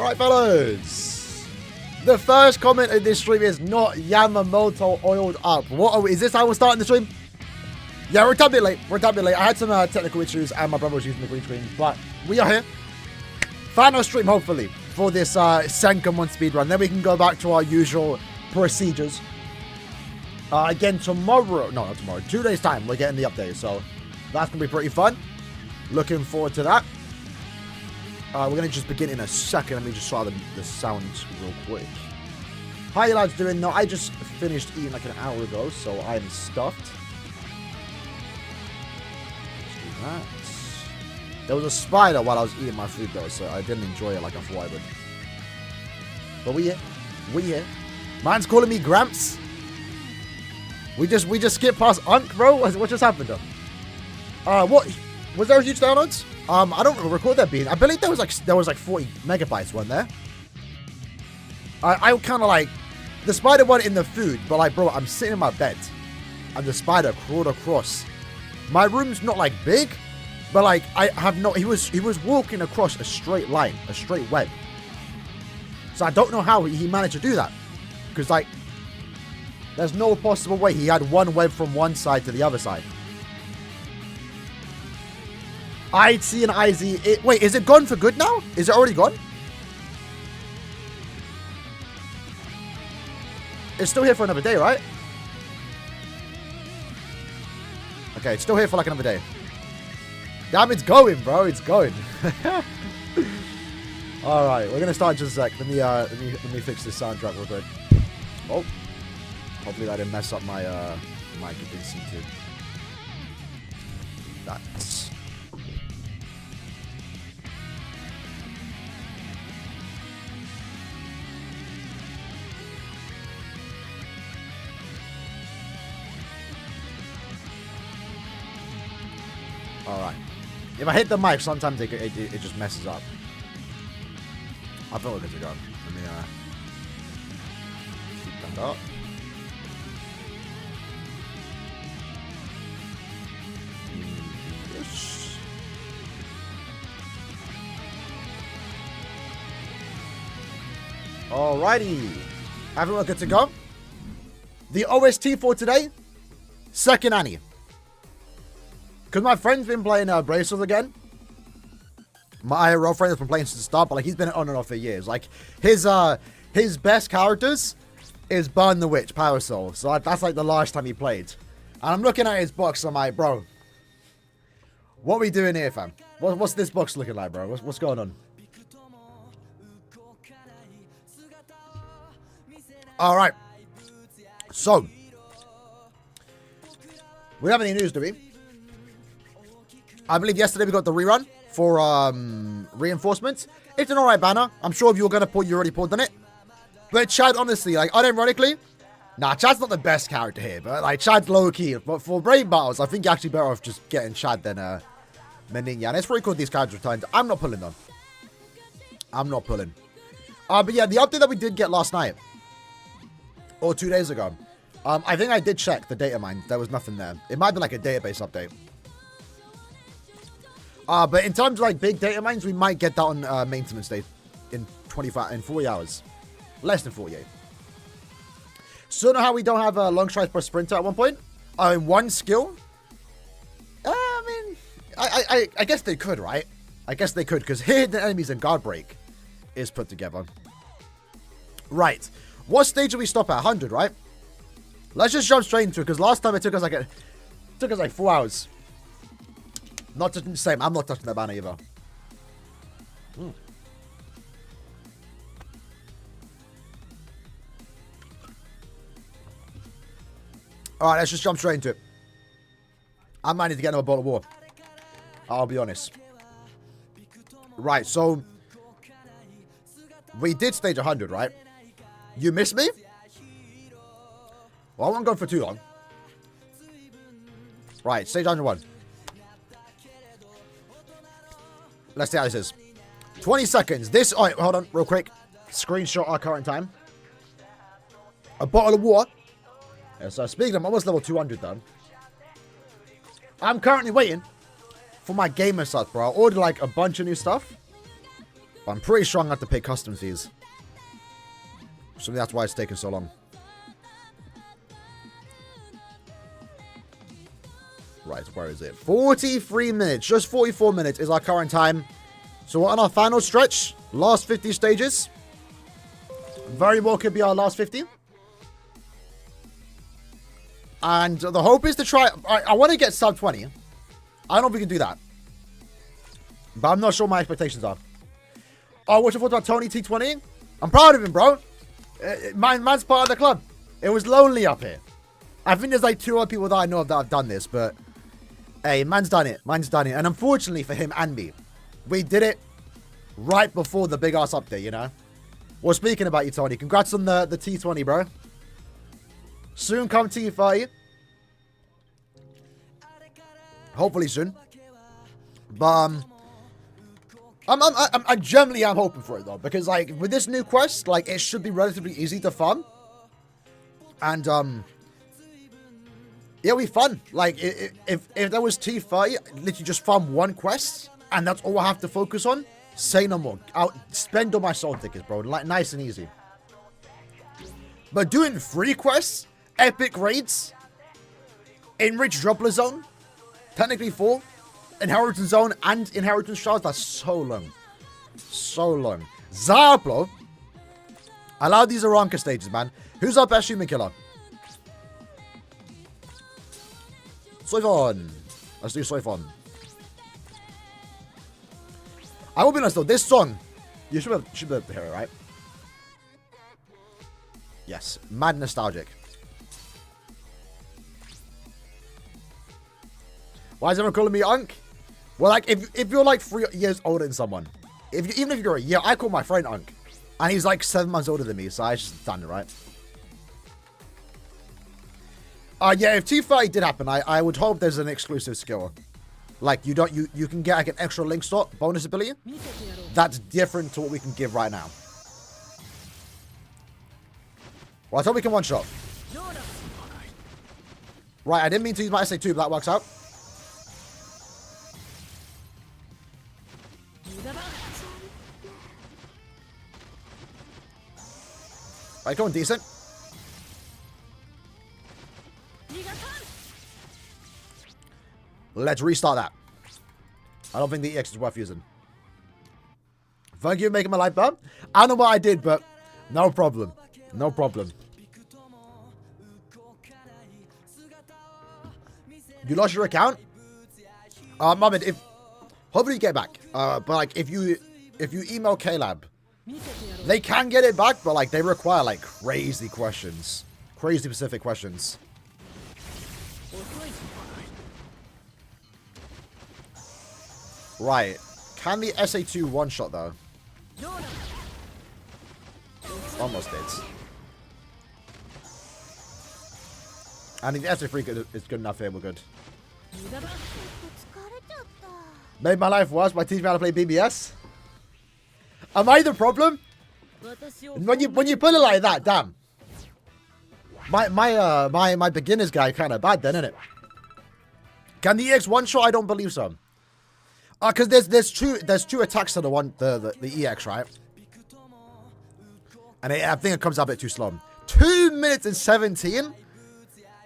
Alright, fellas. The first comment in this stream is not Yamamoto oiled up. What is this how we're starting the stream? Yeah, we're a bit late. I had some technical issues and my brother was using the green screen. But we are here. Final stream, hopefully, for this Senkaimon speedrun. Then we can go back to our usual procedures. Again, tomorrow. No, not tomorrow. 2 days' time, we're getting the update. So that's going to be pretty fun. Looking forward to that. We're going to just begin in a second. Let me just try the sounds real quick. How you lads doing? No, I just finished eating like an hour ago, so I'm stuffed. Let's do that. There was a spider while I was eating my food, though, so I didn't enjoy it like I thought I would. But we here. We here. Man's calling me Gramps. We just skipped past Unk, bro. What just happened, though? What? Was there a huge downloads? I don't recall there being. I believe there was like 40 megabytes, wasn't there? I kind of like the spider one in the food, but like, bro, I'm sitting in my bed, and the spider crawled across. My room's not like big, but like I have no. He was walking across a straight line, a straight web. So I don't know how he managed to do that, because like, there's no possible way he had one web from one side to the other side. IC and IZ. Wait, is it gone for good now? Is it already gone? It's still here for another day, right? Okay, it's still here for like another day. Damn, it's going, bro. It's going. All right, we're gonna start in just a sec. Let me fix this soundtrack real quick. Oh, hopefully that didn't mess up my mic. It didn't seem to. That's. Alright. If I hit the mic, sometimes it just messes up. I thought we were good to go. Let me keep that up. Yes. Alrighty. Everyone good to go? The OST for today, Second Annie. Because my friend's been playing Bracelets again. My IRL friend has been playing since the start, but like he's been on and off for years. Like his best characters is Burn the Witch, Power Soul. So that's like the last time he played. And I'm looking at his box, I'm like, bro, what are we doing here, fam? What's this box looking like, bro? What's going on? All right. So we don't have any news, do we? I believe yesterday we got the rerun for reinforcements. It's an alright banner. I'm sure if you were going to pull, you already pulled on it. But Chad, honestly, like, unironically, nah, Chad's not the best character here. But, like, Chad's low-key. But for Brave Battles, I think you're actually better off just getting Chad than Ninya. And it's pretty cool these characters returned. I'm not pulling, though. I'm not pulling. But yeah, the update that we did get last night, or 2 days ago, I think I did check the data mine. There was nothing there. It might be like a database update. But in terms of like big data mines, we might get that on maintenance day in 40 hours. Less than 48. So know how we don't have a long strides per sprinter at one point? In one skill? I mean, I guess they could, right? I guess they could, because hidden enemies and guard break is put together. Right. What stage did we stop at? 100, right? Let's just jump straight into it, because last time it took us like 4 hours. Not touching the same. I'm not touching that banner either. Alright, let's just jump straight into it. I might need to get another bottle of water. I'll be honest. Right, so we did stage 100, right? You missed me? Well, I won't go for too long. Right, stage 101. Let's see how this is. 20 seconds. This... Alright, hold on. Real quick. Screenshot our current time. A bottle of water. Yeah, so speaking of... I'm almost level 200 done. I'm currently waiting for my gamer stuff, bro. I ordered like a bunch of new stuff. I'm pretty sure I'm going to have to pay custom fees. So that's why it's taking so long. Right, where is it? 43 minutes. Just 44 minutes is our current time. So we're on our final stretch. Last 50 stages. Very well could be our last 50. And the hope is to try... I want to get sub 20. I don't know if we can do that. But I'm not sure my expectations are. Oh, what you thought about Tony T20? I'm proud of him, bro. Man's part of the club. It was lonely up here. I think there's like 2 other people that I know of that have done this, but hey, man's done it. Man's done it. And unfortunately for him and me, we did it right before the big ass update, you know? Well, speaking about you, Tony, congrats on the T20, bro. Soon come T30. Hopefully soon. But I generally am hoping for it though, because like with this new quest, like it should be relatively easy to farm, and it'll be fun. Like if there was T30, literally just farm 1 quest, and that's all I have to focus on. Say no more. I'll spend all my soul tickets, bro. Like nice and easy. But doing 3 quests, epic raids, enriched dropper zone, technically 4. Inheritance zone and inheritance shards, that's so long. So long. Zaplo. Allow these Aranka stages, man. Who's our best human killer? Soifon. Let's do Soifon. I will be honest though, this song, you should be able to hear it, right? Yes. Mad nostalgic. Why is everyone calling me Unk? Well, like, if you're like 3 years older than someone, even if you're a year, I call my friend Unk. And he's like 7 months older than me, so I just done it, right? Yeah, if T30 did happen, I would hope there's an exclusive skill. Like, you can get like an extra link slot bonus ability. That's different to what we can give right now. Well, I thought we can one-shot. Right, I didn't mean to use my SA2, but that works out. Right, going decent. Let's restart that. I don't think the EX is worth using. Thank you for making my life better. I don't know what I did, but no problem. No problem. You lost your account? Mohammed, hopefully you get it back. But like if you email KLab, they can get it back, but like they require like crazy questions. Crazy specific questions. Right. Can the SA2 one-shot though? Almost did. And if the SA3 is good enough here, we're good. Made my life worse by teaching me how to play BBS. Am I the problem? When you put it like that, damn. My beginner's guy kind of bad then, isn't it? Can the EX one shot? I don't believe so. Because there's two attacks to the EX, right? And I think it comes out a bit too slow. 2 minutes and 17.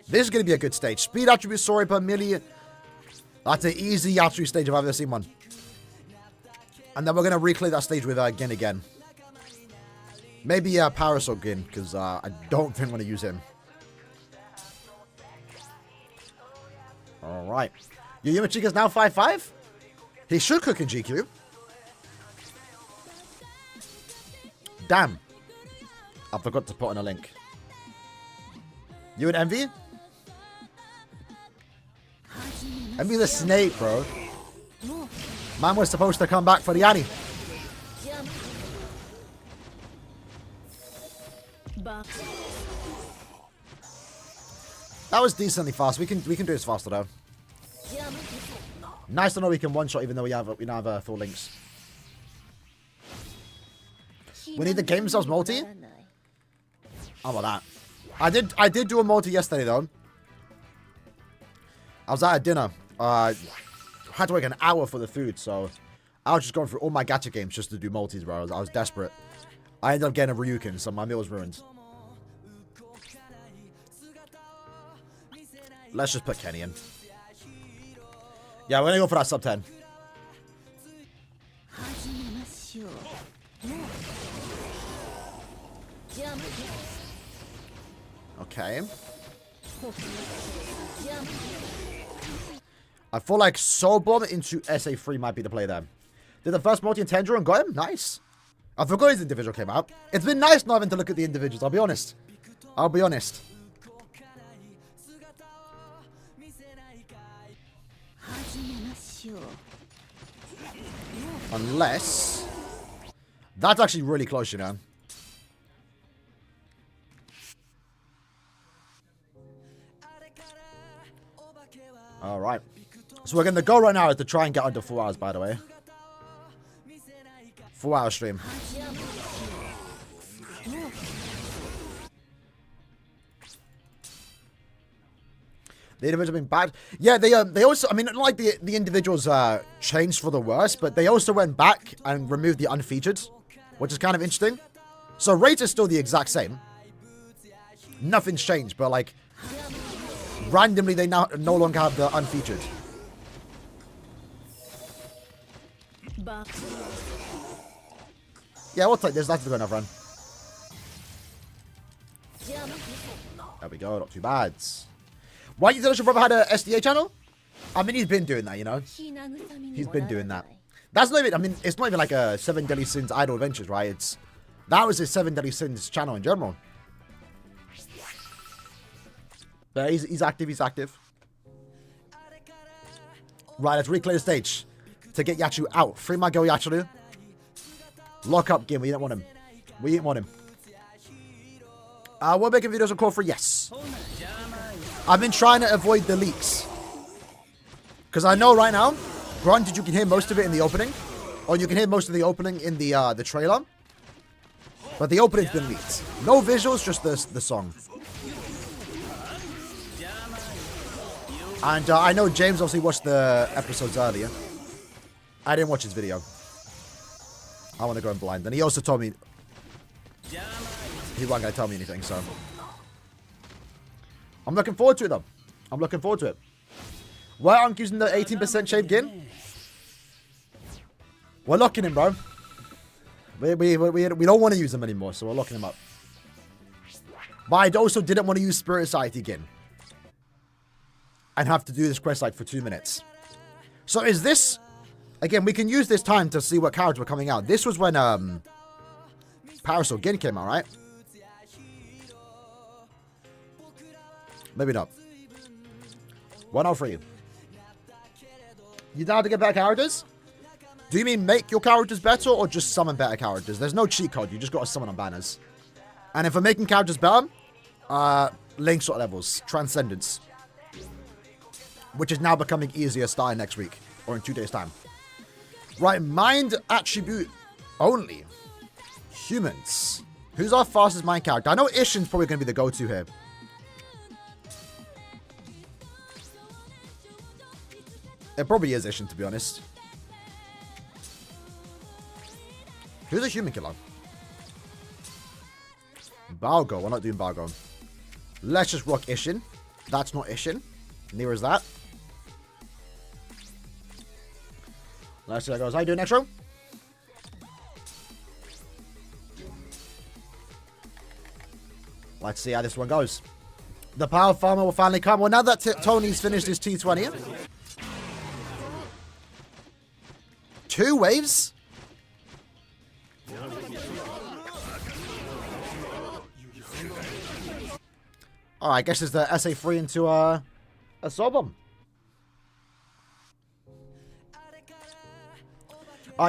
This is going to be a good stage. Speed attribute, sorry per million. That's an easy attribute stage if I've ever seen one. And then we're going to reclear that stage with Gin again. Maybe Parasol Gin, because I don't think I'm going to use him. Alright. Yuma Chica's now 5-5. He should cook in GQ. Damn. I forgot to put in a link. You and Envy? Envy the snake, bro. Man was supposed to come back for the Annie. That was decently fast. We can do this faster though. Nice to know we can one shot even though we now have full links. We need the game themselves multi. How about that? I did do a multi yesterday though. I was at a dinner. Had to wait an hour for the food, so I was just going through all my gacha games just to do multis, bro. I was desperate. I ended up getting a Ryukin, so my meal was ruined. Let's just put Kenny in. Yeah, we're gonna go for that sub 10. Okay. I feel like Soul Bomb into SA3 might be the play there. Did the first multi in Tendra and got him? Nice. I forgot his individual came out. It's been nice not having to look at the individuals, I'll be honest. I'll be honest. Unless... That's actually really close, you know. Alright. So we're going to go right now to try and get under 4 hours, by the way. 4 hour stream. The individuals have been bad. Yeah, they also, I mean, not like the individuals changed for the worse, but they also went back and removed the unfeatured, which is kind of interesting. So rates are still the exact same. Nothing's changed, but like randomly they now no longer have the unfeatured. Yeah, we'll take this. That's going to run. There we go. Not too bad. Why you tell us your brother had a SDA channel? I mean, he's been doing that, you know. He's been doing that. That's not even, I mean, it's not even like a 7 Deadly Sins Idol Adventures, right? That was his 7 Deadly Sins channel in general. But he's active, he's active. Right, let's reclear the stage to get Yachu out. Free my girl Yachu. Lock up game. We didn't want him. We didn't want him. We're making videos on call for yes. I've been trying to avoid the leaks. Because I know right now, granted you can hear most of it in the opening. Or you can hear most of the opening in the trailer. But the opening's been leaked. No visuals, just the song. And I know James obviously watched the episodes earlier. I didn't watch his video. I want to go in blind. And he also told me he wasn't going to tell me anything, so. I'm looking forward to it, though. I'm looking forward to it. Why aren't you using the 18% shade Gin? We're locking him, bro. We don't want to use him anymore, so we're locking him up. But I also didn't want to use Spirit Society Gin. And have to do this quest like for 2 minutes. So is this... Again, we can use this time to see what cards were coming out. This was when Parasol Gin came out, right? Maybe not. 103. You down to get better characters? Do you mean make your characters better or just summon better characters? There's no cheat code. You just got to summon on banners. And if we're making characters better, link sort levels, Transcendence. Which is now becoming easier starting next week. Or in 2 days' time. Right, mind attribute only. Humans. Who's our fastest mind character? I know Ishin's probably going to be the go-to here. It probably is Ishin, to be honest. Who's a human killer? Balgo. We're not doing Balgo. Let's just rock Ishin. That's not Ishin. Near as that. Let's see how it goes. How you doing, Extra? Let's see how this one goes. The Power Farmer will finally come. Well, now that Tony's finished his T20. 2 waves? Oh, I guess it's the SA3 into a Soul Bomb.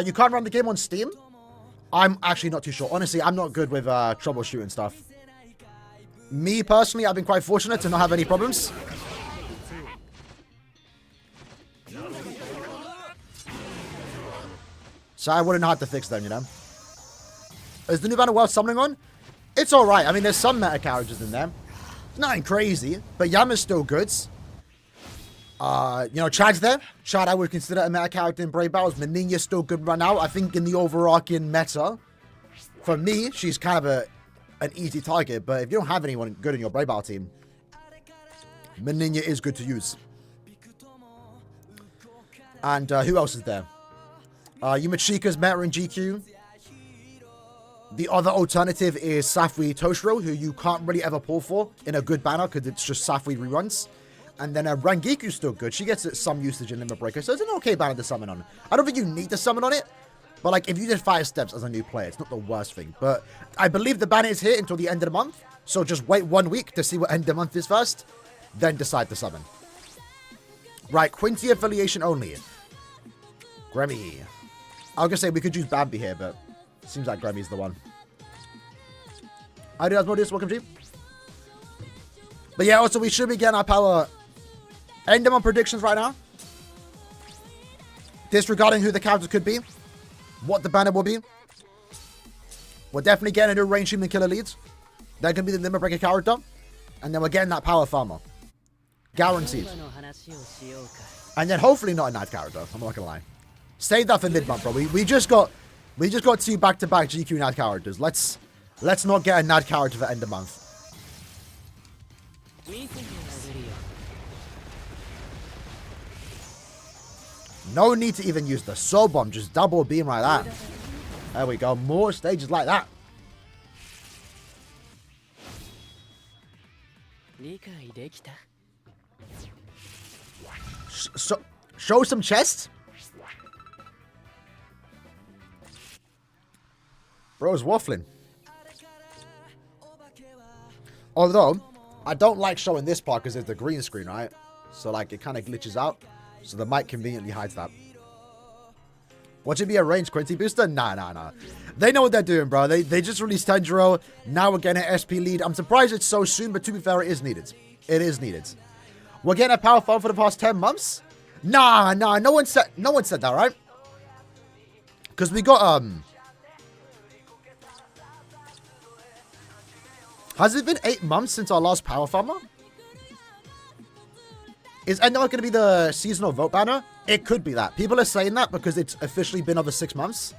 You can't run the game on Steam? I'm actually not too sure. Honestly, I'm not good with troubleshooting stuff. Me, personally, I've been quite fortunate to not have any problems. So I wouldn't know how to fix them, you know? Is the new banner worth summoning on? It's alright. I mean, there's some meta characters in there. Nothing crazy, but Yama's still good. You know, Chad's there. Chad, I would consider a meta character in Brave Battles. Menina's still good right now. I think in the overarching meta, for me, she's kind of an easy target. But if you don't have anyone good in your Brave Battle team, Menina is good to use. And who else is there? Yumachika's meta in GQ. The other alternative is Safui Toshiro, who you can't really ever pull for in a good banner because it's just Safui reruns. And then Rangiku's still good. She gets some usage in Limit Breaker, so it's an okay banner to summon on. I don't think you need to summon on it, but like if you did 5 steps as a new player, it's not the worst thing. But I believe the banner is here until the end of the month, so just wait 1 week to see what end of the month is first, then decide to summon. Right, Quincy affiliation only. Grammy. I was gonna say we could use Bambi here, but it seems like Grammy's the one. I do have more this, welcome to. But yeah, also we should be getting our power end of month predictions right now. Disregarding who the characters could be, what the banner will be. We're definitely getting a new range human killer leads. They're gonna be the Limit Breaker character, and then we're getting that power farmer. Guaranteed. And then hopefully not a night character. I'm not gonna lie. Save that for mid-month, bro. We just got 2 back-to-back GQ night characters. Let's not get a night character for end of month. No need to even use the soul bomb. Just double beam like that. There we go. More stages like that. Show some chests. Bro's waffling. Although, I don't like showing this part because it's the green screen, right? So, like, it kind of glitches out. So the mic conveniently hides that. What should be a range Quincy booster? Nah. They know what they're doing, bro. They just released Tanjiro. Now we're getting an SP lead. I'm surprised it's so soon, but to be fair, it is needed. It is needed. We're getting a power farm for the past 10 months? Nah. No one said that, right? Because we got, has it been 8 months since our last power farmer? Is Endo going to be the seasonal vote banner? It could be that. People are saying that because it's officially been over 6 months.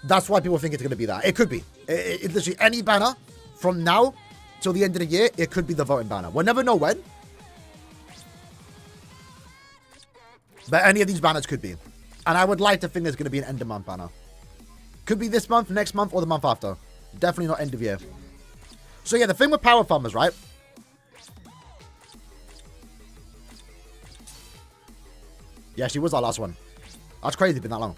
That's why people think it's going to be that. It could be. It literally any banner from now till the end of the year, it could be the voting banner. We'll never know when. But any of these banners could be. And I would like to think there's going to be an end of month banner. Could be this month, next month, or the month after. Definitely not end of year. So yeah, the thing with power farmers, right? Yeah, she was our last one. That's crazy, been that long.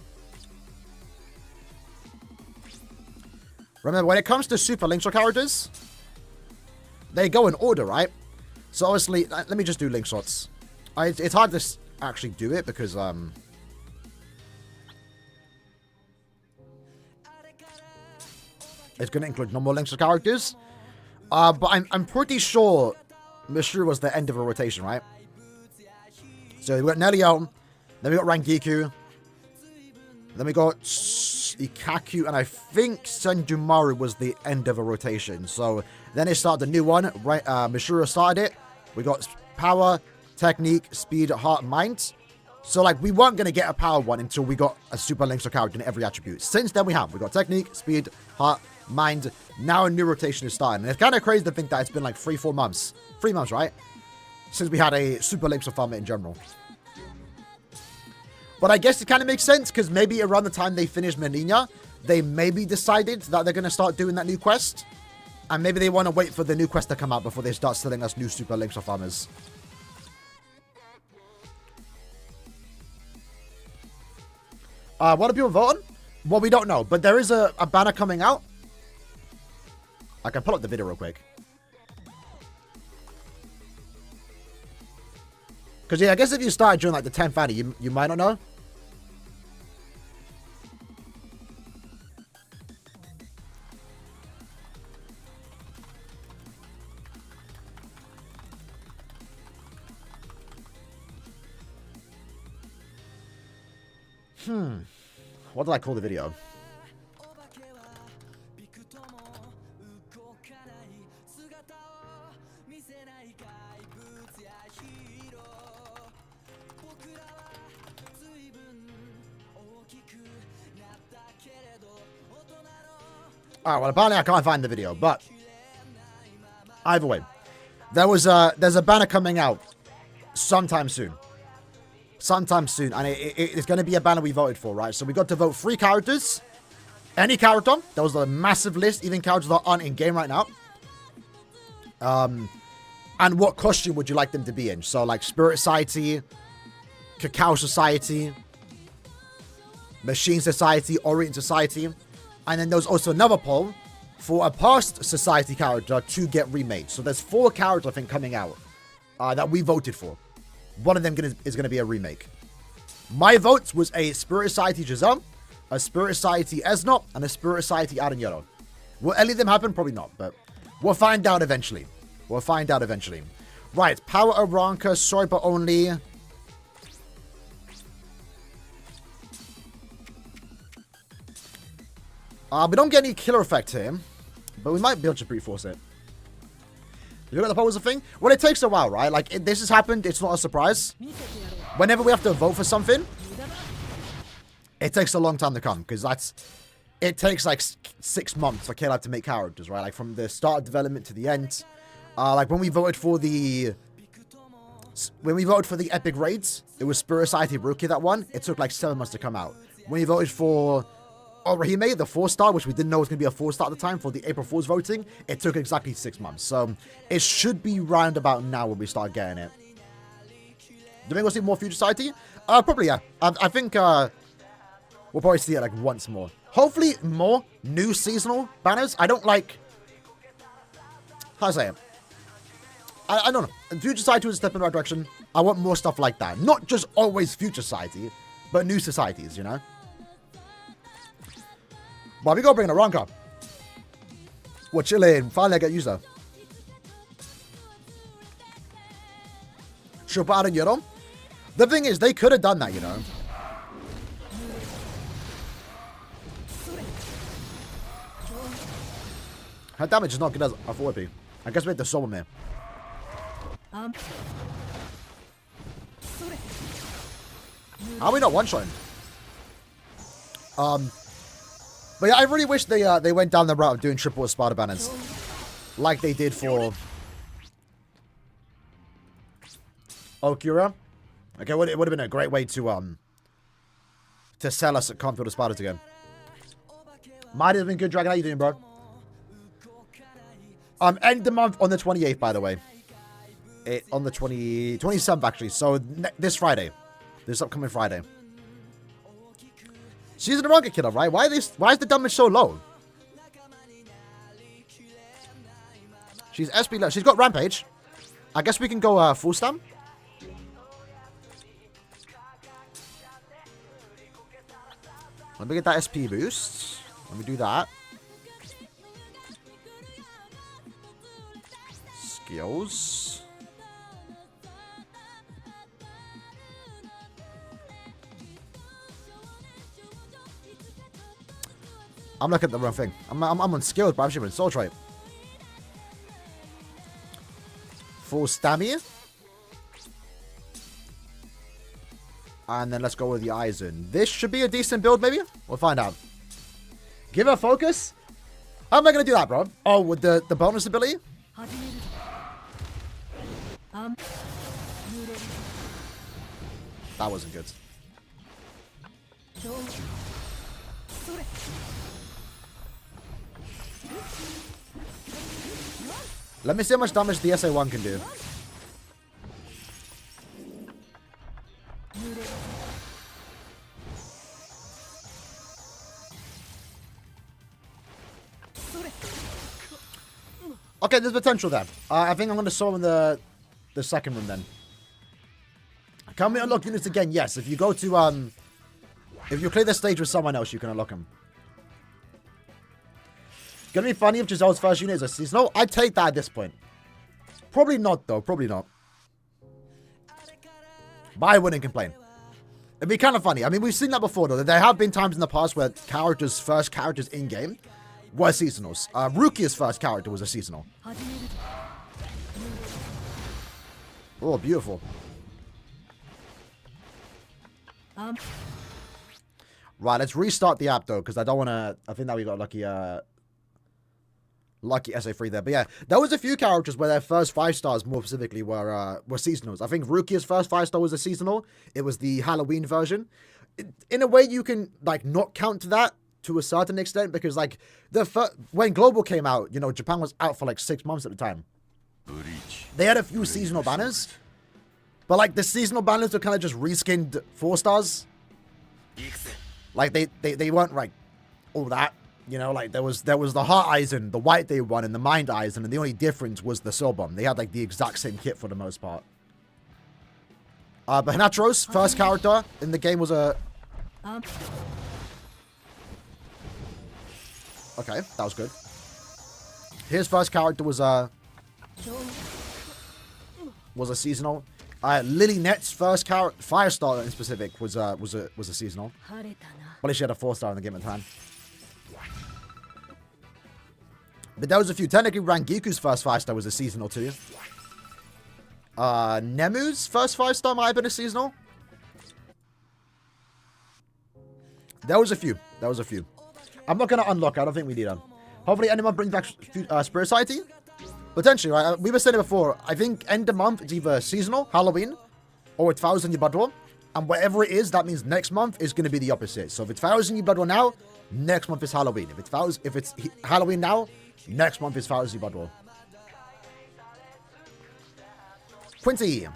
Remember, when it comes to super Linkshot characters, they go in order, right? So obviously, let me just do Linkshots. It's hard to actually do it because, it's going to include no more Linkshot characters. But I'm pretty sure Mishru was the end of a rotation, right? So we got Nelio, then we got Rangiku, then we got Ikaku, and I think Senjumaru was the end of a rotation. So then it started a new one, right? Mishura started it. We got Power, Technique, Speed, Heart, Mind. So like we weren't going to get a Power one until we got a Super Linkshot character in every attribute. Since then we got Technique, Speed, Heart, Mind. Now a new rotation is starting. And it's kind of crazy to think that it's been like 3-4 months. 3 months, right? Since we had a Super Linkshot farmer in general. But I guess it kind of makes sense because maybe around the time they finished Menina, they maybe decided that they're going to start doing that new quest. And maybe they want to wait for the new quest to come out before they start selling us new Super Linkshot farmers. What are people voting? Well, we don't know. But there is a banner coming out. I can pull up the video real quick. Because, yeah, I guess if you started during, like, the 10th annie, you might not know. What did I call the video? Alright, well, apparently I can't find the video, but either way, there's a banner coming out sometime soon. Sometime soon, and it's going to be a banner we voted for, right? So we got to vote 3 characters. Any character. There was a massive list, even characters that aren't in game right now. And what costume would you like them to be in? So, like, Spirit Society, Cacao Society, Machine Society, Orient Society. And then there was also another poll for a past Society character to get remade. So there's 4 characters, I think, coming out that we voted for. One of them is going to be a remake. My vote was a Spirit Society Giselle, a Spirit Society Esnop, and a Spirit Society Aaroniero. Will any of them happen? Probably not, but we'll find out eventually. We'll find out eventually. Right, Power Aranka, Swiper only. We don't get any killer effect here, but we might be able to brute force it. You look at the polls thing? Well, it takes a while, right? Like, this has happened, it's not a surprise. Whenever we have to vote for something, it takes a long time to come, because it takes like 6 months for KLab to make characters, right? Like, from the start of development to the end. Like, when we voted for the epic raids, it was Spirit Society Rookie that one. It took like 7 months to come out. When we voted for Orihime, the 4-star, which we didn't know was going to be a 4-star at the time, for the April Fool's voting, it took exactly 6 months. So, it should be round about now when we start getting it. Do we go see more Future Society? Probably, yeah. I think, we'll probably see it, like, once more. Hopefully, more new seasonal banners. I don't like... How do I say it? I don't know. Future Society was a step in the right direction. I want more stuff like that. Not just always Future Society, but new societies, you know? But we gotta bring in a Aranka. We're chilling. Finally, I get user. Shupa Aaroniero. The thing is, they could have done that, you know? Her damage is not good as I thought it would be. I guess we have to summon here. How are we not one-shotting? But yeah, I really wish they went down the route of doing triple Espada banners. Like they did for... Okura. Okay, it would have been a great way to sell us at Cornfield Espadas again. Might have been good, Dragon. How you doing, bro? End the month on the 28th, by the way. On the 27th, actually. So, this Friday. This upcoming Friday. She's an Aranka killer, right? Why is the damage so low? She's SP low. She's got Rampage. I guess we can go full stam. Let me get that SP boost. Let me do that. Skills. I'm looking at the wrong thing. I'm on skills, but I'm actually in soul trait. Full stamina. And then let's go with the Aizen. This should be a decent build, maybe? We'll find out. Give her focus? How am I going to do that, bro? Oh, with the bonus ability? That wasn't good. Let me see how much damage the SA1 can do. Okay, there's potential there. I think I'm going to summon the second room then. Can we unlock units again? Yes. If you go to, if you clear the stage with someone else, you can unlock them. Gonna be funny if Giselle's first unit is a seasonal. I'd take that at this point. Probably not, though. Probably not. But I wouldn't complain. It'd be kind of funny. I mean, we've seen that before, though. There have been times in the past where first characters in-game were seasonals. Rukia's first character was a seasonal. Oh, beautiful. Right, let's restart the app, though, because I don't want to... I think that we got lucky SA3 there. But yeah, there was a few characters where their first 5 stars, more specifically, were seasonals. I think Rukia's first 5 star was a seasonal. It was the Halloween version. In a way, you can, like, not count that to a certain extent, because, like, when Global came out, you know, Japan was out for, like, 6 months at the time. Bleach. They had a few seasonal banners, but, like, the seasonal banners were kind of just reskinned 4 stars. Like, they weren't, like, all that. You know, like, there was the Heart Eisen, the White Day one, and the Mind Eisen, and the only difference was the Soulbomb. They had, like, the exact same kit for the most part. But Hinatro's first character in the game was a... Okay, that was good. His first character was a seasonal. Lily Net's first character, 5 star in specific, was a seasonal. Well, she had a 4 star in the game at the time. But there was a few. Technically, Rangiku's first 5 star was a seasonal too. Nemu's first 5 star might have been a seasonal. There was a few. I'm not going to unlock. I don't think we need them. Hopefully, anyone brings back Spirit Society. Potentially, right? We were saying it before. I think end of month, it's either seasonal, Halloween, or it's 1,000 Year Blood War. And whatever it is, that means next month is going to be the opposite. So if it's 1,000 Year Blood War now, next month is Halloween. If it's Halloween now, next month is 1,000 Year Blood War. Quincy.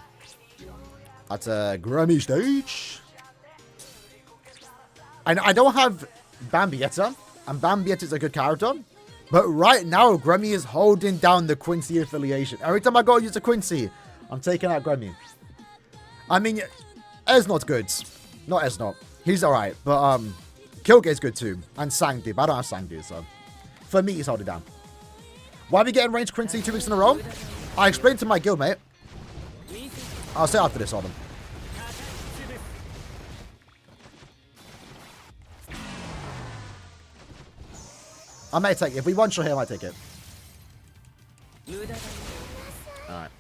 That's a Grammy stage. I don't have Bambietta, and Bambietta's a good character. But right now, Grammy is holding down the Quincy affiliation. Every time I go use a Quincy, I'm taking out Grammy. I mean, Esnot's good. Not Esnot. He's alright. But Kilgate's good too. And Sangdi. But I don't have Sangdi, so... For me, he's holding down. Why are we getting ranged Quincy 2 weeks in a row? I explained to my guildmate. I'll say after this on him. I may take it. If we one-shot here, I might take it. Alright.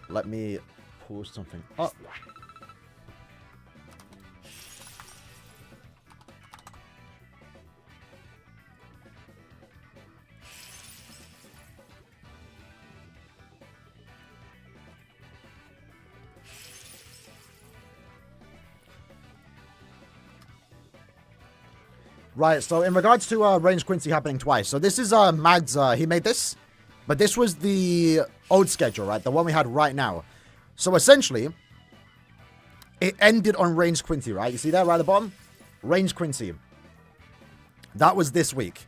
Let me pause something up. Right, so in regards to Range Quincy happening twice. So this is Mads, he made this. But this was the old schedule, right? The one we had right now. So essentially, it ended on Range Quincy, right? You see that right at the bottom? Range Quincy. That was this week.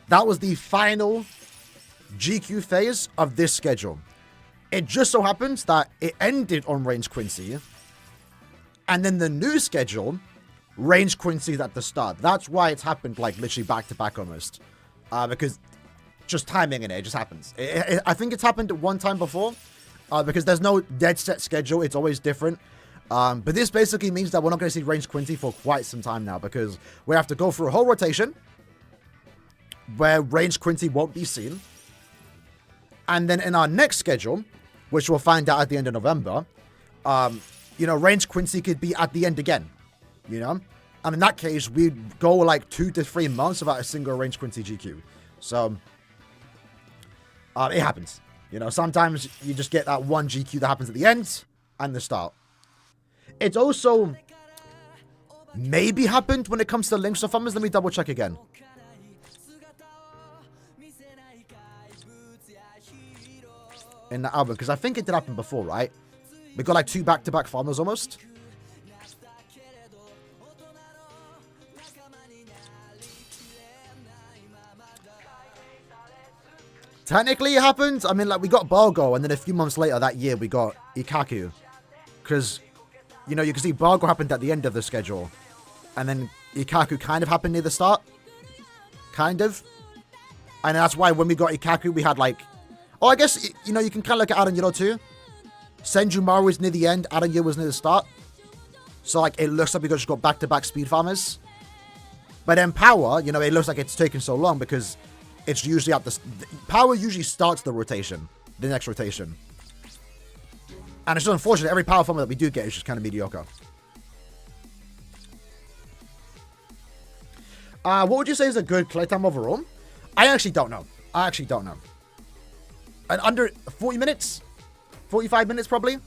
That was the final GQ phase of this schedule. It just so happens that it ended on Range Quincy. And then the new schedule... Range Quincy's at the start. That's why it's happened, like, literally back-to-back almost. Because just timing in it just happens. I think it's happened one time before. Because there's no dead set schedule. It's always different. But this basically means that we're not going to see Range Quincy for quite some time now. Because we have to go through a whole rotation. Where Range Quincy won't be seen. And then in our next schedule, which we'll find out at the end of November. You know, Range Quincy could be at the end again. You know? And in that case, we'd go like 2 to 3 months without a single Range Quincy GQ. So, it happens. You know, sometimes you just get that one GQ that happens at the end and the start. It's also maybe happened when it comes to links of farmers. Let me double check again. In the album, because I think it did happen before, right? We got like 2 back-to-back farmers almost. Technically, it happened. I mean, like, we got Bargo, and then a few months later that year, we got Ikaku. Because, you know, you can see Bargo happened at the end of the schedule. And then Ikaku kind of happened near the start. Kind of. And that's why when we got Ikaku, we had, like... Oh, I guess, you know, you can kind of look at Aaroniero too. Senjumaru was near the end. Aaroniero was near the start. So, like, it looks like we just got back-to-back speed farmers. But then power, you know, it looks like it's taking so long because it's usually at the... Power usually starts the rotation, the next rotation. And it's just unfortunate, every power format that we do get is just kind of mediocre. What would you say is a good playtime overall? I actually don't know. And under 40 minutes? 45 minutes probably?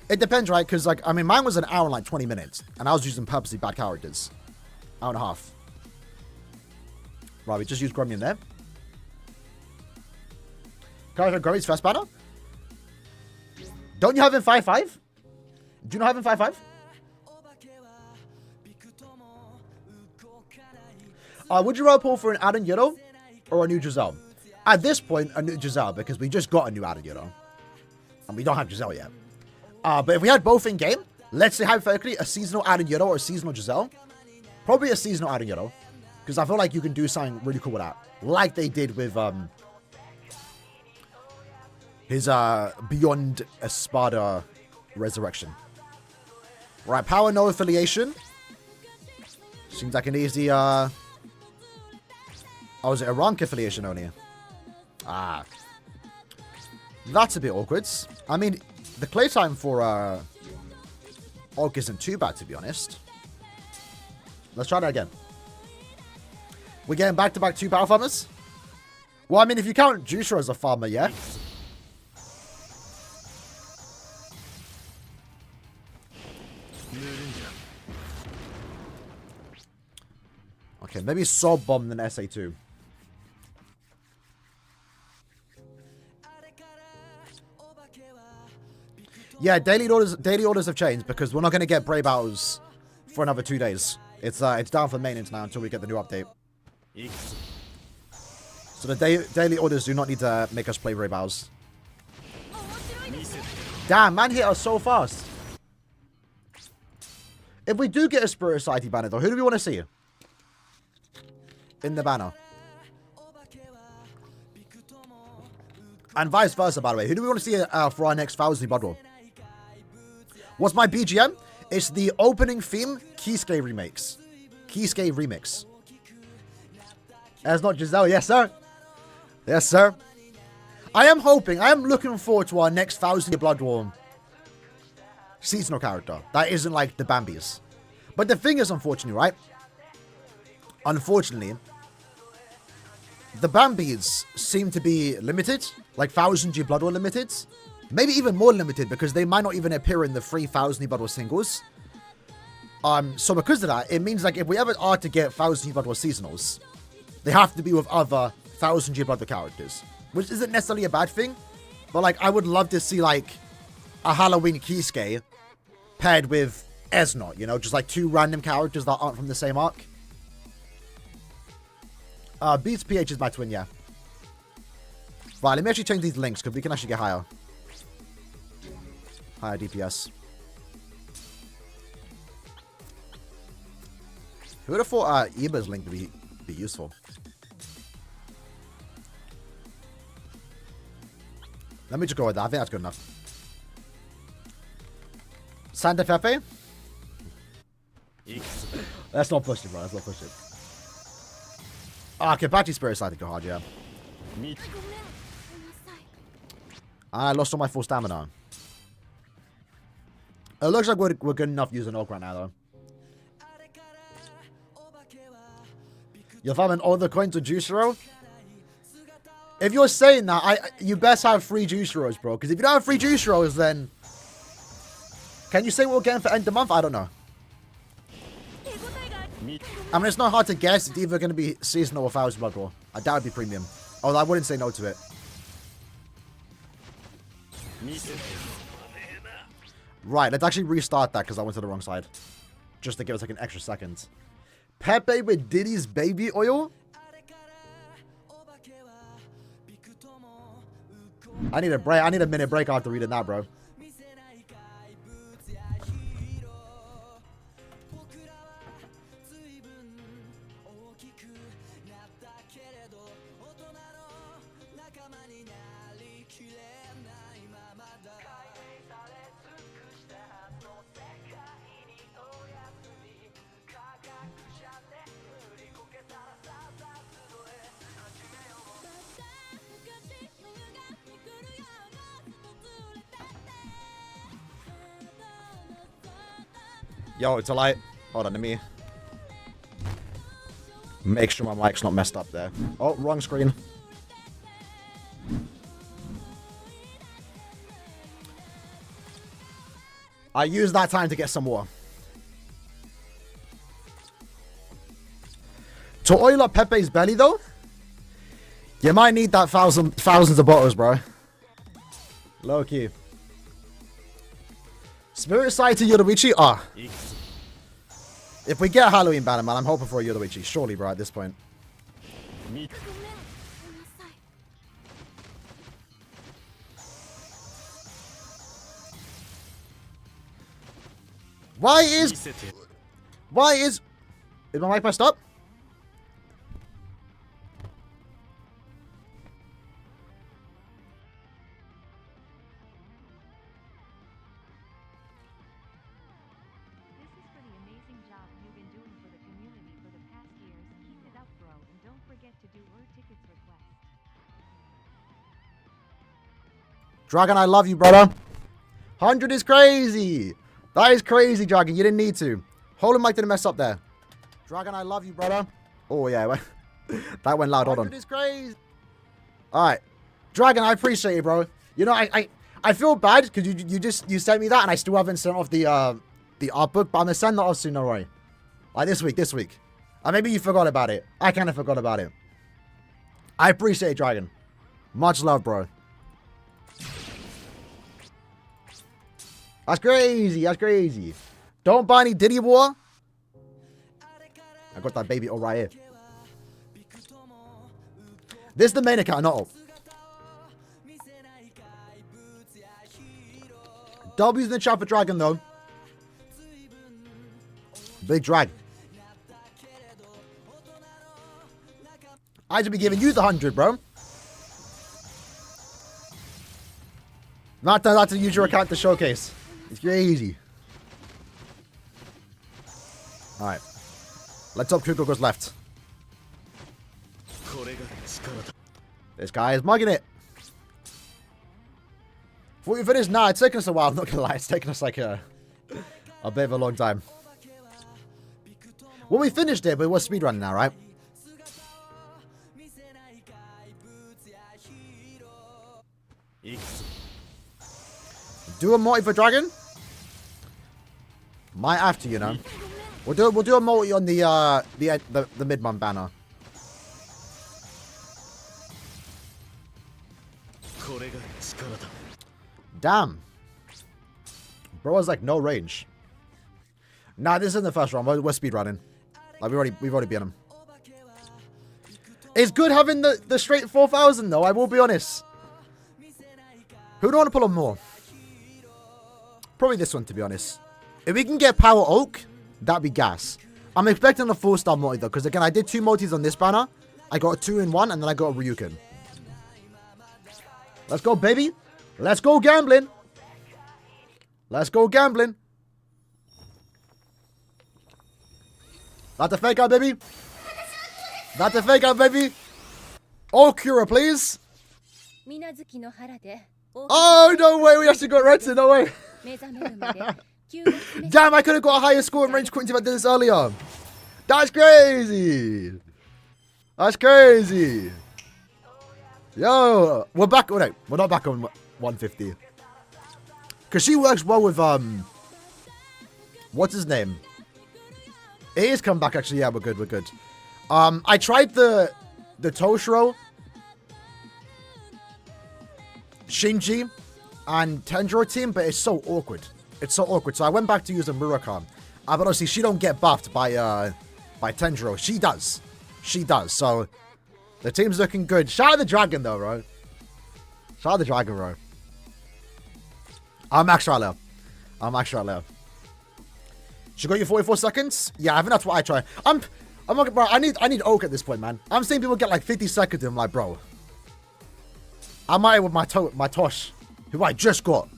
It depends, right? Because, like, I mean, mine was an hour and, like, 20 minutes. And I was using purposely bad characters. Hour and a half. Right, we just used Grummy in there. Character Grummy's first banner? Don't you have him 5-5? Do you not have him 5-5? Would you rather pull for an Aaroniero or a new Giselle? At this point, a new Giselle, because we just got a new Aaroniero. And we don't have Giselle yet. But if we had both in game, let's say hypothetically a seasonal Aaroniero or a seasonal Giselle. Probably a seasonal Aaroniero. Because I feel like you can do something really cool with that. Like they did with his Beyond Espada Resurrection. Right, power no affiliation. Seems like an easy oh, is it a rank affiliation only? Ah. That's a bit awkward. I mean, the playtime for Og isn't too bad, to be honest. Let's try that again. We're getting back-to-back 2 power farmers? Well, I mean, if you count Juicero as a farmer, yeah. Okay, maybe Sob Bomb than SA2. Yeah, daily orders have changed because we're not going to get Brave Battles for another 2 days. It's down for maintenance now until we get the new update. So the daily orders do not need to make us play Brave Battles. Damn, man hit us so fast. If we do get a Spirit Society banner though, who do we want to see in the banner? And vice versa, by the way. Who do we want to see for our next 1000 Blood War? What's my BGM? It's the opening theme Kisuke remakes. Kisuke remix. That's not Giselle. Yes, sir. Yes, sir. I am looking forward to our next 1000 Blood War seasonal character. That isn't like the Bambis. But the thing is, unfortunately, right? Unfortunately, the Bambis seem to be limited. Like 1000 Blood War limited. Maybe even more limited because they might not even appear in the 3000 Blood War singles. So because of that, it means like if we ever are to get 1000 Blood War seasonals, they have to be with other 1000 Blood War characters. Which isn't necessarily a bad thing. But like I would love to see like a Halloween Kisuke paired with Esnot, you know, just like 2 random characters that aren't from the same arc. Beats PH is my twin, yeah. Right, let me actually change these links because we can actually get higher. Higher DPS. Who would have thought Eba's link would be useful? Let me just go with that. I think that's good enough. Santa Fefe? Let's not push it, bro. Let's not push it. Ah, Kepachi Spirit Side to go hard, yeah. I lost all my full stamina. It looks like we're good enough using Orc right now, though. You're farming all the coins with Juicero? If you're saying that, you best have 3 Juiceros, bro. Because if you don't have 3 Juiceros, then... Can you say what we're getting for end of month? I don't know. I mean, it's not hard to guess. It's either going to be seasonal or 1000 Blood War. I doubt it'd be premium. Although I wouldn't say no to it. Right, let's actually restart that because I went to the wrong side. Just to give us like an extra second. Pepe with Diddy's baby oil? I need a break. I need a minute break after reading that, bro. Yo, it's a light. Hold on, let me make sure my mic's not messed up there. Oh, wrong screen. I used that time to get some more. To oil up Pepe's belly, though, you might need that thousands of bottles, bro. Low key. Spirit side to Yoruichi? Ah. If we get a Halloween banner, man, I'm hoping for a Yoruichi. Surely, bro, at this point. Why is my mic messed up? Dragon, I love you, brother. 100 is crazy. That is crazy, Dragon. You didn't need to. Holding mic didn't mess up there. Dragon, I love you, brother. Oh, yeah. That went loud. Hold on. 100 is crazy. All right. Dragon, I appreciate it, bro. You know, I feel bad because you sent me that and I still haven't sent off the art book, but I'm going to send that off soon, no worry. Like this week. Maybe you forgot about it. I kind of forgot about it. I appreciate it, Dragon. Much love, bro. That's crazy. That's crazy. Don't buy any Diddy War. I got that baby all right here. This is the main account, not all. W's in the chat for Dragon, though. Big drag. I should be giving you the 100, bro. Not to use your account to showcase. It's crazy. Alright. Let's hope Kuko goes left. This guy is mugging it. Thought we finished? Nah, it's taken us a while. I'm not gonna lie. It's taken us like a bit of a long time. Well, we finished it, but it was speedrunning now, right? Do a multi for Dragon? Might have to, you know. We'll do a multi on the mid-month banner. Damn. Bro has like no range. Nah, this isn't the first round. We're speedrunning. Like we've already beat him. It's good having the straight 4,000 though, I will be honest. Who do I want to pull on more? Probably this one, to be honest. If we can get Power Oak, that'd be gas. I'm expecting a 4-star multi, though, because, again, I did 2 multis on this banner. I got a 2-in-1, and then I got a Ryukin. Let's go, baby. Let's go gambling. Let's go gambling. That's a fake out, baby. That's a fake out, baby. Oh, Cura, please. Oh, no way. We actually got Redson. No way. Damn, I could have got a higher score in range quitting if I did this earlier. That's crazy. That's crazy. Yo, we're back. Oh, no, we're not back on 150. Because she works well with, what's his name? It is come back, actually. Yeah, we're good. We're good. I tried the Toshiro, Shinji, and Tenjiro team, but it's so awkward. It's so awkward. So I went back to using Murakami. But obviously, she don't get buffed by Tenjiro. She does. She does. So the team's looking good. Shout out the Dragon, though, bro. Shout out the Dragon, bro. I'm max right now. I'm max right now. She got you 44 seconds? Yeah, I think that's what I try. I'm not, bro, I need Oak at this point, man. I'm seeing people get like 50 seconds and I'm like, bro. I'm out here with my Tosh, who I just got.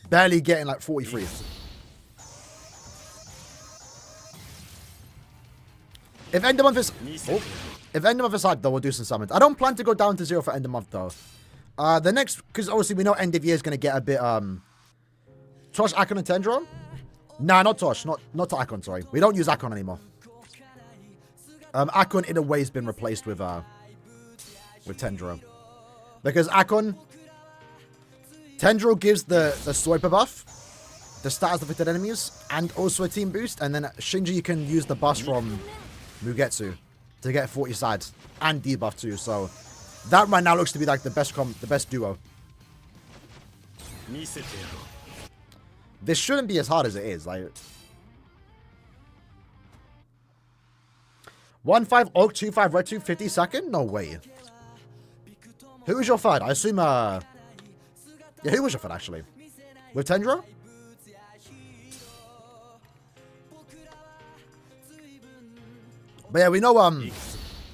Barely getting like 43. If end of month is... Oh, if end of month is hard, though, we'll do some summons. I don't plan to go down to 0 for end of month, though. The next... Because obviously we know end of year is going to get a bit... Tosh, Akon, and Tenjiro. Nah, not Tosh. Not to Akon, sorry. We don't use Akon anymore. Akon in a way has been replaced with Tendro. Because Akon... Tendro gives the swiper buff, the status of hit enemies, and also a team boost. And then Shinji, you can use the bus from Mugetsu to get 40 sides and debuff too. So that right now looks to be like the best duo. This shouldn't be as hard as it is. Like 1-5 Oak 2-5 Red 2 52nd? No way. Who was your third? I assume yeah, who was your third actually? With Tendro? But yeah, we know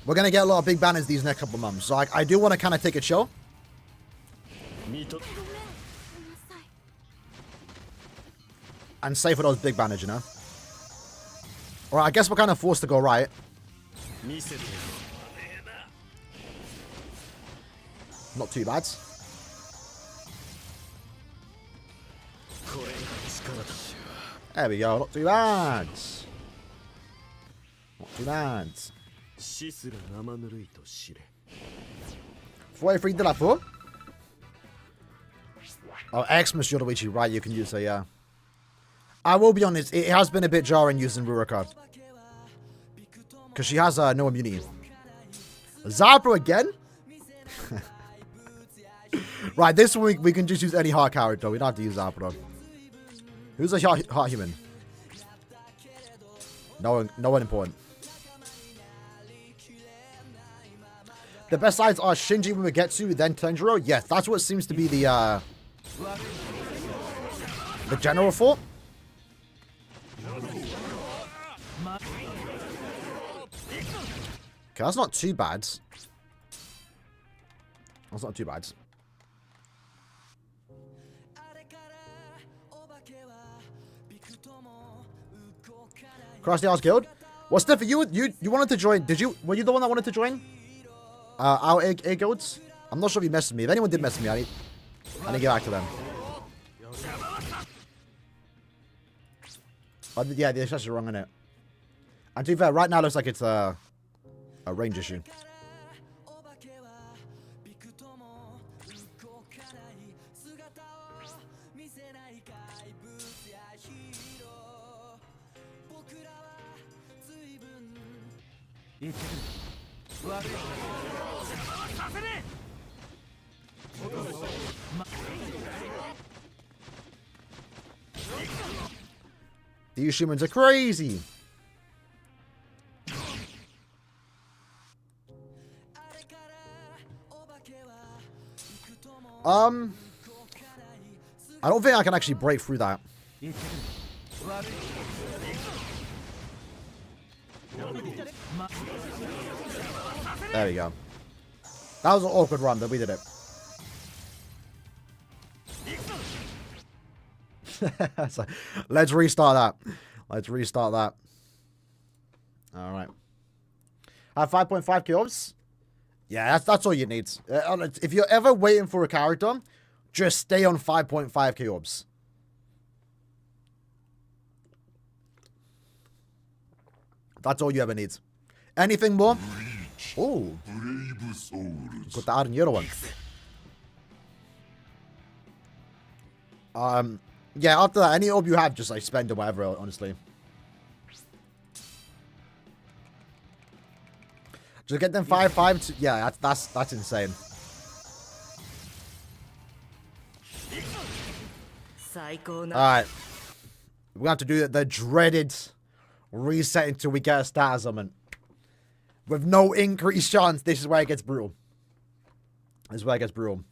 we're gonna get a lot of big banners these next couple months. So I do want to kind of take a chill. And save for those big banners, you know? Alright, I guess we're kind of forced to go right. Not too bad. There we go, not too bad. Not too bad. 43 de la four. Oh, Xmas Yoruichi, right, you can use her, yeah. I will be honest, it has been a bit jarring using Rurika. Because she has no immunity. Zabra again? Right, this week we can just use any heart character. We don't have to use Zabra. Who's a heart human? No one important. The best sides are Shinji when we get to, then Tenjiro. Yes, that's what seems to be the general thought. Okay, that's not too bad. That's not too bad. Cross the House Guild. Well, Steffi, you wanted to join? Were you the one that wanted to join? Our A guilds. I'm not sure if you messaged me. If anyone did message me, I need to get back to them. Yeah, the accessory wrong in it. And to be fair, right now it looks like it's a range issue. These humans are crazy. I don't think I can actually break through that. There we go. That was an awkward run, but we did it. So, let's restart that. Let's restart that. Alright. I have 5.5 kills. Yeah, that's all you need. If you're ever waiting for a character, just stay on 5.5 kills. That's all you ever need. Anything more? Oh. Got the Aaroniero one. Yeah, after that, any orb you have, just like spend or whatever, honestly. Just get them 5-5 to, yeah, that's insane. Alright. We're gonna have to do the dreaded reset until we get a status summon. With no increased chance, this is where it gets brutal. This is where it gets brutal.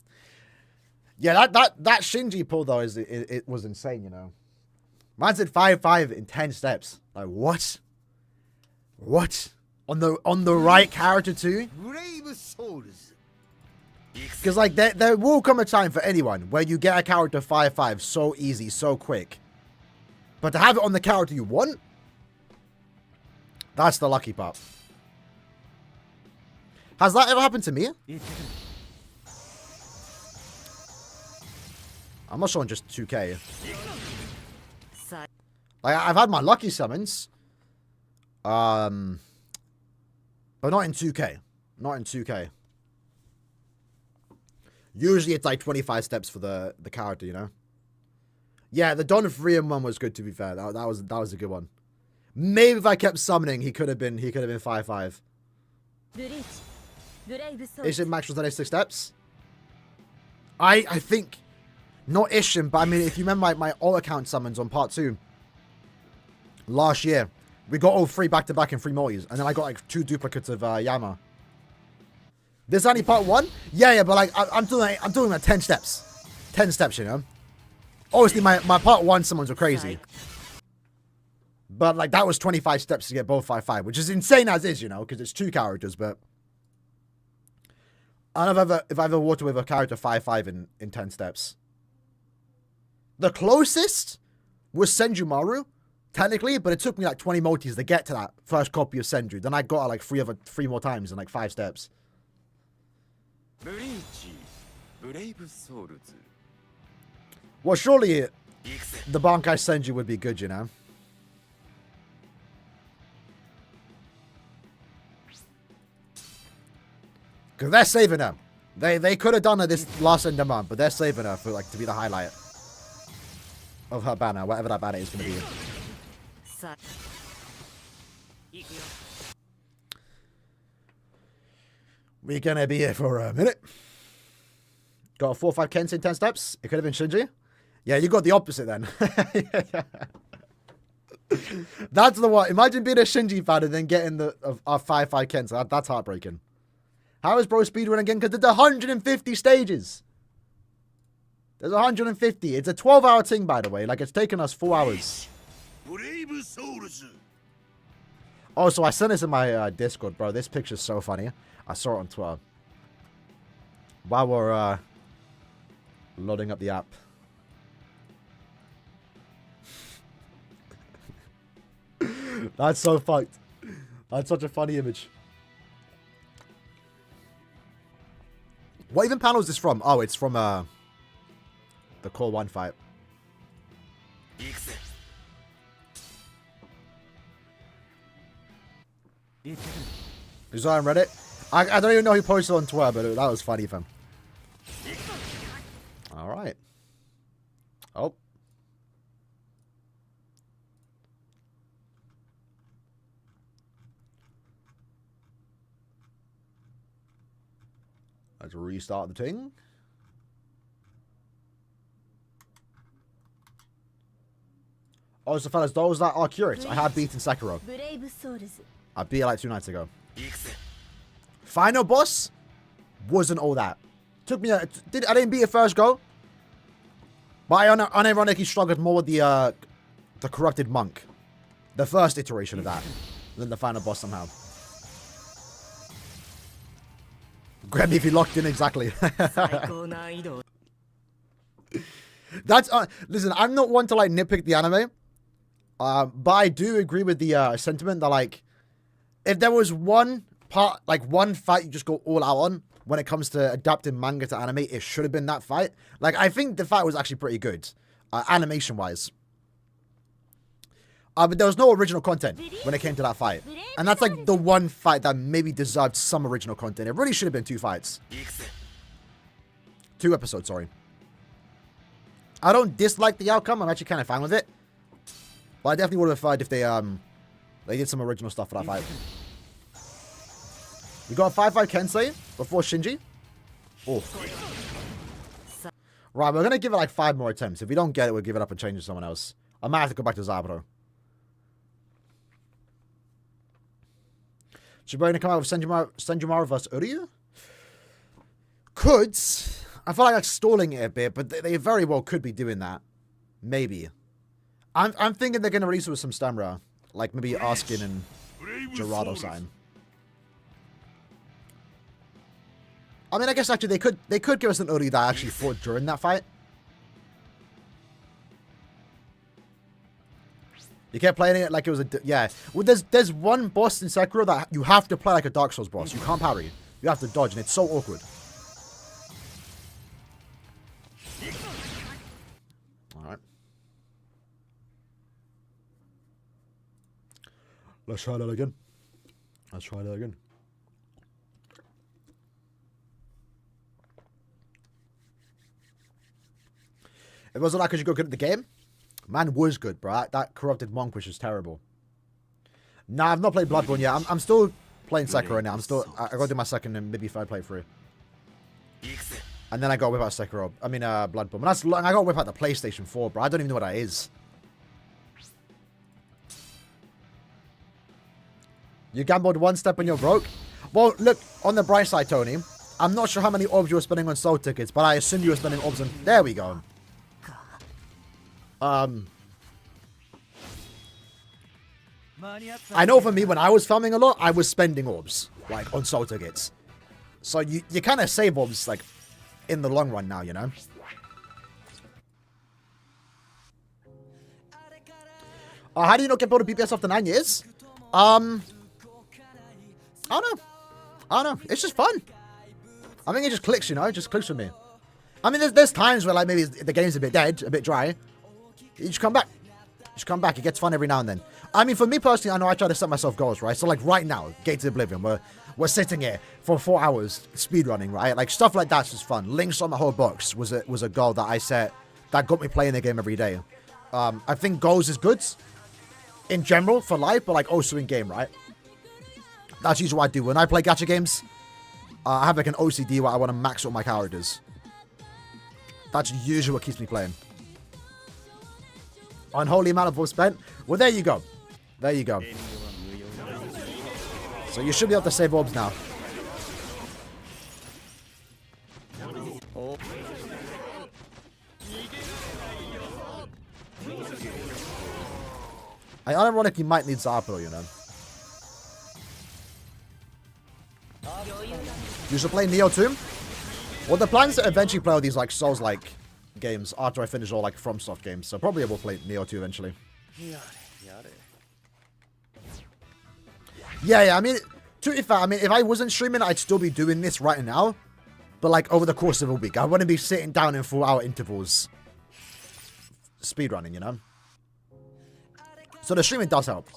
Yeah, that Shinji pull though it was insane, you know. Man said 5-5 in 10 steps. Like what? What? On the right character too? Because like there will come a time for anyone where you get a character 5-5 so easy, so quick. But to have it on the character you want, that's the lucky part. Has that ever happened to me? I'm not showing just 2k. Like, I've had my lucky summons. But not in 2K. Not in 2K. Usually it's like 25 steps for the character, you know? Yeah, the Don 3-in-1 was good, to be fair. That was a good one. Maybe if I kept summoning, he could have been 5-5. Ishin Max was 96 steps. I think not Ishin, but I mean, if you remember my alt account summons on part 2 last year, we got all 3 back-to-back in 3 multis, and then I got like 2 duplicates of Yama. This only part 1? Yeah, but like I'm doing like 10 steps. 10 steps, you know? Obviously my part 1 summons were crazy. But like that was 25 steps to get both 5-5, which is insane as is, you know, because it's 2 characters, but I don't know if I've ever walked with a character 5-5 in 10 steps. The closest was Senjumaru, technically, but it took me like 20 multis to get to that first copy of Senju. Then I got it like 3 more times in like 5 steps. Well, surely the Bankai Senju would be good, you know? Because they're saving her. They could have done her this last end of month, but they're saving her for like to be the highlight of her banner, whatever that banner is going to be. We're going to be here for a minute. Got a 4-5 Kensei in 10 steps. It could have been Shinji. Yeah, you got the opposite then. That's the one. Imagine being a Shinji fan and then getting the 5-5 Kensei. That's heartbreaking. How is bro speedrun again? Because there's 150 stages. There's 150. It's a 12-hour thing, by the way. Like, it's taken us 4 hours. Oh, so I sent this in my Discord, bro. This picture's so funny. I saw it on Twitter. While we're loading up the app. That's so fucked. That's such a funny image. What even panel is this from? Oh, it's from the Core 1 fight. Is that on Reddit? I don't even know who posted on Twitter, but that was funny, fam. Alright. Oh. Let's restart the thing. Oh, so fellas, those that are curious, I have beaten Sekiro. I beat it like 2 nights ago. Final boss wasn't all that. Took me I didn't beat it first go. But I unironically struggled more with the corrupted monk. The first iteration of that. Than the final boss somehow. Grab me if you locked in, exactly. That's listen, I'm not one to like nitpick the anime. But I do agree with the sentiment that like if there was one part, like one fight you just go all out on when it comes to adapting manga to anime, it should have been that fight. Like I think the fight was actually pretty good, animation wise. But there was no original content when it came to that fight. And that's like the one fight that maybe deserved some original content. It really should have been 2 fights. 2 episodes, sorry. I don't dislike the outcome. I'm actually kind of fine with it. But I definitely would have preferred if they did some original stuff for that fight. We got a 5-5 Kensei before Shinji. Oh. Right, we're going to give it like 5 more attempts. If we don't get it, we'll give it up and change it to someone else. I might have to go back to Zaburo. Should we going to come out with Senjumaru versus Uryu? Could. I feel like I'm stalling it a bit, but they very well could be doing that. Maybe. I'm thinking they're going to release it with some Stamra. Like maybe Askin and Gerardo sign. I mean, I guess actually they could give us an Uryu that actually fought during that fight. You kept playing it like it was yeah. Well, there's one boss in Sekiro that you have to play like a Dark Souls boss. You can't parry. You have to dodge, and it's so awkward. All right. Let's try that again. Let's try that again. It wasn't like because you got good at the game. Man was good, bro. That corrupted monk was just terrible. Nah, I've not played Bloodborne yet. I'm still playing Sekiro now. I gotta do my second and maybe third playthrough. And then I gotta whip out Sekiro. I mean, Bloodborne. But that's long. I gotta whip out the PlayStation 4, bro. I don't even know what that is. You gambled one step and you're broke? Well, look, on the bright side, Tony, I'm not sure how many orbs you were spending on soul tickets, but I assume you were spending orbs on... There we go. I know for me, when I was farming a lot, I was spending orbs, like, on soul tickets. So you kind of save orbs, like, in the long run now, you know? How do you not get bored of BPS after 9 years? I don't know. It's just fun. I think it just clicks, you know? It just clicks with me. I mean, there's times where, like, maybe the game's a bit dead, a bit dry. You just come back. Just come back. It gets fun every now and then. I mean, for me personally, I know I try to set myself goals, right? So, like, right now, Gates of Oblivion, we're sitting here for 4 hours speedrunning, right? Like, stuff like that's just fun. Links on the whole box was a goal that I set that got me playing the game every day. I think goals is good in general for life, but, like, also in game, right? That's usually what I do. When I play gacha games, I have, like, an OCD where I want to max all my characters. That's usually what keeps me playing. Unholy amount of votes spent. Well, there you go. There you go. So you should be able to save orbs now. I unironically might need Zappo, you know. You should play Neo too? Well, the plan is to eventually play all these, like, Souls-like games after I finish all, like, FromSoft games. So probably I will play Neo 2 eventually. Yeah, I mean, to be fair, I mean, if I wasn't streaming, I'd still be doing this right now. But, like, over the course of a week. I wouldn't be sitting down in 4-hour intervals speedrunning, you know? So the streaming does help.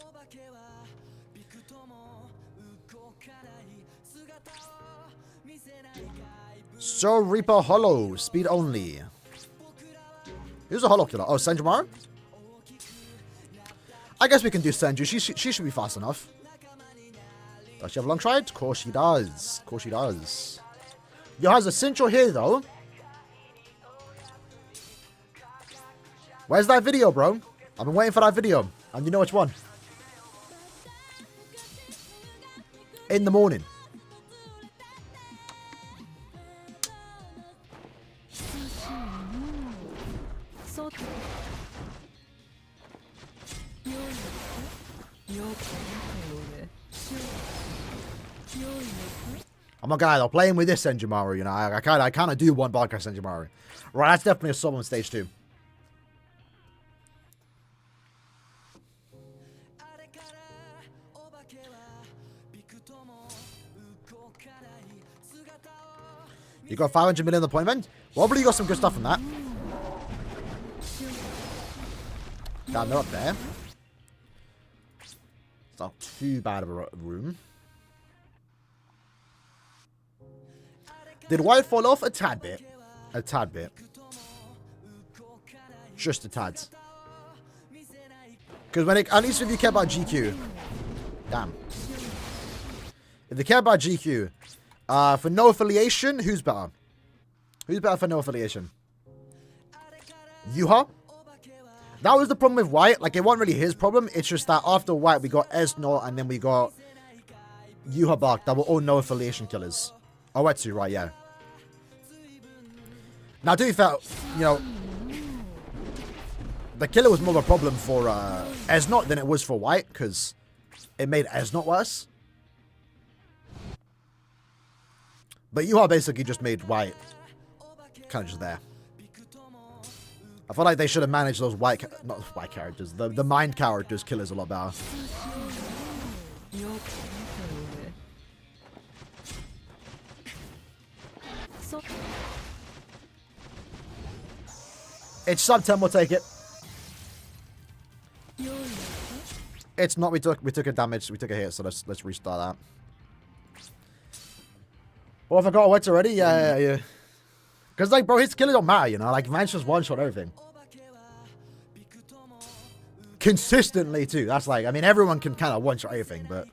So Reaper Hollow, speed only. Who's a Hollow killer? Oh, Senjumaru? I guess we can do Senju. She should be fast enough. Does she have a long stride? Of course she does. Of course she does. Yo, has a Sincho here, though. Where's that video, bro? I've been waiting for that video. And you know which one? In the morning. I'm not gonna lie though, playing with this Senjumaru, you know, I kind of do want Barca Senjumaru. Right, that's definitely a sub on stage 2. You got 500 million appointment? Probably you got some good stuff from that. Damn, they're up there. It's not too bad of a room. Did White fall off? A tad bit. A tad bit. Just a tad. Because when it, at least if you care about GQ. Damn. If you care about GQ. For no affiliation, who's better? Who's better for no affiliation? Yuha? That was the problem with White. Like, it wasn't really his problem. It's just that after White, we got Esno and then we got Yuha Bark that were all no affiliation killers. Oetsu, right, yeah. Now, to be fair, you know, the killer was more of a problem for Esnot than it was for White, because it made Esnot worse. But Yuha basically just made White kind of just there. I feel like they should have managed those not white characters, the mind characters killers a lot better. It's sub 10, we'll take it. It's not. We took a damage. We took a hit. So let's restart that. Well, if I got a wet already, yeah. Because like, bro, his killer don't matter, you know. Like, man's just one shot everything. Consistently too. That's like, I mean, everyone can kind of one shot everything, but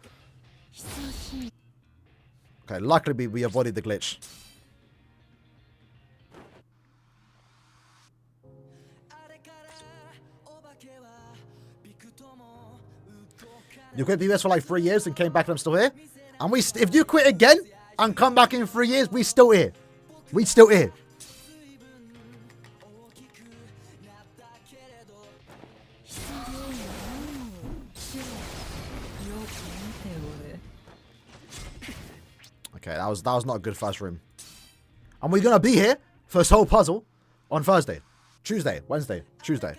okay. Luckily, we avoided the glitch. You quit BBS for like 3 years and came back and I'm still here. And if you quit again and come back in 3 years, we still here. We still here. Okay, that was not a good first room. And we're gonna be here for this whole puzzle on Thursday, Tuesday, Wednesday, Tuesday.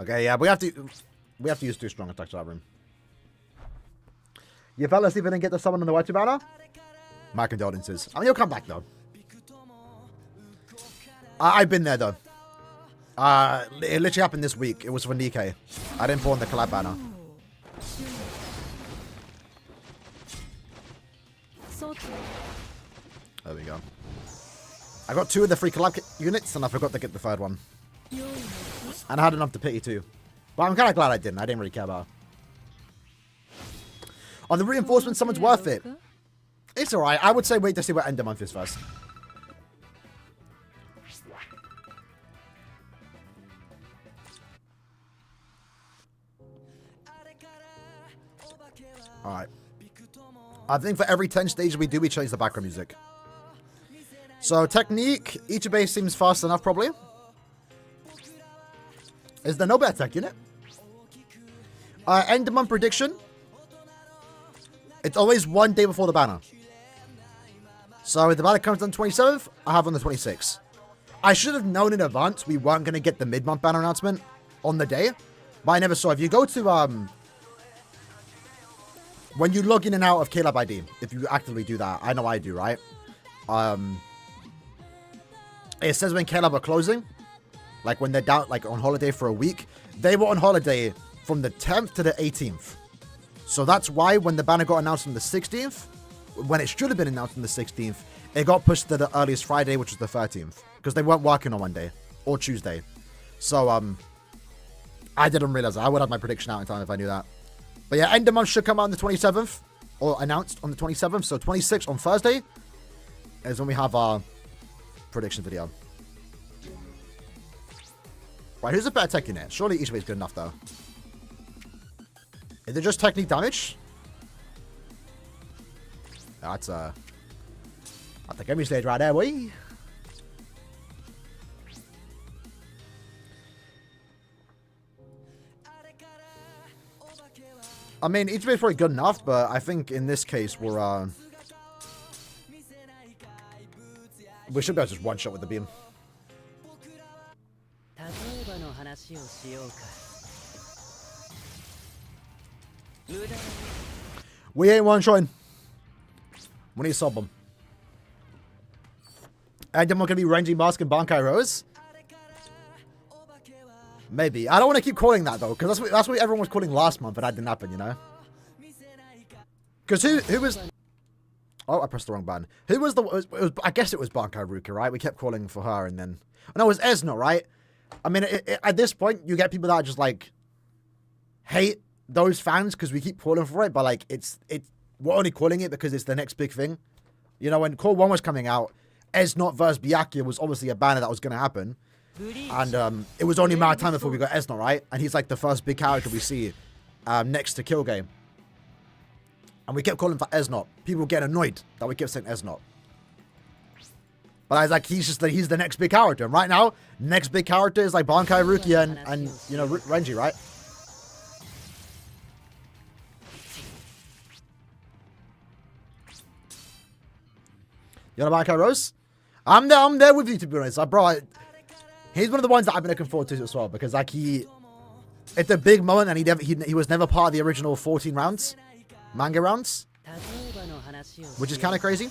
Okay, yeah, we have to use 2 strong attacks to that room. You fell asleep and didn't get the summon on the white banner? My condolences. I mean, you'll come back though. I've been there though. It literally happened this week. It was for Nikkei. I didn't pull on the collab banner. There we go. I got 2 of the 3 collab units and I forgot to get the 3rd one. And I had enough to pity too. But I'm kind of glad I didn't. I didn't really care about it. On the reinforcement, someone's worth it. It's alright. I would say wait to see what end of month is first. Alright. I think for every 10 stages we do, we change the background music. So, technique. Ichibe seems fast enough, probably. Is there no better tech unit? End of month prediction. It's always 1 day before the banner. So if the banner comes on the 27th, I have on the 26th. I should have known in advance we weren't going to get the mid-month banner announcement on the day. But I never saw. If you go to, when you log in and out of KLab ID, if you actively do that, I know I do, right? It says when KLab are closing. Like when they're down, like on holiday for a week. They were on holiday from the 10th to the 18th. So that's why when the banner got announced on the 16th, when it should have been announced on the 16th, it got pushed to the earliest Friday, which was the 13th. Because they weren't working on Monday or Tuesday. So, I didn't realize that. I would have my prediction out in time if I knew that. But yeah, end of month should come out on the 27th. Or announced on the 27th. So 26th on Thursday is when we have our prediction video. Right, who's a better tech unit? Surely Ichibe is good enough, though. Is it just technique damage? That's the enemy stage right there, boy. I mean, Ichibe is probably good enough, but I think in this case we're we should be able to just one shot with the beam. We ain't one shotting. We need to solve them. And then we're gonna be ranging mask and Bankai Rose. Maybe. I don't want to keep calling that though, because that's what everyone was calling last month, but that didn't happen, you know. Because who was? Oh, I pressed the wrong button. Who was the? I guess it was Bankai Ruka, right? We kept calling for her, and then no, it was Esno, right? I mean, at this point, you get people that just like hate those fans because we keep calling for it, but like we're only calling it because it's the next big thing. You know, when Core 1 was coming out, Esnot versus Byakuya was obviously a banner that was going to happen. And it was only a matter of time before we got Esnot, right? And he's like the first big character we see next to Killgame. And we kept calling for Esnot. People get annoyed that we kept saying Esnot. But I was like, he's the next big character. And right now, next big character is like Bankai Rukia and you know, Renji, right? You know Bankai Rose? I'm there with you, to be honest. Bro, he's one of the ones that I've been looking forward to as well. Because like it's a big moment and he was never part of the original 14 rounds. Manga rounds. which is kind of crazy.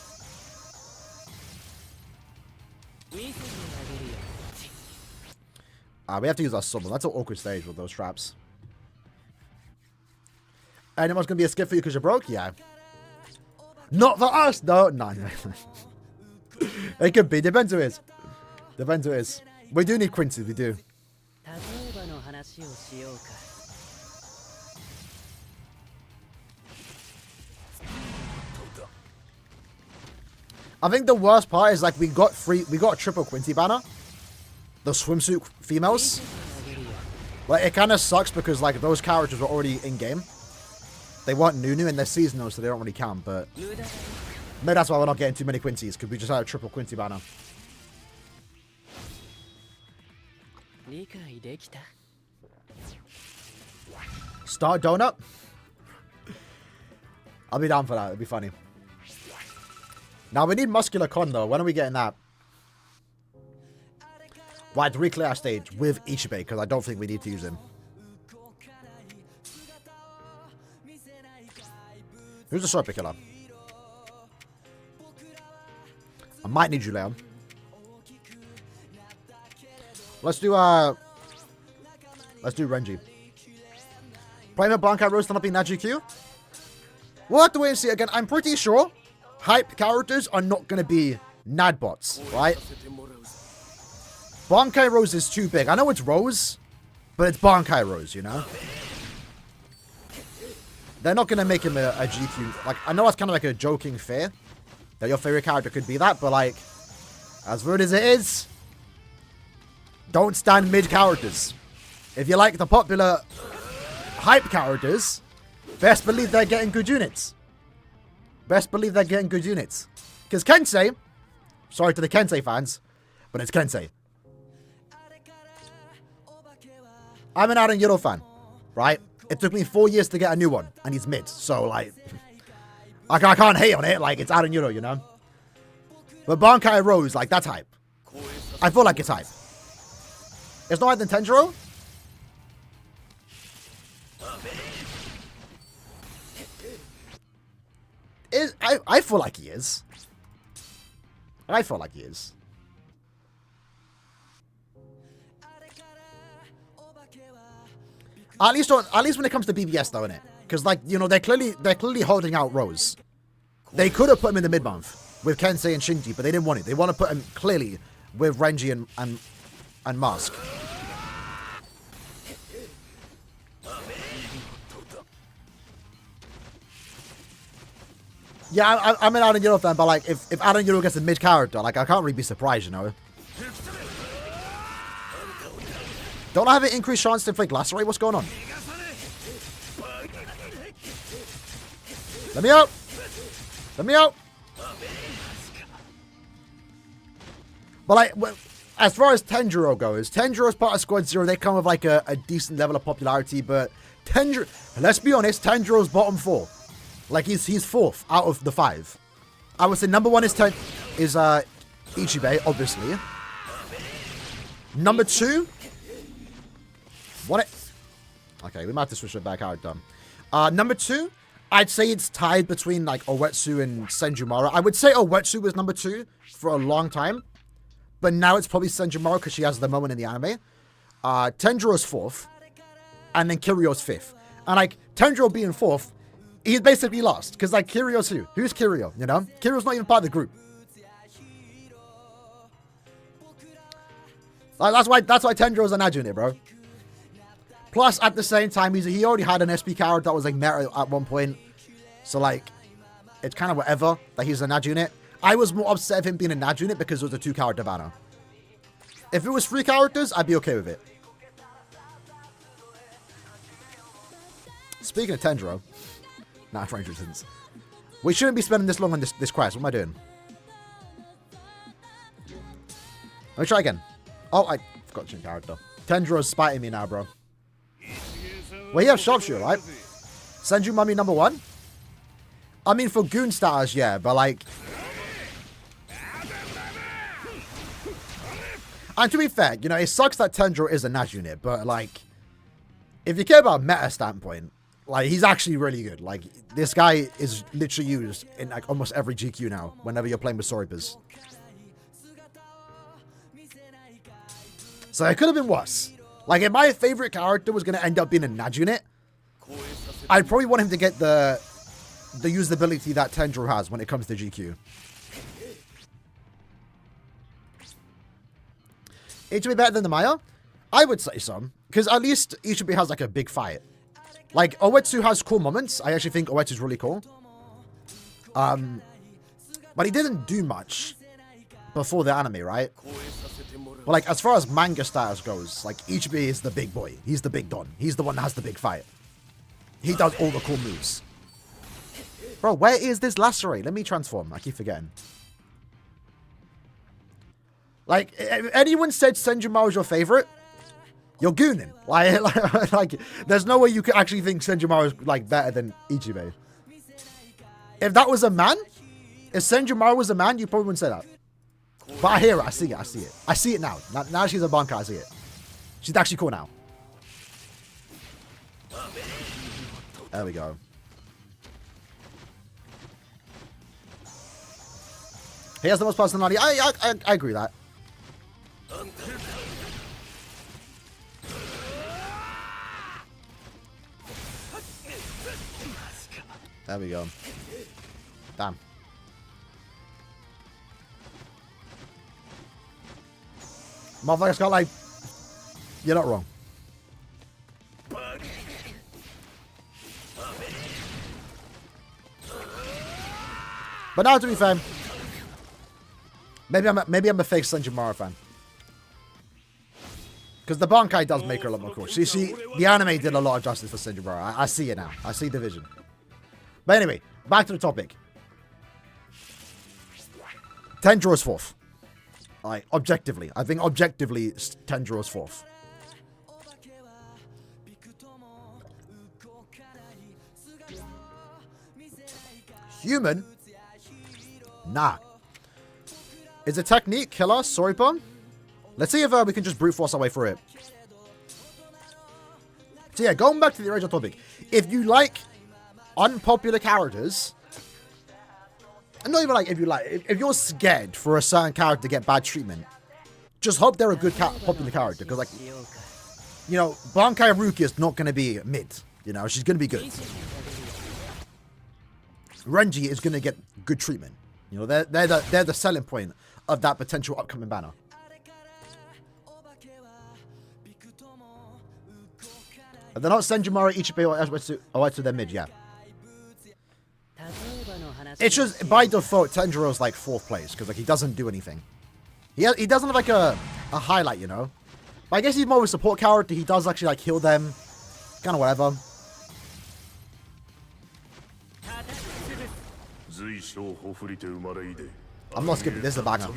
We have to use our summon. That's an awkward stage with those traps. Anyone's gonna be a skip for you because you're broke? Yeah. Not for us, no. No. It could be. Depends who it is. Depends who it is. We do need Quincy, we do. I think the worst part is like we got a triple Quincy banner. The swimsuit females. Like it kind of sucks because like those characters were already in game. They weren't new and they're seasonal, so they don't really count. But maybe that's why we're not getting too many Quincy's, because we just had a triple Quincy banner. Star donut. I'll be down for that. It'll be funny. Now we need muscular con though. When are we getting that? Right, to reclear our stage with Ichibe, because I don't think we need to use him. Who's the Super Killer? I might need you, Leon. Let's do Renji. Prima Bankai Rose not being Naju Q? We'll have to wait and see again. I'm pretty sure hype characters are not going to be Nadbots, right? Bankai Rose is too big. I know it's Rose, but it's Bankai Rose, you know? They're not going to make him a GQ. Like, I know that's kind of like a joking fear that your favorite character could be that, but like, as weird as it is, don't stand mid characters. If you like the popular hype characters, best believe they're getting good units. Best believe they're getting good units. Because Kensei, sorry to the Kensei fans, but it's Kensei. I'm an Aaroniero fan, right? It took me 4 years to get a new one, and he's mid, so like, I can't hate on it, like, it's Aaroniero, you know? But Bankai Rose, like, that's hype. I feel like it's hype. It's not higher than Tenjiro? I feel like he is. I feel like he is. At least when it comes to BBS though, innit? Because like, you know, they're clearly holding out Rose. They could have put him in the mid-month with Kensei and Shinji, but they didn't want it. They want to put him clearly with Renji and Mask. Yeah, I'm an Aaroniero fan, but like, if Aaroniero gets a mid character, like, I can't really be surprised, you know? Don't I have an increased chance to inflict lacerate? What's going on? Let me out! Let me out! But like, as far as Tenjiro goes, Tenjiro's part of Squad Zero, they come with like a decent level of popularity, but Tenjiro, let's be honest, Tenjiro's bottom 4. Like, he's fourth out of the 5. I would say number 1 is Ichibe, obviously. Number 2... Okay, we might have to switch it back out, dumb. Number 2, I'd say it's tied between, like, Uetsu and Senjumara. I would say Uetsu was number 2 for a long time. But now it's probably Senjumara because she has the moment in the anime. Tenjiro's 4th. And then Kiryo's 5th. And, like, Tenjiro being 4th... He's basically lost, because, like, Kiryo's who? Who's Kiryo, you know? Kiryo's not even part of the group. Like, that's why Tenjiro's an Najune, bro. Plus, at the same time, he already had an SP character that was, like, meta at one point. So, like, it's kind of whatever that he's a Najune. I was more upset of him being a Najune because it was a 2-character banner. If it was 3 characters, I'd be okay with it. Speaking of Tenjiro... Nah, Stranger Things. We shouldn't be spending this long on this quest. What am I doing? Let me try again. Oh, I forgot to change character. Tenjiro's spiting me now, bro. Well, he has Sharpshooter, right? Senju Mummy number 1? I mean, for goon status, yeah, but like... And to be fair, you know, it sucks that Tenjiro is a Nash unit, but like... If you care about a meta standpoint... Like, he's actually really good. Like, this guy is literally used in like almost every GQ now, whenever you're playing with Soripers. So it could have been worse. Like, if my favorite character was going to end up being a Najunit, I'd probably want him to get the usability that Tendril has when it comes to GQ. It should be better than the Maya? I would say so. Because at least Ichibi has like a big fight. Like, Oetsu has cool moments. I actually think Oetsu's really cool. But he didn't do much before the anime, right? But like, as far as manga status goes, like, Ichibi is the big boy. He's the big don. He's the one that has the big fight. He does all the cool moves. Bro, where is this Lacerate? Let me transform. I keep forgetting. Like, if anyone said Senjumaru's your favorite, you're gooning. Like, there's no way you could actually think Senjumaru's, like, better than Ichibe. If that was a man, if Senjumaru was a man, you probably wouldn't say that. But I hear it. I see it. I see it. I see it now. Now she's a bankai. I see it. She's actually cool now. There we go. He has the most personality. I agree with that. There we go. Damn. Motherfucker's got like... You're not wrong. But now, to be fair, maybe I'm a fake Senjumaru fan. Because the Bankai does make her a lot more cool. See, the anime did a lot of justice for Senjumaru. I see it now. I see the vision. But anyway, back to the topic. Tendril is fourth. Like, objectively. I think objectively, Tendril is fourth. Human? Nah. Is a technique killer? Soripon? Let's see if we can just brute force our way through it. So yeah, going back to the original topic. If you like unpopular characters, and not even like if you're scared for a certain character to get bad treatment, just hope they're a good popular character. Because, like, you know, Bankai Haruki is not going to be mid. You know, she's going to be good. Renji is going to get good treatment. You know, they're the selling point of that potential upcoming banner. They're not Senjumaru, Ichibe, or Oetsu, they're mid, yeah. It's just, by default, Tendril's like 4th place, because like he doesn't do anything. He doesn't have like a highlight, you know? But I guess he's more of a support character. He does actually like heal them. Kind of whatever. I'm not skipping, this is a banger.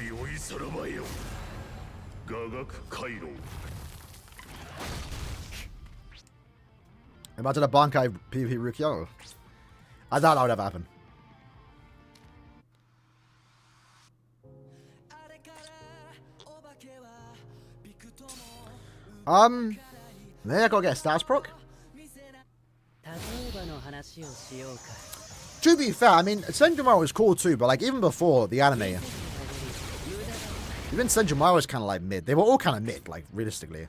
Imagine a Bankai PvP Rukyo. I doubt that would ever happen. Maybe I gotta get a status proc. To be fair, I mean, Senjumaru was cool too, but like even before the anime, even Senjumaru was kind of like mid. They were all kind of mid, like realistically.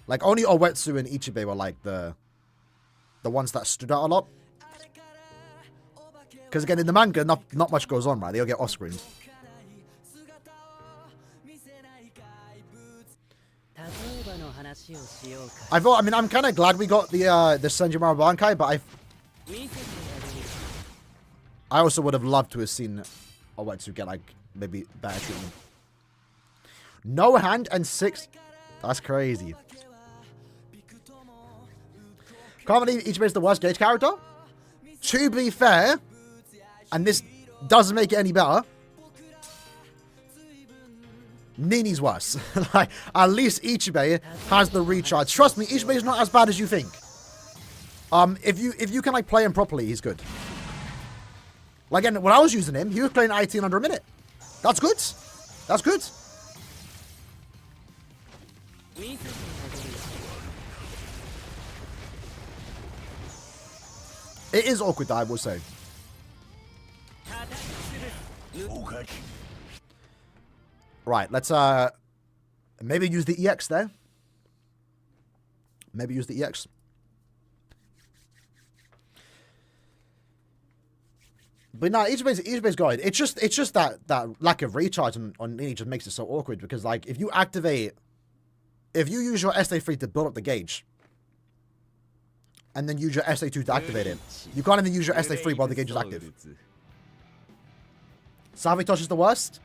Like only Oetsu and Ichibe were like the ones that stood out a lot. Because again, in the manga, not much goes on, right? They all get off-screen. I mean, I'm kind of glad we got the Senjumaru Bankai, but I also would have loved to have seen Oetsu get like maybe better treatment. No hand and 6. That's crazy. Can't believe Ichibe is the worst Gage character. To be fair, and this doesn't make it any better, Nini's worse. Like, at least Ichibe has the recharge. Trust me, Ichibe is not as bad as you think. If you can like play him properly, he's good. Like, again, when I was using him, he was playing 18 under a minute. That's good. That's good. It is awkward, I will say. Right, let's maybe use the EX there. Maybe use the EX. But no, Ichibe's going. It's just that lack of recharge on Nini just makes it so awkward because like if you use your SA3 to build up the gauge, and then use your SA2 to activate it, you can't even use your SA3 while the gauge is active. Savitosh is the worst?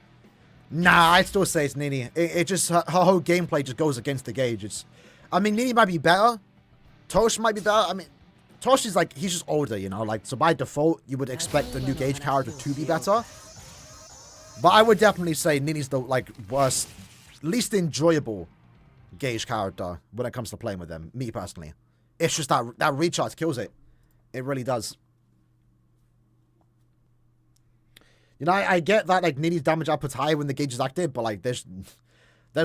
Nah, I'd still say it's Nini. It just her whole gameplay just goes against the gauge. I mean, Nini might be better. Tosh might be better. I mean, Tosh is like, he's just older, you know? Like, so by default, you would expect the new gauge character to be better. But I would definitely say Nini's the, like, worst, least enjoyable gauge character when it comes to playing with them. Me, personally. It's just that recharge kills it. It really does. You know, I get that, like, Nini's damage output's high when the gauge is active, but, like, there's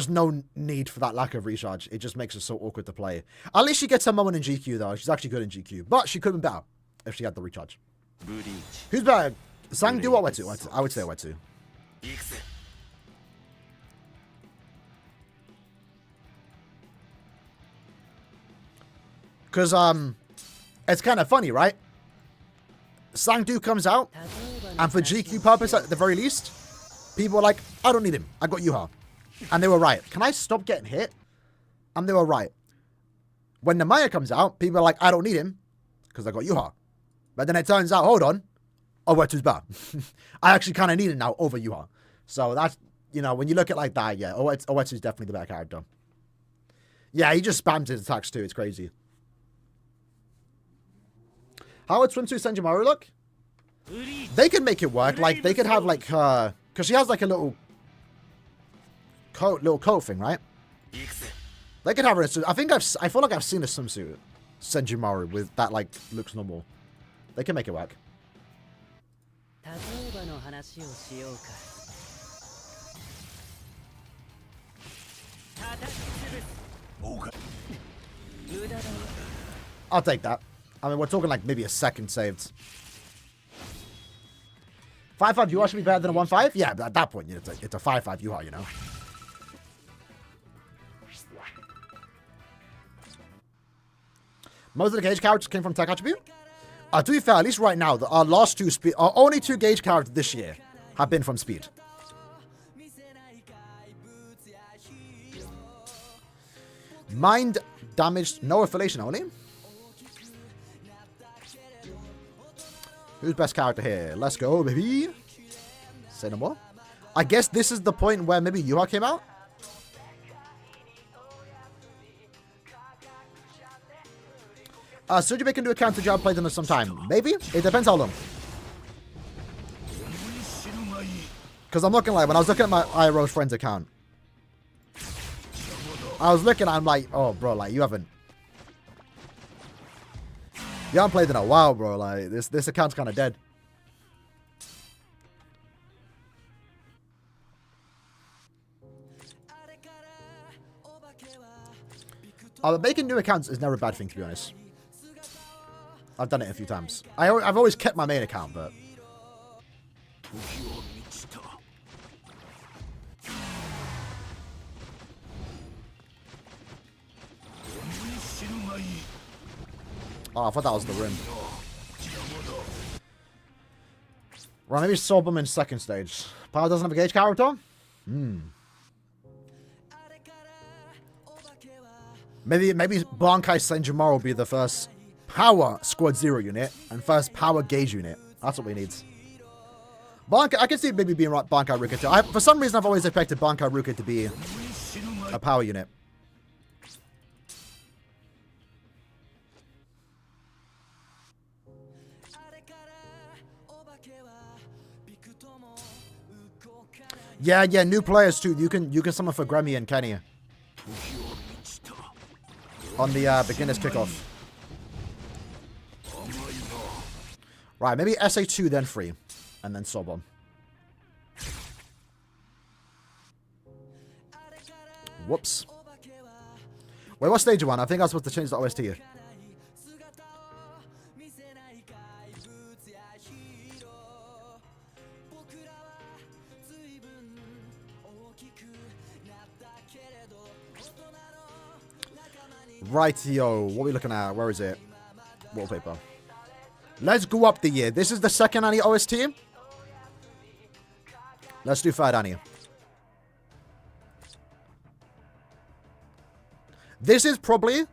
no need for that lack of recharge. It just makes it so awkward to play. At least she gets her moment in GQ, though. She's actually good in GQ. But she could have been better if she had the recharge. Bleach. Who's better? Sangdu or Wetu? I would say Wetu. Because, it's kind of funny, right? Sangdu comes out, and for GQ purpose, at the very least, people are like, I don't need him. I got Yuha. And they were right. Can I stop getting hit? And they were right. When Namaya comes out, people are like, I don't need him, because I got Yuha. But then it turns out, hold on, Owetu's bad. I actually kind of need it now over Yuha. So that's, you know, when you look at it like that, yeah, Owetu's definitely the better character. Yeah, he just spams his attacks too. It's crazy. How would Swimsuit Senjimaru look? They could make it work. Like, they could have, like, her... Because she has, like, a little coat thing, right? They could have her... I feel like I've seen a swimsuit Senjimaru with that, like, looks normal. They can make it work. I'll take that. I mean, we're talking like maybe a second saved. 5-5 UR should be better than a 1-5? Yeah, but at that point, it's a 5-5 UR, you know? Most of the gauge characters came from tech attribute. To be fair, at least right now, our only two gauge characters this year have been from speed. Mind damaged, no affiliation only. Who's best character here? Let's go, baby. Say no more. I guess this is the point where maybe Yuha came out. Sujube can do a counter job, play them some time. Maybe? It depends how long. Because I'm looking like, when I was looking at my IRO friend's account, I was looking, I'm like, oh, bro, like, you haven't played in a while, bro. Like, this account's kind of dead. But making new accounts is never a bad thing, to be honest. I've done it a few times. I've always kept my main account, but... Oh, I thought that was the rim. Right, maybe Sobum in second stage. Power doesn't have a gauge character? Maybe Bankai Senjimaru will be the first power squad 0 unit and first power gauge unit. That's what we need. Bankai, I can see it maybe being Bankai Ruka too. For some reason, I've always expected Bankai Ruka to be a power unit. Yeah, new players too. You can summon for Grammy and Kenny on the beginner's kickoff. Right, maybe SA2 then 3, and then Sobon. Whoops. Wait, what stage are we on? I think I was supposed to change the OST here. Rightio. What are we looking at? Where is it? Wallpaper. Let's go up the year. This is the second Annie OST. Let's do third Annie. This is probably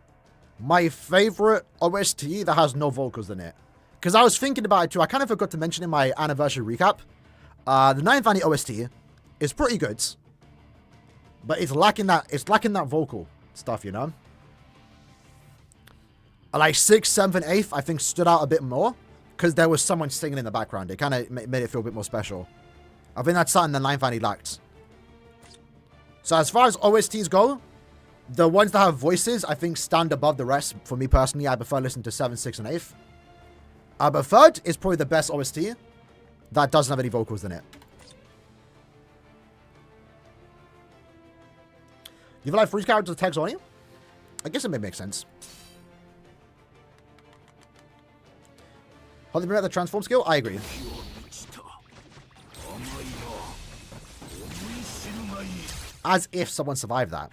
my favorite OST that has no vocals in it. Because I was thinking about it too. I kind of forgot to mention in my anniversary recap. The 9th Annie OST is pretty good. But it's lacking that vocal stuff, you know? Like 6th, 7th, and 8th, I think stood out a bit more. Because there was someone singing in the background. It kind of made it feel a bit more special. I think that's something the 9th Annie lacked. So as far as OSTs go, the ones that have voices, I think, stand above the rest. For me personally, I prefer listening to 7th, 6th, and 8th. But third is probably the best OST that doesn't have any vocals in it. You feel like freeze characters text only? I guess it may make sense. How do you bring out the transform skill? I agree. As if someone survived that.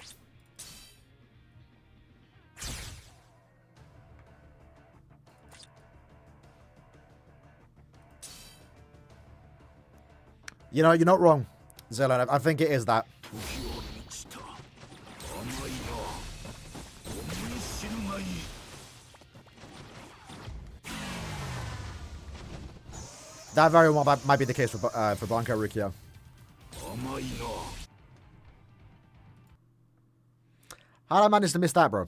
You know, you're not wrong, Zelen. I think it is that. That very well might be the case for Blanca Riccio. How did I manage to miss that, bro?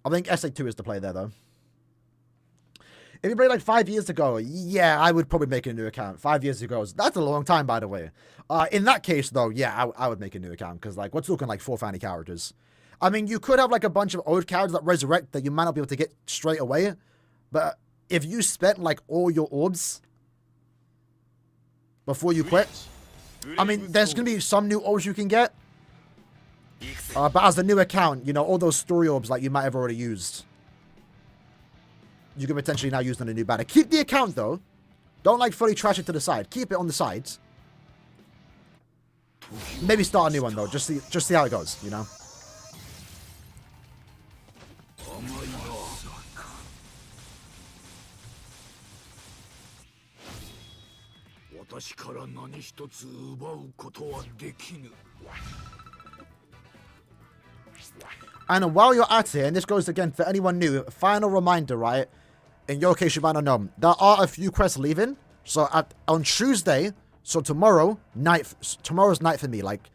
I think SA2 is the play there, though. If you played like 5 years ago, yeah, I would probably make a new account. 5 years ago, that's a long time, by the way. In that case, though, yeah, I would make a new account. Because, like, we're talking like 4 Fanny characters. I mean, you could have like a bunch of old characters that resurrect that you might not be able to get straight away. But if you spent like all your orbs before you quit, I mean, there's going to be some new orbs you can get. But as a new account, you know, all those story orbs like you might have already used, you can potentially now use on a new banner. Keep the account, though. Don't, like, fully trash it to the side. Keep it on the sides. Maybe start a new one, though. Just see how it goes, you know? And while you're at it, and this goes again for anyone new, final reminder, right? In your case, you might not know, there are a few quests leaving. So on Tuesday, so tomorrow's night for me, like,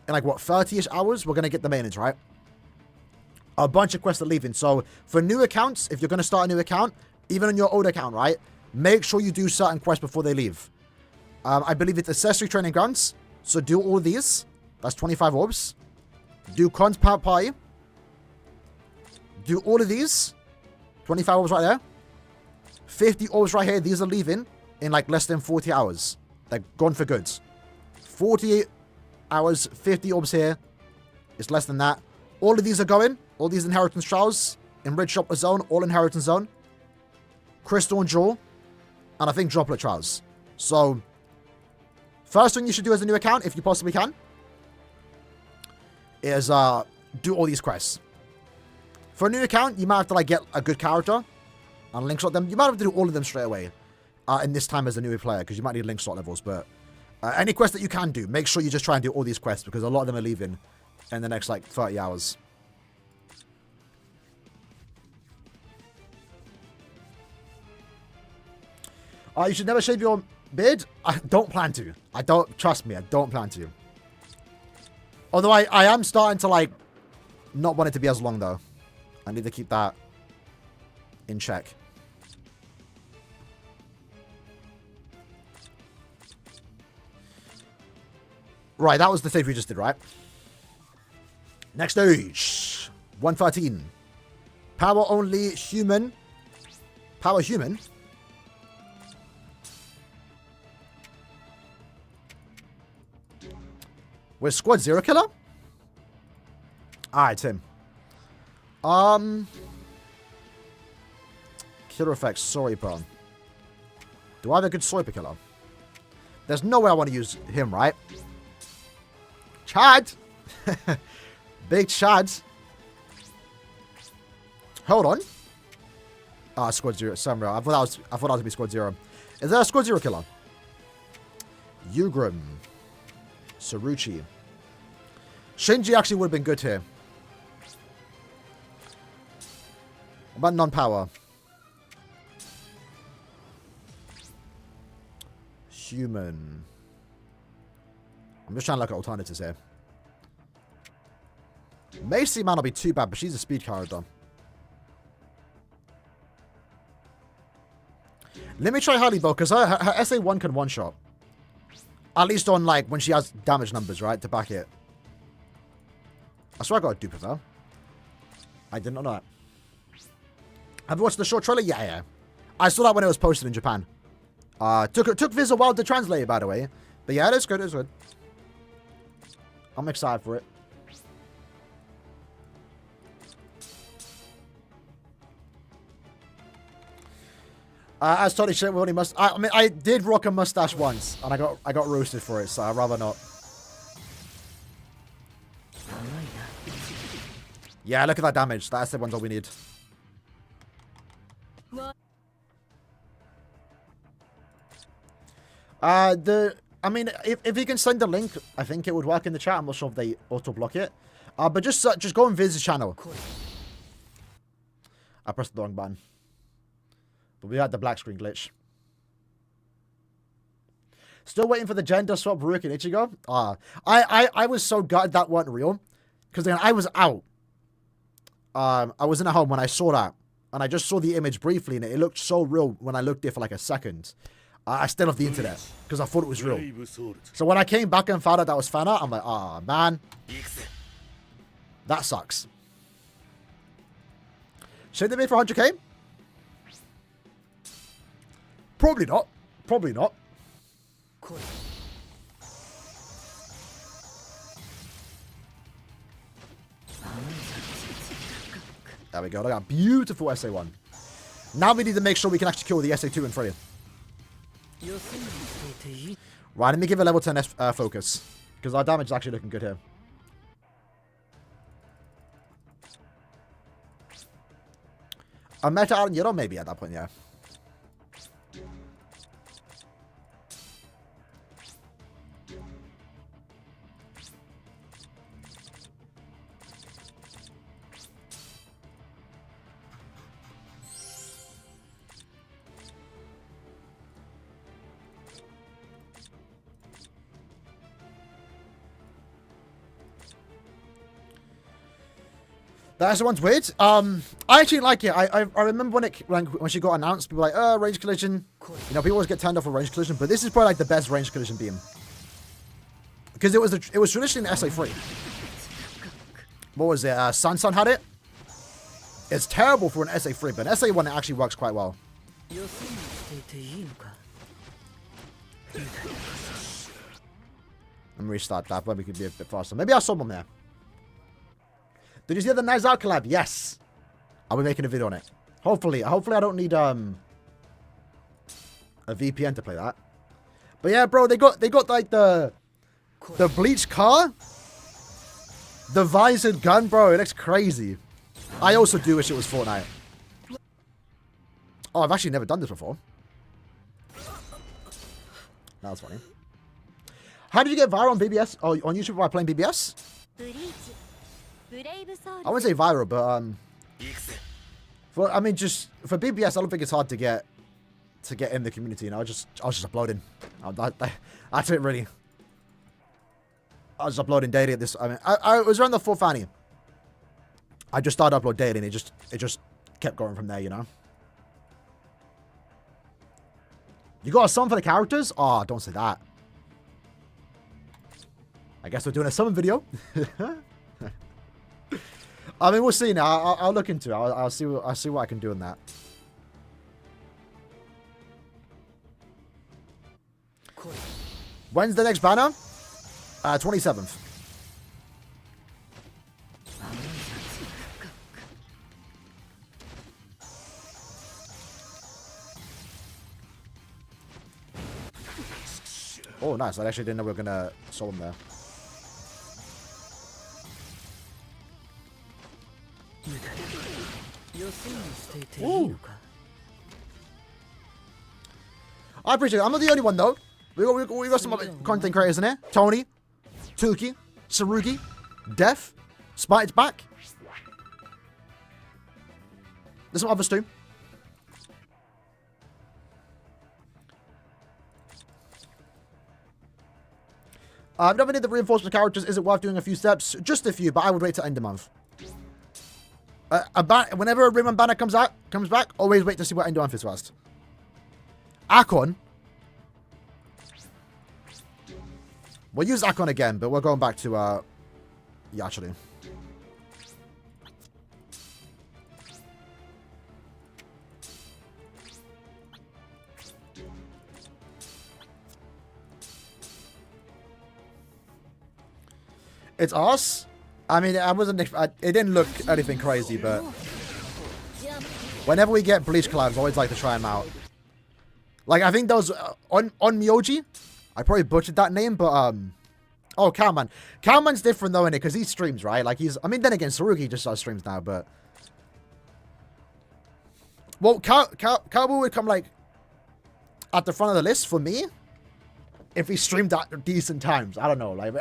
in like, what, 30-ish hours, we're going to get the maintenance, right? A bunch of quests are leaving. So for new accounts, if you're going to start a new account, even on your old account, right? Make sure you do certain quests before they leave. I believe it's accessory training grounds. So do all these. That's 25 orbs. Do Cons Power Party. Do all of these. 25 orbs right there. 50 orbs right here. These are leaving in like less than 40 hours. They're gone for good. 48 hours, 50 orbs here. It's less than that. All of these are going. All these inheritance trials. Enriched Shopper Zone. All inheritance zone. Crystal and Jewel. And I think Droplet trials. So, first thing you should do as a new account, if you possibly can, is do all these quests. For a new account, you might have to like get a good character and link slot them. You might have to do all of them straight away in this time as a new player, because you might need link slot levels. But any quest that you can do, make sure you just try and do all these quests, because a lot of them are leaving in the next like 30 hours. You should never shave your beard. I don't plan to. I don't, trust me, I don't plan to. Although I am starting to like not want it to be as long though. I need to keep that in check. Right, that was the stage we just did, right? Next stage. 113. Power only human. Power human. We're Squad Zero Killer? Alright, Tim. Killer effects, sorry, bro. Do I have a good Swiper Killer? There's no way I want to use him, right? Chad! Big Chad. Hold on. Ah, squad 0. Samurai. I thought that was going to be squad 0. Is there a squad 0 killer? Ugrim. Saruchi. Shinji actually would have been good here. What about non-power? Human. I'm just trying to look at alternatives here. Macy might not be too bad, but she's a speed character. Let me try Harley Bow, because her SA1 can one-shot. At least on, like, when she has damage numbers, right, to back it. I swear I got a dupe of her. I did not know that. Have you watched the short trailer? Yeah. I saw that when it was posted in Japan. Took Viz a while to translate it, by the way. But yeah, it's good, it's good. I'm excited for it. As Tony said, we only must. I mean, I did rock a mustache once, and I got roasted for it, so I'd rather not. Yeah, look at that damage. That's the one's all we need. I mean, if you can send a link, I think it would work in the chat. I'm not sure if they auto block it. But just go and visit the channel. I pressed the wrong button. But we had the black screen glitch. Still waiting for the gender swap Rurik and Ichigo. I was so gutted that wasn't real. Because then I was out. I was in a home when I saw that. And I just saw the image briefly. And it looked so real when I looked at it for like a second. I stayed off the internet. Because I thought it was real. So when I came back and found out that was fan art, I'm like, man. That sucks. Should they be for 100k? Probably not. Probably not. There we go. Look at that beautiful SA1. Now we need to make sure we can actually kill the SA2 and 3. Right, let me give a level 10 focus. Because our damage is actually looking good here. A meta Aaroniero maybe at that point, yeah. That one's weird. I actually like it. I remember when she got announced, people were like, range collision. You know, people always get turned off for range collision, but this is probably like the best range collision beam. Because it was traditionally an SA3. What was it? Sansan had it. It's terrible for an SA3, but an SA1 it actually works quite well. Let me restart that, but we could be a bit faster. Maybe I saw one there. Did you see the Nice Out collab? Yes. I'll be making a video on it. Hopefully I don't need a VPN to play that. But yeah, bro, they got like the Bleach car, the visored gun, bro. It looks crazy. I also do wish it was Fortnite. Oh, I've actually never done this before. That was funny. How did you get viral on BBS? Oh, on YouTube by playing BBS? I wouldn't say viral, but just for BBS, I don't think it's hard to get in the community. You know, I was just uploading. That's it, really. I was uploading daily at this. I mean, I was around the 4th annie. I just started upload daily, and it just kept going from there. You know. You got a summon for the characters? Oh, don't say that. I guess we're doing a summon video. I mean, we'll see now. I'll look into it. I'll see what I can do in that. When's the next banner? 27th. Oh, nice. I actually didn't know we were gonna solve him there. Ooh. I appreciate it. I'm not the only one, though. We got some other content creators in here. Tony, Tuki, Sarugi, Def, Spite's back. There's some others too. I've never did the reinforcement characters. Is it worth doing a few steps? Just a few, but I would wait till end of month. Whenever a Rayman banner comes back, always wait to see what end of month is first. Akon. We'll use Akon again, but we're going back to Yachiru. It's us. I mean, it didn't look anything crazy, but whenever we get Bleach collabs, I always like to try them out. Like, I think those on Myoji, I probably butchered that name, but oh, Cowman. Cowman's different though, innit? Because he streams, right? Like I mean, then again, Sarugi just does streams now, but well, Cowboy would come like at the front of the list for me if he streamed at decent times. I don't know, like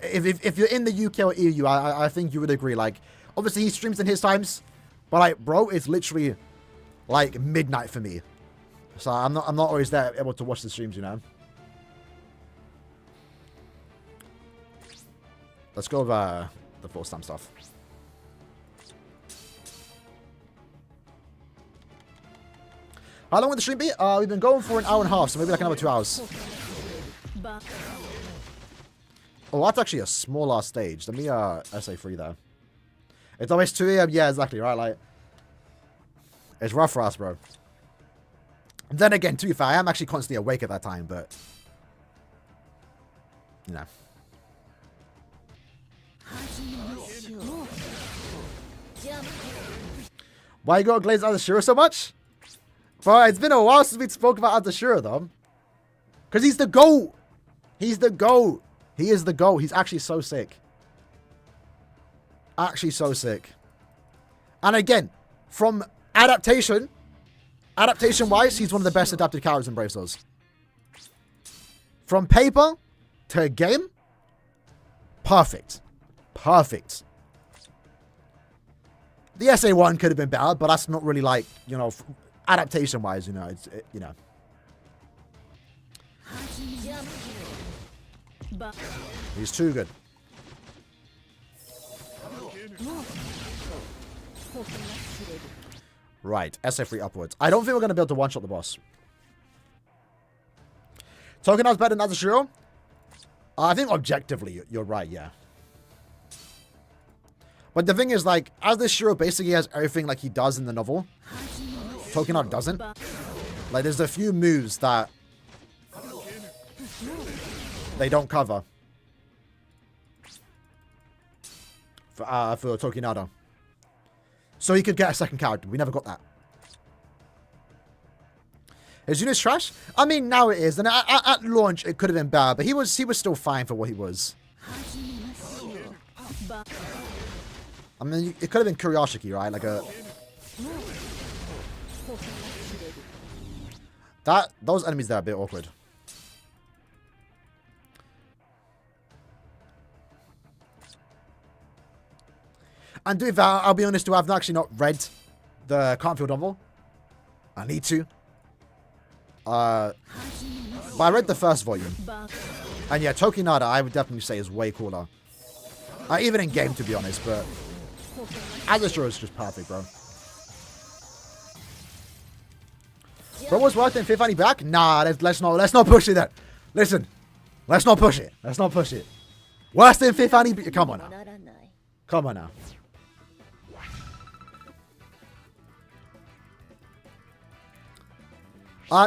if you're in the UK or EU, I think you would agree. Like, obviously he streams in his times, but like, bro, it's literally like midnight for me, so I'm not always there able to watch the streams, you know. Let's go over the full stamp stuff. How long will the stream be? We've been going for an hour and a half, so maybe like another 2 hours. Oh, that's actually a smaller stage. Let me SA free though. It's always 2 AM. Yeah, exactly, right? Like, it's rough for us, bro. And then again, to be fair, I am actually constantly awake at that time, but you know. Why you got glazed Azashiro so much? Bro, it's been a while since we spoke about Azashiro though. Because he's the GOAT. He's the GOAT. He is the GOAT. He's actually so sick. Actually so sick. And again, from adaptation-wise, he's one of the best adapted characters in Brave Stars. From paper to game, perfect. Perfect. The SA1 could have been better, but that's not really like, you know, adaptation-wise, you know, you know. He's too good. Right, SA3 upwards. I don't think we're going to be able to one-shot the boss. Tokenar's better than Azashiro? I think objectively, you're right, yeah. But the thing is, like, Azashiro basically has everything like he does in the novel. Tokenar doesn't. Like, there's a few moves that they don't cover for Tokinada. So he could get a second character. We never got that. His unit's trash? I mean, now it is. And at launch, it could have been bad, but he was still fine for what he was. I mean, it could have been Kuryoshiki, right? Like a... Those enemies there are a bit awkward. And to be fair, I'll be honest, I've actually not read the Canfield novel. I need to. But I read the first volume. And yeah, Tokinada, I would definitely say, is way cooler. Even in game, to be honest, but Azashiro is just perfect, bro. Bro was worth in 5th Annie back? Nah, let's not push it then. Listen, let's not push it. Let's not push it. Worse than 5th Annie. Come on now. Come on now.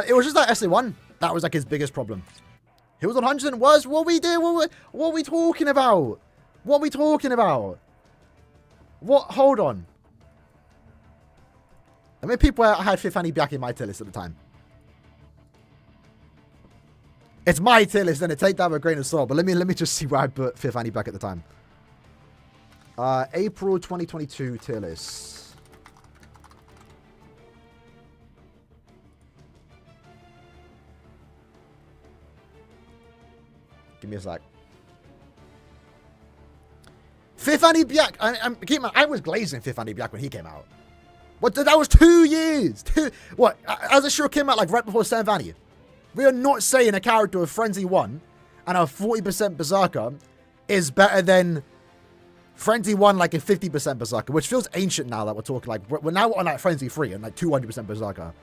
It was just that SA1. That was like his biggest problem. He was on 100 and was what we do. What are we talking about? What are we talking about? What? Hold on. How many people had 5th Annie back in my tier list at the time? It's my tier list, then take that with a grain of salt. But let me just see where I put 5th Annie back at the time. April 2022 tier list. Give me a sec. Fifth Annie Biak. I was glazing Fifth Annie Biak when he came out. What? That was 2 years. What? As a sure came out like right before 7th Annie. We are not saying a character with Frenzy 1 and a 40% Berserker is better than Frenzy 1 like a 50% Berserker, which feels ancient now that we're talking like we're now on like Frenzy 3 and like 200% Berserker.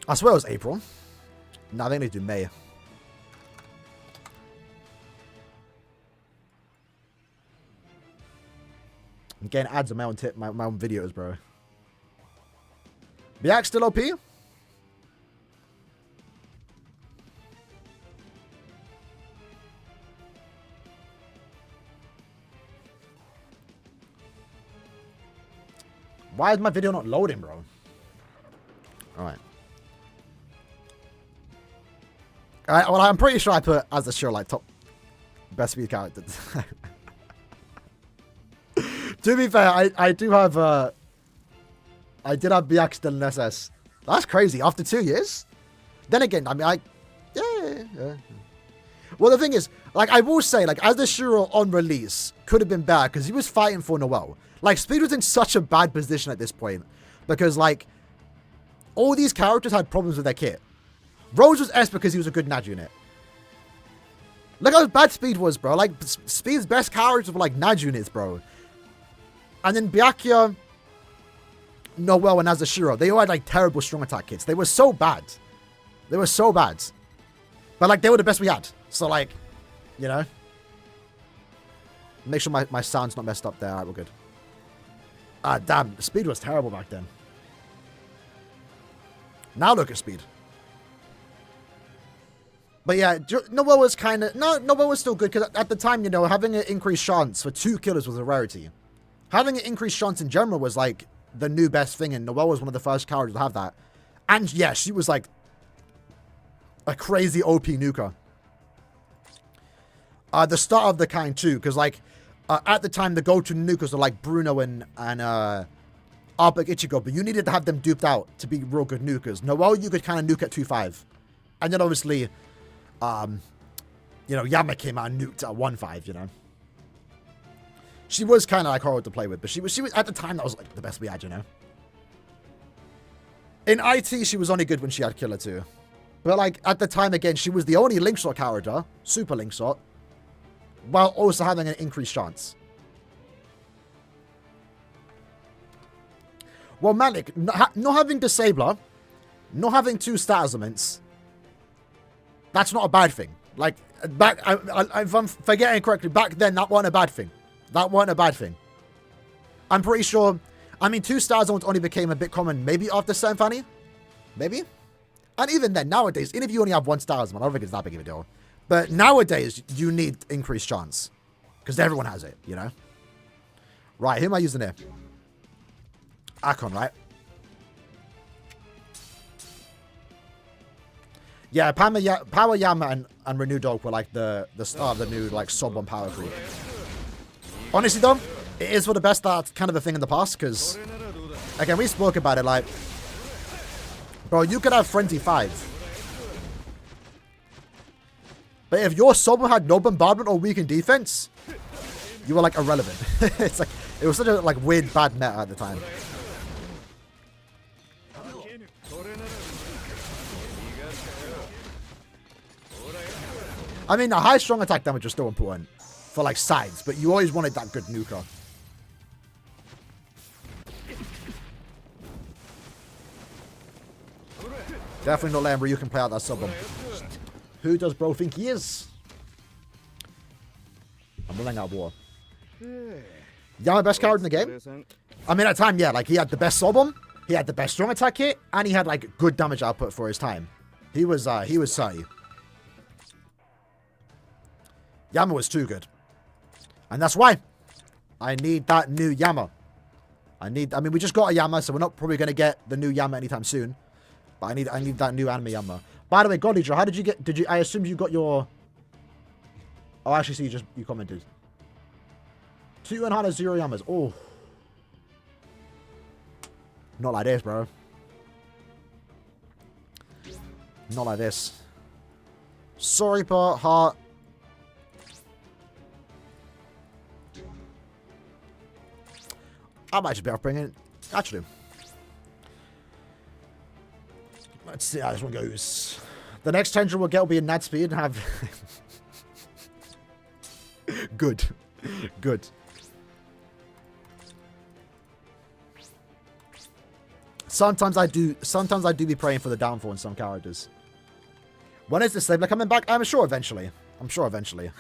I swear it was April. No, I think they do May. I'm getting ads on my own videos, bro. Biak still OP? Why is my video not loading, bro? Alright. Well, I'm pretty sure I put as a sure like top best speed character. To be fair, I do have I did have Biak still in SS. That's crazy. After 2 years? Then again, I mean yeah. Well, the thing is, like, I will say, like, as the Shuro on release could have been bad because he was fighting for Noelle. Like, Speed was in such a bad position at this point because, like, all these characters had problems with their kit. Rose was S because he was a good Nad unit. Look how bad Speed was, bro. Like, Speed's best characters were, like, Nad units, bro. And then Byakuya, Noelle, and Azashiro, they all had, like, terrible strong attack kits. They were so bad. They were so bad. But, like, they were the best we had. So, like, you know. Make sure my sound's not messed up there. Alright, we're good. Ah, damn. Speed was terrible back then. Now look at Speed. But yeah, Noelle was kind of... No, Noelle was still good because at the time, you know, having an increased chance for 2 killers was a rarity. Having an increased chance in general was, like, the new best thing, and Noelle was one of the first characters to have that. And, yeah, she was, like, a crazy OP nuker. The start of the kind, too, because, like, at the time, the go-to nukers were, like, Bruno and Arbok Ichigo, but you needed to have them duped out to be real good nukers. Noelle, you could kind of nuke at 2.5. And then, obviously... you know, Yama came out and nuked at 1.5, you know. She was kind of like horrible to play with, but she was at the time that was like the best we had, you know. In IT, she was only good when she had Killer 2. But like at the time again, she was the only link shot character, super link shot, while also having an increased chance. Well, Malik, not having Disabler, not having 2 status elements, that's not a bad thing. Like, back, if I'm forgetting correctly, back then, that wasn't a bad thing. That wasn't a bad thing. I'm pretty sure, I mean, 2 star zones only became a bit common maybe after 7th Annie. Maybe? And even then, nowadays, even if you only have 1 star zone, I don't think it's that big of a deal. But nowadays, you need increased chance. Because everyone has it, you know? Right, who am I using here? Akon, right? Yeah, Power Yama and Renew Dog were like the start of the new like sub on power creep. Honestly though, it is for the best that's kind of a thing in the past, because again we spoke about it, like, bro, you could have Frenzy 5. But if your sub had no bombardment or weakened defense, you were like irrelevant. It's like it was such a like weird bad meta at the time. I mean, a high strong attack damage was still important for, like, sides, but you always wanted that good nuker. Definitely not letting Ryu can play out that sub-bomb. Who does bro think he is? I'm running out of war. Yama best character in the game? I mean, at the time, yeah, like, he had the best sub-bomb, he had the best strong attack hit, and he had, like, good damage output for his time. He was Sai. Yama was too good. And that's why I need that new Yama. I mean, we just got a Yama, so we're not probably going to get the new Yama anytime soon. But I need that new anime Yama. By the way, Godleader, how did you get... I assume you got your... Oh, actually, so you commented. 2 and 0 Yamas. Oh. Not like this, bro. Not like this. Sorry, part heart. I might just be able to bring it. Actually. Let's see how this one goes. The next tendril we'll get will be in Nad Speed and have... Good. Good. Sometimes I do be praying for the downfall in some characters. When is this Stabler coming back? I'm sure eventually. I'm sure eventually.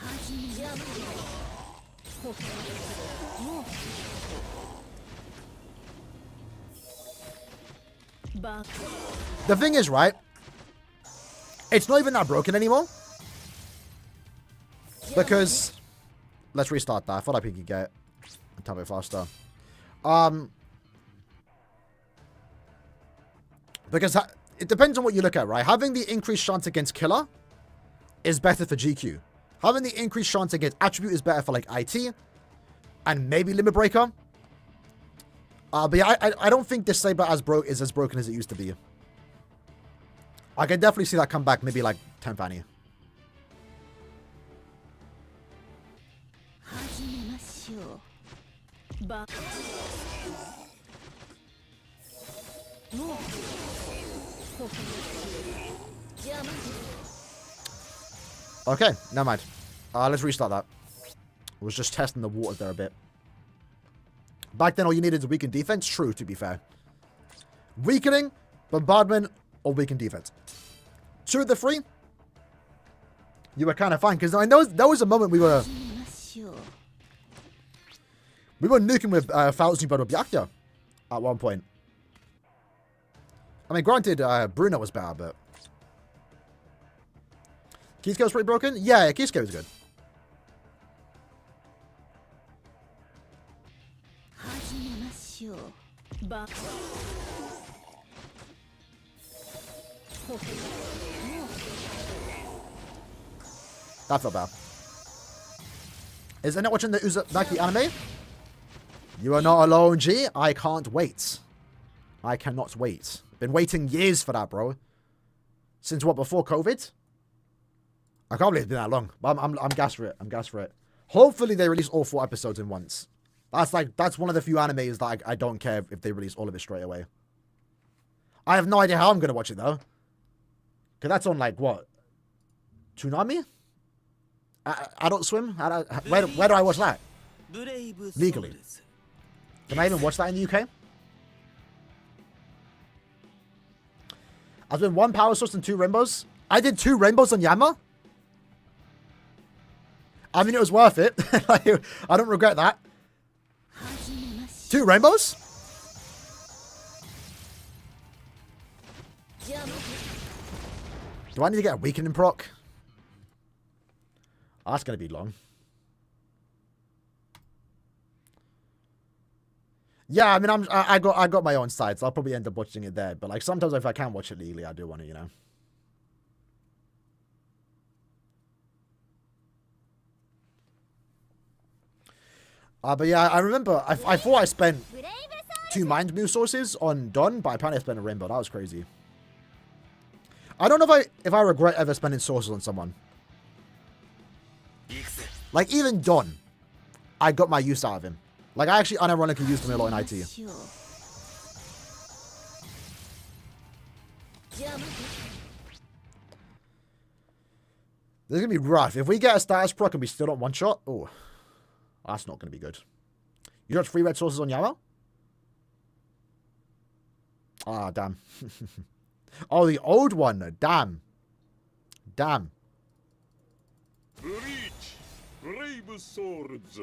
The thing is, right? It's not even that broken anymore. Because... Let's restart that. I thought I could get it a tiny bit faster. Because it depends on what you look at, right? Having the increased chance against Killer is better for GQ. Having the increased chance against Attribute is better for, like, IT. And maybe Limit Breaker. But yeah, I don't think this Saber is as broken as it used to be. I can definitely see that come back maybe, like, 10th Annie. Okay, never mind. Let's restart that. I was just testing the waters there a bit. Back then, all you needed is a weakened defense. True, to be fair. Weakening, bombardment, or weakened defense. 2 of the 3. You were kind of fine, because I know there was a moment we were nuking with Thousand Blood Byakuya at one point. I mean, granted, Bruno was bad, but... Kisuke was pretty broken? Yeah, Kisuke was good. That felt bad. Is anyone watching the Uzumaki anime? You are not alone, G. I can't wait. I cannot wait. Been waiting years for that, bro. Since what, before COVID? I can't believe it's been that long. But I'm gassed for it. I'm gassed for it. Hopefully they release all 4 episodes in once. That's one of the few animes that I don't care if they release all of it straight away. I have no idea how I'm going to watch it, though. Because that's on, like, what? Toonami? Adult Swim? Where do I watch that? Legally. Can I even watch that in the UK? I've been 1 Power Source and 2 Rainbows. I did 2 Rainbows on Yama. I mean, it was worth it. I don't regret that. 2 Rainbows? Do I need to get a weakening proc? Oh, that's going to be long. Yeah, I mean, I got my own side, so I'll probably end up watching it there. But like sometimes if I can watch it legally, I do want to, you know. But yeah, I remember I thought I spent 2 Mind Move sources on Don, but apparently I spent a Rainbow. That was crazy. I don't know if I regret ever spending sources on someone. Like even Don, I got my use out of him. Like, I actually unironically used him a lot in IT. This is going to be rough. If we get a status proc and we still don't one-shot, oh, that's not going to be good. You got 3 red sources on Yama? Ah, damn. Oh, the old one. Damn. Damn. Bleach, brave swords.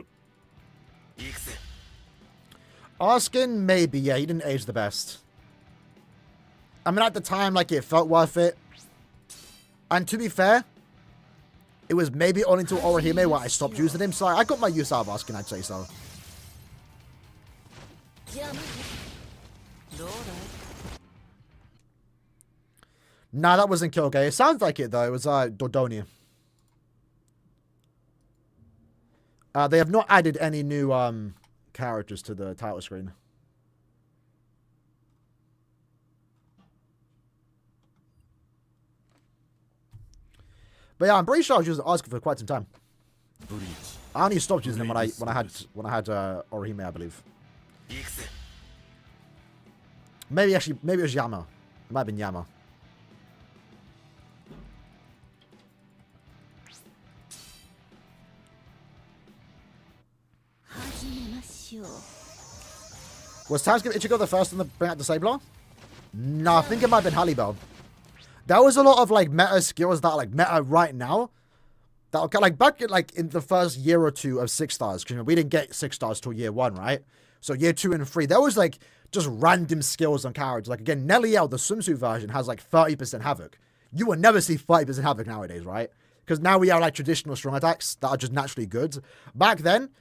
Arskin, maybe, yeah, he didn't age the best. I mean, at the time, like, it felt worth it. And to be fair, it was maybe only until Orihime where I stopped using him, so I got my use out of Arskin, I'd say so. Nah, that wasn't Kyogre. It sounds like it, though. It was, Dodoni. They have not added any new characters to the title screen. But yeah, I'm pretty sure I was using Asuka for quite some time. Bleach. I only stopped using him when I had Aaroniero, I believe. Maybe it was Yama. It might have been Yama. Was Timeskip Ichigo the first one to bring out the Disabler? No, I think it might have been Halibel. There was a lot of like meta skills that are like meta right now. That like back in the first year or two of 6 stars, because we didn't get 6 stars till year 1, right? So year 2 and 3, there was like just random skills on characters. Like again, Nelliel, the swimsuit version, has like 30% havoc. You will never see 30% havoc nowadays, right? Because now we have like traditional strong attacks that are just naturally good. Back then,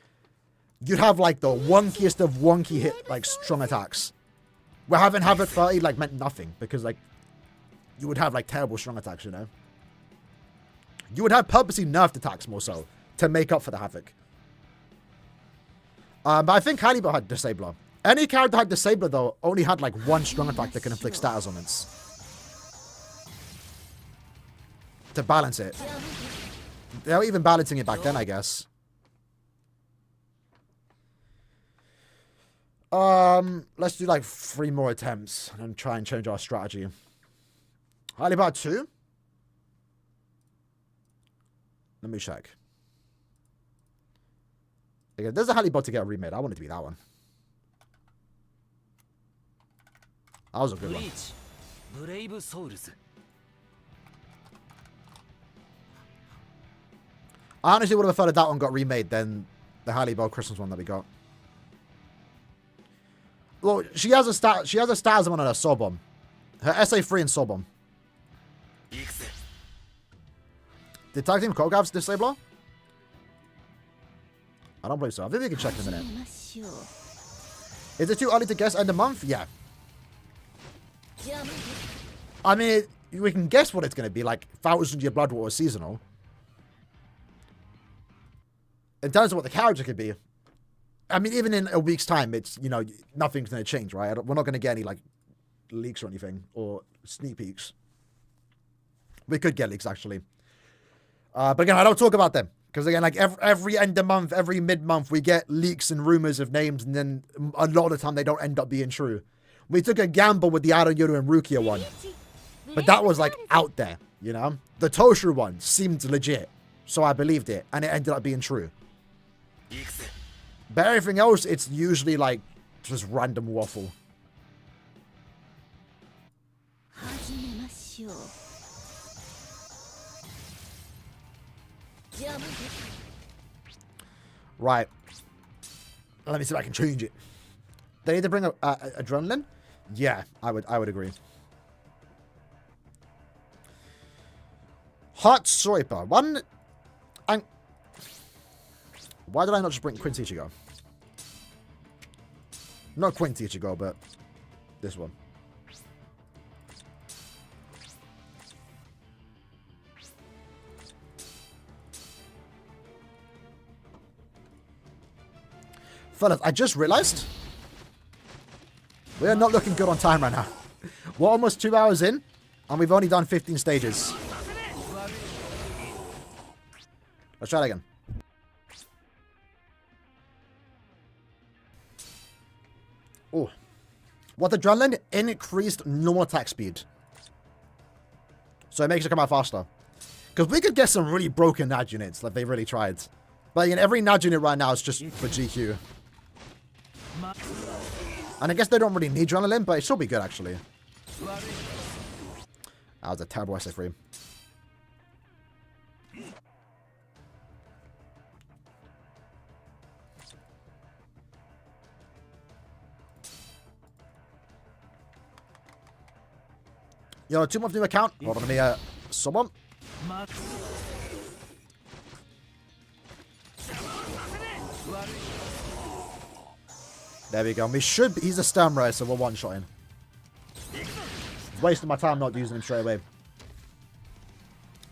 you'd have like the wonkiest of wonky hit like strong attacks. Where having havoc 30 like meant nothing, because like you would have like terrible strong attacks, you know? You would have purposely nerfed attacks more so to make up for the havoc. But I think Halibel had Disabler. Any character that had Disabler though only had like 1 strong attack that can inflict status ailments. To balance it. They were even balancing it back then, I guess. Let's do like 3 more attempts and try and change our strategy. Halibel 2? Let me check. Okay, there's a Halibel to get remade. I want it to be that one. That was a good one. I honestly would have preferred that one got remade than the Halibel Christmas one that we got. Well, she has a stars one on her Soul Bomb. Her SA3 and Soul Bomb. Did Tag Team Kogav's Disabler? I don't believe so. I think we can check in a minute. Is it too early to guess end of month? Yeah. I mean, we can guess what it's going to be. Like, 1,000 Year Blood Water seasonal. In terms of what the character could be. I mean, even in a week's time, it's, you know, nothing's going to change, right? We're not going to get any, like, leaks or anything. Or sneak peeks. We could get leaks, actually. But again, I don't talk about them. Because again, like every end of month, every mid-month, we get leaks and rumors of names. And then a lot of the time, they don't end up being true. We took a gamble with the Aaroniero and Rukia one. But that was like out there, you know? The Toshiro one seemed legit. So I believed it. And it ended up being true. But everything else, it's usually like just random waffle. Right. Let me see if I can change it. They need to bring adrenaline? Yeah, I would agree. Hot Soiper. One. Why did I not just bring Quincy Ichigo? Not Quincy Ichigo, but this one. Fellas, I just realized we are not looking good on time right now. We're almost 2 hours in, and we've only done 15 stages. Let's try it again. Oh. What adrenaline? Increased normal attack speed. So it makes it come out faster. Because we could get some really broken Nad units, like they really tried. But again, every Nad unit right now is just for GQ. And I guess they don't really need adrenaline, but it should be good, actually. That was a terrible SA3. Yo, 2-month new account. Hold on, let me, someone. There we go. We should be, he's a stem racer, so we're one-shotting. Wasting my time not using him straight away.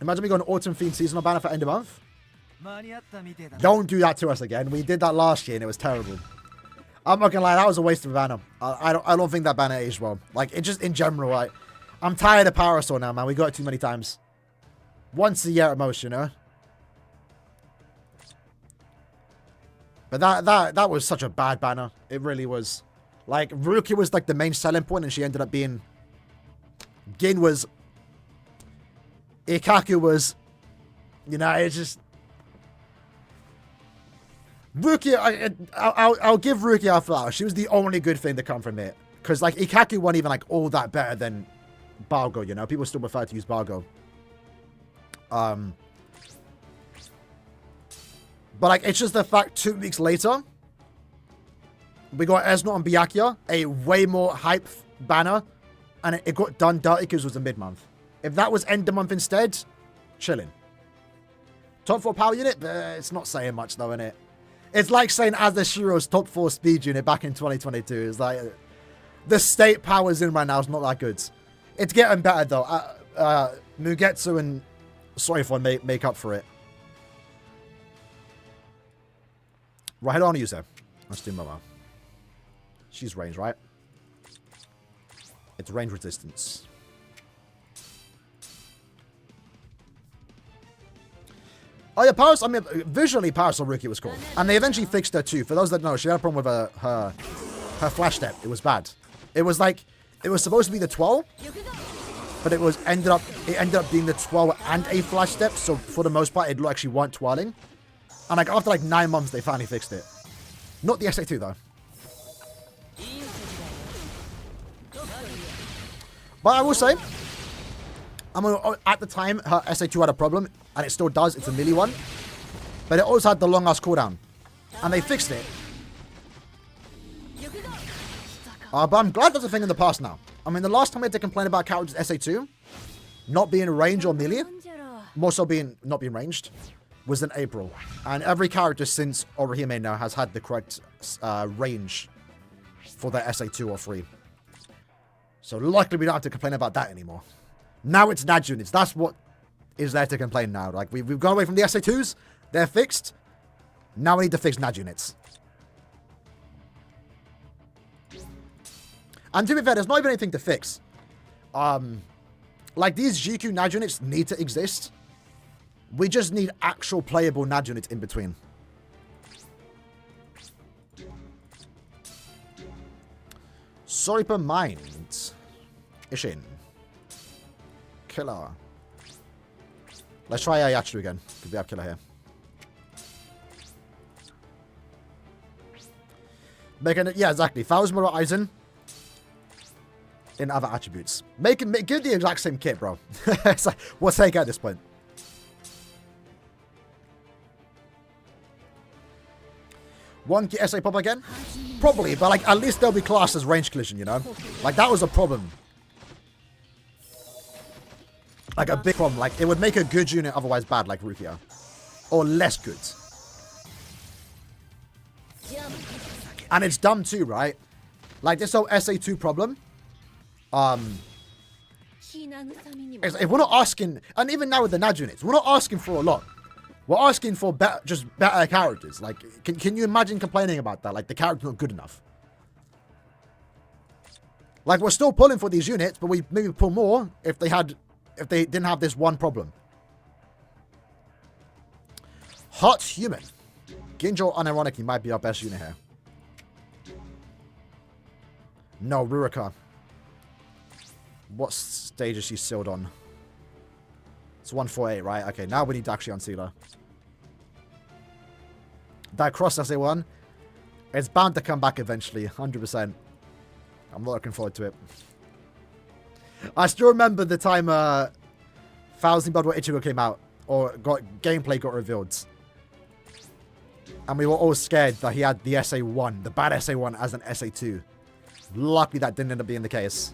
Imagine we got an Autumn Fiend seasonal banner for end of month. Don't do that to us again. We did that last year and it was terrible. I'm not gonna lie, that was a waste of a banner. I don't think that banner aged well. Like, it just in general, I'm tired of Parasol now, man. We got it too many times. Once a year at most, you know. But that was such a bad banner. It really was. Like, Rukia was like the main selling point, and she ended up being... Gin was... Ikaku was... You know, it's just... Rukia, I'll give Rukia a flower. She was the only good thing to come from it. Because, like, Ikaku wasn't even, like, all that better than Balgo, you know? People still prefer to use Balgo. But, like, it's just the fact 2 weeks later, we got Esnot and Byakuya, a way more hype banner, and it got done dirty because it was a mid-month. If that was end of month instead, chilling. Top 4 power unit? It's not saying much, though, innit? It's like saying Azashiro's top 4 speed unit back in 2022. It's like, the state powers in right now is not that good. It's getting better, though. Mugetsu and Soifon make up for it. Right, I don't want to use her. Let's do Momo. She's range, right? It's range resistance. Oh yeah, Paris, I mean, visually Paris Rukia was cool. And they eventually fixed her too. For those that know, she had a problem with her flash step. It was bad. It was like, it was supposed to be the 12, but it ended up being the 12 and a flash step. So for the most part, it actually weren't twirling. And like after like 9 months, they finally fixed it. Not the SA2 though. But I will say, at the time, her SA2 had a problem, and it still does. It's a melee one. But it also had the long-ass cooldown. And they fixed it. But I'm glad that's a thing in the past now. I mean, the last time we had to complain about characters SA2 not being range or melee, more so not being ranged, was in April. And every character since Orihime now has had the correct range for their SA2 or 3. So luckily we don't have to complain about that anymore. Now it's NAD units. That's what is there to complain now. Like, we've gone away from the SA2s. They're fixed. Now we need to fix NAD units. And to be fair, there's not even anything to fix. Like, these GQ NAD units need to exist. We just need actual playable NAD units in between. Sorry per mind. Ishin. Killer. Let's try Yachiru again. Could we have killer here? Making it, yeah, exactly. Fauzmura Aizen in other attributes. Give the exact same kit, bro. It's like, what's take at this point? One SA pop again? Probably, but like at least they'll be classed as range collision, you know? Like that was a problem. Like a big problem. Like it would make a good unit otherwise bad, like Rukia. Or less good. And it's dumb too, right? Like this whole SA2 problem. If we're not asking, and even now with the NAD units, we're not asking for a lot. We're asking for just better characters. Like, can you imagine complaining about that? Like, the character's not good enough. Like, we're still pulling for these units, but we maybe pull more if they didn't have this one problem. Hot Human. Ginjo, unironically, might be our best unit here. No, Rurika. What stage is she sealed on? It's 148, right? Okay, now we need to actually unseal her. That cross SA1, it's bound to come back eventually, 100%. I'm not looking forward to it. I still remember the time Thousand Blood War Ichigo came out, or gameplay got revealed. And we were all scared that he had the SA1, the bad SA1 as an SA2. Luckily that didn't end up being the case.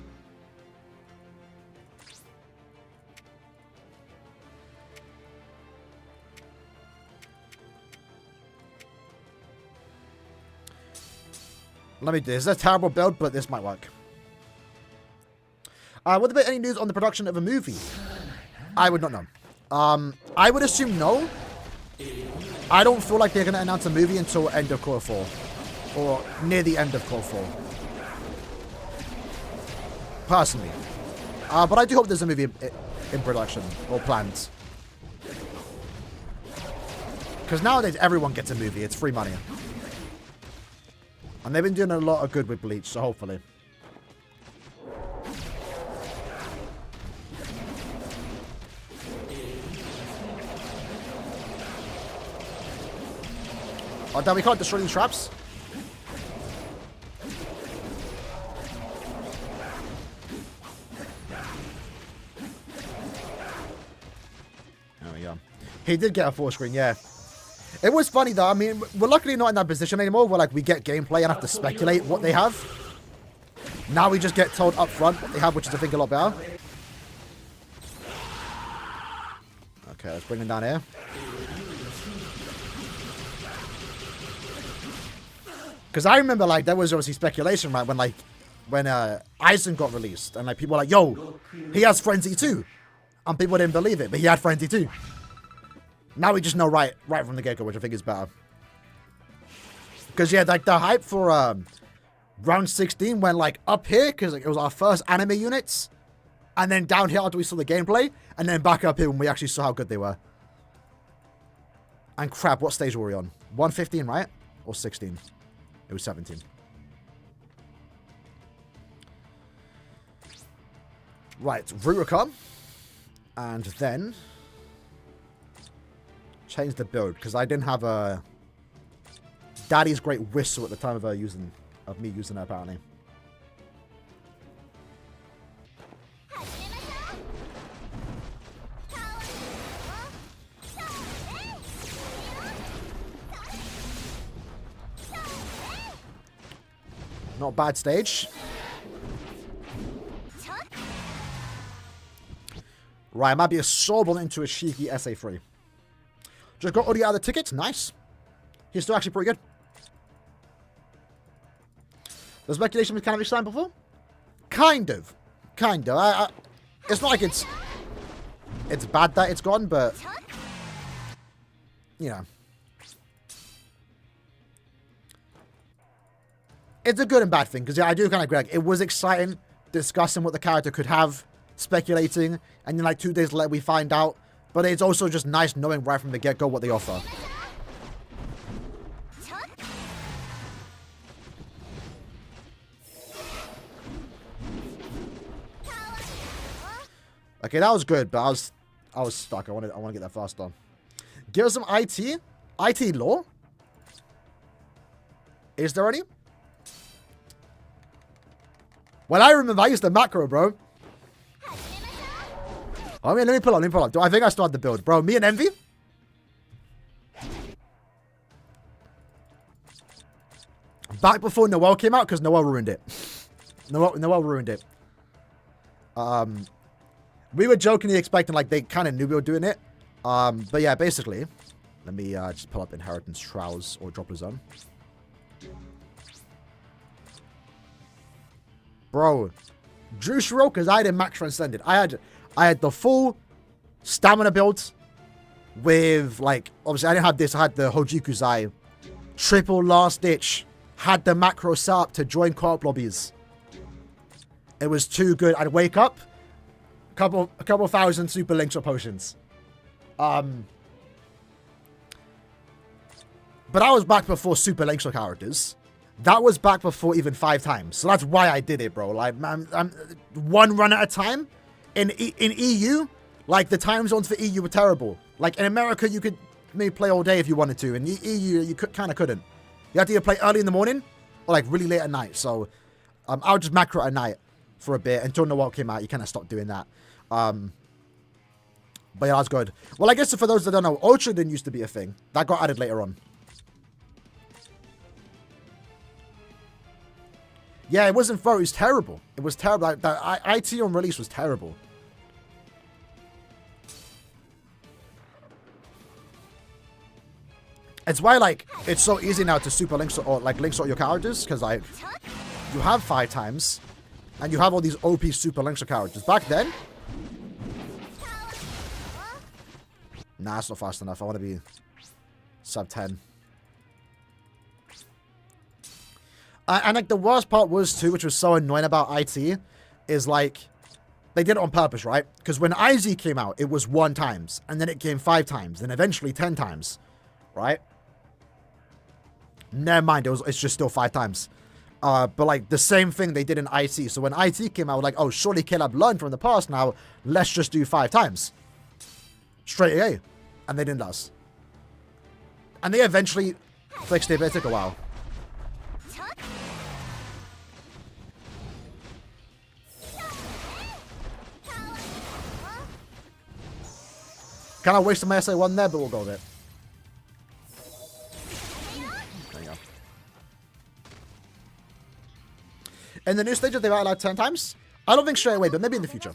This is a terrible build, but this might work. Would there be any news on the production of a movie? I would not know. I would assume no. I don't feel like they're going to announce a movie until end of Core 4. Or near the end of Core 4. Personally. But I do hope there's a movie in production. Or planned. Because nowadays everyone gets a movie. It's free money. And they've been doing a lot of good with Bleach, so hopefully. Oh, damn, we can't destroy these traps. There we go. He did get a full screen, yeah. It was funny though. I mean, we're luckily not in that position anymore where like we get gameplay and have to speculate what they have. Now we just get told up front what they have, which is I think a lot better. Okay, let's bring them down here. Because I remember like there was obviously speculation, right, when Aizen got released and like people were like, yo, he has Frenzy too. And people didn't believe it, but he had Frenzy too. Now we just know right from the get-go, which I think is better. Because, yeah, like, the hype for round 16 went, like, up here, because like, it was our first anime units, and then down here after we saw the gameplay, and then back up here when we actually saw how good they were. And crap, what stage were we on? 115, right? Or 16? It was 17. Right, Rurika. And then change the build because I didn't have a Daddy's Great Whistle at the time of me using her apparently. Not a bad stage. Right, I might be a Sobel into a Shiki SA3. Just got all the other tickets. Nice. He's still actually pretty good. The speculation was kind of exciting before? Kind of. Kind of. It's not like it's bad that it's gone, but you know. It's a good and bad thing, because yeah, I do kind of agree. Like, it was exciting discussing what the character could have, speculating, and then like 2 days later we find out. But it's also just nice knowing right from the get-go what they offer. Okay, that was good, but I was stuck. I want to get that faster. Give us some IT. IT lore. Is there any? Well, I remember I used the macro, bro. I mean, let me pull up. I think I still had the build. Bro, me and Envy? Back before Noel came out, because Noel ruined it. Noel ruined it. We were jokingly expecting, like, they kind of knew we were doing it. But yeah, basically, let me just pull up Inheritance Trials or Dropper Zone. Bro, Drew Shiro, because I had Max Transcended. I had the full stamina build with, like, obviously I didn't have this. I had the Hojikuzai, triple last ditch, had the macro set up to join co-op lobbies. It was too good. I'd wake up, a couple thousand super links or potions. But I was back before super links or characters. That was back before even 5 times. So that's why I did it, bro. Like, I'm one run at a time. In EU, like, the time zones for EU were terrible. Like, in America, you could maybe play all day if you wanted to. In EU, you kind of couldn't. You had to either play early in the morning or, like, really late at night. So, I would just macro at night for a bit until Noel came out. You kind of stopped doing that. But yeah, that's good. Well, I guess for those that don't know, Ultra didn't used to be a thing. That got added later on. Yeah, it wasn't fair. It was terrible. It was terrible. Like, that IT on release was terrible. It's why, like, it's so easy now to super link or like link sort your characters, because like you have 5 times and you have all these OP super links of characters. Back then, nah, it's not fast enough. I want to be sub 10. And like the worst part was too, which was so annoying about IT, is like they did it on purpose, right? Because when IZ came out, it was 1 times, and then it came 5 times, and eventually 10 times. right? Never mind, it's just still 5 times. But like the same thing they did in IT. So when IT came out, like, oh, surely Caleb learned from the past now. Let's just do 5 times. Straight away. And they didn't us. And they eventually fixed it, but it took a while. Kind of wasted my SA1 there, but we'll go with it. There you go. In the new stages, they've allowed 10 times. I don't think straight away, but maybe in the future.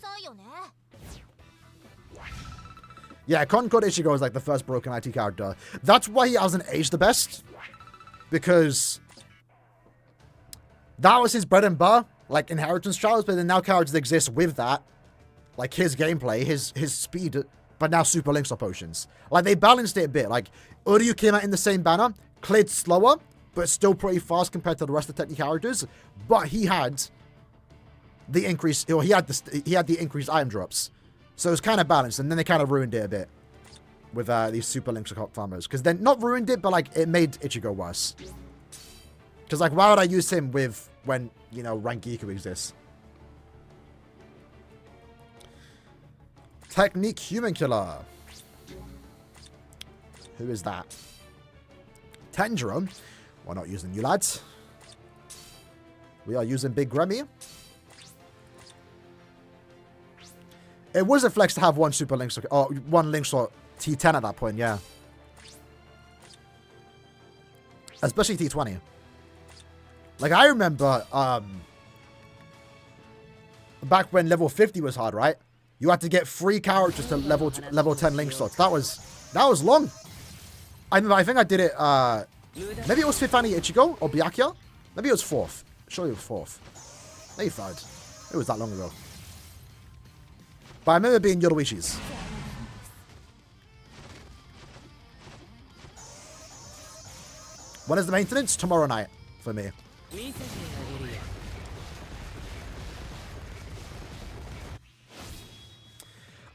Yeah, Concord Ichigo is like the first broken IT character. That's why he hasn't aged the best. Because that was his bread and butter, like inheritance trials, but then now characters exist with that. Like his gameplay, his speed, but now super links or potions. Like they balanced it a bit. Like Uryu came out in the same banner, cleared slower, but still pretty fast compared to the rest of the technical characters. But he had the increase, or he had the increased item drops. So it was kind of balanced, and then they kind of ruined it a bit with these super links farmers. Because then, not ruined it, but like it made Ichigo worse. Because like, why would I use him with when, you know, rank Giku exists? Technique Human Killer. Who is that? Tanjiro. We're not using you lads. We are using Big Grammy. It was a flex to have one super link, or one link slot T10 at that point, yeah. Especially T20. Like, I remember, back when level 50 was hard, right? You had to get 3 characters to level 10 link slots. That was long. I think I did it, maybe it was 5th Annie Ichigo, or Byakuya? Maybe it was 4th. Surely it was 4th. Maybe 3rd. It was that long ago. But I remember being Yoruichi's. When is the maintenance? Tomorrow night for me.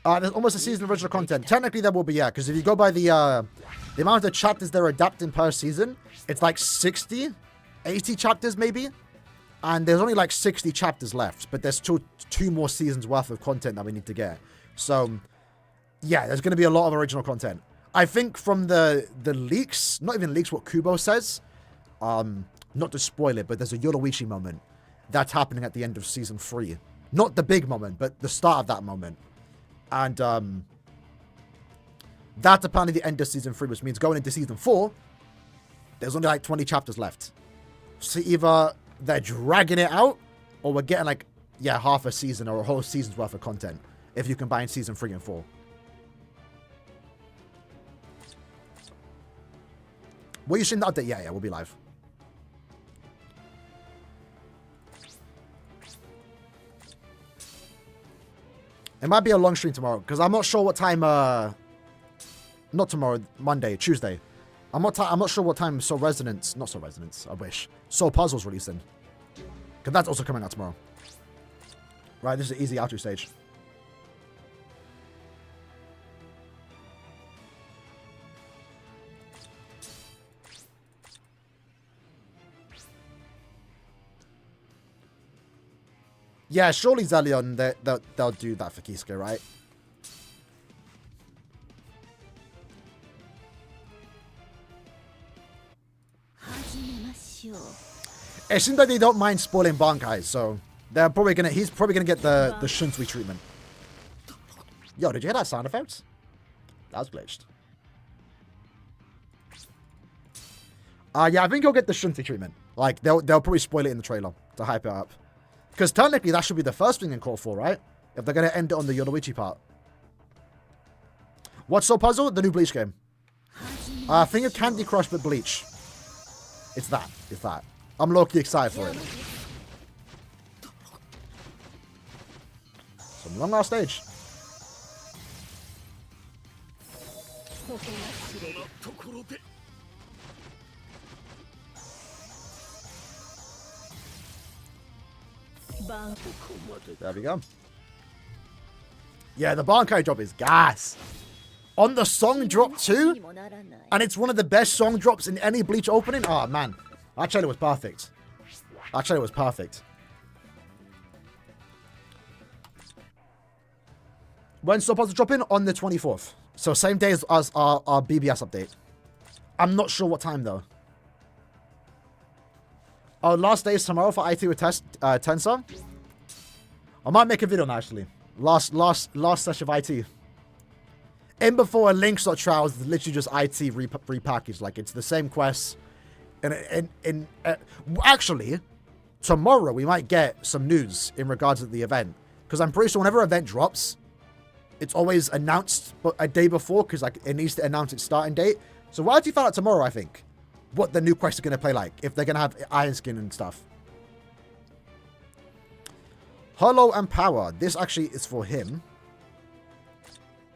There's almost a season of original content. Technically, there will be, yeah, because if you go by the amount of chapters they're adapting per season, it's like 60, 80 chapters maybe. And there's only like 60 chapters left, but there's two more seasons worth of content that we need to get. So, yeah, there's going to be a lot of original content. I think from the leaks, not even leaks, what Kubo says, not to spoil it, but there's a Yoruichi moment that's happening at the end of season 3. Not the big moment, but the start of that moment. And that's apparently the end of season 3, which means going into season 4, there's only like 20 chapters left. So either they're dragging it out, or we're getting like, yeah, half a season or a whole season's worth of content if you combine season 3 and 4. Will you stream the update? Yeah, we'll be live. It might be a long stream tomorrow, because I'm not sure what time, not tomorrow, Monday, Tuesday. I'm not sure what time Soul Resonance, not Soul Resonance, I wish, Soul Puzzle's releasing. Because that's also coming out tomorrow. Right, this is an easy outro stage. Yeah, surely Zelion, they'll do that for Kisuke, right? It seems like they don't mind spoiling Bankai, so they're probably gonna. He's probably gonna get the Shunsui treatment. Yo, did you hear that sound effect? That was glitched. Yeah, I think he'll get the Shunsui treatment. Like they'll probably spoil it in the trailer to hype it up. Because technically that should be the first thing in Core 4, right? If they're gonna end it on the Yoruichi part. What's so puzzle? The new Bleach game. Think of Candy Crush but Bleach. It's that. It's that. I'm low-key excited for it. Some long-ass stage. There we go. Yeah, the Bankai job is gas. On the song drop too? And it's one of the best song drops in any Bleach opening? Oh, man. That trailer was perfect. That trailer was perfect. When's supposed to drop in? On the 24th. So same day as our BBS update. I'm not sure what time, though. Oh, last day is tomorrow for IT with Tensor. I might make a video now, actually. Last session of IT. In before a Links.trials is literally just IT repackaged. Like, it's the same quests. And actually, tomorrow we might get some news in regards to the event. Because I'm pretty sure whenever an event drops, it's always announced a day before. Because like it needs to announce its starting date. So we'll actually find out tomorrow, I think, what the new quests are going to play like. If they're going to have iron skin and stuff. Hollow and Power. This actually is for him.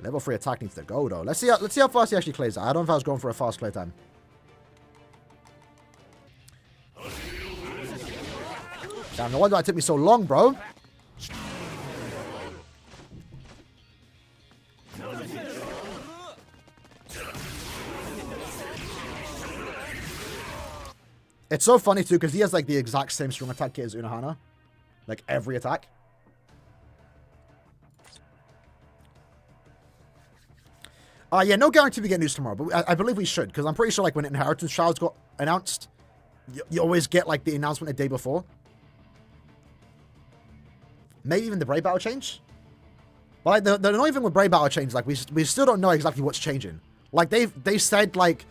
Level 3 attack needs to go, though. Let's see how fast he actually clears that. I don't know if I was going for a fast clear time. Damn, no wonder it took me so long, bro. It's so funny, too, because he has, like, the exact same strong attack kit as Unohana. Like, every attack. Yeah, no guarantee we get news tomorrow, but I believe we should, because I'm pretty sure, like, when Inheritance Shrouds got announced, you always get, like, the announcement a day before. Maybe even the Brave Battle change? But, like, the annoying thing with Brave Battle change, like, we still don't know exactly what's changing. Like, they said, like,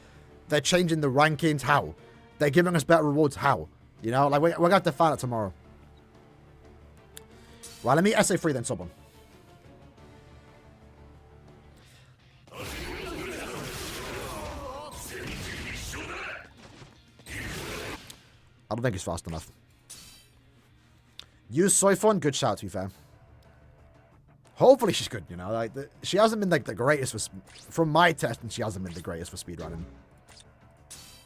they're changing the rankings. How? They're giving us better rewards. How? You know? Like, we're going to have to find out tomorrow. Right, let me SA3 then, someone. I don't think he's fast enough. Use Soifon, good shout to be fair. Hopefully she's good, you know. Like she hasn't been like the greatest from my testing. She hasn't been the greatest for speedrunning,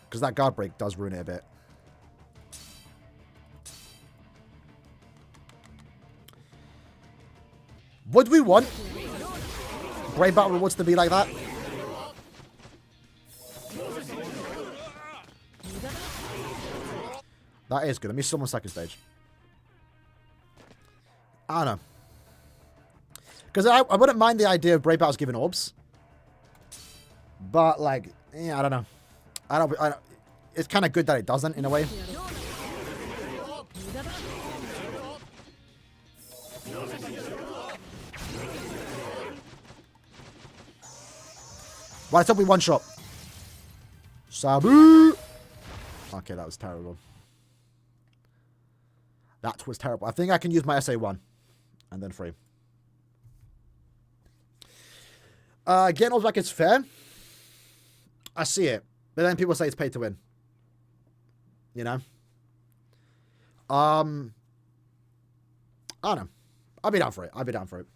because that guard break does ruin it a bit. Would we want Brave Battle rewards to be like that? That is good. Let me summon second stage. I don't know. Because I wouldn't mind the idea of Brave Battles giving orbs. But, like, yeah, I don't know. I don't it's kind of good that it doesn't, in a way. Right, let's hope we one-shot. Sabu! Okay, that was terrible. That was terrible. I think I can use my SA1. And then 3. Getting orbs back is fair. I see it. But then people say it's paid to win. You know? I don't know. I'll be down for it. I'll be down for it.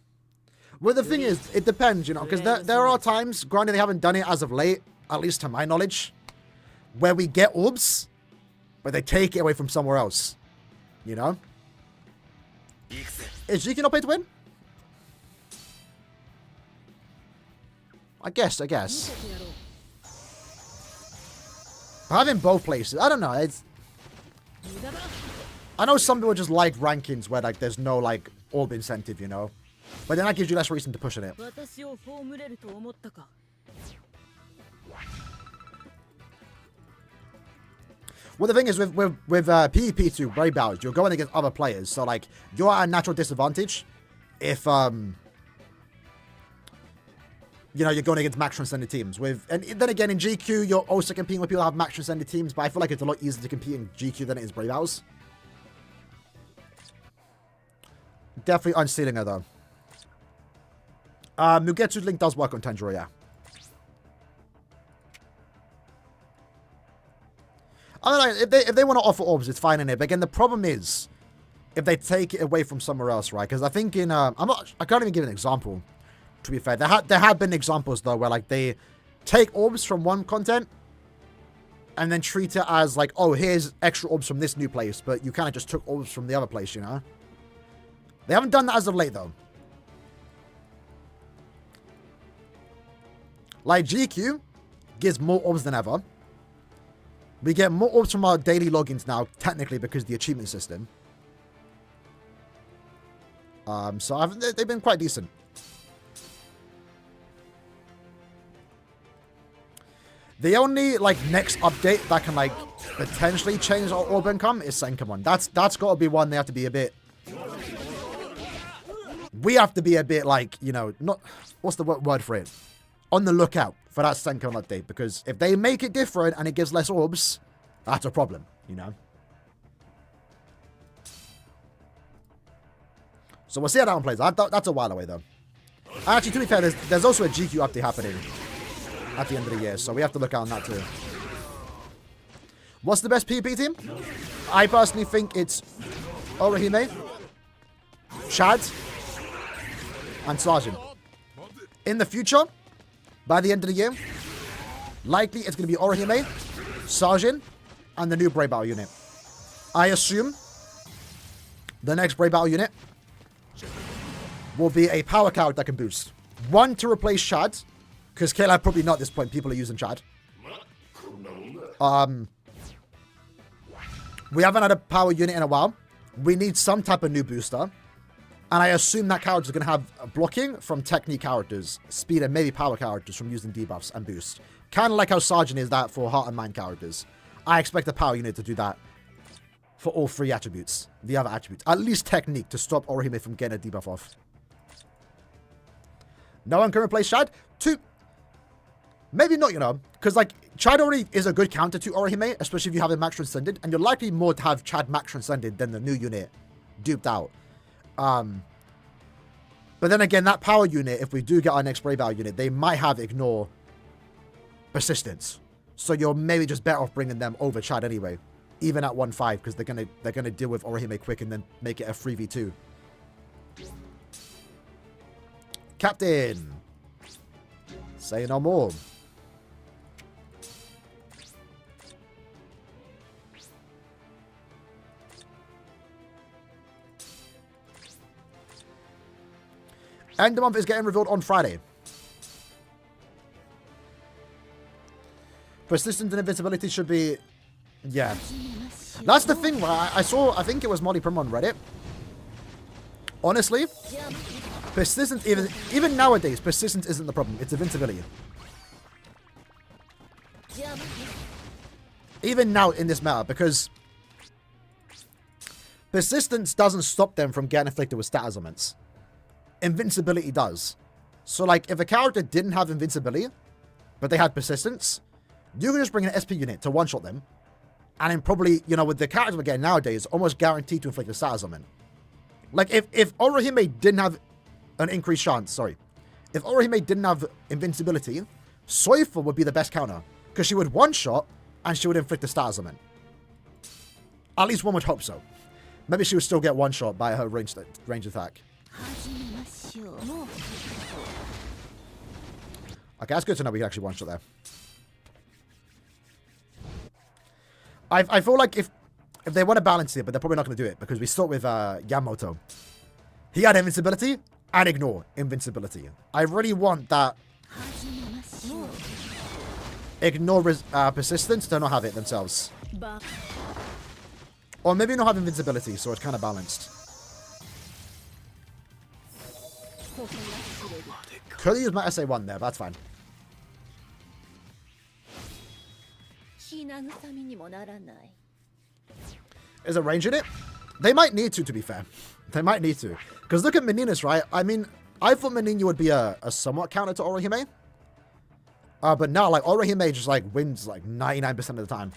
Well, the thing is, it depends, you know, because there are times, granted they haven't done it as of late, at least to my knowledge, where we get orbs, but they take it away from somewhere else. You know? Is GQ not paid to win? I guess. But having both places, I don't know. I know some people just like rankings where like there's no like orb incentive, you know. But then that gives you less reason to push in it. Well, the thing is, with PvP2 Brave Battles, you're going against other players, so like you're at a natural disadvantage if you know, you're going against max transcended teams. And then again, in GQ, you're also competing with people that have max transcended teams, but I feel like it's a lot easier to compete in GQ than it is Brave Battles. Definitely unsealing her though. Mugetsu's link does work on Tanjiro, yeah. I don't know, if they want to offer orbs, it's fine in it. But again, the problem is if they take it away from somewhere else, right? Because I think in I can't even give an example. To be fair, there have been examples though where like they take orbs from one content and then treat it as like, oh, here's extra orbs from this new place, but you kind of just took orbs from the other place, you know? They haven't done that as of late though. Like, GQ gives more orbs than ever. We get more orbs from our daily logins now, technically, because of the achievement system. So they've been quite decent. The only, like, next update that can, like, potentially change our orb income is Senkaimon. That's got to be one they have to be a bit... We have to be a bit, like, you know, not... What's the word for it? On the lookout for that Senkaimon update. Because if they make it different and it gives less orbs, that's a problem, you know? So we'll see how that one plays. That's a while away, though. Actually, to be fair, there's also a GQ update happening at the end of the year, so we have to look out on that too. What's the best PvP team? I personally think it's Orihime, Chad, and Sergeant. In the future, by the end of the year, likely it's going to be Orihime, Sergeant, and the new Brave Battle unit. I assume the next Brave Battle unit will be a power card that can boost. One to replace Chad, because Caleb probably not at this point. People are using Chad. We haven't had a power unit in a while. We need some type of new booster. And I assume that character is going to have blocking from technique characters, speed, and maybe power characters from using debuffs and boost. Kind of like how Sergeant is that for Heart and Mind characters. I expect the power unit to do that for all three attributes. The other attributes. At least technique to stop Orihime from getting a debuff off. No one can replace Chad? Maybe not, you know. Because, like, Chad already is a good counter to Orihime, especially if you have him max transcended. And you're likely more to have Chad max transcended than the new unit duped out. But then again, that power unit, if we do get our next Brave Battle unit, they might have ignore persistence. So you're maybe just better off bringing them over Chad anyway. Even at 1-5, because they're gonna deal with Orihime quick and then make it a 3v2. Captain! Say no more. End of month is getting revealed on Friday. Persistence and invincibility should be... Yeah. That's the thing, right? I think it was Molly Prim on Reddit. Honestly, persistence, even nowadays, persistence isn't the problem. It's invincibility. Even now in this meta, because persistence doesn't stop them from getting afflicted with status augments. Invincibility does. So, like, if a character didn't have invincibility, but they had persistence, you can just bring an SP unit to one-shot them, and then probably, you know, with the characters we're getting nowadays, almost guaranteed to inflict a status augment. Like, if Orihime didn't have an increased chance, sorry. If Orihime didn't have invincibility, Soifa would be the best counter, because she would one-shot, and she would inflict a status augment. At least one would hope so. Maybe she would still get one-shot by her range attack. Okay, that's good to know we can actually one-shot there. I feel like if they want to balance it, but they're probably not going to do it, because we start with Yamamoto. He had invincibility and ignore invincibility. I really want that ignore persistence to not have it themselves. Or maybe not have invincibility, so it's kind of balanced. Could have used my SA1 there, but that's fine. Is it range in it? They might need to be fair. They might need to. Because look at Menina's, right? I mean, I thought Menina would be a somewhat counter to Orihime. But now, like, Orihime just, like, wins, like, 99% of the time.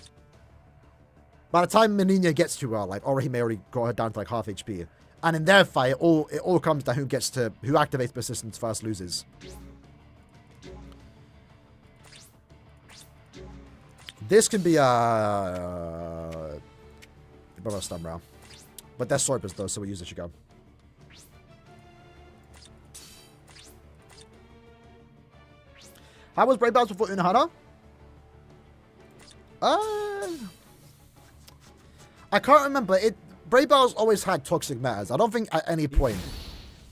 By the time Menina gets to her, like, Orihime already got her down to, like, half HP. And in their fight, it all comes down who activates persistence first loses. This can be a stun round. But they're swipers though, so we use it, you go. How was Brave Battles before Unohana? I can't remember. Brave Battles always had toxic metas. I don't think at any point.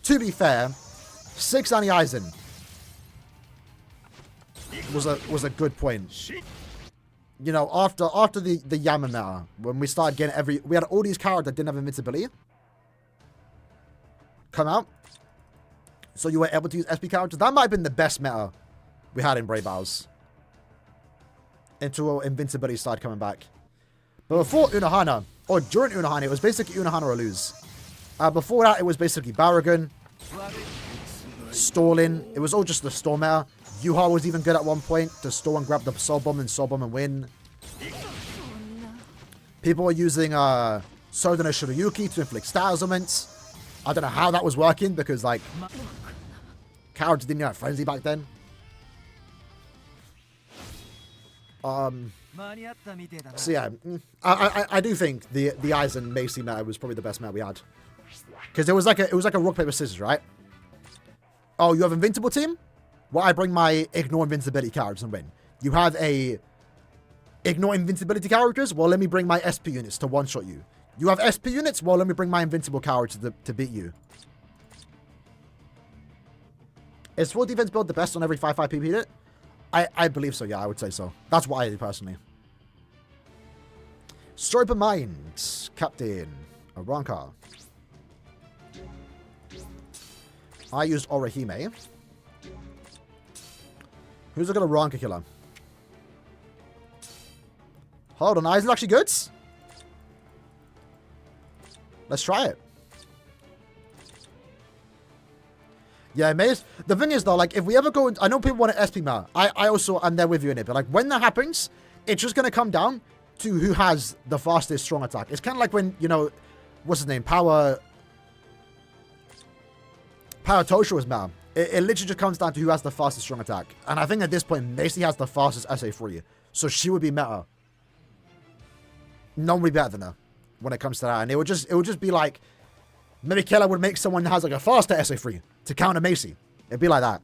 To be fair, 6 Annie Eisen was a good point. You know, after the Yama meta, when we started getting we had all these characters that didn't have invincibility come out, so you were able to use SP characters. That might have been the best meta we had in Brave Battles until invincibility started coming back. But before Unohana, or during Unohana, it was basically Unohana or lose. Before that, it was basically Baragon, stalling. It was all just the stall meta. Yuha was even good at one point to stall and grab the Soul Bomb and win. People were using Soden Shiroyuki to inflict status augments. I don't know how that was working because, like, characters didn't have frenzy back then. So yeah, I do think the Aizen Macy meta was probably the best meta we had, because it was like a rock paper scissors, right? Oh, you have invincible team? Well, I bring my ignore invincibility characters and win. You have a ignore invincibility characters? Well, let me bring my SP units to one-shot you. You have SP units? Well, let me bring my invincible characters to beat you. Is full defense build the best on every 5/5 PP unit? I believe so, yeah, I would say so. That's what I do personally. Strobe of Mind, Captain Aranka. I used Orihime. Who's a good Aranka killer? Hold on, is it actually good? Let's try it. Yeah, Maze. The thing is, though, like, if we ever go... I know people want to SP meta. I also am there with you in it. But, like, when that happens, it's just going to come down to who has the fastest strong attack. It's kind of like when, you know... What's his name? Power Tosha was meta. It literally just comes down to who has the fastest strong attack. And I think at this point, Macy has the fastest SA3. So she would be meta. No one would be better than her when it comes to that. And it would just be like... Maybe Killer would make someone that has, like, a faster SA3 to counter Macy. It'd be like that.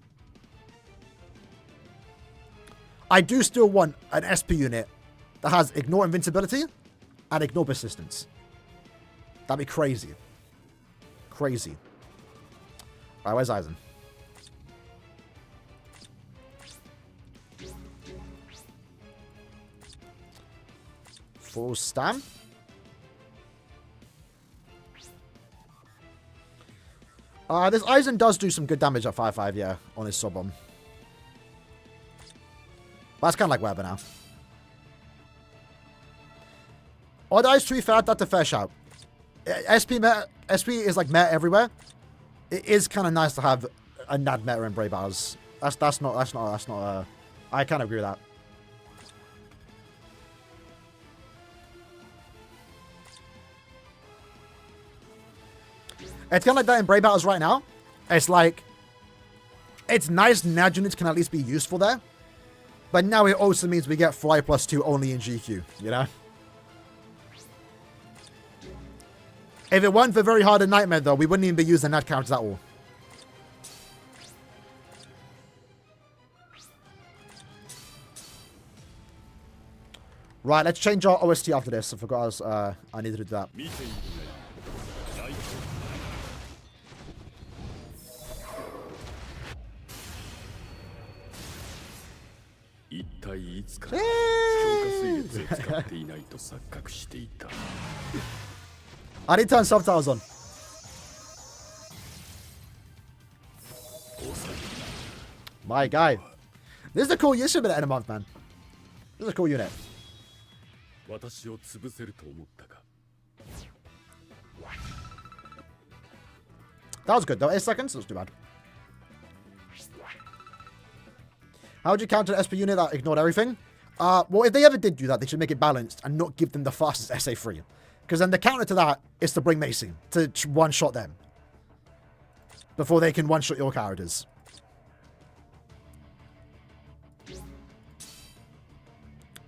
I do still want an SP unit that has ignore invincibility and ignore persistence. That'd be crazy. Crazy. Alright, where's Aizen? Full stamp. This Aizen does do some good damage at 5/5, yeah, on his sub bomb. That's kind of like whatever now. Odd Eyes, to be fair, that's a fair shout. SP is like meta everywhere. It is kind of nice to have a NAD meta in Brave Battles. That's not I kind of agree with that. It's kind of like that in Brave Battles right now. It's like, it's nice NAD units can at least be useful there. But now it also means we get Fly +2 only in GQ, you know? If it weren't for Very Hard and Nightmare, though, we wouldn't even be using NAD characters at all. Right, let's change our OST after this. I forgot I needed to do that. I need to turn subtitles on. My guy. This is a cool unit at the end of the month, man. This is a cool unit. That was good, though. 8 seconds? That's too bad. How would you counter an SP unit that ignored everything? Well, if they ever did do that, they should make it balanced and not give them the fastest SA3. Because then the counter to that is to bring Macy to one-shot them before they can one-shot your characters.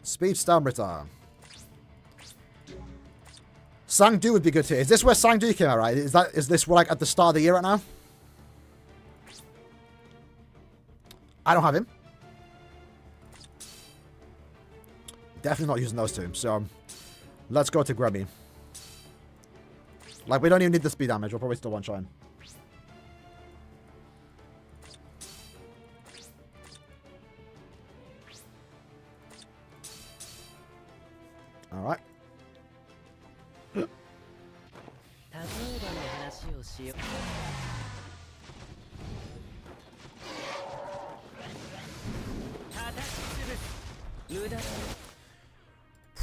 Speed Stamritter. Sangdu would be good here. Is this where Sangdu came out, right? Is this like at the start of the year right now? I don't have him. Definitely not using those two. So, let's go to Grubby. Like, we don't even need the speed damage. We'll probably still one-shot him. Alright.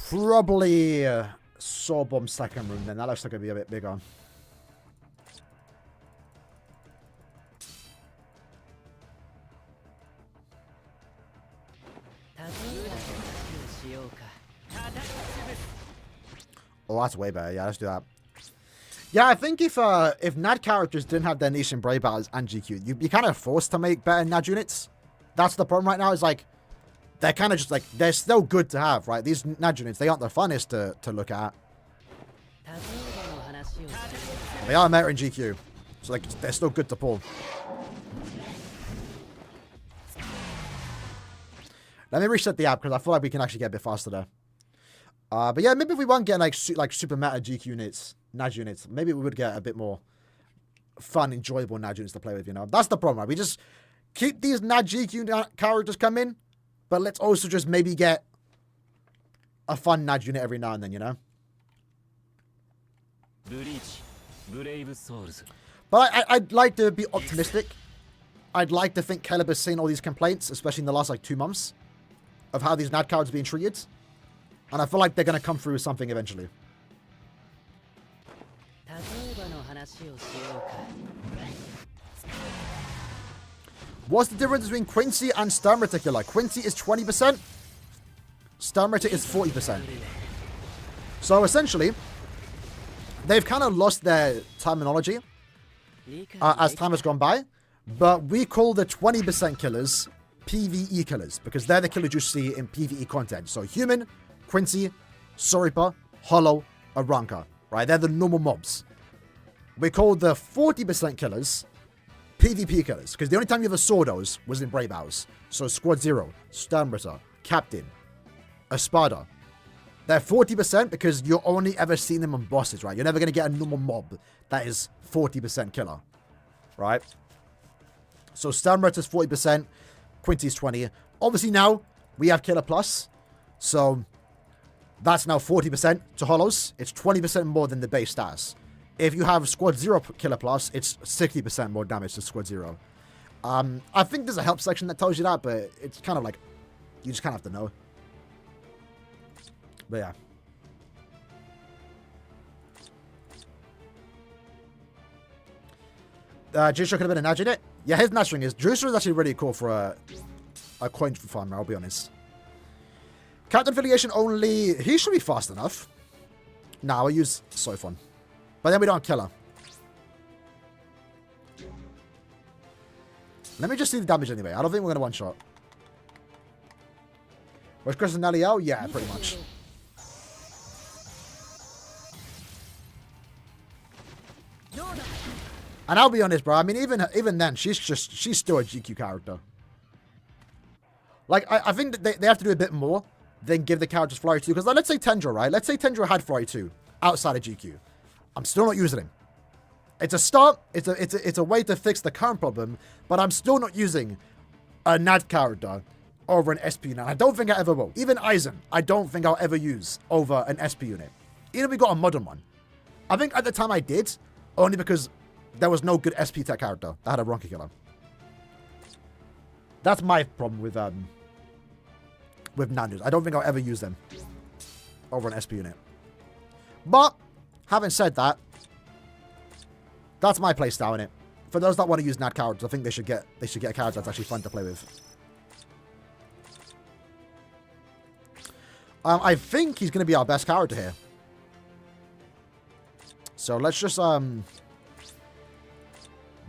Probably Saw Bomb second room then. That looks like it'll be a bit bigger. Oh, that's way better. Yeah, let's do that. Yeah, I think if NAD characters didn't have their niche in Brave Battles and GQ, you're kind of forced to make better NAD units. That's the problem right now, is like, they're kind of just like, they're still good to have, right? These NAD units, they aren't the funnest to look at. They are meta in GQ. So like, they're still good to pull. Let me reset the app, because I feel like we can actually get a bit faster there. But yeah, maybe if we weren't getting like super meta GQ units, NAD units, maybe we would get a bit more fun, enjoyable NAD units to play with, you know? That's the problem, right? We just keep these NAD GQ characters come in, but let's also just maybe get a fun NAD unit every now and then, you know? Bleach, Brave Souls. But I'd like to be optimistic. I'd like to think Caleb has seen all these complaints, especially in the last like 2 months, of how these NAD cards are being treated. And I feel like they're going to come through with something eventually. What's the difference between Quincy and Stern Reticular? Quincy is 20%. Stern Reticular is 40%. So essentially, they've kind of lost their terminology as time has gone by. But we call the 20% killers PvE killers, because they're the killers you see in PvE content. So human, Quincy, Soripa, Hollow, Aranka, right? They're the normal mobs. We call the 40% killers PvP killers, because the only time you ever saw those was in Brave Battles. So Squad Zero, Sternritter, Captain, Espada. They're 40% because you're only ever seeing them on bosses, right? You're never going to get a normal mob that is 40% killer, right? So Sternritter's 40%, Quincy's 20%. Obviously now we have Killer Plus, so that's now 40% to Hollows. It's 20% more than the base stats. If you have Squad Zero Killer Plus, it's 60% more damage to Squad Zero. I think there's a help section that tells you that, but it's kind of like, you just kind of have to know. But yeah. Juicer could have been a nudge in it. Yeah, his nudging is... Juicer is actually really cool for a coin farmer, I'll be honest. Captain affiliation only... He should be fast enough. Nah, we'll use Soifon. But then we don't kill her. Let me just see the damage anyway. I don't think we're going to one-shot. Where's Chris and Naliel? Yeah, pretty much. And I'll be honest, bro. I mean, even then, she's still a GQ character. Like, I think that they have to do a bit more than give the characters Flurry 2. Because like, let's say Tendra, right? Let's say Tendra had Flurry 2 outside of GQ. I'm still not using him. It's a start. It's a way to fix the current problem. But I'm still not using a NAD character over an SP unit. I don't think I ever will. Even Aizen, I don't think I'll ever use over an SP unit. Even if we got a modern one. I think at the time I did, only because there was no good SP tech character that had a Ronki killer. That's my problem with Nanus. I don't think I'll ever use them over an SP unit. But having said that, that's my playstyle in it. For those that want to use NAD characters, I think they should get a character that's actually fun to play with. I think he's going to be our best character here. So let's just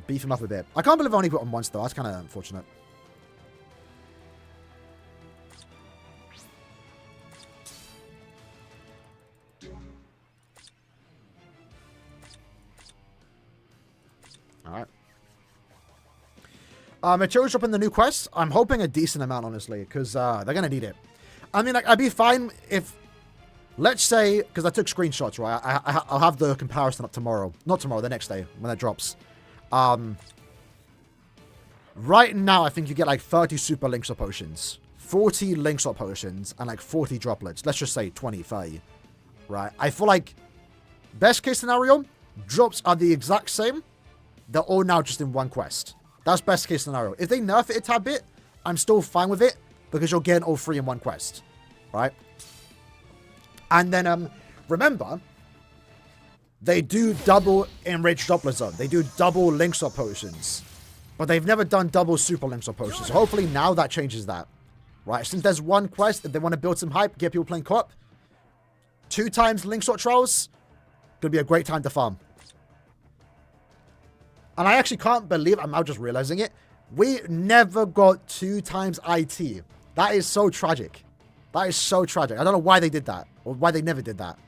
beef him up a bit. I can't believe I only put him once though. That's kind of unfortunate. Alright. Materials dropping the new quest. I'm hoping a decent amount, honestly, because they're going to need it. I mean, like, I'd be fine if, let's say, because I took screenshots, right? I'll have the comparison up tomorrow. Not tomorrow, the next day, when that drops. Right now, I think you get like 30 super link swap potions, 40 link swap potions, and like 40 droplets. Let's just say 20, 30. right? I feel like best case scenario, drops are the exact same. They're all now just in one quest. That's best case scenario. If they nerf it a tad bit, I'm still fine with it because you're getting all 3 in one quest, right? And then remember, they do double enriched Doppler Zone. They do double link swap potions, but they've never done double super link swap potions. So hopefully now that changes that, right? Since there's one quest, if they want to build some hype, get people playing co-op, 2 times link swap trials, gonna be a great time to farm. And I actually can't believe, I'm now just realizing it, we never got 2 times IT. That is so tragic. That is so tragic. I don't know why they did that, or why they never did that.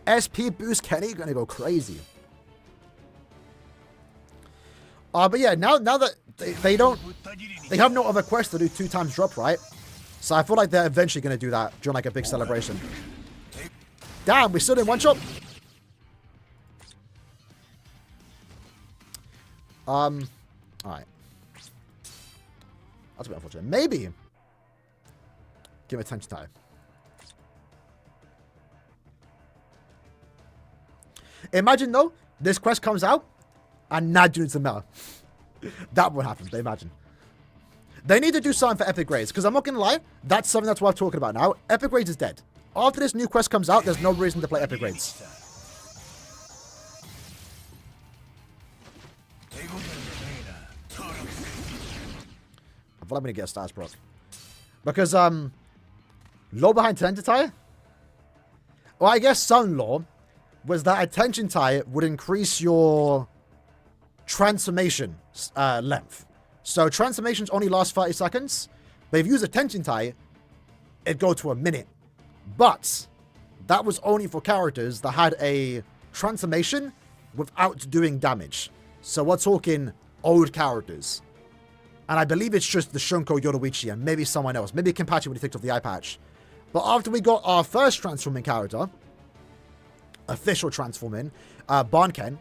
SP boost Kenny gonna go crazy. But yeah, now that they have no other quest to do 2 times drop, right? So I feel like they're eventually gonna do that during like a big celebration. Damn, we still didn't one shot. All right. That's a bit unfortunate. Maybe give him attention time. Imagine though, this quest comes out and Nad joins the meta. That would happen, imagine. They need to do something for Epic Grades, because I'm not going to lie, that's something that's what I'm talking about now. Epic Grades is dead. After this new quest comes out, there's no reason to play Epic Grades. I feel like I'm going to get a stars proc. Because, law behind Attention Tire? Well, I guess some law was that Attention Tire would increase your transformation length. So transformations only last 30 seconds. But if you use Attention Tire, it'd go to a minute. But that was only for characters that had a transformation without doing damage. So we're talking old characters. And I believe it's just the Shunko Yoruichi and maybe someone else. Maybe Kenpachi when he takes off the eye patch. But after we got our first transforming character, official transforming, Banken,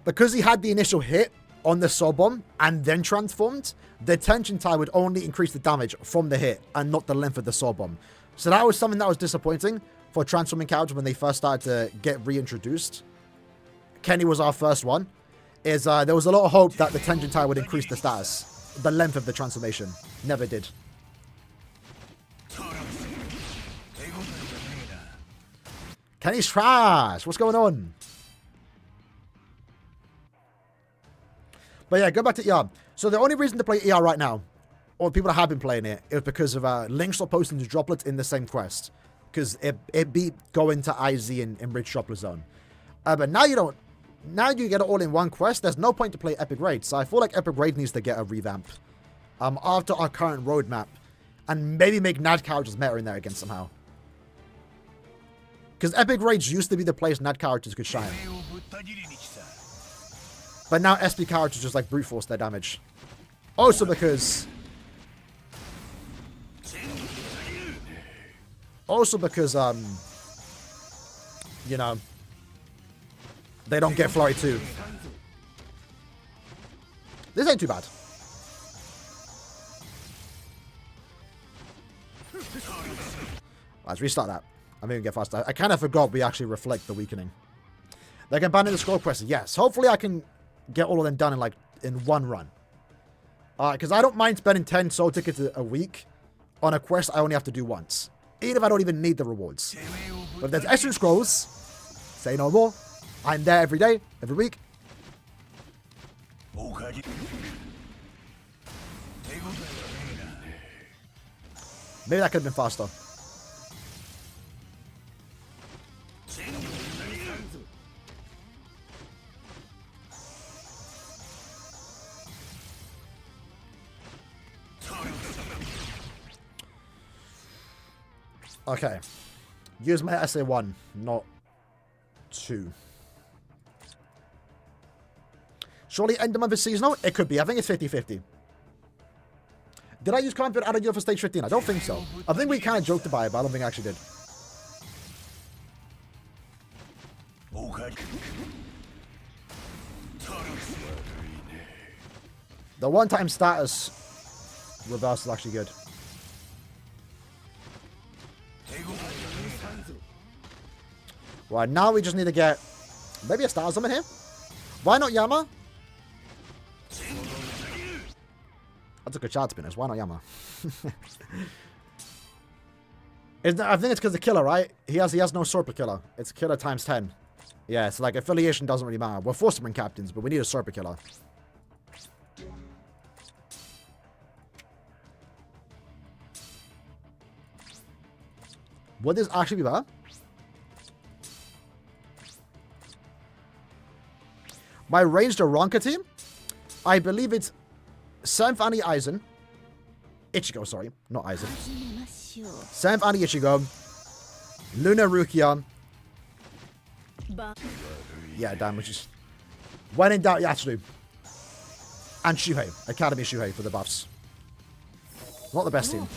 because he had the initial hit on the Soul Bomb and then transformed, the Attention Tire would only increase the damage from the hit and not the length of the Soul Bomb. So that was something that was disappointing for transforming characters when they first started to get reintroduced. Kenny was our first one. There was a lot of hope that the Attention Tire would increase the status, the length of the transformation. Never did. Kenny's trash. What's going on? But yeah, go back to ER. So the only reason to play ER right now, or people that have been playing it, is because of links or posting to droplets in the same quest. Because it beat going to IZ in Rich Droplet Zone. But now you don't. Now you get it all in one quest. There's no point to play Epic Raid. So I feel like Epic Raid needs to get a revamp. After our current roadmap. And maybe make NAD characters meta in there again somehow. Because Epic Raids used to be the place NAD characters could shine. But now SP characters just like brute force their damage. Also because... you know, they don't get Flurry 2. This ain't too bad. Let's restart that. I mean, we can get faster. I kind of forgot we actually reflect the weakening. They can ban in the scroll quest. Yes. Hopefully I can get all of them done in one run. Because I don't mind spending 10 soul tickets a week on a quest I only have to do once. Even if I don't even need the rewards. But if there's extra scrolls, say no more. I'm there every day, every week. Maybe that could have been faster. Okay. Use my SA1, not 2. Surely end of month is seasonal? It could be. I think it's 50-50. Did I use Confident out of you for stage 15? I don't think so. I think we kind of joked about it, but I don't think I actually did. The one-time status reverse is actually good. Right, now we just need to get maybe a star summon here. Why not Yama? That's a good shot spinners. Why not Yama? I think it's because the killer, right? He has no sword per killer. It's killer times 10. Yeah, it's like affiliation doesn't really matter. We're forced to bring captains, but we need a sword per killer. Would this actually be better? My ranged Aronka team? I believe it's 7th Annie Aizen. Ichigo, sorry. Not Aizen. 7th Annie Ichigo. Luna Rukia. Yeah, damn, which is... When in doubt, Yatsuru. And Shuhei. Academy Shuhei for the buffs. Not the best team.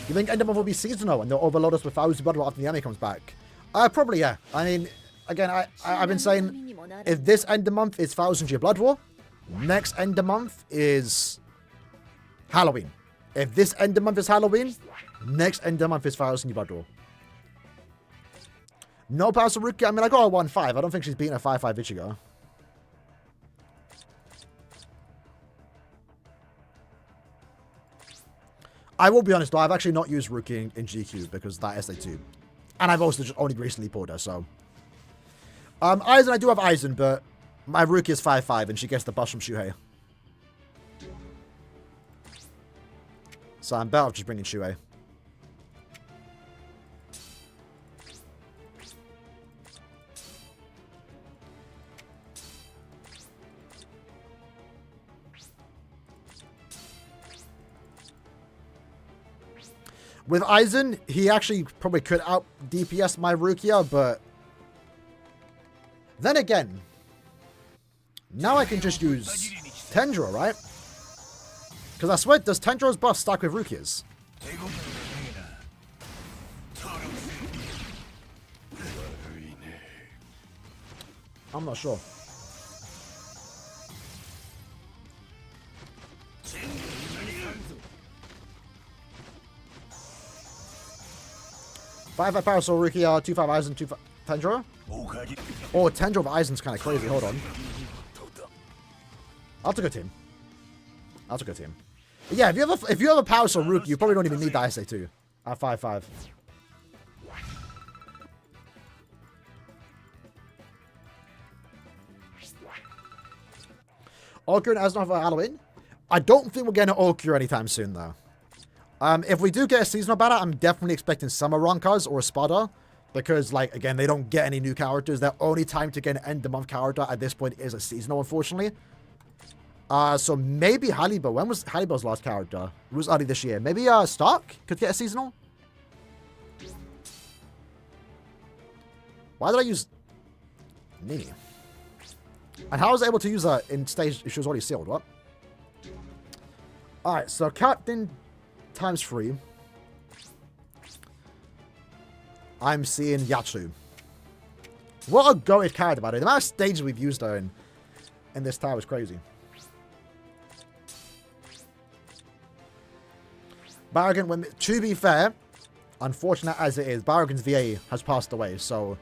You think Enderman will be seasonal and they'll overload us with 1,000 blood after the anime comes back? Probably, yeah. I mean, again, I've been saying, if this end of month is 1,000 Year Blood War, next end of month is Halloween. If this end of month is Halloween, next end of month is 1,000 Year Blood War. No pass to Ruki. I mean, I got a 1-5. I don't think she's beaten a 5-5 Ichigo. I will be honest though, I've actually not used Ruki in GQ because that SA2. And I've also just only recently pulled her, so. Aizen, I do have Aizen, but my Ruki is 5-5 and she gets the bus from Shuhei. So I'm better off just bringing Shuhei. With Aizen, he actually probably could out DPS my Rukia, but then again, now I can just use Tendro, right? Because I swear, does Tendro's buff stack with Rukia's? I'm not sure. Five Parasol Rukia, 2-5 Aizen, 2-5 Tendro. Oh, Tendro of Aizen's kind of crazy. Hold on. That's a good team. That's a good team. But yeah, if you have a Parasol Rukia, you probably don't even need the SA2 at 5-5. Okura and Aizen for Halloween. I don't think we're getting an Okura anytime soon, though. If we do get a seasonal banner, I'm definitely expecting some Aronkas or a Spada. Because, like, again, they don't get any new characters. Their only time to get an end-of-month character at this point is a seasonal, unfortunately. So maybe Halibo. When was Halibo's last character? It was early this year. Maybe Stark could get a seasonal? Why did I use Nini? And how was I able to use her in stage if she was already sealed? What? Alright, so Captain times 3. I'm seeing Yatsu. What a goated character, by the way. The amount of stages we've used her in this tower is crazy. Barragan, to be fair, unfortunate as it is, Barragan's VA has passed away, so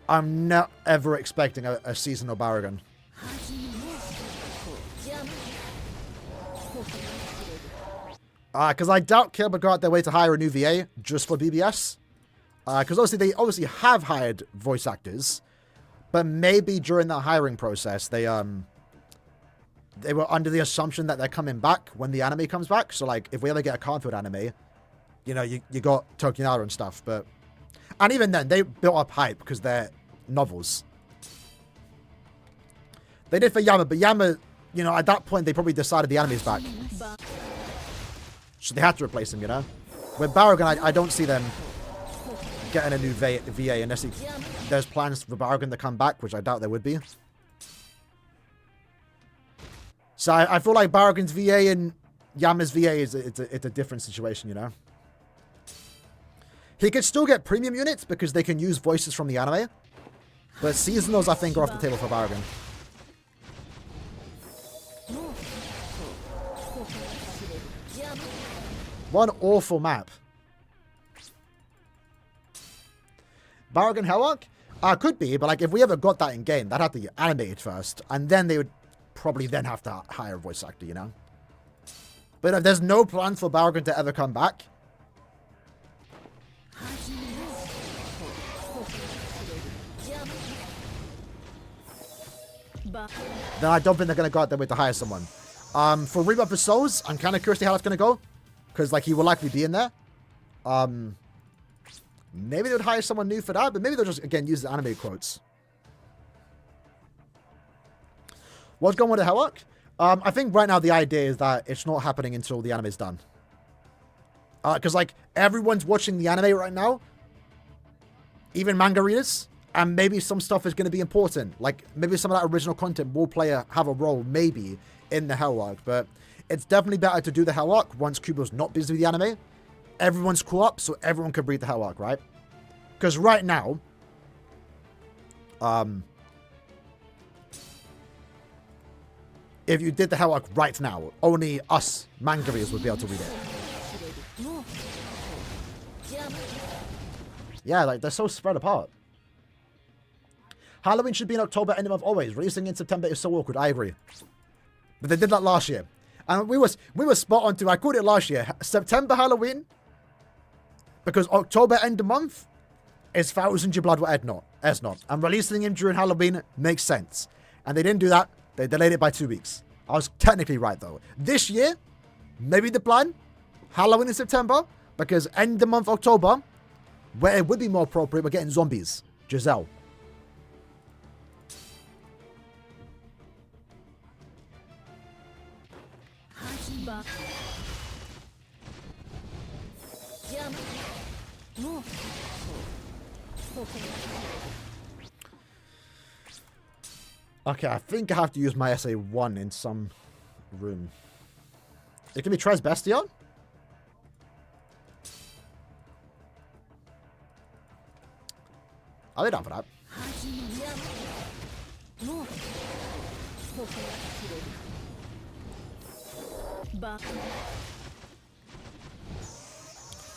I'm not ever expecting a seasonal Barragan. Because I doubt Kill would go out their way to hire a new VA just for BBS. Because they obviously have hired voice actors, but maybe during the hiring process they were under the assumption that they're coming back when the anime comes back. So like if we ever get a Carnfield anime, you know, you got Tokinara and stuff, and even then they built up hype because they're novels. They did for Yama, but Yama, you know, at that point they probably decided the anime's back, so they had to replace him. You know, with Barragan, I don't see them getting a new VA unless there's plans for Barragan to come back, which I doubt there would be. So I feel like Barragan's VA in Yama's VA is it's a different situation, you know. He could still get premium units because they can use voices from the anime. But seasonals, I think, are off the table for Barragan. One awful map. Barragan Hellwalk? Could be, but like if we ever got that in game, that'd have to get animated first. And then they would probably then have to hire a voice actor, you know? But if there's no plans for Barragan to ever come back, then I don't think they're going to go out there with to hire someone. For Rebirth for Souls, I'm kind of curious to how that's going to go. Because like he will likely be in there. Maybe they would hire someone new for that, but maybe they'll just, again, use the anime quotes. What's going on with the Hellwalk? I think right now the idea is that it's not happening until the anime's done. Because, like, everyone's watching the anime right now. Even manga readers. And maybe some stuff is going to be important. Like, maybe some of that original content will have a role, maybe, in the Hellwalk. But it's definitely better to do the Hellwalk once Kubo's not busy with the anime. Everyone's cool up, so everyone can breathe the Hellwalk, right? Because right now, if you did the Hellwalk right now, only us manga readers would be able to read it. Yeah, like, they're so spread apart. Halloween should be in October, end of month always. Releasing in September is so awkward, I agree. But they did that last year. And we were spot on too. I called it last year. September Halloween. Because October end of month is Thousand Year Blood with Esnot. And releasing him during Halloween makes sense. And they didn't do that. They delayed it by 2 weeks. I was technically right though. This year, maybe the plan, Halloween in September. Because end of month October, where it would be more appropriate, we're getting zombies. Giselle. Okay, I think I have to use my SA1 in some room. It can be Tres Bestia. I'll be down for that.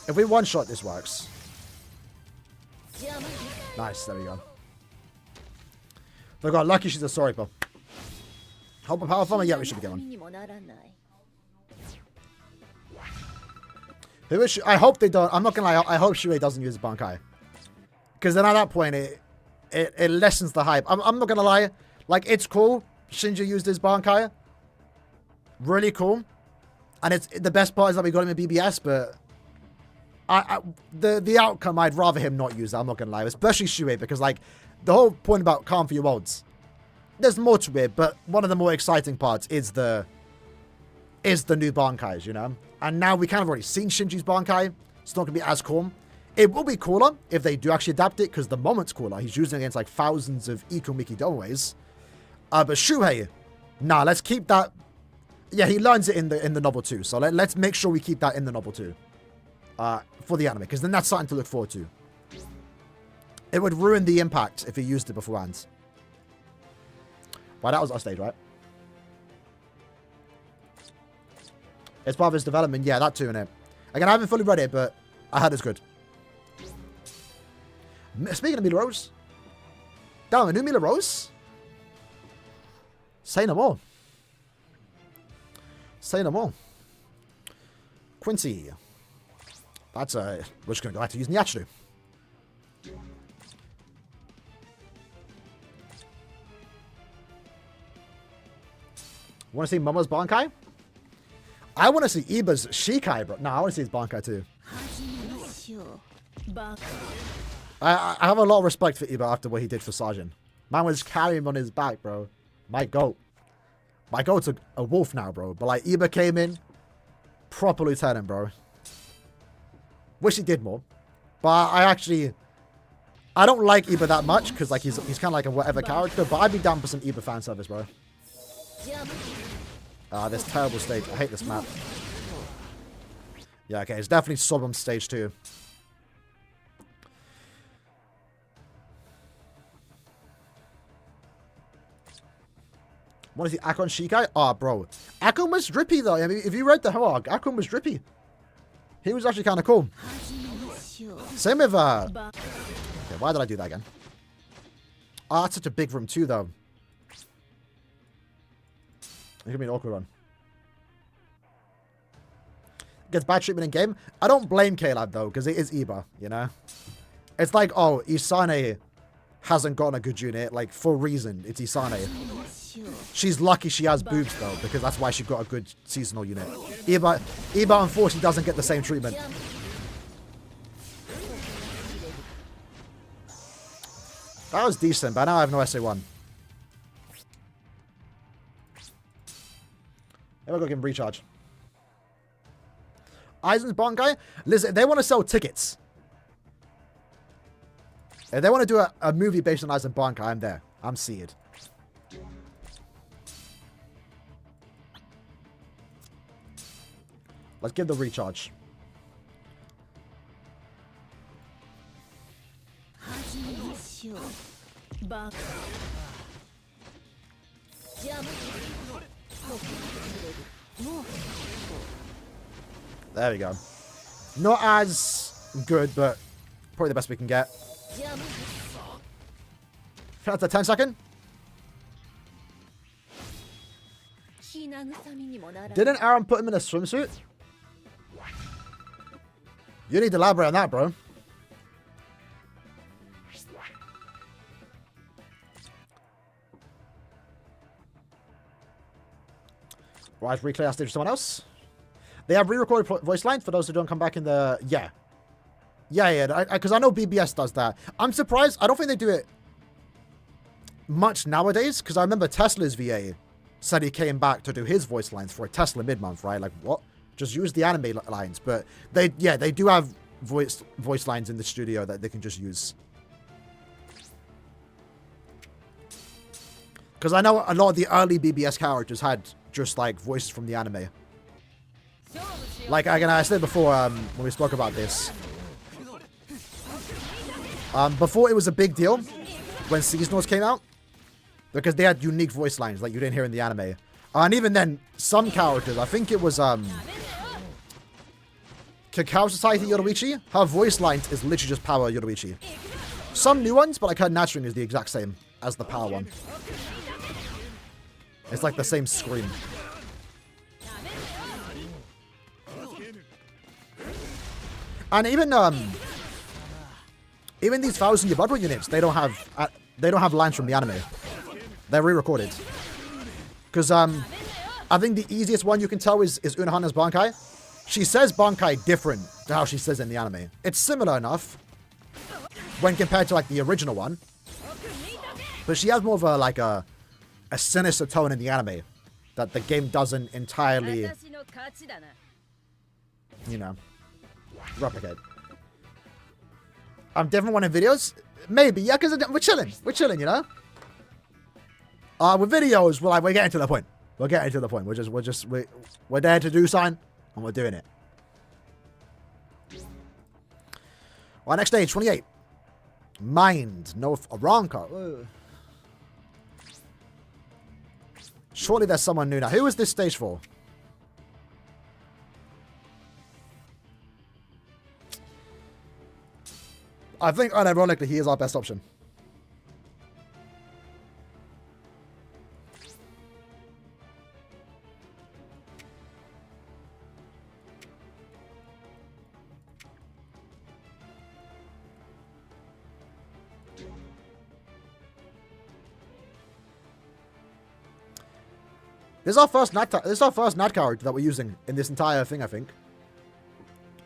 If we one-shot, this works. Nice, there we go. They got lucky she's a Soripa. Hope a power farmer? Yeah, we should be going. I hope they don't. I'm not gonna lie, I hope Shuei doesn't use Bankai. Because then at that point, it lessens the hype. I'm not gonna lie. Like, it's cool. Shinji used his Bankai. Really cool. And it's the best part is that we got him in BBS, but the outcome, I'd rather him not use that. I'm not gonna lie, especially Shuei, because like the whole point about Calm for Your Worlds, there's more to it, but one of the more exciting parts is the new Bankais, you know. And now we kind of already seen Shinji's Bankai. It's not gonna be as cool. It will be cooler if they do actually adapt it, because the moment's cooler. He's using it against like thousands of Ikomiki Domaways. But Shuhei, nah, let's keep that. Yeah, he learns it in the novel too. So let's make sure we keep that in the novel too. For the anime, because then that's something to look forward to. It would ruin the impact if he used it beforehand. Well, that was our stage, right? It's part of his development. Yeah, that too, innit? Again, I haven't fully read it, but I heard it's good. Speaking of Mila Rose. Damn, a new Mila Rose? Say no more. Say no more. Quincy. That's we're just going to go back to using Yachiru. Want to see Momo's Bankai? I want to see Iba's Shikai, bro. No, I want to see his Bankai too. I have a lot of respect for Iba after what he did for Sajin. Man was carrying him on his back, bro. My goat. My goat's a wolf now, bro. But like, Iba came in, proper lieutenant, bro. Wish he did more. But I don't like Iba that much, because like he's kind of like a whatever character, but I'd be down for some Iba fan service, bro. This terrible stage. I hate this map. Yeah, okay, it's definitely sub on stage 2. What is the Akon Shikai? Oh, bro. Akon was drippy, though. I mean, if you read the whole arc, Akon was drippy. He was actually kind of cool. Same with, Okay, why did I do that again? Oh, that's such a big room, too, though. It could be an awkward one. Gets bad treatment in game. I don't blame K-Lab, though, because it is Iba, you know? It's like, oh, Isane hasn't gotten a good unit. Like, for a reason, it's Isane. She's lucky she has boobs, though, because that's why she got a good seasonal unit. Iba unfortunately, doesn't get the same treatment. That was decent, but now I have no SA1. Here we go, give him recharge. Aizen's Bond guy? Listen, they want to sell tickets. If they want to do a movie based on Aizen Bond guy, I'm there. I'm seated. Let's give the recharge. There we go. Not as good, but probably the best we can get. That's a 10-second. Didn't Aaron put him in a swimsuit? You need to elaborate on that, bro. Right, reclay our stage for someone else. They have re-recorded voice lines for those who don't come back in the... Yeah. Yeah, because I know BBS does that. I'm surprised. I don't think they do it much nowadays, because I remember Tesla's VA said he came back to do his voice lines for a Tesla mid-month, right? Like, what? Just use the anime lines. But they do have voice lines in the studio that they can just use. Because I know a lot of the early BBS characters had just like voices from the anime. Like, again, I said before when we spoke about this. Before it was a big deal when seasonals came out, because they had unique voice lines like you didn't hear in the anime. And even then, some characters, I think it was Cacao Society Yoruichi, her voice line is literally just Power Yoruichi. Some new ones, but like her Natsuring is the exact same as the Power one. It's like the same scream. And even these 1000-year Blood Bowl units, they don't have lines from the anime. They're re-recorded. Because I think the easiest one you can tell is Unohana's Bankai. She says Bankai different to how she says in the anime. It's similar enough when compared to like the original one, but she has more of a sinister tone in the anime that the game doesn't entirely, you know, replicate. I'm definitely wanting videos. Maybe, yeah, because we're chilling. We're chilling, you know. With videos, we're getting to the point. We're getting to the point. We're there to do something, and we're doing it. Alright, next stage, 28. Mind. No, wrong card. Surely there's someone new now. Who is this stage for? I think, unironically, he is our best option. This is our first Nat character that we're using in this entire thing, I think.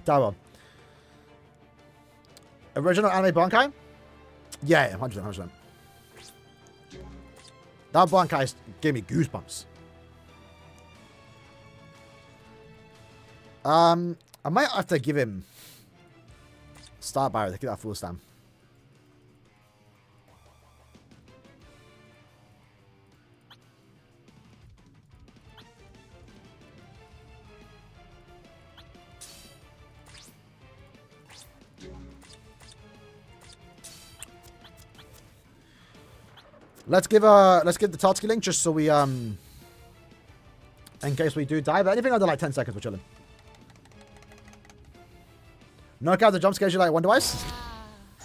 Dawa. Original anime Bankai? Yeah, 100%. That Bankai gave me goosebumps. I might have to give him Star Barrier to get that full stamp. Let's give the Tatsuki link just so we in case we do die. But anything under like 10 seconds, we're chilling. Knockout the jump scares you like Wonder Ice.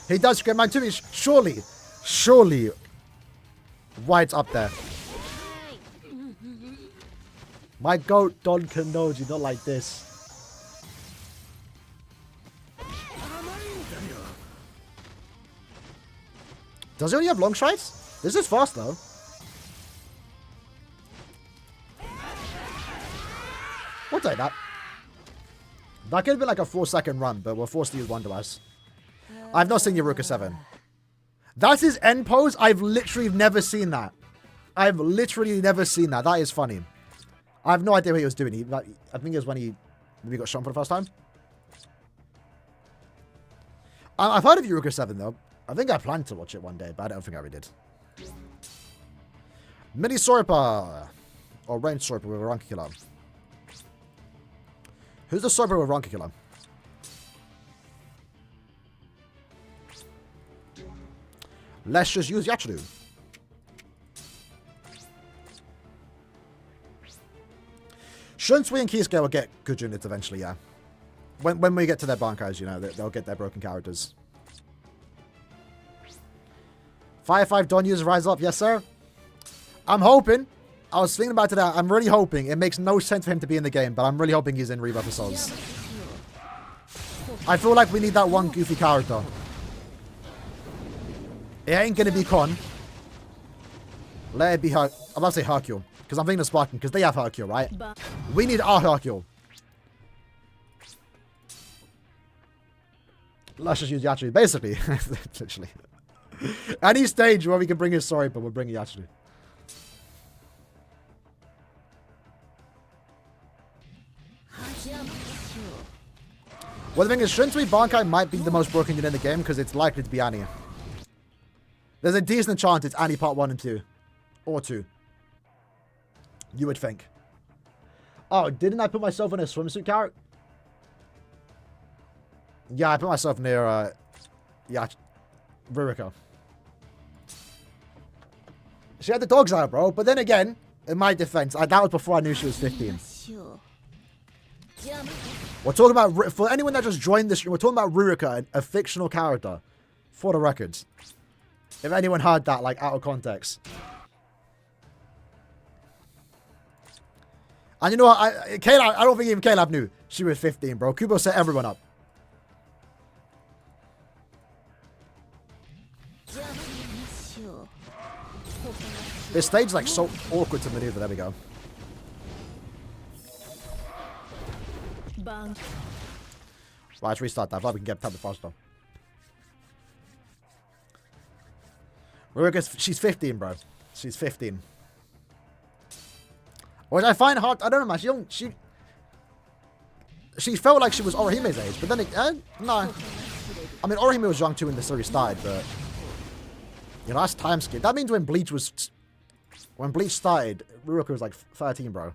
He does scream man to me. Surely, White's up there. My goat Don Kanoji, not like this. Does he only have long strides? This is fast though. We'll take that. That could have been like a 4-second run, but we're forced to use Wonder Ice. I've not seen Yoruka 7. That's his end pose? I've literally never seen that. I've literally never seen that. That is funny. I have no idea what he was doing. I think it was when he maybe got shot for the first time. I've heard of Yoruka 7 though. I think I planned to watch it one day, but I don't think I ever did. Mini Sorpa. Or Range Sorpa with a Rankicula. Who's the Sorpa with Rankicula? Let's just use Yachiru. Shunsui and Kisuke will get good units eventually, yeah. When we get to their Bankais, you know, they'll get their broken characters. Fire 5 Don user rise up, yes sir. I'm hoping. I was thinking about today. I'm really hoping. It makes no sense for him to be in the game, but I'm really hoping he's in Rebirth of Souls. I feel like we need that one goofy character. It ain't gonna be Kon. Let it be I'm about to say Hercule, because I'm thinking of Spartan, because they have Hercule, right? We need our Hercule. Let's just use Yachiru. Basically, literally. Any stage where we can bring his sorry, but we'll bring Yachiru. Well, the thing is, Shunsui Bankai might be the most broken unit in the game because it's likely to be Annie. There's a decent chance it's Annie part 1 and 2. Or 2. You would think. Oh, didn't I put myself in a swimsuit character? Yeah, I put myself near, Ruriko. She had the dogs out, bro. But then again, in my defense, that was before I knew she was 15. We're talking about, for anyone that just joined this stream, we're talking about Rurika, a fictional character. For the records. If anyone heard that, like, out of context. And you know what? I don't think even Caleb knew. She was 15, bro. Kubo set everyone up. This stage is like so awkward to maneuver. There we go. Right, let's restart that. I thought we can get pepper faster. She's 15, bro. She's 15. Which I find hard. I don't know, man. She felt like she was Orihime's age, but then no. I mean, Orihime was young too when the series started, but you know, that's time skip. That means when Bleach started, Ruroku was like 13, bro.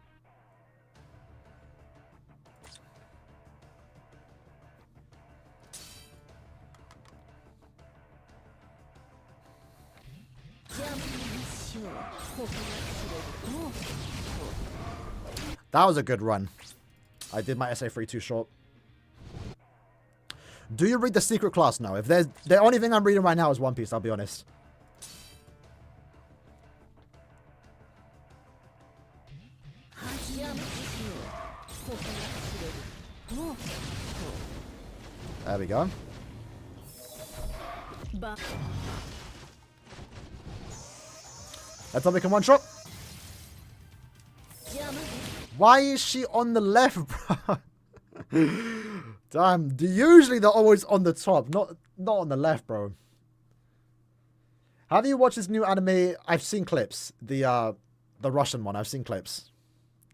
That was a good run. I did my SA3 too short. Do you read the secret class now? If there's the only thing I'm reading right now is One Piece, I'll be honest. There we go. Let's become one shot. Why is she on the left, bro? Damn. Usually they're always on the top, not on the left, bro. Have you watched this new anime? I've seen clips. The Russian one. I've seen clips.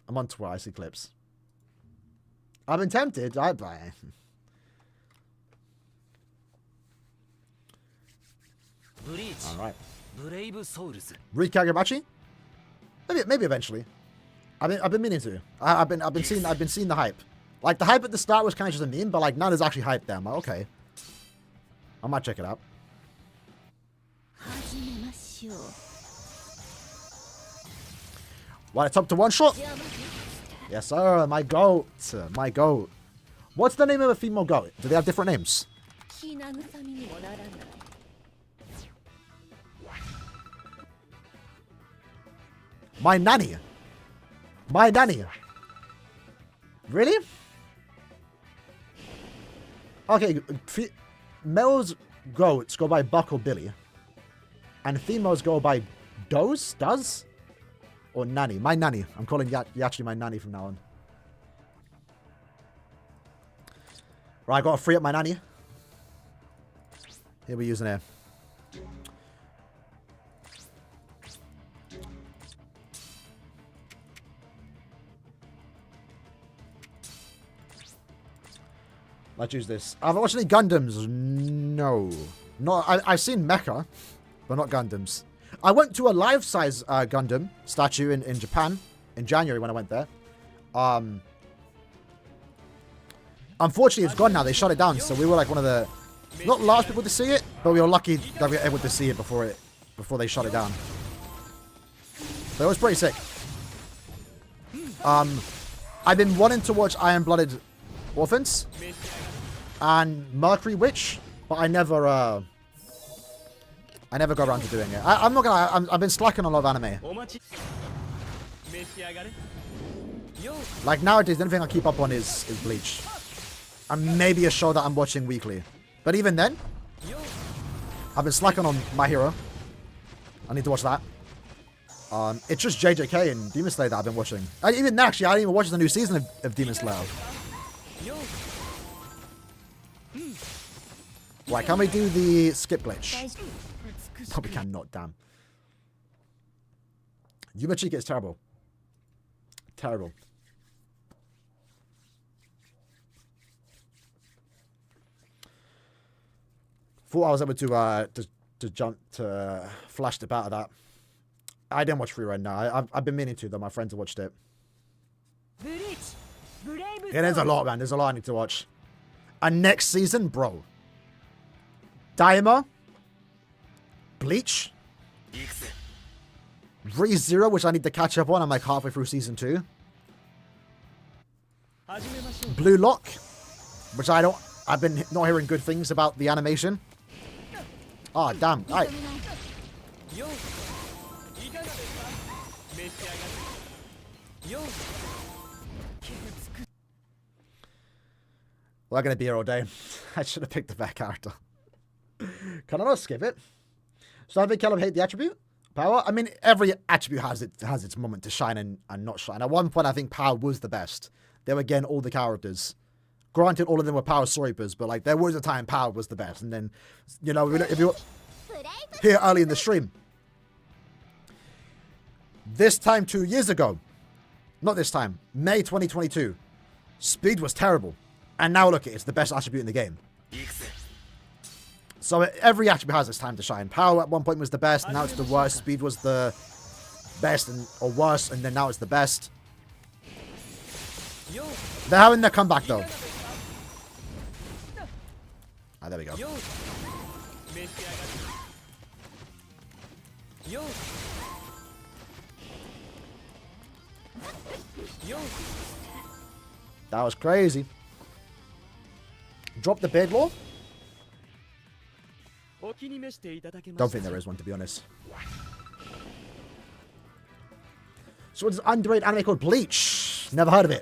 I'm on Twitter. I see clips. I've been tempted. Bleach. All right. Brave Souls. Read Kagamachi? Maybe eventually. I've been meaning to. I've been seeing the hype. Like the hype at the start was kind of just a meme, but like now there's actually hype there. I'm like, okay. I might check it out. What, it's up to one shot? Yes, sir. My goat. My goat. What's the name of a female goat? Do they have different names? My nanny. My nanny. Really? Okay, males goats go by Buck or Billy. And females go by does? Or nanny. My nanny. I'm calling Yachi my nanny from now on. Right, I gotta free up my nanny. Here we're using it. Let's use this. Have I watched any Gundams? No. I've seen Mecha, but not Gundams. I went to a life-size Gundam statue in Japan in January when I went there. Unfortunately, it's gone now. They shut it down, so we were like one of the not last people to see it, but we were lucky that we were able to see it before they shut it down. So it was pretty sick. I've been wanting to watch Iron-Blooded Orphans and Mercury Witch, but I never got around to doing it. I'm not gonna. I've been slacking on a lot of anime. Like nowadays, the only thing I keep up on is Bleach, and maybe a show that I'm watching weekly. But even then, I've been slacking on My Hero. I need to watch that. It's just JJK and Demon Slayer that I've been watching. Even actually, I didn't even watch the new season of Demon Slayer. Right, can we do the skip glitch? Oh, we cannot, damn. Yuma Chica is terrible. Terrible. Thought I was able to jump to flash dip out of that. I didn't watch Free Run now. I've been meaning to though. My friends have watched it. Yeah, there's a lot, man. There's a lot I need to watch. And next season, bro. Daima. Bleach. Re:Zero, which I need to catch up on. I'm like halfway through season 2. Blue Lock, which I've been not hearing good things about the animation. Oh, damn. All right. We're going to be here all day. I should have picked the bad character. Can I not skip it? So I think Caleb hate the attribute? Power? I mean, every attribute has its moment to shine and not shine. At one point, I think Power was the best. They were, again, all the characters. Granted, all of them were Power Sweepers, but like there was a time Power was the best. And then, you know, if you were here early in the stream, this time 2 years ago, not this time, May 2022, Speed was terrible. And now look, it's the best attribute in the game. So every attribute has its time to shine. Power at one point was the best, now it's the worst. Speed was the best or worse, and then now it's the best. They're having their comeback though. Ah, there we go. That was crazy. Drop the bed law? Don't think there is one, to be honest. So what's an underrated anime called Bleach? Never heard of it.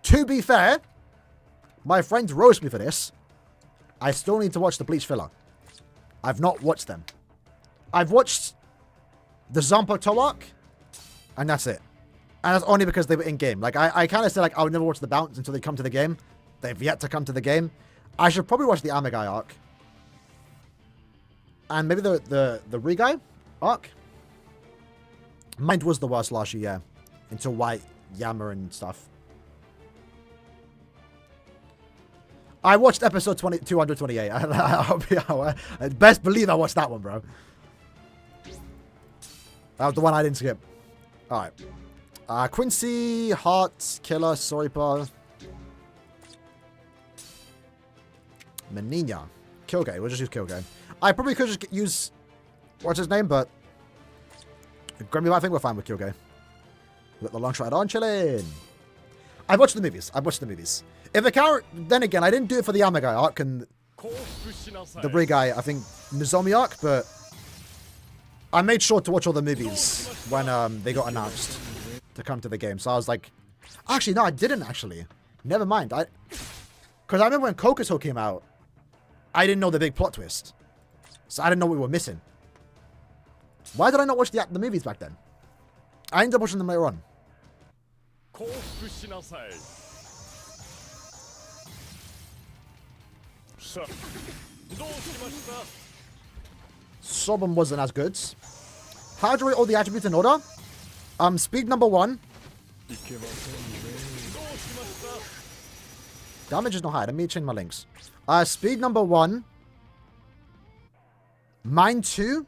To be fair, my friends roast me for this. I still need to watch the Bleach filler. I've not watched them. I've watched the Zanpakuto arc, and that's it. And that's only because they were in-game. Like, I kind of said, like, I would never watch the Bounce until they come to the game. They've yet to come to the game. I should probably watch the Amagai arc. And maybe the Rigai arc. Mine was the worst last year, yeah. Until White, Yama, and stuff. I watched episode 228. Best believe I watched that one, bro. That was the one I didn't skip. Alright. Quincy, Heart, Killer, Soripa. Menina. Kyogre. We'll just use Kyogre. I probably could just use... What's his name, but... Grimmy, I think we're fine with Kyoge. We got the long shot on, chilling. I've watched the movies. If the character, then again, I didn't do it for the Amagai arc and the Brig guy, I think, Nozomi arc, but I made sure to watch all the movies when they got announced to come to the game. So I was like, actually, no, I didn't actually. Never mind. Because I remember when Kokuto came out, I didn't know the big plot twist. So I didn't know what we were missing. Why did I not watch the movies back then? I ended up watching them later on. Sobon wasn't as good. How do you rate all the attributes in order? Speed number 1. Damage is not high. Let me change my links. Speed number 1. Mind 2.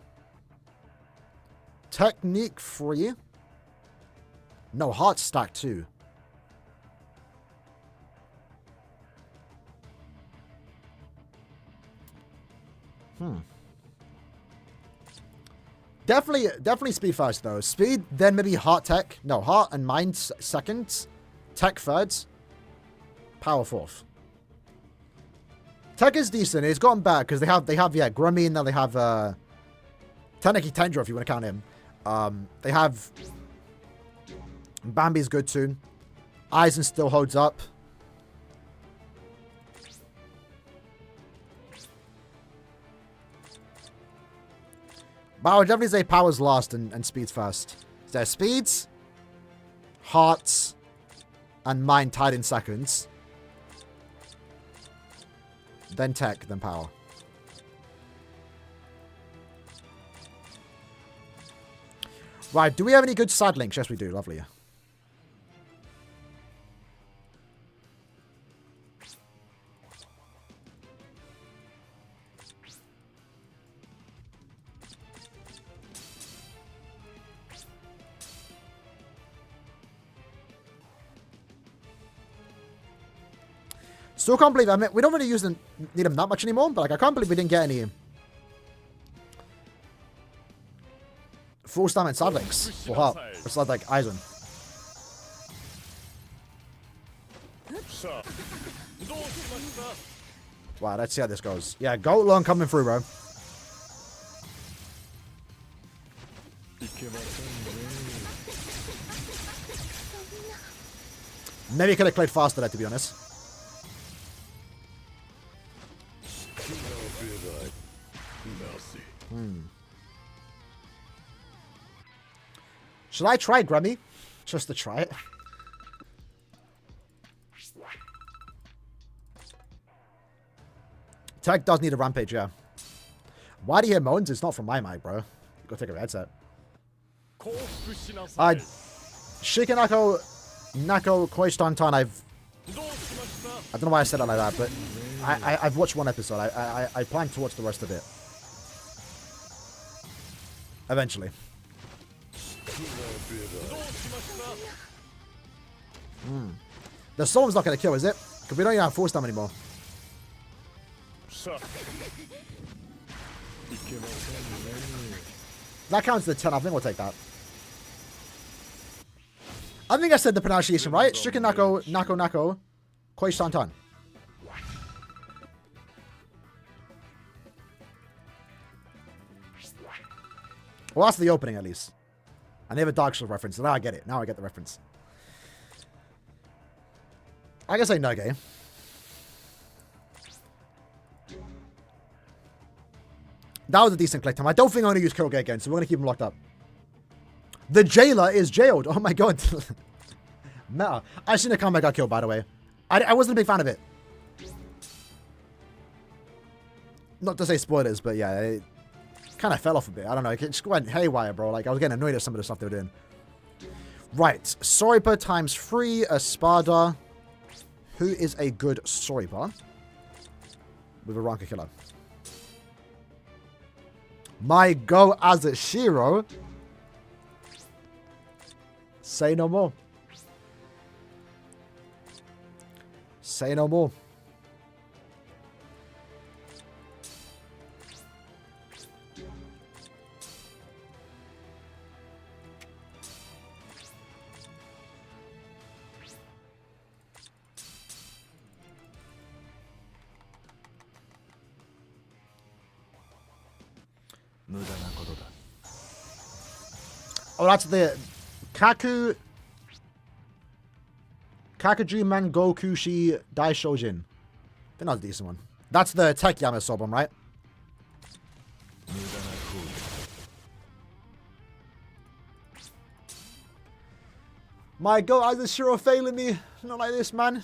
Technique 3. No, heart stack 2. Definitely speed first though. Speed, then maybe heart tech. No, heart and mind second. Tech third. Power fourth. Tech is decent. It's gotten better because they have yeah, Grummy, and now they have technically Tendra if you want to count him. They have Bambi's good too. Aizen still holds up. But I would definitely say powers last and speeds first. So there's speeds, hearts, and mind tied in seconds. Then tech, then power. Right, do we have any good side links? Yes, we do. Lovely. Still can't believe, I mean, we don't really need them that much anymore, but like, I can't believe we didn't get any full stamina side links for Heart. It's like Aizen. Wow, let's see how this goes. Yeah, Goat Long coming through, bro. Maybe he could have played faster there, to be honest. Should I try Grummy? Just to try it. Tech does need a rampage, yeah. Why do you hear moans? It's not from my mic, bro. Go take a headset. Shikinako Nako Koishtantan, I don't know why I said it like that, but I've watched one episode. I plan to watch the rest of it. Eventually. The storm's not going to kill, is it? Because we don't even have full stamina anymore. That counts as a 10. I think we'll take that. I think I said the pronunciation right. Shikinako Nako Koishantan. Well, that's the opening, at least. And they have a Dark Souls reference. So now I get it. Now I get the reference. I guess I know, game. That was a decent click time. I don't think I'm going to use Kyoge again, so we're going to keep him locked up. The jailer is jailed. Oh my god. Meta. I shouldn't have come. I got killed, by the way. I wasn't a big fan of it. Not to say spoilers, but yeah, it kind of fell off a bit. I don't know. It just went haywire, bro. Like, I was getting annoyed at some of the stuff they were doing. Right. Soripa times 3 Espada. Who is a good Soripa? With a Ranka killer. My go as a Shiro. Say no more. Say no more. Oh, that's the Kakuju Mangokushi Daishojin. I think that's a decent one. That's the Tech Yamas album, right? My god, is Shiro failing me? Not like this, man.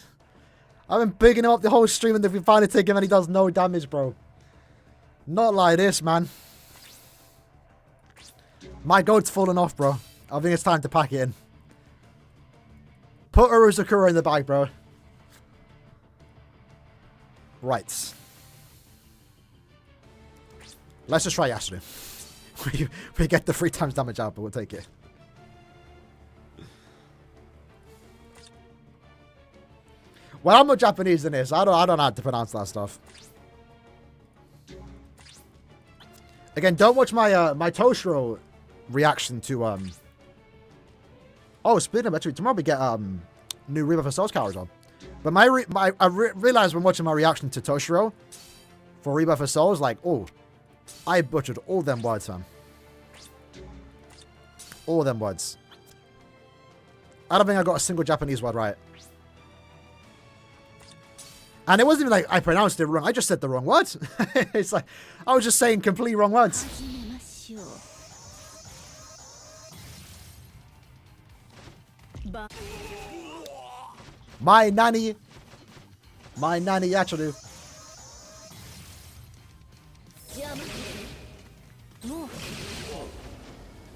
I've been bigging him up the whole stream, and if we finally take him and he does no damage, bro. Not like this, man. My goat's fallen off, bro. I think it's time to pack it in. Put Uruzakura in the bag, bro. Right. Let's just try Yasuo. we get the 3 times damage out, but we'll take it. Well, I'm not Japanese in this. I don't know how to pronounce that stuff. Again, don't watch my my Toshiro reaction to Oh, Speedrun, actually tomorrow we get new Rebirth of Souls characters on. But I realized when watching my reaction to Toshiro for Rebirth of Souls, like, oh, I butchered all them words, man. All them words. I don't think I got a single Japanese word right. And it wasn't even like I pronounced it wrong. I just said the wrong words. It's like I was just saying completely wrong words. My nanny actually.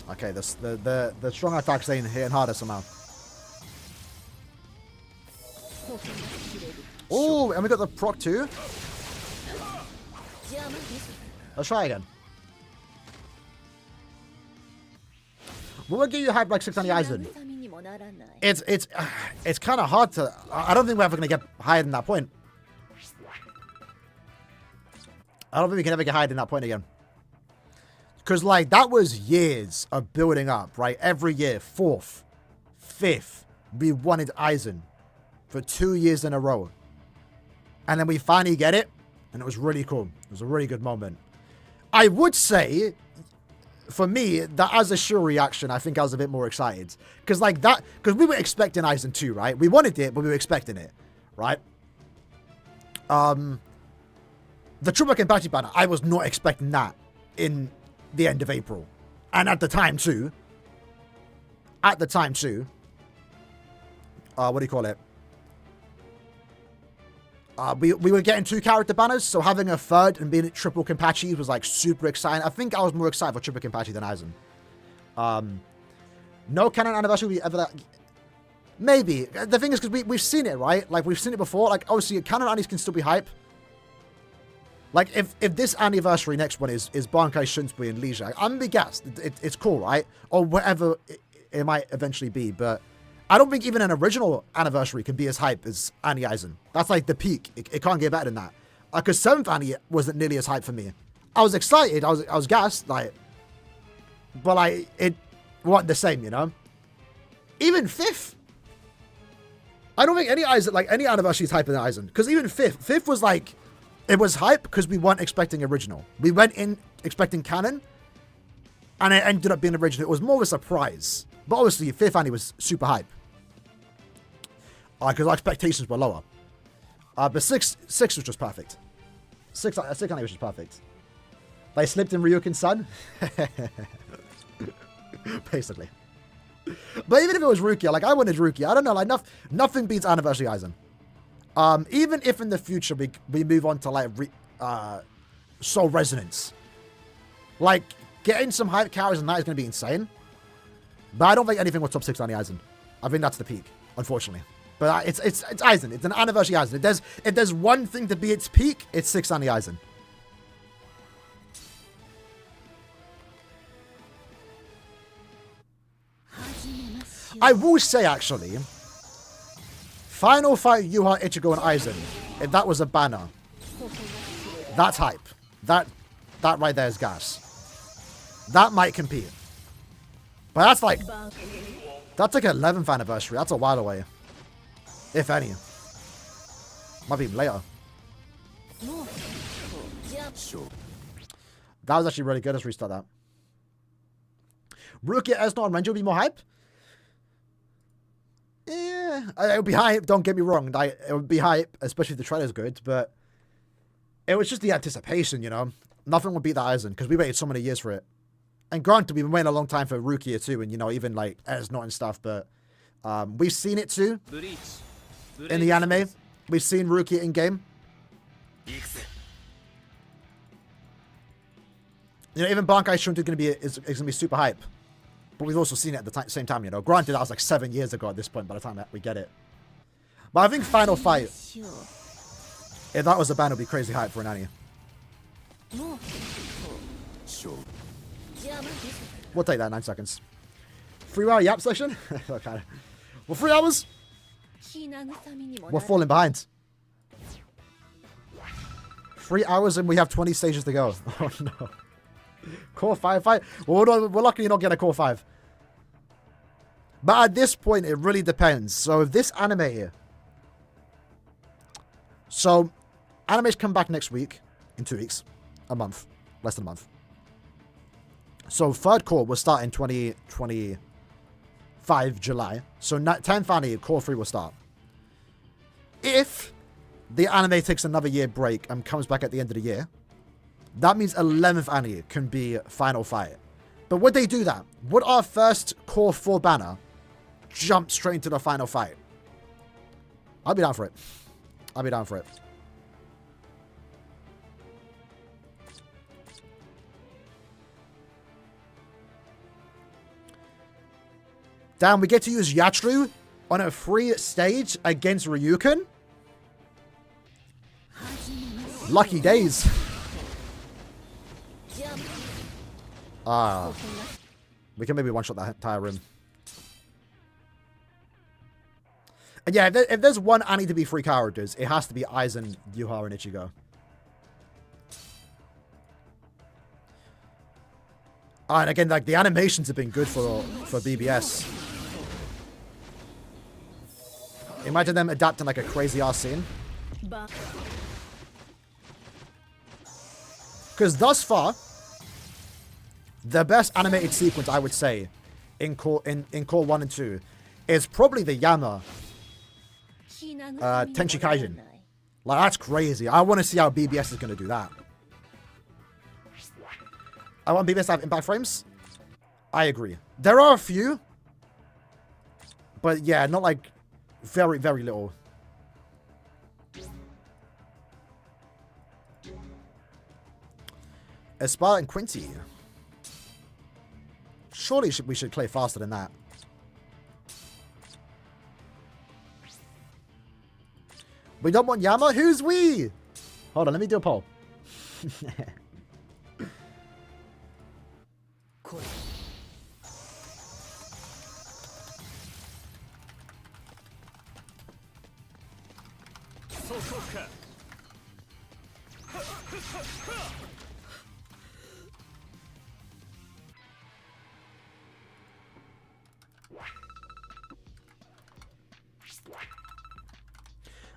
Okay, the strong attack's ain't hitting harder somehow. Oh, and we got the proc too. Let's try again. What would give you hype like 6 on the Aizen? It's kind of hard to. I don't think we're ever gonna get higher than that point. I don't think we can ever get higher than that point again. Because like that was years of building up, right? Every year, 4th, 5th, we wanted Aizen for 2 years in a row. And then we finally get it, and it was really cool. It was a really good moment. I would say, for me, the Azashura reaction, I think I was a bit more excited. Because like that, because we were expecting Aizen 2, right? We wanted it, but we were expecting it, right? The Trooper Kenpachi banner, I was not expecting that in the end of April. And at the time too, what do you call it? We were getting 2 character banners, so having a 3rd and being triple Kenpachi was like super exciting. I think I was more excited for triple Kenpachi than Aizen. No canon anniversary we ever. Maybe the thing is because we've seen it, right? Like we've seen it before. Like obviously canon annies can still be hype. Like if this anniversary next one is Bankai Shunsui and Leisure, I'm gonna be gassed. It's cool, right? Or whatever it might eventually be, but. I don't think even an original anniversary can be as hype as Annie Aizen. That's like the peak. It can't get better than that. Because 7th Annie wasn't nearly as hype for me. I was excited. I was gassed. Like, but like it wasn't the same, you know. Even 5th, I don't think any Aizen like any anniversary is hype than Aizen. Because even 5th was like it was hype because we weren't expecting original. We went in expecting canon, and it ended up being original. It was more of a surprise. But obviously, 5th Annie was super hype. Because our expectations were lower. But 6 was just perfect. 6 Annie was just perfect. They slipped in Ryukin's son. Basically. But even if it was Rukia, like I wanted Rukia. I don't know, like nothing beats Anniversary Aizen. Even if in the future we move on to like Soul Resonance. Like, getting some hype carries and that is going to be insane. But I don't think anything will top 6 on the Aizen. I think that's the peak, unfortunately. But it's Aizen. It's an anniversary Aizen. If there's one thing to be its peak, it's 6 on the Aizen. I will say, actually, Final Fight Yuha, Ichigo, and Aizen, if that was a banner, that's hype. That right there is gas. That might compete. But that's like 11th anniversary. That's a while away. If any. Might be even later. That was actually really good. Let's restart that. Rookie as not on Ranger would be more hype. Yeah, it would be hype. Don't get me wrong. Like, it would be hype, especially if the trailer's good. But it was just the anticipation, you know. Nothing would beat that Aizen because we waited so many years for it. And granted, we've been waiting a long time for Rukia too, and you know, even like as not and stuff. But we've seen it too in the anime. We've seen Rukia in game. You know, even Bankai Shunta is gonna be super hype. But we've also seen it at the same time, you know. Granted, that was like 7 years ago at this point by the time that we get it. But I think Final Fight, if that was a ban, it would be crazy hype for an anime. We'll take that 9 seconds. 3 hour yap session? Okay. Well, 3 hours? We're falling behind. 3 hours and we have 20 stages to go. Oh no. Core 5 fight? Well, we're lucky you're not getting a Core 5. But at this point, it really depends. So if this anime here... So, animes come back next week. In 2 weeks. A month. Less than a month. So, third core will start in 2025 July. So, 10th anime, Core 3 will start. If the anime takes another year break and comes back at the end of the year, that means 11th anime can be Final Fight. But would they do that? Would our first Core 4 banner jump straight into the Final Fight? I'll be down for it. I'll be down for it. Damn, we get to use Yatru on a free stage against Ryuken? Lucky days. We can maybe one-shot that entire room. And yeah, if there's one Annie to be free characters, it has to be Aizen, Yuha, and Ichigo. And again, like, the animations have been good for BBS. Imagine them adapting like a crazy-ass scene. Because thus far, the best animated sequence, I would say, in Core 1 and 2 is probably the Yama Tenchi Kaijin. Like, that's crazy. I want to see how BBS is going to do that. I want BBS to have impact frames. I agree. There are a few. But yeah, not like very, very little. Aspire and Quincy. Surely we should play faster than that. We don't want Yama? Who's we? Hold on, let me do a poll.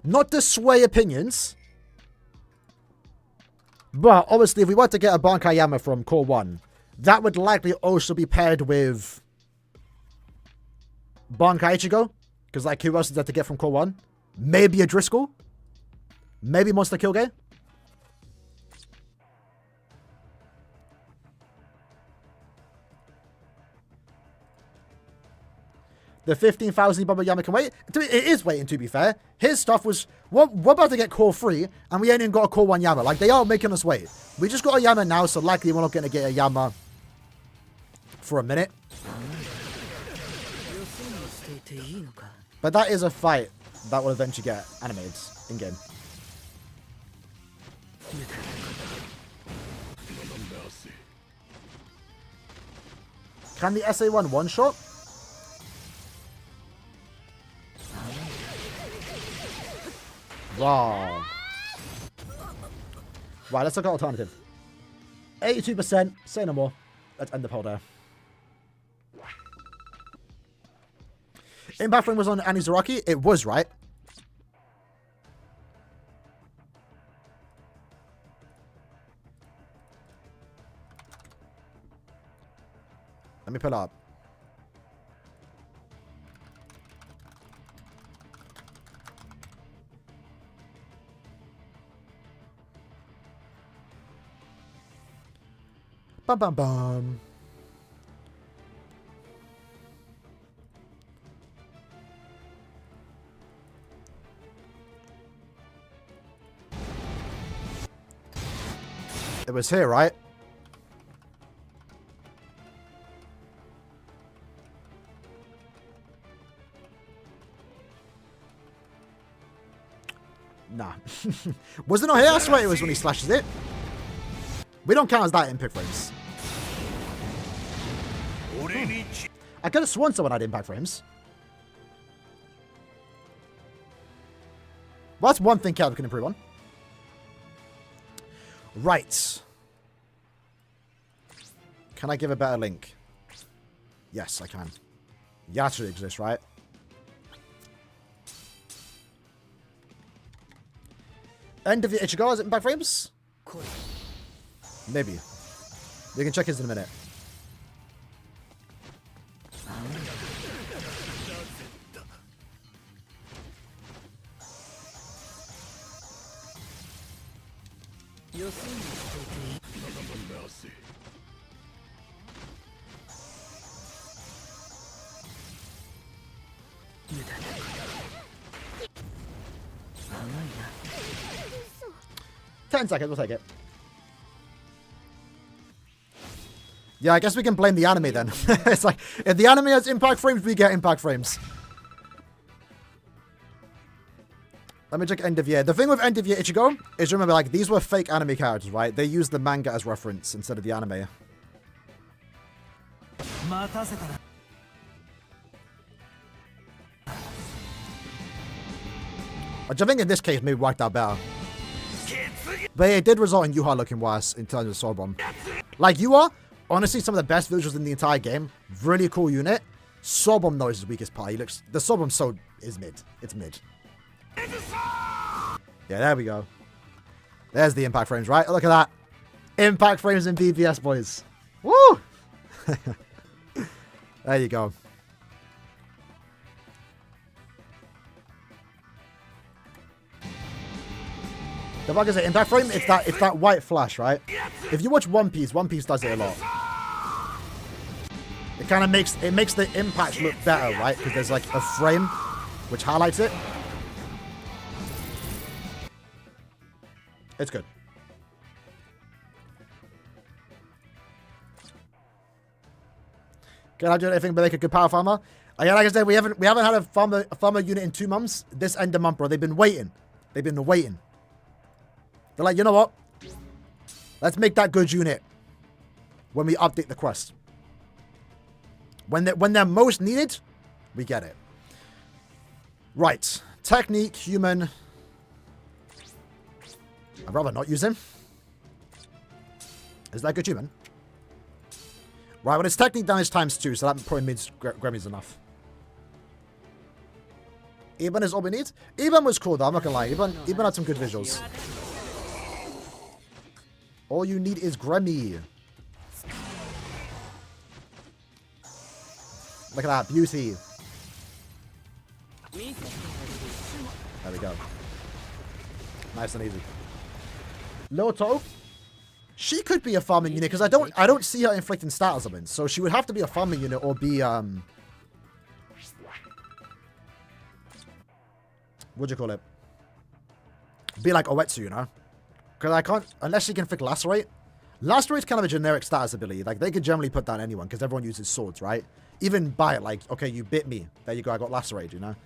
Not to sway opinions, but obviously if we were to get a Bankai Yama from Core 1, that would likely also be paired with Bankai Ichigo, because like who else is there to get from Core 1? Maybe a Driscoll? Maybe Monster Killgate? The 15,000 Bubba Yama can wait. It is waiting, to be fair. His stuff was... We're about to get Core 3, and we ain't even got a Core 1 Yama. Like, they are making us wait. We just got a Yama now, so likely we're not going to get a Yama for a minute. But that is a fight that will eventually get animated in-game. Can the SA1 one-shot? Wow. Right, let's look at alternative. 82%. Say no more. Let's end the poll there. Impact Frame was on Anizuraki? It was, right? Let me pull it up. Bum bum bum. It was here, right? Nah. Was it not here? I swear it was when he slashes it. We don't count as that in impact frames. I could have sworn someone had impact frames. Well, that's one thing Calvin can improve on. Right. Can I give a better link? Yes, I can. Yatsu exists, right? End of the Ichigo, is it impact frames? Maybe. We can check his in a minute. Ten seconds, we'll take it. Yeah, I guess we can blame the anime then. It's like, if the anime has impact frames, we get impact frames. Let me check end of year. The thing with end of year Ichigo is, remember, like, these were fake anime characters, right? They used the manga as reference instead of the anime. Which I think in this case maybe worked out better. But it did result in Yuha looking worse in terms of Soul Bomb. Like, Yuha, honestly, some of the best visuals in the entire game. Really cool unit. Soul Bomb, though, is his weakest part. He looks... The Soul Bomb is mid. It's mid. Yeah, there we go. There's the impact frames, right? Look at that. Impact frames in BBS, boys. Woo! There you go. The bug is an impact frame. It's that white flash, right? If you watch One Piece does it a lot. It kind of makes the impact look better, right? Because there's like a frame which highlights it. It's good. Can I do anything but make a good power farmer? Yeah, like I said, we haven't had a farmer unit in 2 months. This end of month, bro. They've been waiting. They're like, you know what? Let's make that good unit when we update the quest. When they're most needed, we get it. Right. Technique, human. I'd rather not use him. Is that good human? Right, well, it's technique damage ×2, so that probably means Gremmy's enough. Eben is all we need. Eben was cool, though. I'm not gonna lie. Eben had some good visuals. All you need is Grammy. Look at that beauty. There we go. Nice and easy. Loto. She could be a farming unit because I don't see her inflicting stat summons. So she would have to be a farming unit or be what'd you call it? Be like Oetsu, you know? Because I can't, unless she can inflict Lacerate. Lacerate's kind of a generic status ability. Like, they could generally put that on anyone because everyone uses swords, right? Even Bite, like, okay, you bit me. There you go, I got Lacerate, you know?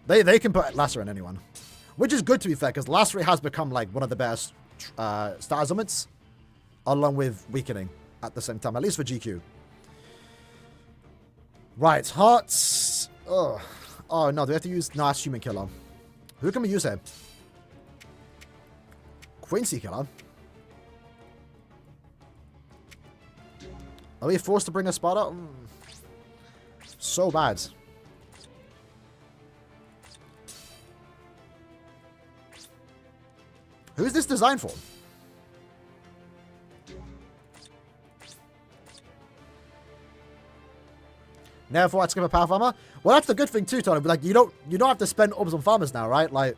They can put Lacerate on anyone. Which is good, to be fair, because Lacerate has become, like, one of the best status summons. Along with Weakening at the same time, at least for GQ. Right, Hearts. Oh, no, do we have to use... No, that's Human Killer. Who can we use here? Quincy Killer. Are we forced to bring a Sparta? So bad. Who's this designed for? Never thought I'd skip a power farmer. Well, that's the good thing too, Tony. But like, you don't have to spend orbs on farmers now, right? Like,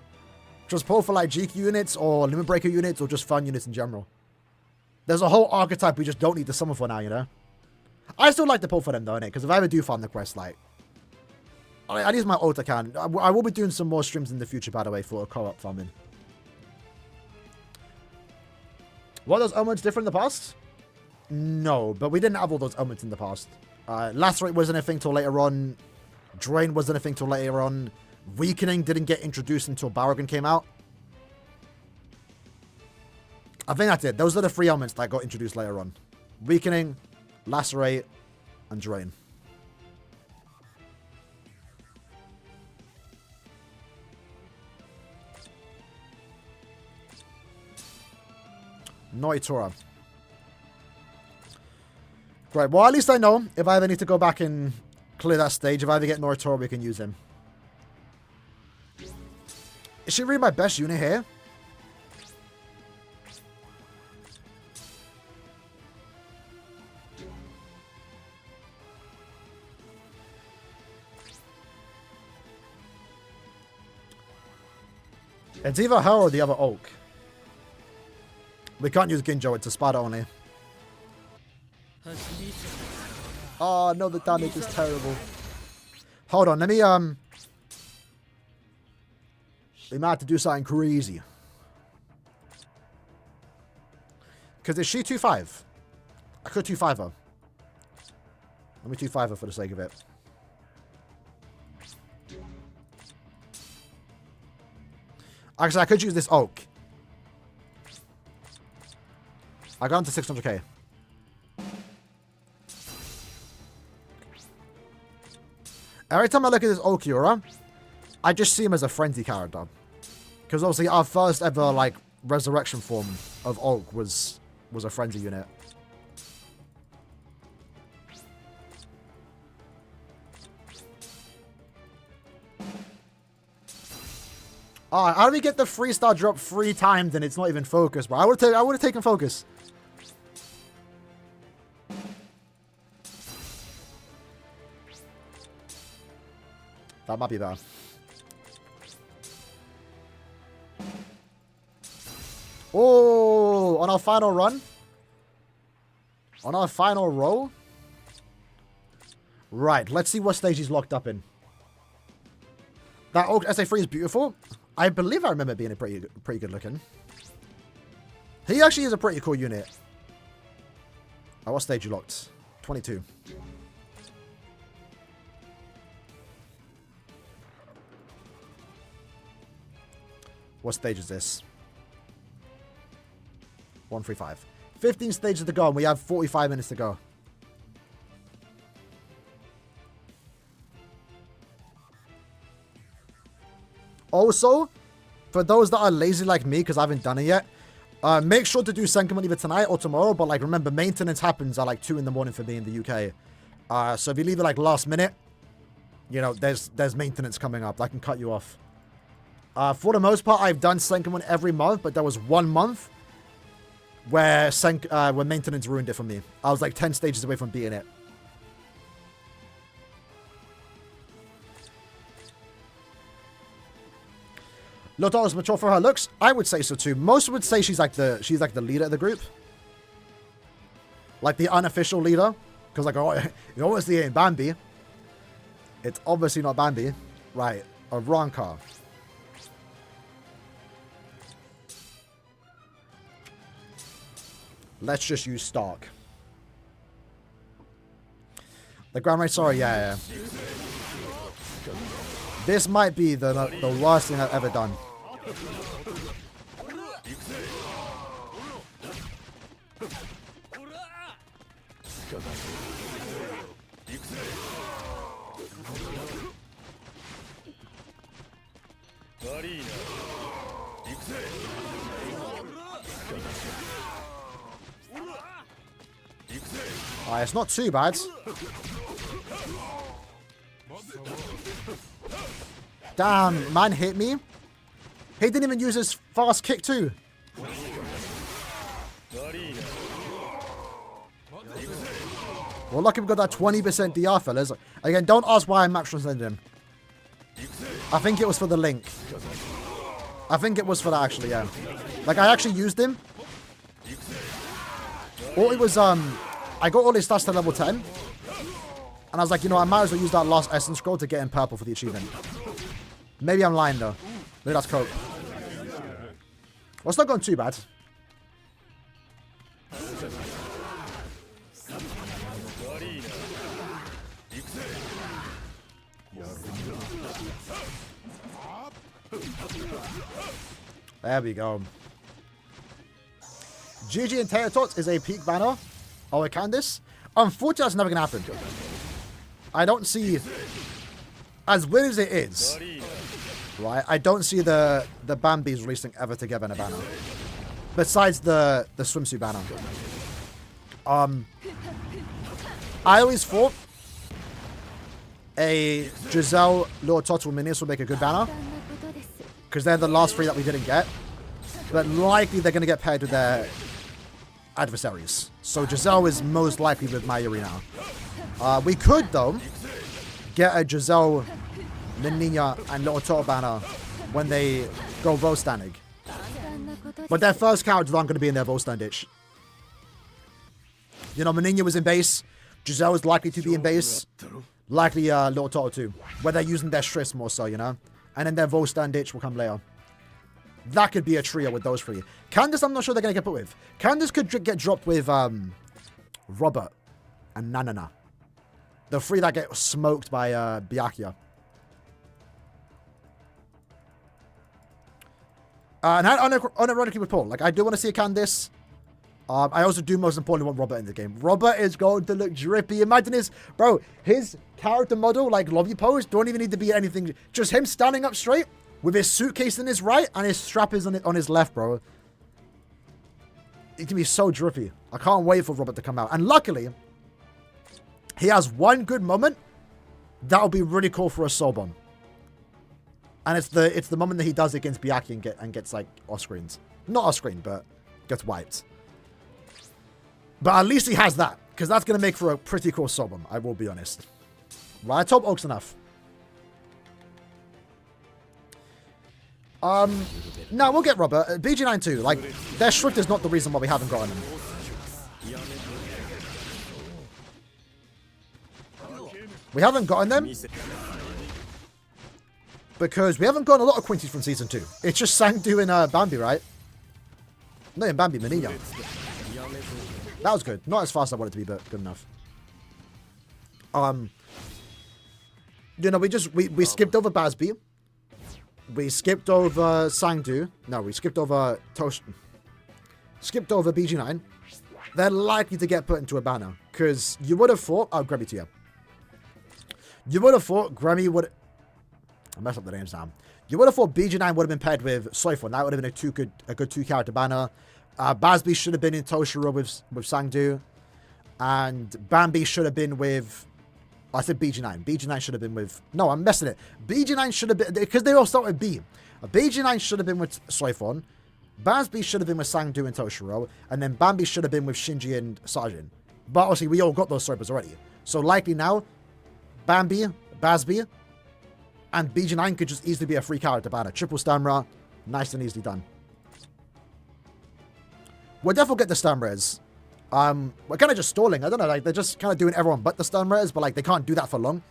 just pull for like GQ units or limit breaker units or just fun units in general. There's a whole archetype we just don't need to summon for now, you know? I still like to pull for them, though, innit? Because if I ever do farm the quest, like... I use my ult account. I will be doing some more streams in the future, by the way, for co-op farming. Were those elements different in the past? No, but we didn't have all those elements in the past. Lacerate wasn't a thing till later on. Drain wasn't a thing till later on. Weakening didn't get introduced until Barragan came out. I think that's it. Those are the 3 elements that got introduced later on. Weakening, Lacerate, and Drain. Noitora. Right, well, at least I know if I ever need to go back and clear that stage. If I ever get Noitora, we can use him. Is she really my best unit here? It's either her or the other Oak. We can't use Ginjo, it's a Spada only. Oh, no, the damage is terrible. Hold on, let me, we might have to do something crazy. Because is she 2-5? I could 2-5 her. Let me 2-5 her for the sake of it. Actually, I could use this Oak. I got him to 600k. Every time I look at this Okiura, I just see him as a frenzy character. Because obviously our first ever, like, resurrection form of Oak was a frenzy unit. Alright, how do we get the 3-star drop 3 times and it's not even focus, bro? I would have taken focus. That might be better. Oh, on our final run? On our final roll? Right, let's see what stage he's locked up in. That Oak SA3 is beautiful. I believe I remember it being a pretty good looking. He actually is a pretty cool unit. Oh, what stage you locked? 22. What stage is this? 135. 15 stages to go, and we have 45 minutes to go. Also, for those that are lazy like me, because I haven't done it yet, make sure to do Senkaimon either tonight or tomorrow. But like, remember, maintenance happens at like 2 in the morning for me in the UK. So if you leave it like last minute, you know, there's maintenance coming up that can cut you off. For the most part, I've done Senkaimon every month, but there was 1 month where maintenance ruined it for me. I was like 10 stages away from beating it. Lotto is mature for her looks. I would say so too. Most would say she's like the leader of the group, like the unofficial leader. Because like, oh, it obviously ain't Bambi. It's obviously not Bambi, right? A wrong car. Let's just use Stark. The Grand Raid, sorry, yeah. This might be the worst thing I've ever done. It's not too bad. Damn, man hit me. He didn't even use his fast kick too. Well, lucky we got that 20% DR, fellas. Again, don't ask why I max transcended him. I think it was for the link. I think it was for that, actually, yeah. Like, I actually used him. Or it was, I got all his stats to level 10. And I was like, you know, I might as well use that last essence scroll to get in purple for the achievement. Maybe I'm lying though. Maybe that's cope. Well, it's not going too bad. There we go. GG and Tater Tots is a peak banner. Oh, it can this? Unfortunately, that's never going to happen. I don't see... As weird as it is, right? I don't see the Bambis releasing ever together in a banner. Besides the swimsuit banner. I always thought a Giselle, Lord Total Minions would make a good banner. Because they're the last 3 that we didn't get. But likely they're going to get paired with their adversaries. So Giselle is most likely with Mayuri now. We could, though, get a Giselle, Nininya, and Little Toto banner when they go Vostanig. But their first characters aren't going to be in their Vostand ditch. You know, Nininya was in base. Giselle is likely to be in base. Likely Little Toto too. Where they're using their stress more so, you know. And then their Vostand ditch will come later. That could be a trio with those 3. Candace, I'm not sure they're going to get put with. Candace could get dropped with Robert and Nanana. The 3 that get smoked by Byakuya. And unironically with Paul. Like, I do want to see a Candace. I also do most importantly want Robert in the game. Robert is going to look drippy. Imagine his... Bro, his character model, like lobby pose, don't even need to be anything. Just him standing up straight with his suitcase in his right and his strap is on his left, bro. It can be so drippy. I can't wait for Robert to come out. And luckily, he has one good moment that'll be really cool for a soul bomb. And it's the moment that he does it against Byakuya and gets like off screens. Not off screen, but gets wiped. But at least he has that, because that's going to make for a pretty cool soul bomb, I will be honest. Right, top Oak's enough. No, we'll get Robert. BG9 too. Like, their Shrift is not the reason why we haven't gotten them. We haven't gotten them because we haven't gotten a lot of Quincy's from Season 2. It's just Sangdu and Bambi, right? Not in Bambi, Manino. That was good. Not as fast as I wanted to be, but good enough. You know, we skipped over Basby. We skipped over Sangdu. No, we skipped over Toast. Skipped over BG9. They're likely to get put into a banner. Because you would have thought... Oh, Grammy to you. You would have thought Grammy would... I messed up the names now. You would have thought BG9 would have been paired with Soifon. That would have been a good 2-character banner. Basby should have been in Toshiro with Sangdu. And Bambi should have been with... I said BG9. BG9 should have been with... No, I'm messing it. BG9 should have been... Because they all start with B. BG9 should have been with Soifon. Basby should have been with Sangdu and Toshiro. And then Bambi should have been with Shinji and Sajin. But obviously, we all got those Soipas already. So likely now, Bambi, Basby, and BG9 could just easily be a 3-character banner. Triple Stamra. Nice and easily done. We'll definitely get the Stamras. We're kind of just stalling. I don't know, like, they're just kind of doing everyone but the Stamras, but, like, they can't do that for long.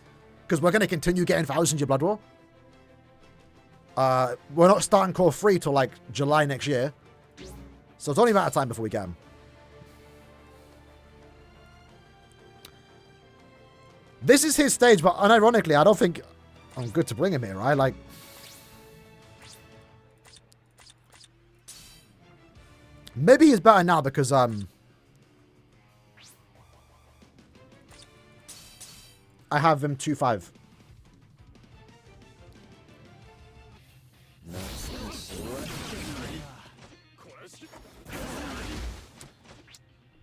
Because we're going to continue getting thousands of Blood War. We're not starting Core 3 till, like, July next year. So it's only a matter of time before we get them. This is his stage, but unironically, I don't think I'm good to bring him here, right? Like... Maybe he's better now because, I have him 2-5.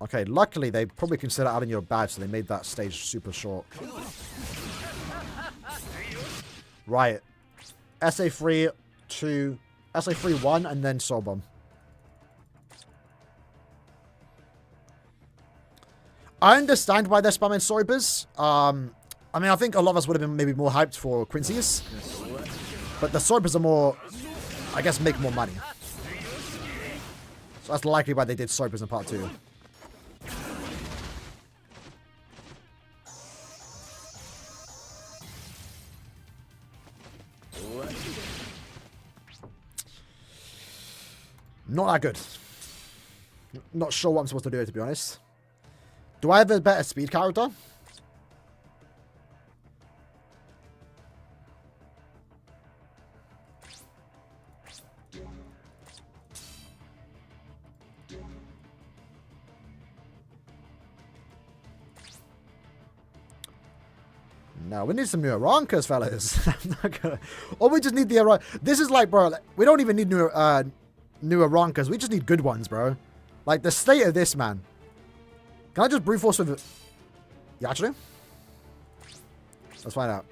Okay, luckily they probably consider adding your badge, so they made that stage super short. Right. SA3 to SA3 1 and then Soul Bomb. I understand why they're spamming Soibas. I mean, I think a lot of us would have been maybe more hyped for Quincy's. But the Soibas are more, I guess, make more money. So that's likely why they did Soibas in part 2. Not that good. Not sure what I'm supposed to do, to be honest. Do I have a better speed character? No, we need some new Aronkas, fellas. I'm not gonna... Or we just need the Aron... This is like, bro, like, we don't even need new Aronkas. We just need good ones, bro. Like, the state of this, man. Can I just brute force with it? Yeah, actually? Let's find out.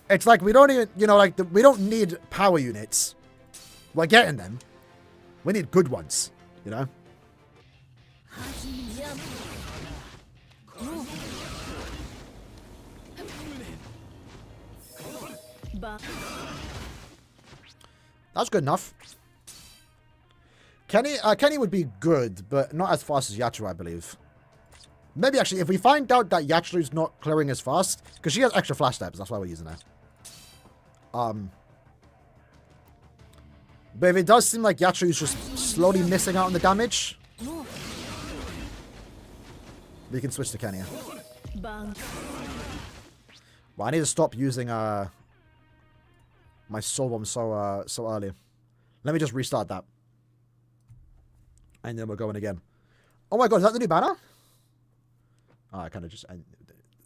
It's like we don't even, you know, like, we don't need power units. We're getting them. We need good ones, you know? That's good enough. Kenny would be good, but not as fast as Yachiru, I believe. Maybe actually, if we find out that Yachiru's not clearing as fast, because she has extra flash steps, that's why we're using her. But if it does seem like Yachiru's just slowly missing out on the damage, we can switch to Kenya. Well, I need to stop using my soul bomb so early. Let me just restart that. And then we're going again. Oh my god, is that the new banner? Oh, I kind of just... the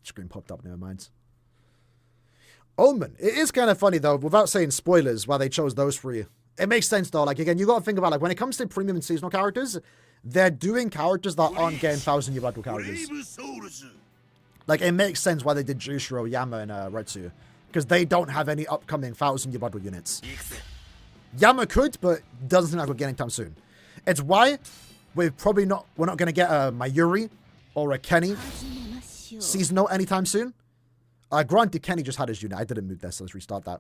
screen popped up, never mind. Omen. It is kind of funny, though, without saying spoilers, why they chose those three. It makes sense, though. Like, again, you got to think about, like, when it comes to premium and seasonal characters, they're doing characters that aren't getting 1,000-year battle characters. Like, it makes sense why they did Jushiro, Yama, and Retsu. Because they don't have any upcoming 1,000-year battle units. Yama could, but doesn't seem like we're getting time soon. It's why we're not going to get a Mayuri or a Kenny seasonal anytime soon. Granted, Kenny just had his unit. I didn't move there, so let's restart that.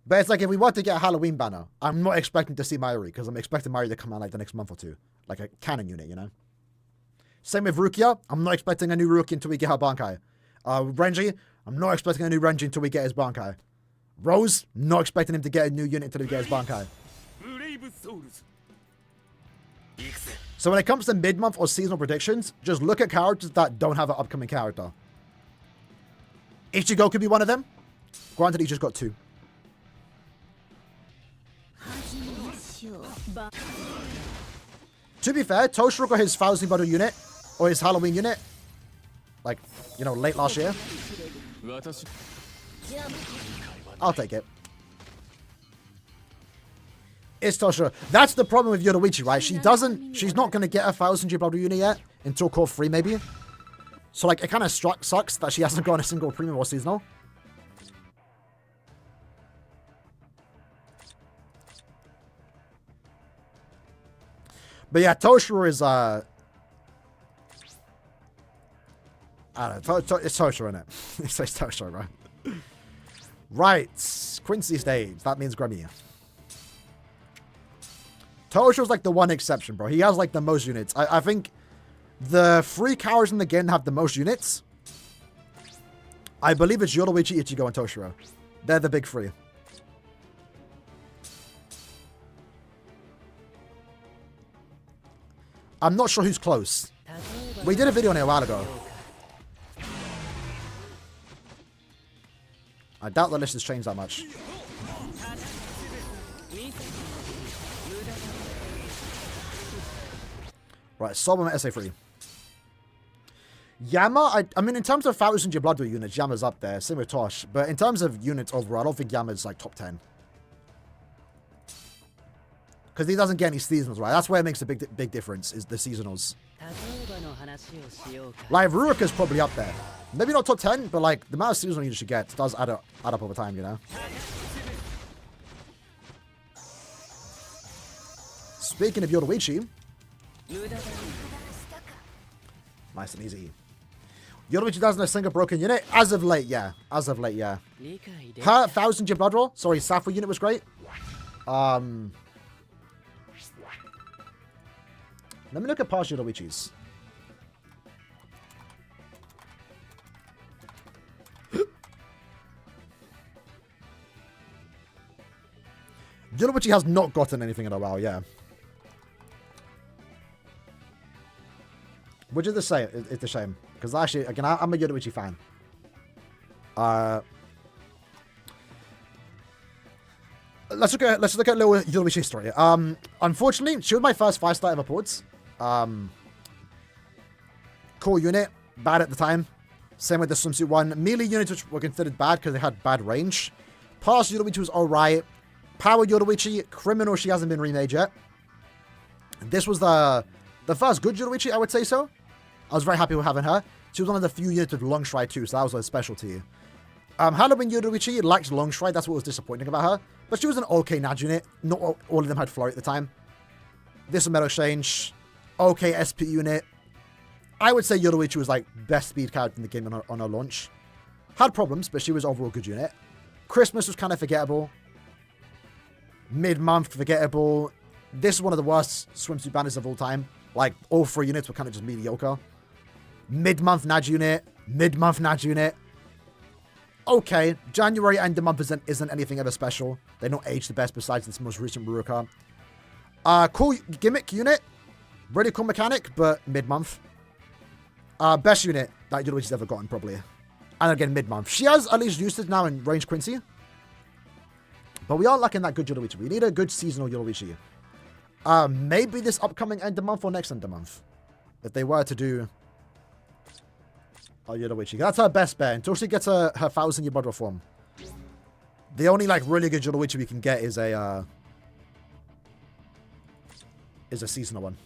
But it's like, if we want to get a Halloween banner, I'm not expecting to see Mayuri, because I'm expecting Mayuri to come out like the next month or two. Like a canon unit, you know? Same with Rukia. I'm not expecting a new Rukia until we get her Bankai. Renji, I'm not expecting a new Renji until we get his Bankai. Rose, not expecting him to get a new unit until we get his Bankai. So when it comes to mid-month or seasonal predictions, just look at characters that don't have an upcoming character. Ichigo could be one of them. Granted, he just got 2. To be fair, Toshiro got his 1,000 battle unit, or his Halloween unit, like, you know, late last year. I'll take it. It's Toshiro. That's the problem with Yoruichi, right? She's not going to get a 1,000-year battle unit yet, until Core 3 maybe. So, like, it kind of sucks that she hasn't gotten a single premium or seasonal. But yeah, Toshiro is, I don't know, it's Toshiro, isn't it? It's Toshiro, right? Right, Quincy stage. That means Gremia. Toshiro's like the one exception, bro. He has like the most units. I think the 3 characters in the game have the most units. I believe it's Yoruichi, Ichigo, and Toshiro. They're the big 3. I'm not sure who's close. We did a video on it a while ago. I doubt the list has changed that much. Right, Sobom at SA3. Yama, I mean, in terms of 1,000-year Blood Bowl units, Yama's up there. Same with Tosh. But in terms of units overall, I don't think Yama's like top 10. Because he doesn't get any seasonals, right? That's where it makes a big difference, is the seasonals. Like, Ruruka's probably up there. Maybe not top 10, but like, the amount of seasonal units you get does add up over time, you know? Speaking of Yoruichi... Nice and easy. Yoruichi doesn't have a single broken unit. As of late, yeah. As of late, yeah. Her 1,000-year Blood Roll. Sorry, Sappho unit was great. Let me look at past Yoruichis. Yoruichi has not gotten anything in a while, yeah. Which is the same. It's a shame. Because actually, again, I'm a Yoruichi fan. Let's look at a little Yoruichi history. Unfortunately, she was my first 5-star ever ports. Core unit, bad at the time. Same with the swimsuit one. Melee units which were considered bad because they had bad range. Past Yoruichi was alright. Power Yoruichi, criminal, she hasn't been remade yet. This was the first good Yoruichi, I would say so. I was very happy with having her. She was one of the few units with long stride too, so that was a specialty. Halloween Yoruichi lacked long stride, that's what was disappointing about her. But she was an okay Nad unit. Not all of them had flurry at the time. This was Metal Exchange. Okay SP unit. I would say Yoruichi was like best speed character in the game on her launch. Had problems, but she was overall good unit. Christmas was kind of forgettable. Mid-month forgettable. This is one of the worst swimsuit banners of all time. Like, all 3 units were kind of just mediocre. Mid-month Nad unit. Mid-month Nad unit. Okay, January end of month isn't anything ever special. They're not aged the best besides this most recent Ruruka. Cool gimmick unit. Really cool mechanic, but mid-month. Best unit that Yoruichi's ever gotten, probably. And again, mid-month. She has at least used it now in Range Quincy. But we are lacking that good Yoruichi. We need a good seasonal Yoruichi. Maybe this upcoming end of month or next end of month. If they were to do Yoruichi. That's her best bet. Until she gets her 1,000-year blood reform. The only like really good Yoruichi we can get is a seasonal one.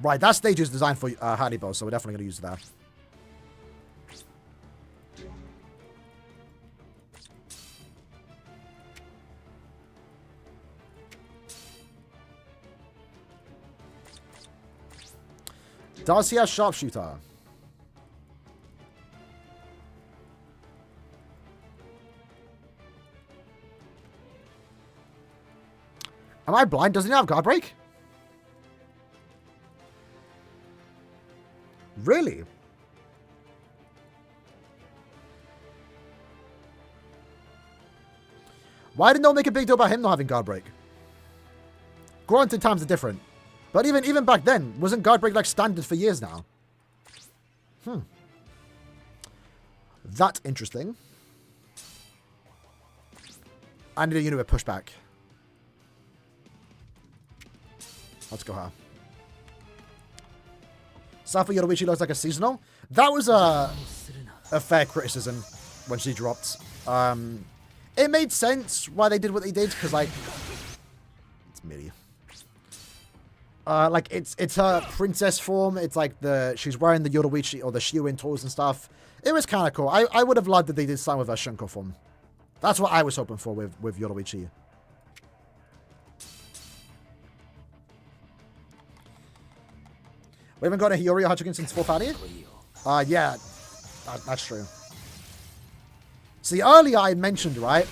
Right, that stage is designed for Hannibal, so we're definitely going to use that. Does he have Sharpshooter? Am I blind? Doesn't he have Guard Break? Really? Why didn't they make a big deal about him not having Guard Break? Granted, times are different. But even back then, wasn't Guard Break like standard for years now? That's interesting. I need a unit with pushback. Let's go her. Safa Yoruichi looks like a seasonal. That was a fair criticism when she dropped. It made sense why they did what they did, because like it's MIDI. Like it's her princess form. It's like she's wearing the Yoruichi or the Shiuin tools and stuff. It was kind of cool. I would have loved that they did something with her Shunko form. That's what I was hoping for with Yoruichi. We haven't got a Hiyori Hachikin since 4th Annie? Yeah, that's true. See, earlier I mentioned, right?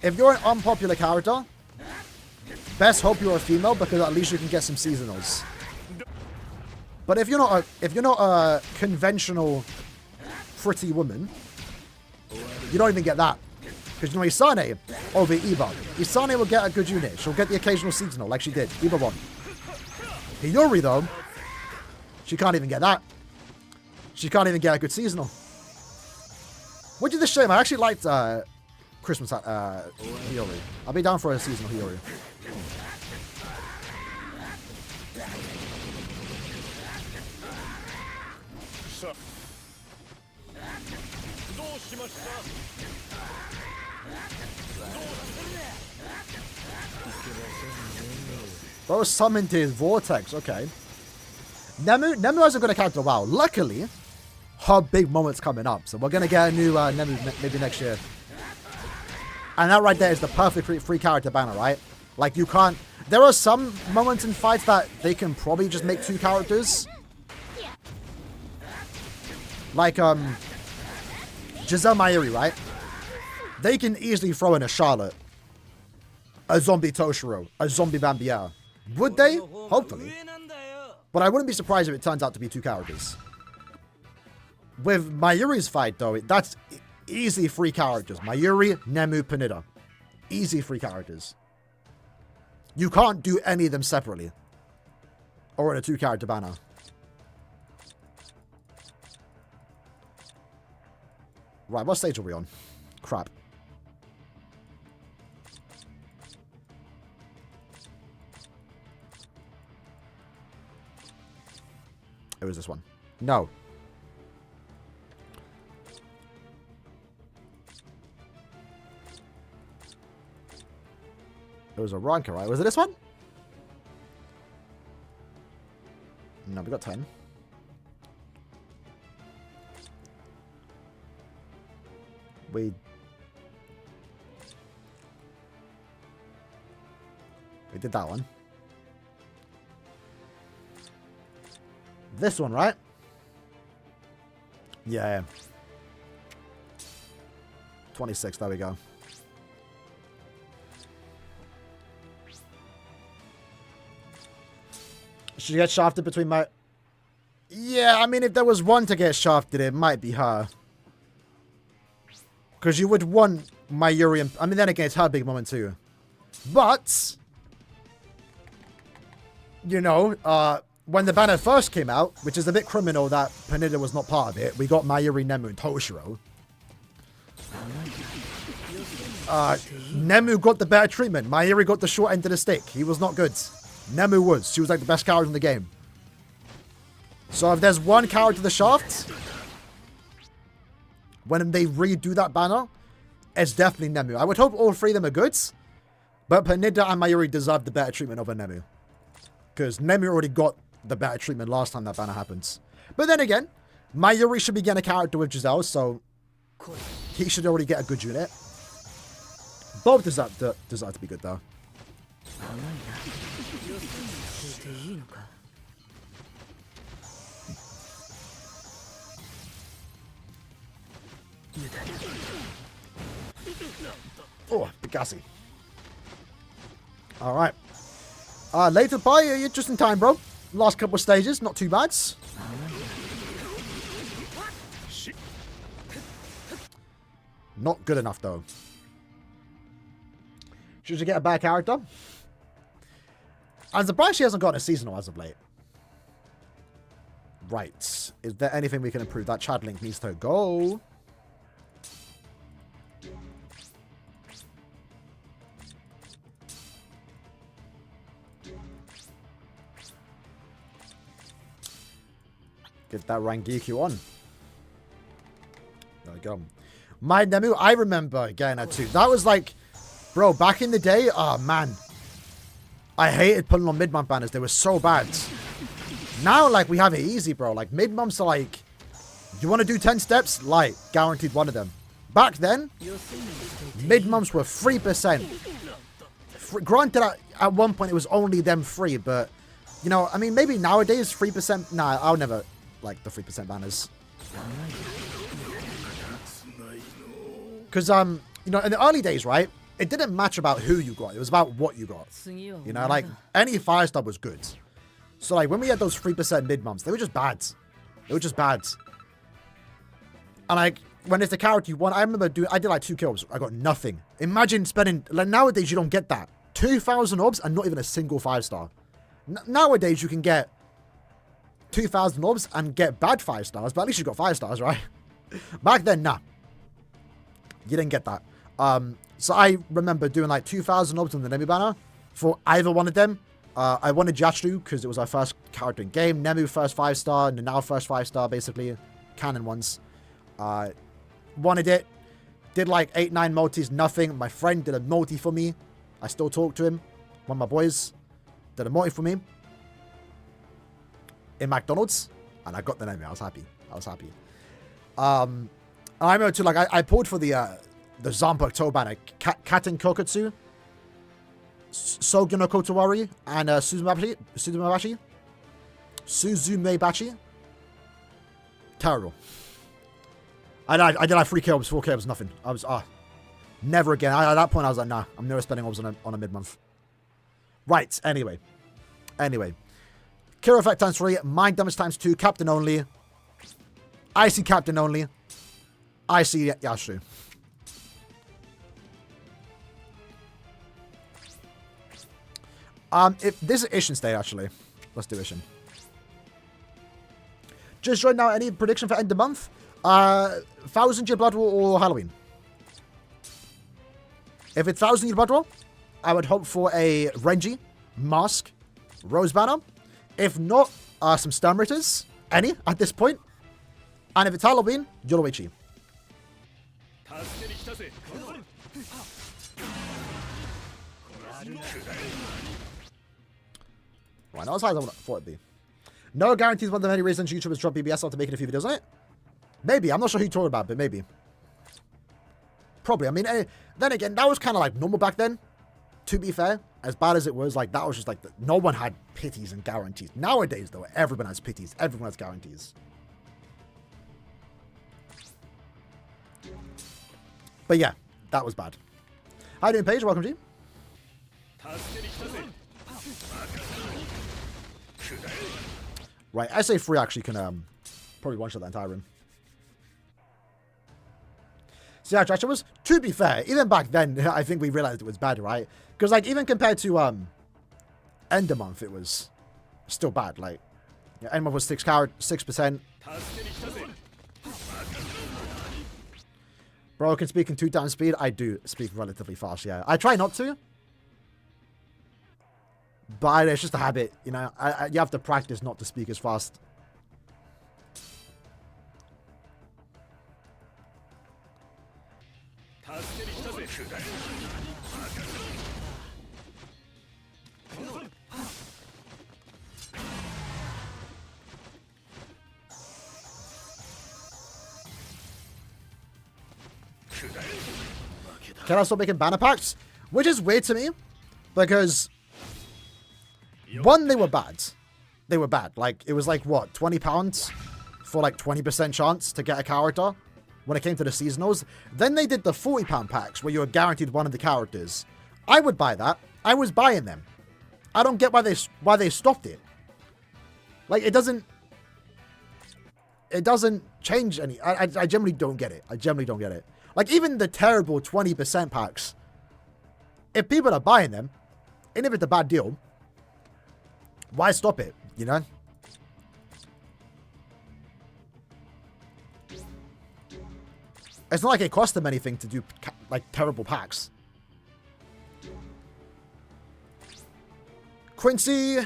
If you're an unpopular character, best hope you're a female, because at least you can get some seasonals. But if you're not a conventional pretty woman, you don't even get that. Because you know Isane over Iba. Isane will get a good unit. She'll get the occasional seasonal like she did. Iba won. Hiyori though, she can't even get that. She can't even get a good seasonal. Which is a shame. I actually liked Christmas Hiyori. I'll be down for a seasonal Hiyori. Bro summoned his vortex. Okay. Nemu hasn't got a character. Wow. Luckily, her big moment's coming up, so we're gonna get a new Nemu maybe next year. And that right there is the perfect free character banner, right? Like you can't. There are some moments in fights that they can probably just make 2 characters. Like Giselle Mayuri, right? They can easily throw in a Charlotte, a zombie Toshiro, a zombie Bambiera. Would they? Hopefully. But I wouldn't be surprised if it turns out to be 2 characters. With Mayuri's fight, though, Easy 3 characters. Mayuri, Nemu, Pineda. Easy 3 characters. You can't do any of them separately. Or in a 2-character banner. Right, what stage are we on? Crap. It was this one. No. It was a ranker, right? Was it this one? No, we got 10. We did that one. This one, right? Yeah. 26, there we go. She gets shafted between my... Yeah, I mean, if there was one to get shafted, it might be her. Because you would want Mayuri and... I mean, then again, it's her big moment too. But... You know, when the banner first came out, which is a bit criminal that Pineda was not part of it, we got Mayuri, Nemu, and Toshiro. Nemu got the better treatment. Mayuri got the short end of the stick. He was not good. Nemu was. She was like the best character in the game. So if there's one character the shaft, when they redo that banner, it's definitely Nemu. I would hope all 3 of them are good, but Pineda and Mayuri deserve the better treatment over Nemu. Because Nemu already got the better treatment last time that banner happens. But then again, Mayuri should be getting a character with Giselle, so he should already get a good unit. Both deserve to be good though. Oh, Picasso. Alright. Later by, you're just in time, bro. Last couple of stages, not too bad. Not good enough, though. Should you get a bad character? I'm surprised she hasn't gotten a seasonal as of late. Right. Is there anything we can improve? That chat link needs to go. Get that Rangekyo on. There we go. My Nemu, I remember getting that too. That was like, bro, back in the day, oh man. I hated putting on mid-month banners. They were so bad. Now, like, we have it easy, bro. Like, mid-months are like, you want to do 10 steps? Like, guaranteed one of them. Back then, mid-months were 3%. Granted, at one point, it was only them 3, but, you know, I mean, maybe nowadays, 3%, nah, I'll never like the 3% banners. Because, you know, in the early days, right, it didn't match about who you got. It was about what you got. You know, like, any 5-star was good. So, like, when we had those 3% mid-months, they were just bad. They were just bad. And, like, when it's the character you want, I remember I did, like, 2 kills. I got nothing. Imagine spending, like, nowadays you don't get that. 2,000 orbs and not even a single 5-star. Nowadays you can get 2,000 orbs and get bad 5-stars, but at least you got 5 stars, right? Back then, nah. You didn't get that. So I remember doing like 2,000 orbs on the Nemu banner for either one of them. I wanted Jatsu because it was our first character in game. Nemu first 5-star, and now first 5-star, basically. Canon ones. Wanted it. Did like 8-9 multis, nothing. My friend did a multi for me. I still talk to him. One of my boys did a multi for me. In McDonald's. And I got the Nemu. I was happy. I was happy. I remember too, like, I pulled for the Zanpakuto Toe banner. Katen Kokotsu. Sogyano Kotowari. And Suzumebashi. Terrible. I did like 3 kills, 4 kills, nothing. I was, never again. At that point, I was like, nah, I'm never spending orbs on a mid-month. Right, anyway. Killer effect times 3, mind damage times 2, captain only. Icy captain only. I see Yashu. If this is Ishin State, actually. Let's do Ishin. Just join now. Any prediction for end of month? 1,000 Year Blood War or Halloween? If it's 1,000 Year Blood War, I would hope for a Renji, Mask, Rose Banner. If not, some Stern Ritters. Any at this point. And if it's Halloween, Yoruichi. Right, not as high as I thought it'd be. No guarantees one of the many reasons YouTubers drop BBS after making a few videos on it. Maybe. I'm not sure who you're talking about, but maybe. Probably. I mean, then again, that was kind of like normal back then. To be fair, as bad as it was, like that was just like, no one had pities and guarantees. Nowadays, though, everyone has pities. Everyone has guarantees. But yeah, that was bad. How you doing, Paige? Welcome to you. Right, SA3 actually can probably one-shot that entire room. So yeah, Trash was, to be fair, even back then, I think we realized it was bad, right? Because like even compared to End of Month, it was still bad. Like, yeah, End of Month was 6%. Bro, can speak in 2 times speed. I do speak relatively fast, yeah. I try not to. But it's just a habit, you know. You have to practice not to speak as fast. Can I stop making banner packs? Which is weird to me, because one, they were bad. They were bad. Like, it was like, what, £20 for like 20% chance to get a character when it came to the seasonals. Then they did the £40 packs where you were guaranteed one of the characters. I would buy that. I was buying them. I don't get why they stopped it. Like, it doesn't change any. I generally don't get it. I generally don't get it. Like, even the terrible 20% packs, if people are buying them, and if it's a bad deal, why stop it, you know? It's not like it cost them anything to do, like, terrible packs. Quincy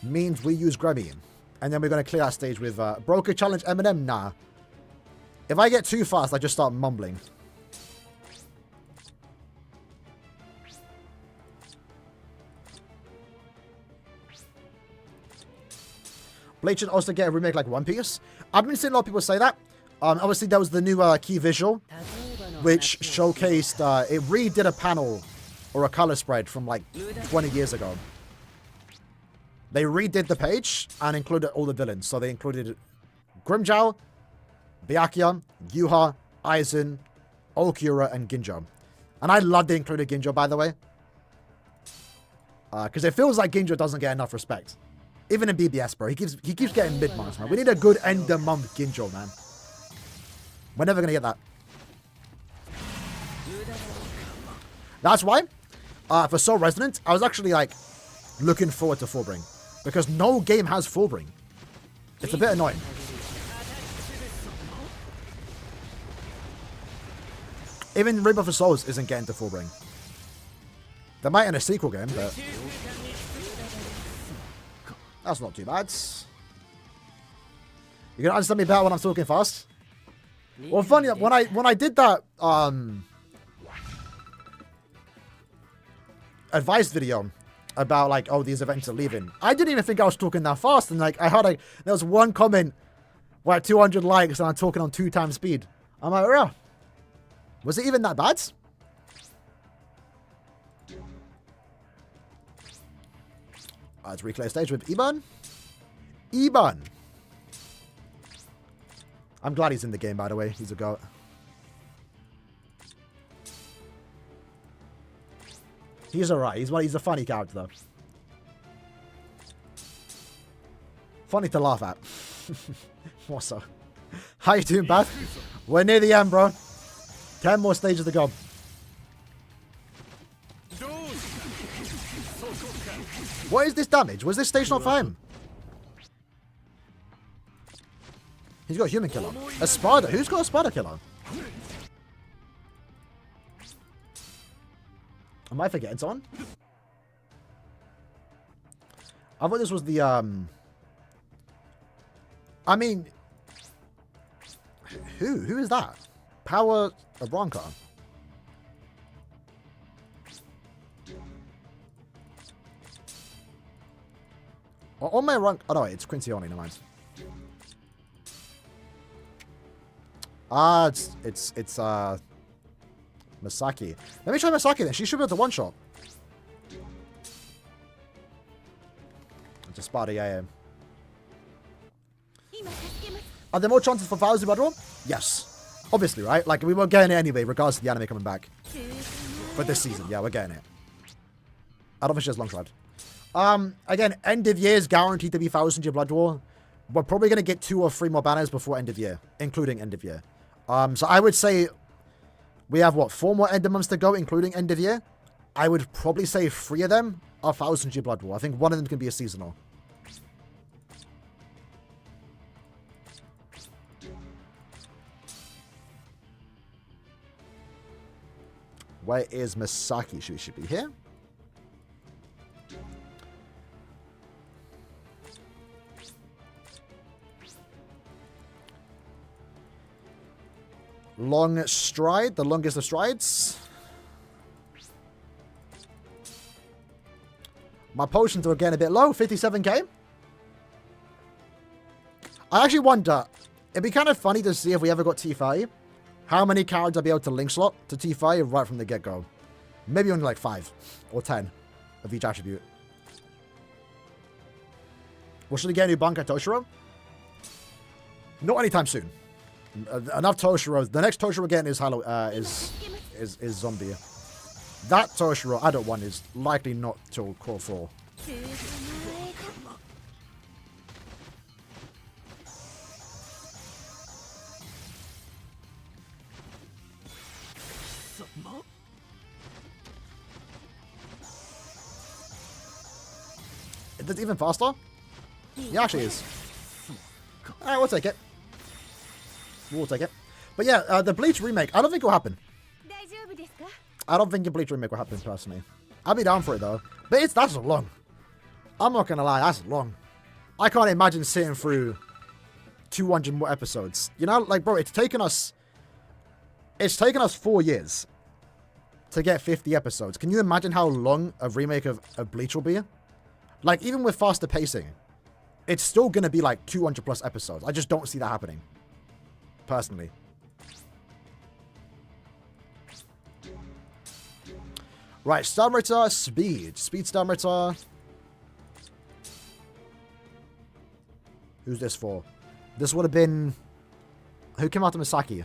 means we use Grammy. And then we're going to clear that stage with Broker Challenge Eminem. Nah. If I get too fast, I just start mumbling. Bleach should also get a remake like One Piece. I've been seeing a lot of people say that. Obviously, there was the new key visual, which showcased, it redid a panel or a color spread from like 20 years ago. They redid the page and included all the villains. So they included Grimmjow, Byakuya, Yuha, Aizen, Okura, and Ginjo. And I love they included Ginjo, by the way. Because it feels like Ginjo doesn't get enough respect. Even in BBS, bro. He keeps getting mid-months, man. We need a good end-of-month Ginjo, man. We're never going to get that. That's why, for Soul Resonant, I was actually, like, looking forward to Fullbring. Because no game has Fullbring. It's a bit annoying. Even Rainbow for Souls isn't getting to Fullbring. They might in a sequel game, but that's not too bad. You can understand me better when I'm talking fast. Well, funny, when I did that advice video about like, oh, these events are leaving, I didn't even think I was talking that fast, and like I had there was one comment where 200 likes and I'm talking on 2 times speed. I'm like, oh, was it even that bad? Let's reclear stage with Iban. Iban. I'm glad he's in the game, by the way. He's a goat. He's alright. He's a funny character, though. Funny to laugh at. More so. How you doing, Bad? We're near the end, bro. 10 more stages to go. What is this damage? Was this stage not for him? He's got a human killer. A spider. Who's got a spider killer? Am I forgetting someone? I thought this was the, I mean... Who is that? Power Bronca. On my rank... Oh, no, it's Quincy only. Never mind. Ah, it's Masaki. Let me try Masaki then. She should be able to one-shot. It's a spider, yeah. Are there more chances for Fowler's Blood Roar? Yes. Obviously, right? Like, we won't get it anyway, regardless of the anime coming back. For this season, yeah, we're getting it. I don't think she has long shot. Again, end of year is guaranteed to be 1,000 year Blood War. We're probably going to get 2 or 3 more banners before end of year, including end of year. So I would say we have, what, 4 more end of months to go, including end of year? I would probably say 3 of them are 1,000 year Blood War. I think one of them can be a seasonal. Where is Masaki? She should be here. Long stride, the longest of strides. My potions are getting a bit low, 57k. I actually wonder, it'd be kind of funny to see if we ever got T5. How many cards I'll be able to link slot to T5 right from the get-go. Maybe only like 5 or 10 of each attribute. Well, should we get a new Banka Toshiro? Not anytime soon. Enough Toshiros. The next Toshiro we're getting is is Zombie. That Toshiro adult one is likely not till Core 4. Is it even faster? Yeah, actually is. Alright, we'll take it. We'll take it. But yeah, the Bleach remake, I don't think it will happen. I don't think the Bleach remake will happen, personally. I'll be down for it, though. But that's long. I'm not gonna lie, that's long. I can't imagine sitting through 200 more episodes. You know, like, bro, it's taken us 4 years to get 50 episodes. Can you imagine how long a remake of Bleach will be? Like, even with faster pacing, it's still going to be like 200 plus episodes. I just don't see that happening. Personally. Right, Starmeter, Speed. Speed Starmeter. Who's this for? This would have been... Who came after Misaki?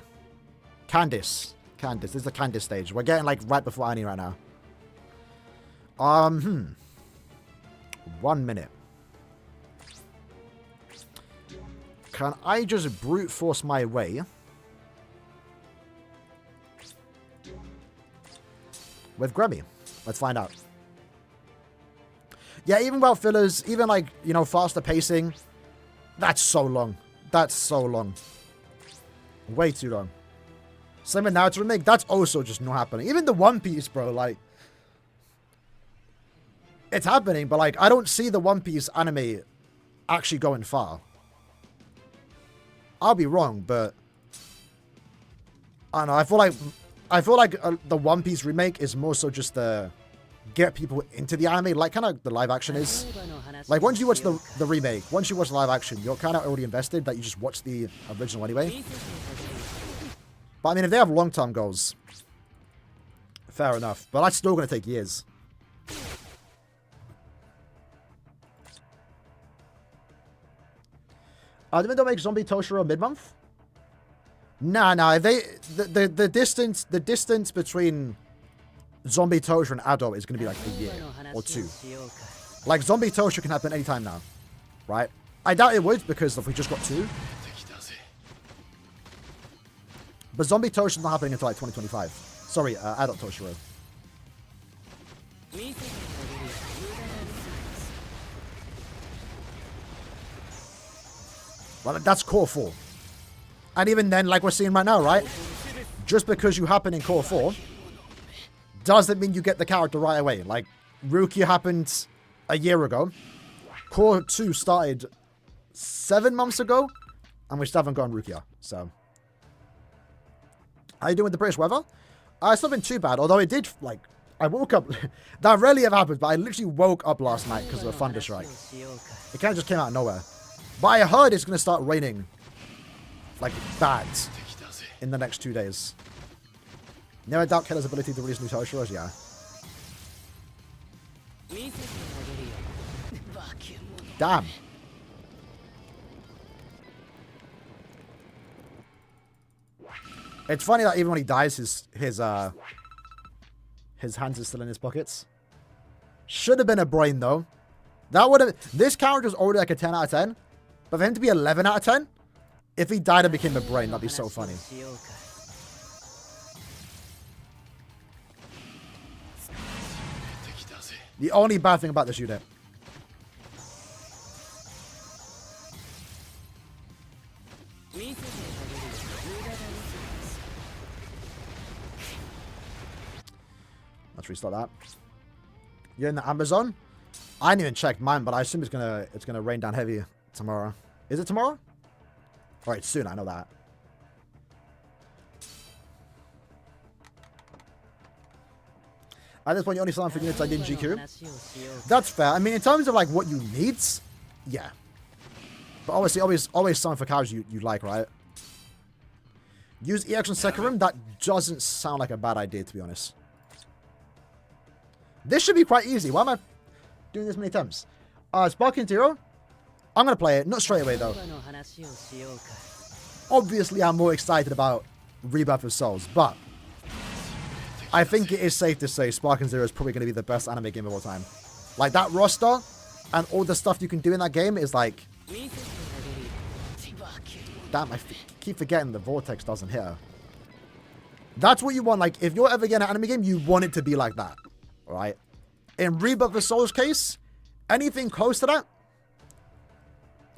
Candice. Candice. This is the Candice stage. We're getting like right before Annie right now. 1 minute. Can I just brute force my way with Grammy? Let's find out. Yeah, even without fillers, even like, you know, faster pacing, that's so long. That's so long. Way too long. Same with Naruto remake, that's also just not happening. Even the One Piece, bro, like, it's happening, but like, I don't see the One Piece anime actually going far. I'll be wrong, but I don't know. I feel like the One Piece remake is more so just to get people into the anime, like kind of the live action is. Like once you watch the remake, once you watch live action, you're kind of already invested that you just watch the original anyway. But I mean, if they have long-term goals, fair enough. But that's still going to take years. Didn't they make Zombie Toshiro mid-month? Nah. The distance between Zombie Toshiro and Adult is going to be like a year or 2. Like Zombie Toshiro can happen anytime now, right? I doubt it would because if we just got 2. But Zombie Toshiro's not happening until like 2025. Sorry, Adult Toshiro. Well, that's Core 4. And even then, like we're seeing right now, right? Just because you happen in Core 4 doesn't mean you get the character right away. Like, Rukia happened a year ago. Core 2 started 7 months ago. And we still haven't gotten Rukia. So, how you doing with the British weather? It's not been too bad. Although it did, like, I woke up. That rarely ever happens, but I literally woke up last night because of a thunder strike. It kind of just came out of nowhere. But I heard it's going to start raining. Like, bad. In the next 2 days. Never doubt Keller's ability to release new Toshiros, yeah. Damn. It's funny that even when he dies, his hands are still in his pockets. Should have been a brain, though. That would have... This character's already like a 10 out of 10. But for him to be 11 out of 10, if he died and became a brain, that'd be so funny. The only bad thing about this unit. Let's restart that. You're in the Amazon? I didn't even check mine, but I assume it's gonna rain down heavy tomorrow. Is it tomorrow? Alright, soon, I know that. At this point, you only sign for units I did in GQ. That's fair. I mean, in terms of like what you need, yeah. But obviously, always sign for characters you like, right? Use EX on Sekiro? That doesn't sound like a bad idea, to be honest. This should be quite easy. Why am I doing this many times? Sparking Zero? I'm going to play it. Not straight away, though. Obviously, I'm more excited about Rebirth of Souls, but I think it is safe to say Sparking Zero is probably going to be the best anime game of all time. Like, that roster and all the stuff you can do in that game is like... Damn, I keep forgetting the Vortex doesn't hit her. That's what you want. Like, if you're ever getting an anime game, you want it to be like that. Right? In Rebirth of Souls case, anything close to that,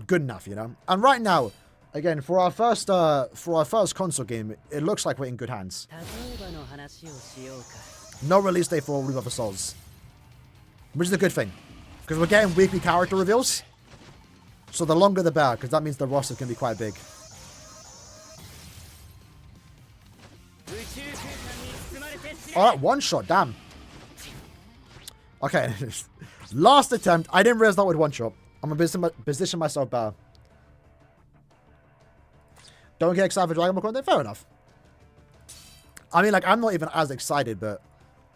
good enough, you know? And right now, again, for our first console game, it looks like we're in good hands. No release date for Rebirth of Souls. Which is a good thing. Because we're getting weekly character reveals. So the longer the better, because that means the roster can be quite big. Alright, one shot, damn. Okay, last attempt. I didn't realize that would one shot. I'm going to position myself better. Don't get excited for Dragon Ball content? Fair enough. I mean, like, I'm not even as excited, but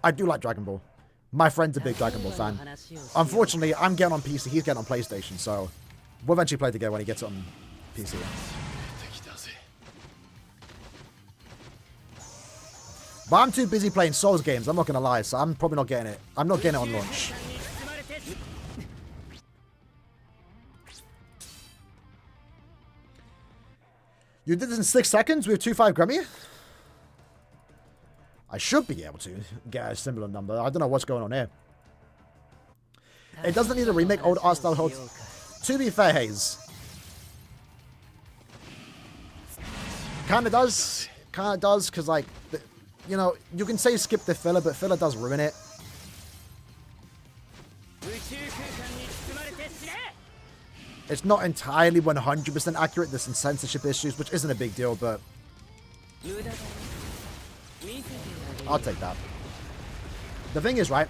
I do like Dragon Ball. My friend's a big Dragon Ball fan. Unfortunately, I'm getting on PC. He's getting on PlayStation, so we'll eventually play together when he gets on PC. But I'm too busy playing Souls games, I'm not going to lie, so I'm probably not getting it. I'm not getting it on launch. You did this in 6 seconds with 2.5 Grammy? I should be able to get a similar number. I don't know what's going on here. It doesn't need a remake, old art style holds. To be fair, Hayes. Kinda does, because, like, you know, you can say skip the filler, but filler does ruin it. It's not entirely 100% accurate. There's some censorship issues, which isn't a big deal, but I'll take that. The thing is, right,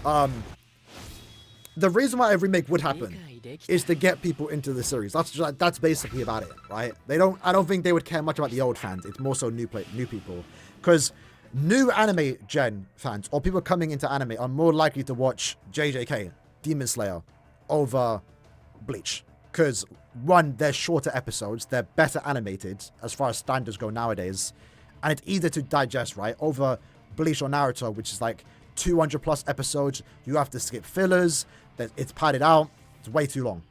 the reason why a remake would happen is to get people into the series. That's basically about it, right? I don't think they would care much about the old fans. It's more so new people. Because new anime gen fans, or people coming into anime, are more likely to watch JJK, Demon Slayer, over Bleach. Because, one, they're shorter episodes, they're better animated, as far as standards go nowadays, and it's easier to digest, right? Over Bleach or Naruto, which is like 200 plus episodes, you have to skip fillers, it's padded out, it's way too long.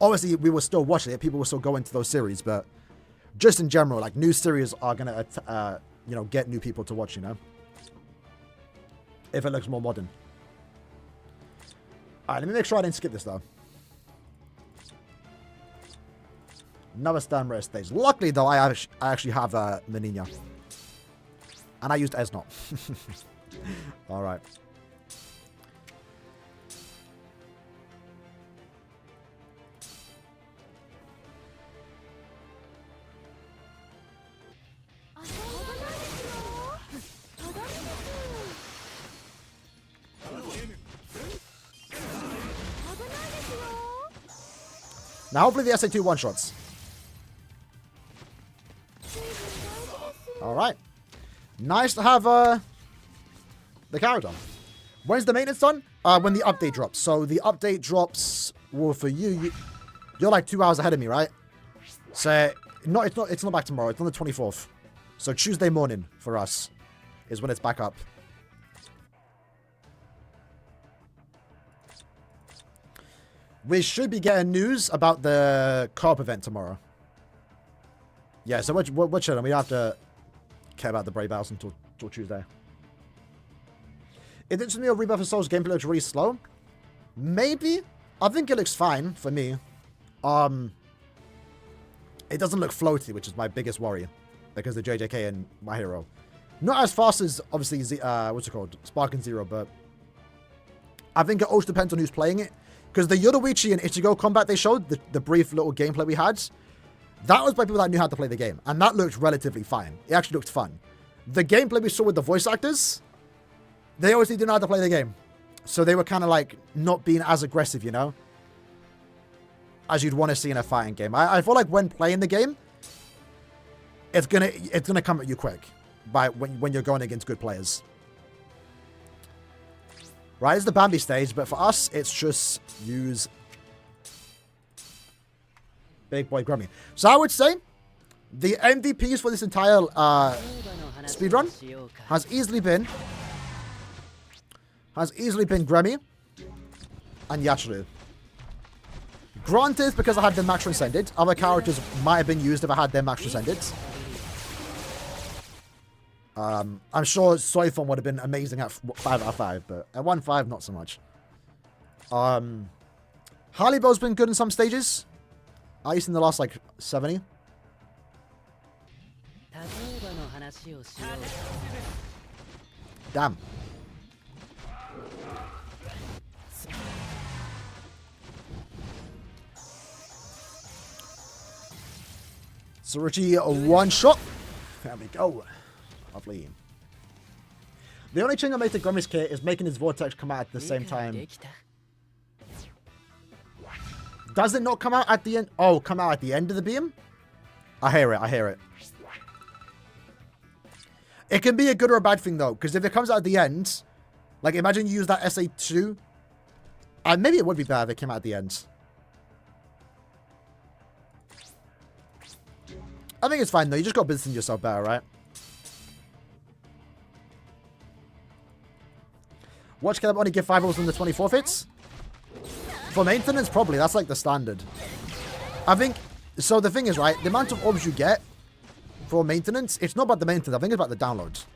Obviously, we will still watch it, people will still go into those series, but just in general, like new series are gonna, you know, get new people to watch. You know, if it looks more modern. All right, let me make sure I didn't skip this though. Another stand rare stage. Luckily though, I actually have Menina, and I used Esnot. All right. Now, hopefully the SA2 one-shots. Alright. Nice to have the character. When's the maintenance done? When the update drops. So the update drops, well, for you, you're like 2 hours ahead of me, right? So, it's not back tomorrow. It's on the 24th. So Tuesday morning for us is when it's back up. We should be getting news about the co-op event tomorrow. Yeah, so we're chilling. We don't have to care about the Brave House until Tuesday. It interests me a Rebirth of Souls gameplay looks really slow. Maybe. I think it looks fine for me. It doesn't look floaty, which is my biggest worry. Because of JJK and My Hero. Not as fast as, obviously, what's it called? Spark and Zero, but I think it also depends on who's playing it. Because the Yoruichi and Ichigo combat they showed, the brief little gameplay we had, that was by people that knew how to play the game. And that looked relatively fine. It actually looked fun. The gameplay we saw with the voice actors, they obviously didn't know how to play the game. So they were kind of like not being as aggressive, you know? As you'd want to see in a fighting game. I feel like when playing the game, it's gonna come at you quick when you're going against good players. Right, it's the Bambi stage, but for us, it's just use Big Boy Grummy. So I would say the MVPs for this entire speedrun has easily been Grummy and Yachiru. Granted, because I had them max transcended, other characters might have been used if I had them max transcended. I'm sure Soifon would have been amazing at 5 out of 5, but at 1-5, not so much. Haribo's been good in some stages. At least in the last, like, 70. Damn. Tsuruchi, a one shot. There we go. Lovely. The only change I made to Grummy's kit is making his vortex come out at the same time. Does it not come out at the end? Oh, come out at the end of the beam? I hear it. I hear it. It can be a good or a bad thing, though. Because if it comes out at the end, like, imagine you use that SA2. And maybe it would be bad if it came out at the end. I think it's fine, though. You just got to position yourself better, right? Watch Caleb only give 5 rolls in the 24 hits? For maintenance, probably. That's like the standard. I think... So the thing is, right? The amount of orbs you get for maintenance, it's not about the maintenance. I think it's about the downloads.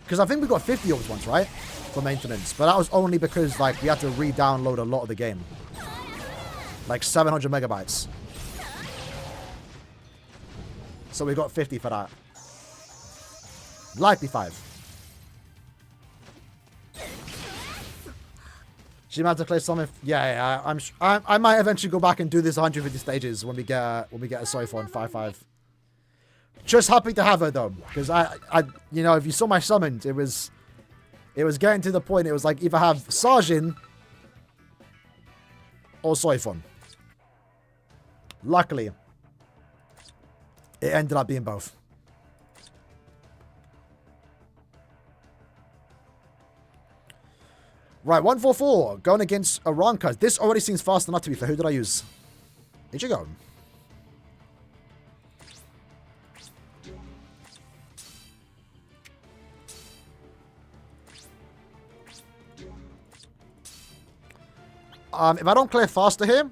Because I think we got 50 orbs once, right? For maintenance. But that was only because, like, we had to re-download a lot of the game. Like 700 megabytes. So we got 50 for that. Likely 5. She might have to play something. Yeah, I might eventually go back and do this 150 stages when we get a Soifon 5-5. Just happy to have her though, because I you know, if you saw my summons, it was getting to the point. It was like either have Sajin or Soifon. Luckily, it ended up being both. Right, 144. Going against Aranka. This already seems fast enough to be fair. Who did I use? Ichigo. If I don't clear faster here,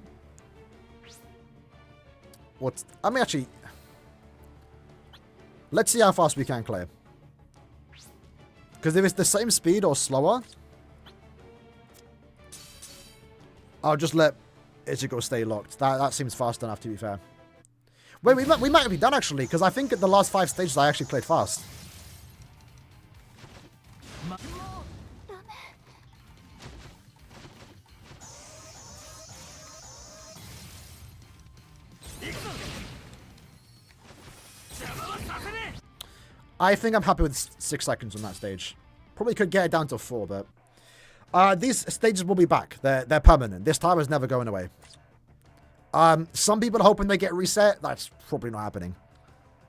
what... I mean, actually... Let's see how fast we can clear. Because if it's the same speed or slower... I'll just let Ichigo stay locked. That seems fast enough, to be fair. Wait, we might be done, actually, because I think at the last 5 stages I actually played fast. I think I'm happy with 6 seconds on that stage. Probably could get it down to 4, but... these stages will be back. They're permanent. This tower's never going away. Some people are hoping they get reset. That's probably not happening.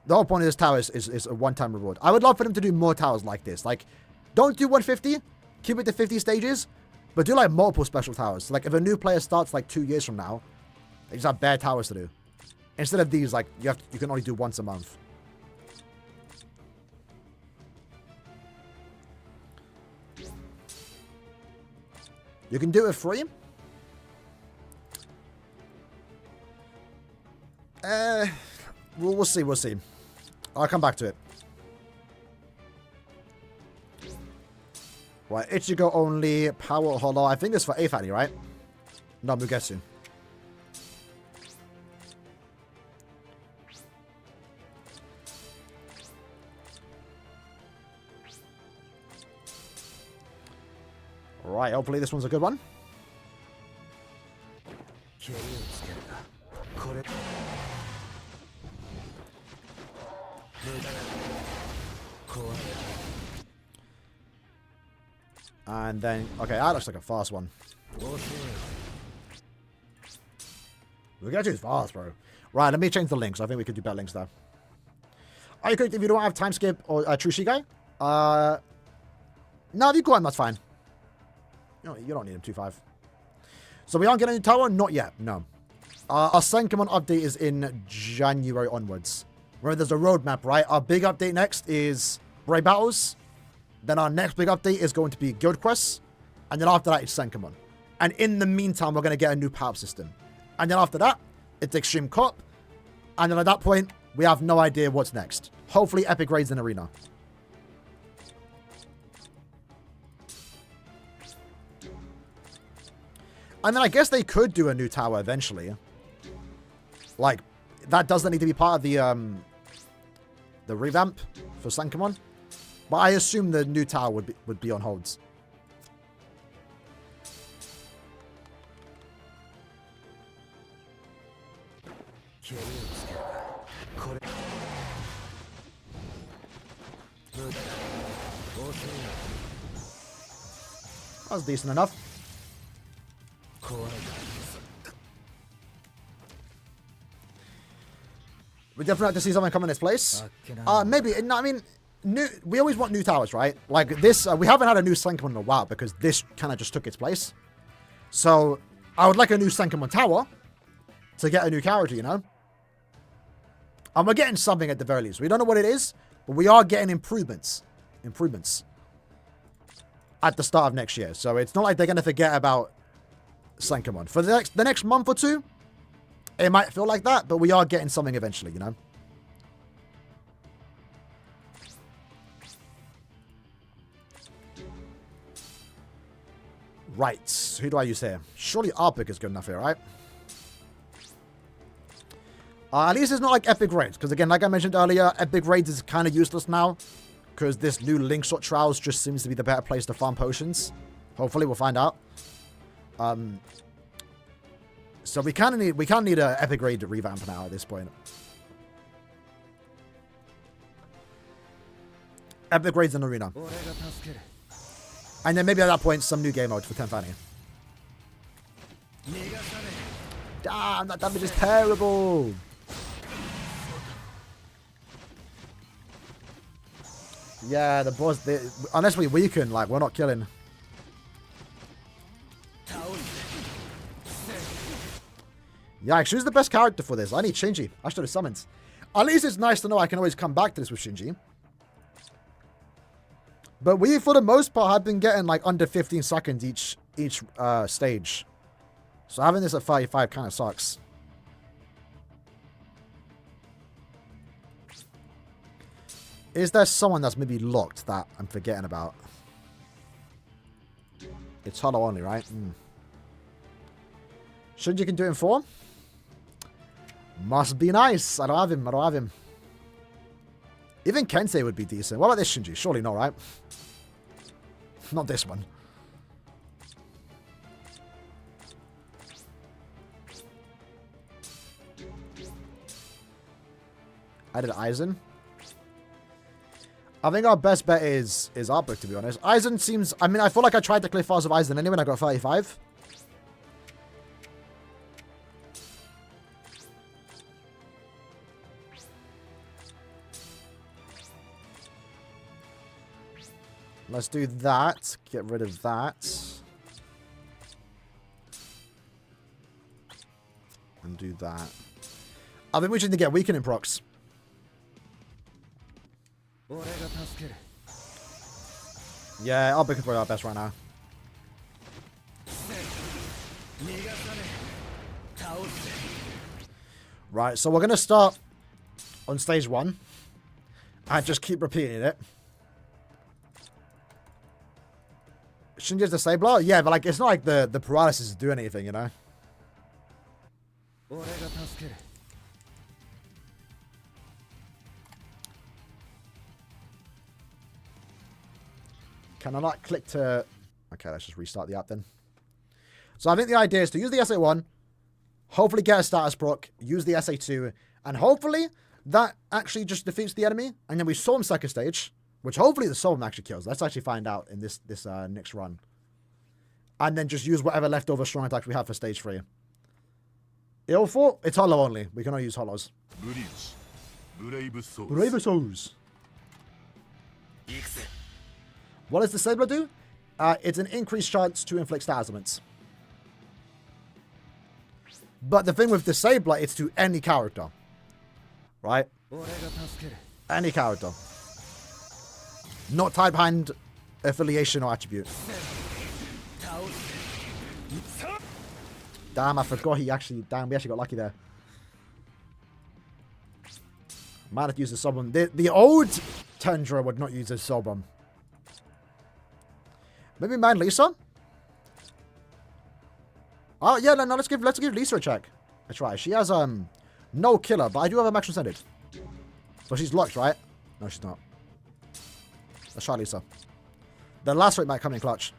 The whole point of this tower is a one-time reward. I would love for them to do more towers like this. Like, don't do 150. Keep it to 50 stages. But do, like, multiple special towers. Like, if a new player starts, like, 2 years from now, they just have bare towers to do. Instead of these, like, you can only do once a month. You can do it free. We'll see. We'll see. I'll come back to it. Right, Ichigo only, Power Hollow. I think it's for Afani, right? No, Mugetsu. Right, hopefully this one's a good one. And then, okay, that looks like a fast one. We're gonna choose fast, bro. Right, let me change the links. I think we could do better links there. Are you correct if you don't have time skip or True Shigai? No, if you go on, that's fine. You don't need him 2-5. So we aren't getting a new tower? Not yet, no. Our Senkaimon update is in January onwards. Remember, there's a roadmap, right? Our big update next is Brave Battles. Then our next big update is going to be Guild Quests. And then after that, it's Senkaimon. And in the meantime, we're going to get a new power system. And then after that, it's Extreme Cop. And then at that point, we have no idea what's next. Hopefully, Epic Raids in Arena. And then I guess they could do a new tower eventually. Like, that doesn't need to be part of the revamp for Senkaimon. But I assume the new tower would be on holds. That was decent enough. We definitely have to see something come in its place. Maybe. No, I mean, we always want new towers, right? Like this, we haven't had a new Senkaimon in a while because this kind of just took its place. So I would like a new Senkaimon tower to get a new character, you know? And we're getting something at the very least. We don't know what it is, but we are getting improvements. At the start of next year. So it's not like they're going to forget about Senkaimon. For the next month or two, it might feel like that, but we are getting something eventually, you know? Right. Who do I use here? Surely Arpic is good enough here, right? At least it's not like Epic Raids. Because again, like I mentioned earlier, Epic Raids is kind of useless now. Because this new Link Shot Trials just seems to be the better place to farm potions. Hopefully, we'll find out. So we kind of need a Epic Raid revamp now at this point. Epic Raids in Arena. And then maybe at that point, some new game mode for Tenfani. Damn, that damage is terrible. Yeah, the boss, unless we weaken, like, we're not killing. Yikes, who's the best character for this? I need Shinji. I should have summoned. At least it's nice to know I can always come back to this with Shinji. But we, for the most part, have been getting, like, under 15 seconds each stage. So having this at 35 kind of sucks. Is there someone that's maybe locked that I'm forgetting about? It's hollow only, right? Shinji can do it in 4? Must be nice. I don't have him. I don't have him. Even Kensei would be decent. What about this Shinji? Surely not, right? Not this one. I did Aizen. I think our best bet is Artbook, to be honest. Aizen seems... I mean, I feel like I tried to clear files of Aizen anyway and I got 35. Let's do that. Get rid of that. And do that. I've been wishing to get weakening procs. Yeah, I'll be probably our best right now. Right, so we're going to start on stage 1. And just keep repeating it. Shinji's disabler? Yeah, but like it's not like the paralysis do anything, you know? Can I not click to... Okay, let's just restart the app then. So I think the idea is to use the SA1, hopefully get a status proc, use the SA2, and hopefully that actually just defeats the enemy, and then we saw him second stage, which hopefully the Soulbomb actually kills. Let's actually find out in this next run. And then just use whatever leftover strong attacks we have for stage 3. Ilfo, it's hollow only. We cannot use hollows. Bleach. Brave Souls. What does Disabler do? It's an increased chance to inflict status elements. But the thing with Disabler, it's to any character. Right? Any character. Not type, hand, affiliation, or attribute. Damn, I forgot he actually... Damn, we actually got lucky there. Might have to use the Soulbomb. The old Tundra would not use his Soulbomb. Maybe Man Lisa? Oh, yeah, no, let's give Lisa a check. A try. She has, no killer, but I do have a max ascended. So she's locked, right? No, she's not. Let's try Lisa. The last rate might come in clutch.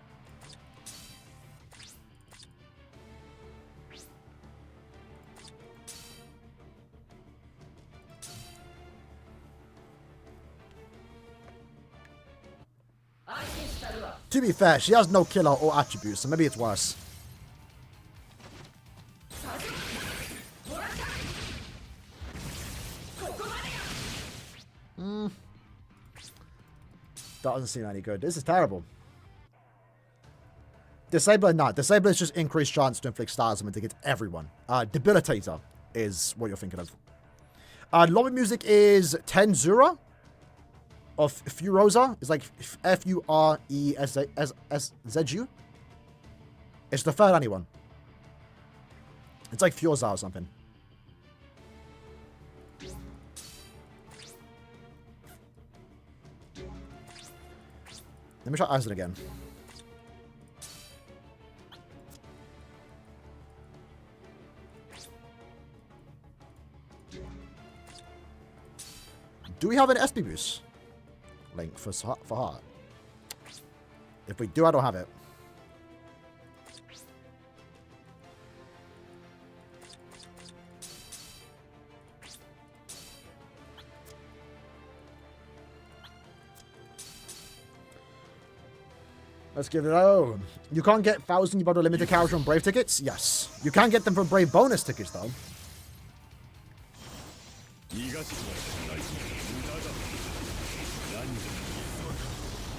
To be fair, she has no killer or attributes, so maybe it's worse. Doesn't seem any good. This is terrible. Disabler, not. Disabler is just increased chance to inflict stars and to get everyone. Debilitator is what you're thinking of. Lobby music is Tenzura of Furosa. It's like F-U-R-E-S-Z-U. It's the third anyone. It's like Furza or something. Let me try Aizen again. Do we have an SP boost link for heart? If we do, I don't have it. Let's give it a go. You can't get 1,000 Yubado limited character from Brave tickets? Yes. You can get them from Brave bonus tickets, though. I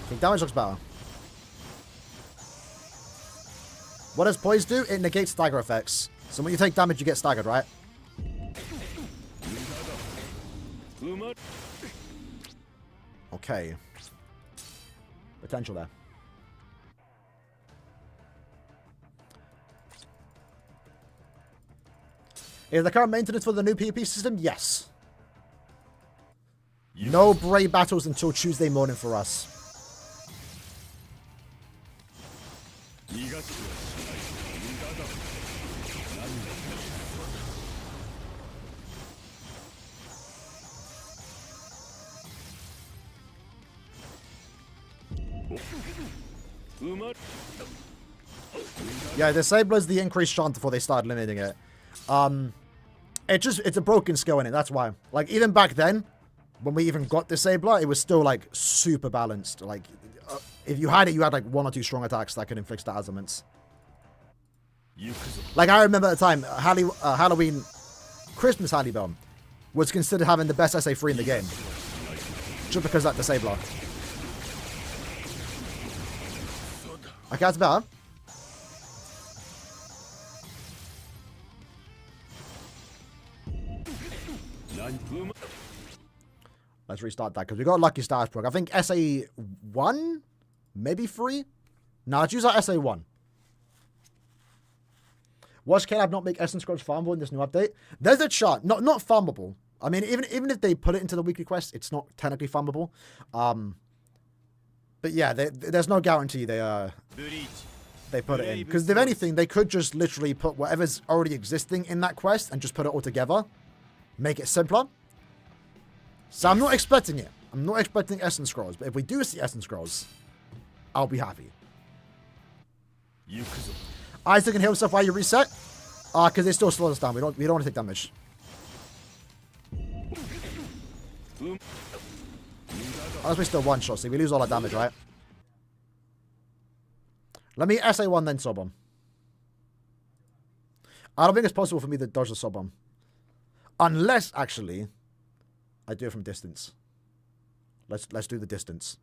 think damage looks better. What does Poise do? It negates stagger effects. So when you take damage, you get staggered, right? Okay. Potential there. Is the current maintenance for the new PvP system? Yes. No Bray battles until Tuesday morning for us. Yeah, Disabler's the increased chance before they start limiting it. It's a broken skill in it, that's why. Like, even back then, when we even got Disabler, it was still, like, super balanced. Like, if you had it, you had, like, 1 or 2 strong attacks that could inflict stat ailments. Like, I remember at the time, Halloween, Christmas Halliburton was considered having the best SA3 in the game. Just because of that Disabler. Okay, that's better. Let's restart that because we got a lucky stars proc. I think SA1? Maybe 3? No, let's use our SA1. Watch Caleb not make Essence Scrolls farmable in this new update. There's a chart. Not farmable. I mean, even if they put it into the weekly quest, it's not technically farmable. But yeah, there's no guarantee they put it in. Because if anything, they could just literally put whatever's already existing in that quest and just put it all together. Make it simpler. So I'm not expecting it. I'm not expecting Essence Scrolls. But if we do see Essence Scrolls, I'll be happy. Isaac can heal himself while you reset. Because it still slows us down. We don't want to take damage. Unless we still one shot, so we lose all our damage, right? Let me SA1 then sub bomb. I don't think it's possible for me to dodge the sub bomb. Unless, actually, I do it from distance. Let's do the distance.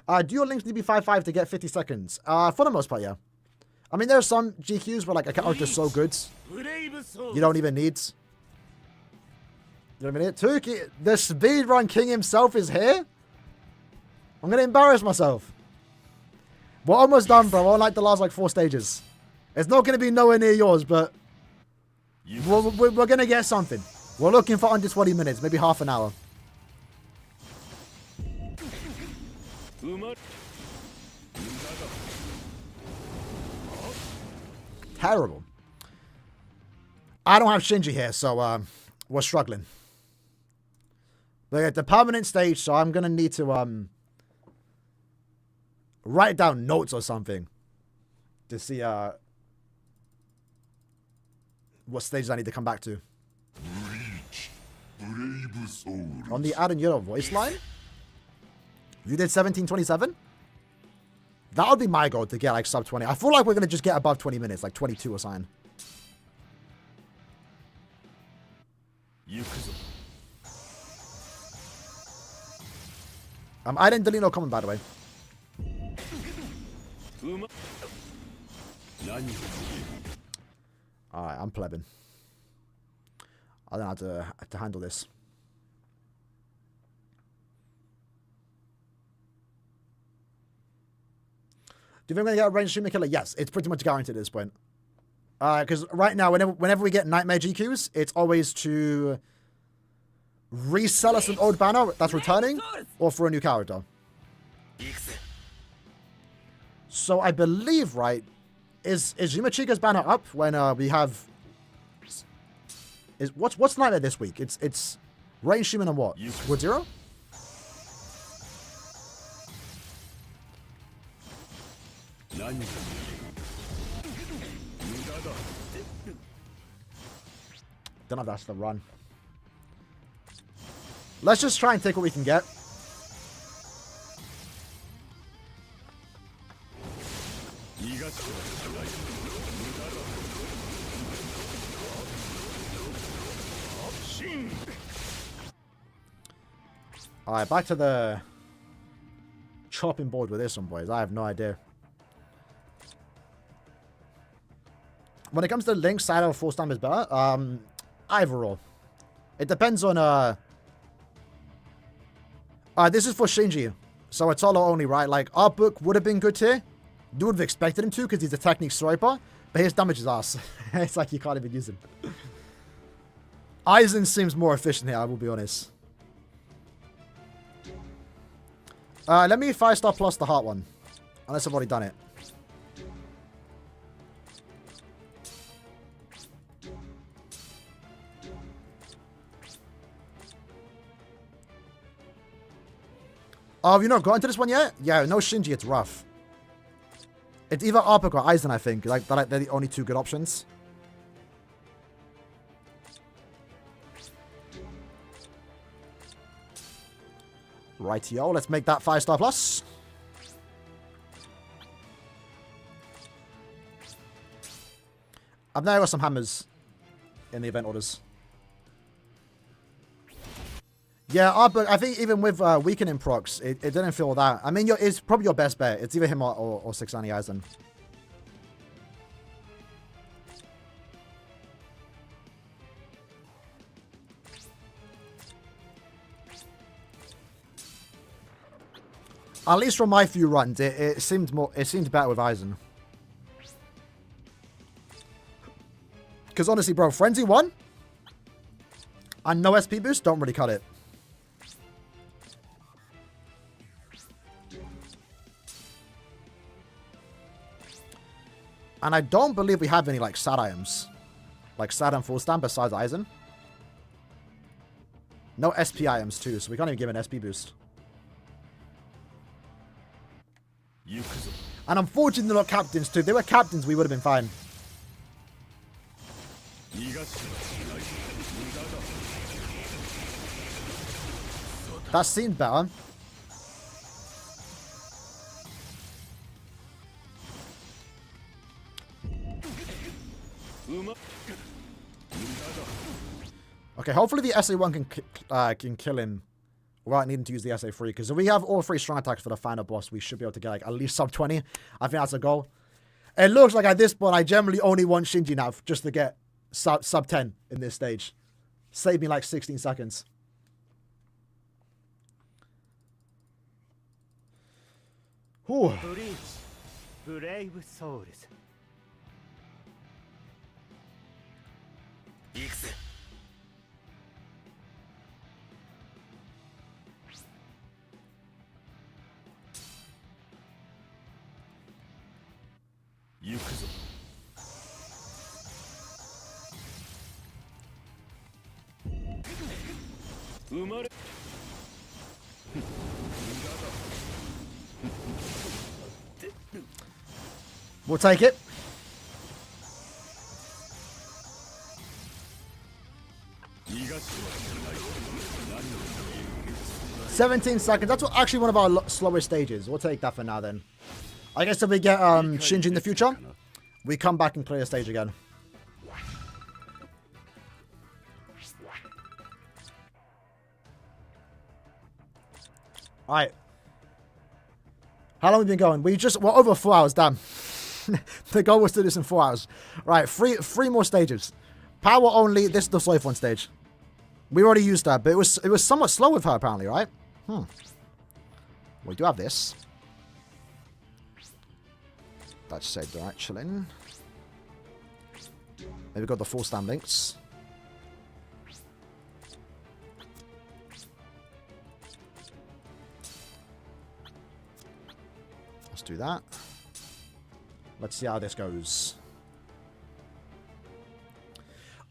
Do your links need to be 5-5 to get 50 seconds? For the most part, yeah. I mean, there are some GQs where, like, a character's so good, you don't even need... You know what I mean? Tuki, the speedrun king himself is here? I'm going to embarrass myself. We're almost done, bro. We're on, like, the last, like, 4 stages. It's not going to be nowhere near yours, but... We're going to get something. We're looking for under 20 minutes, maybe half an hour. Terrible. I don't have Shinji here, so we're struggling. We're at the permanent stage, so I'm going to need to write down notes or something to see what stages I need to come back to. Bleach, brave souls. On the Aaroniero voice line? You did 17:27? That would be my goal to get like sub 20. I feel like we're going to just get above 20 minutes, like 22 or something. I didn't delete no comment, by the way. Alright, I'm plebbing. I don't have to handle this. Do you think we're going to get a ranged streamer killer? Yes, it's pretty much guaranteed at this point. Because right now, whenever we get Nightmare GQs, it's always to resell us an old banner that's returning, or for a new character. So I believe, right, is Yumachika's banner up when we have... What's Nightmare this week? It's Rain, Shimon, and what? Wood Zero? Don't know if that's the run. Let's just try and take what we can get. Alright, back to the chopping board with this one, boys. I have no idea. When it comes to Link, side or full stamp is better. Either or. It depends on this is for Shinji. So it's solo only, right? Like, our book would have been good here. You would have expected him to, because he's a technique swiper. But his damage is ass. It's like you can't even use him. Aizen seems more efficient here, I will be honest. Let me 5-star plus the heart one. Unless I've already done it. Oh, have you not gotten to this one yet? Yeah, no Shinji, it's rough. It's either Arpik or Aizen, I think. Like, they're the only two good options. Rightio, let's make that 5-star plus. I've now got some hammers in the event orders. Yeah, but I think even with weakening procs, it didn't feel that. I mean, it's probably your best bet. It's either him or Sixani Aizen. At least from my few runs, it seemed better with Aizen. Because honestly, bro, Frenzy 1 and no SP boost don't really cut it. And I don't believe we have any, like, sad items. Like, sad and full stand besides Aizen. No SP items, too, so we can't even give an SP boost. And unfortunately, they're not captains, too. If they were captains, we would have been fine. That seemed better. Okay, hopefully the SA1 can kill him without needing to use the SA3. Because if we have all 3 strong attacks for the final boss, we should be able to get like at least sub 20. I think that's a goal. It looks like at this point, I generally only want Shinji now just to get sub 10 in this stage. Save me like 16 seconds. Whew. Bleach, brave souls. 行くぜ。行くぞ。生まれ。We'll take it. $17 seconds. That's actually one of our slowest stages. We'll take that for now then. I guess if we get Shinji in the future, we come back and clear the stage again. Alright. How long have we been going? We're over 4 hours, damn. The goal was to do this in 4 hours. Right, three more stages. Power only, this is the slave one stage. We already used that, but it was somewhat slow with her apparently, right? We do have this. That's said actually. Maybe got the full stand links. Let's do that. Let's see how this goes.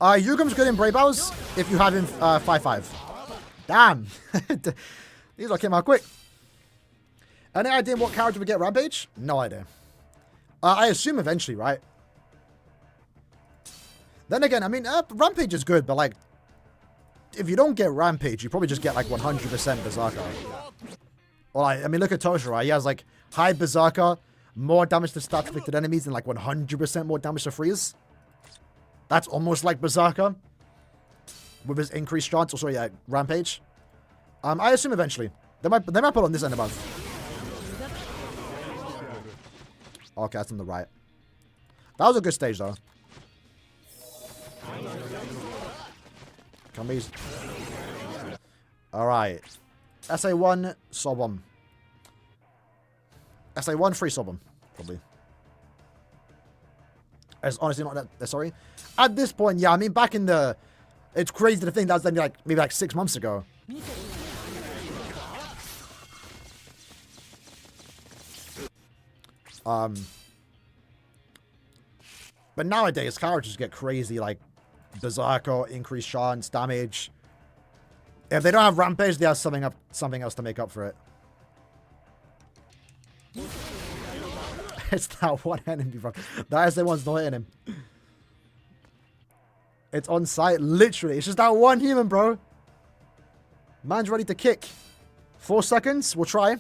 Yugum's good in Brave Hours if you have him 5-5. Damn. These all came out quick. Any idea what character we get Rampage? No idea. I assume eventually, right? Then again, I mean, Rampage is good, but like, if you don't get Rampage, you probably just get like 100% Berserker. Or like, I mean, look at Tosha, right? He has like high Berserker, more damage to stats afflicted enemies, and like 100% more damage to freeze. That's almost like Berserker. With his increased chance. Also, yeah, Rampage. I assume eventually. They might put on this end above. Okay, that's on the right. That was a good stage, though. Come easy. Alright. SA1, Sobom. SA1, free Sobom. Probably. It's honestly not that... Sorry. At this point, yeah, I mean, back in the... It's crazy to think that was only like maybe like 6 months ago. But nowadays characters get crazy, like Berserker, increased chance, damage. If they don't have Rampage, they have something else to make up for it. It's that one enemy, bro. That SA1's not hitting him. It's on site, literally. It's just that one human, bro. Man's ready to kick. 4 seconds. We'll try.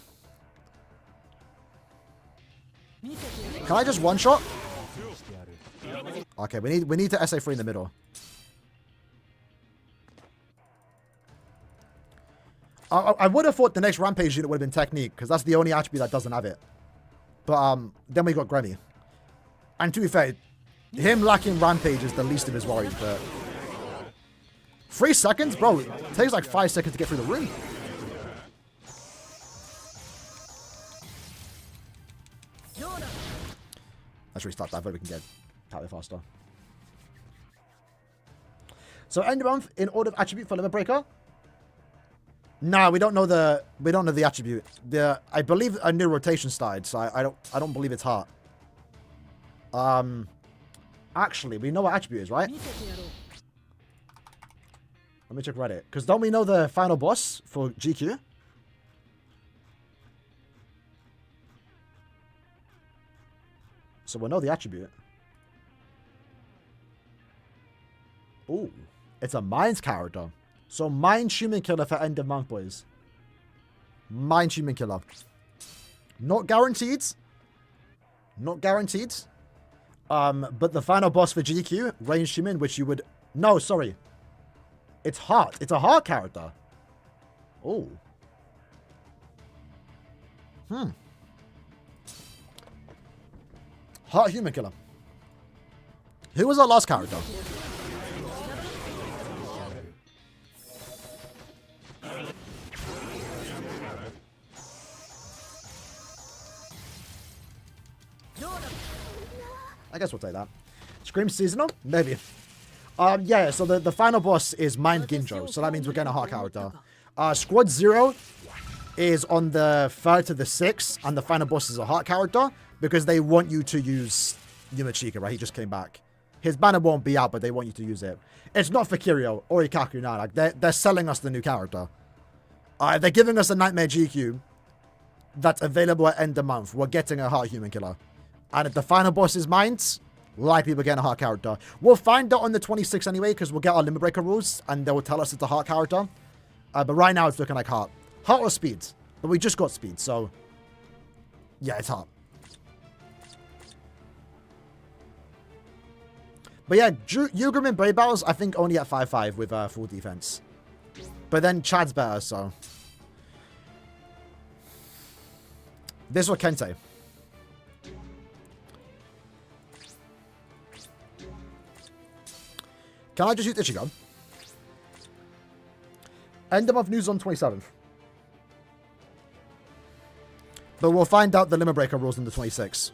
Can I just one shot? Okay, we need to SA3 in the middle. I would have thought the next Rampage unit would have been Technique, because that's the only attribute that doesn't have it. But then we got Granny. And to be fair, him lacking Rampage is the least of his worries, but 3 seconds? Bro, it takes like 5 seconds to get through the room. Let's restart that, but we can get out there faster. So end of month in order of attribute for Limit Breaker. Nah, we don't know the attribute. I believe a new rotation started, so I don't believe it's heart. Actually, we know what attribute is, right? Let me check Reddit. Because don't we know the final boss for GQ? So we'll know the attribute. Ooh. It's a Mines character. So Mind Human Killer for end of month, boys. Mind Human Killer. Not guaranteed. Not guaranteed. But the final boss for GQ, Ranged Human, which you would... No, sorry. It's Heart. It's a Heart character. Oh. Heart Human Killer. Who was our last character? I guess we'll take that. Scream seasonal? Maybe. Yeah, so the final boss is Mind Ginjo, so that means we're getting a Heart character. Squad 0 is on the 3rd to the 6th, and the final boss is a Heart character, because they want you to use Yumachika, right? He just came back. His banner won't be out, but they want you to use it. It's not for Kiryu or Ikaku now. Like, they're selling us the new character. They're giving us a Nightmare GQ that's available at end of month. We're getting a Heart Human Killer. And if the final boss is Minds, likely we're getting a Heart character. We'll find out on the 26th anyway, because we'll get our Limit Breaker rules, and they will tell us it's a Heart character. But right now, it's looking like Heart. Heart or Speed? But we just got Speed, so... yeah, it's Heart. But yeah, Yugrim in Brave Battles, I think only at 5-5 with full defense. But then Chad's better, so... this was Kente. Can I just use Ichigo? End of month news on 27th. But we'll find out the Limit Breaker rules on the 26th.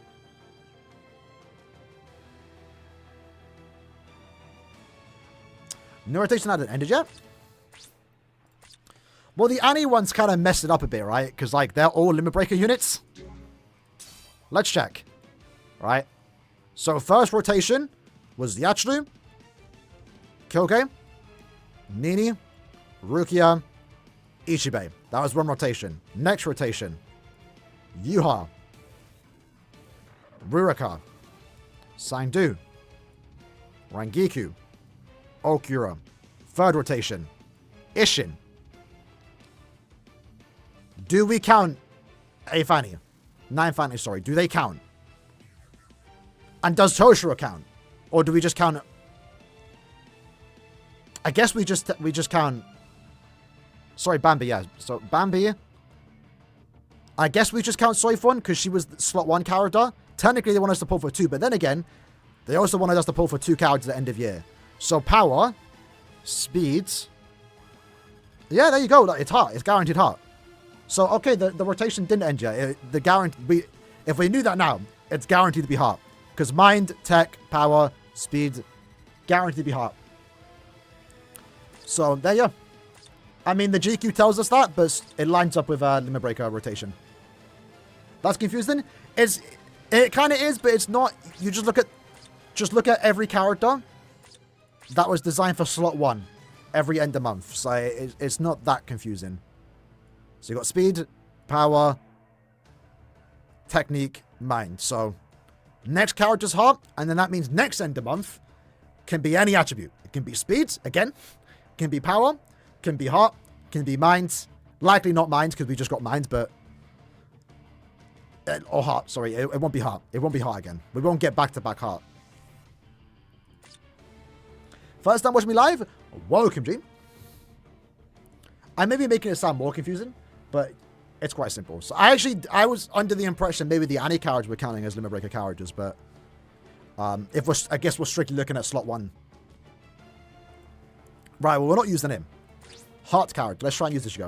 New rotation hasn't ended yet? Well, the Annie ones kind of messed it up a bit, right? Because, like, they're all Limit Breaker units. Let's check. Right? So, first rotation was the Yachiru, Kyoke, Nini, Rukia, Ichibe. That was one rotation. Next rotation, Yuha, Rurika, Sangdu, Rangiku, Okura. Third rotation, Ishin. Do we count 8 Fanny? 9 Fanny, sorry. Do they count? And does Toshiro count? Or do we just count... I guess we just count... sorry, Bambi, yeah. So, Bambi... I guess we just count Soifun, because she was the slot 1 character. Technically, they want us to pull for 2, but then again, they also wanted us to pull for 2 characters at the end of year. So, Power, Speed... yeah, there you go. It's Heart. It's guaranteed Heart. So, okay, the rotation didn't end yet. If we knew that now, it's guaranteed to be Heart. Because Mind, Tech, Power, Speed, guaranteed to be Heart. So there you go. I mean, the GQ tells us that, but it lines up with Limit Breaker rotation. That's confusing. It kind of is, but it's not. You just look at every character that was designed for slot 1 every end of month. So it's not that confusing. So you got speed, power, technique, mind. So next character's heart, and then that means next end of month can be any attribute. It can be speed, again, can be power, can be heart, can be mind. Likely not mind because we just got mind, but or heart, sorry, it won't be heart. It won't be heart again. We won't get back-to-back heart. First time watching me live? Welcome, Dream. I may be making it sound more confusing, but it's quite simple. So I was under the impression maybe the Annie carriages were counting as Limit Breaker carriages, but I guess we're strictly looking at slot 1. Right, well, we're not using him. Heart carriage. Let's try and use this go.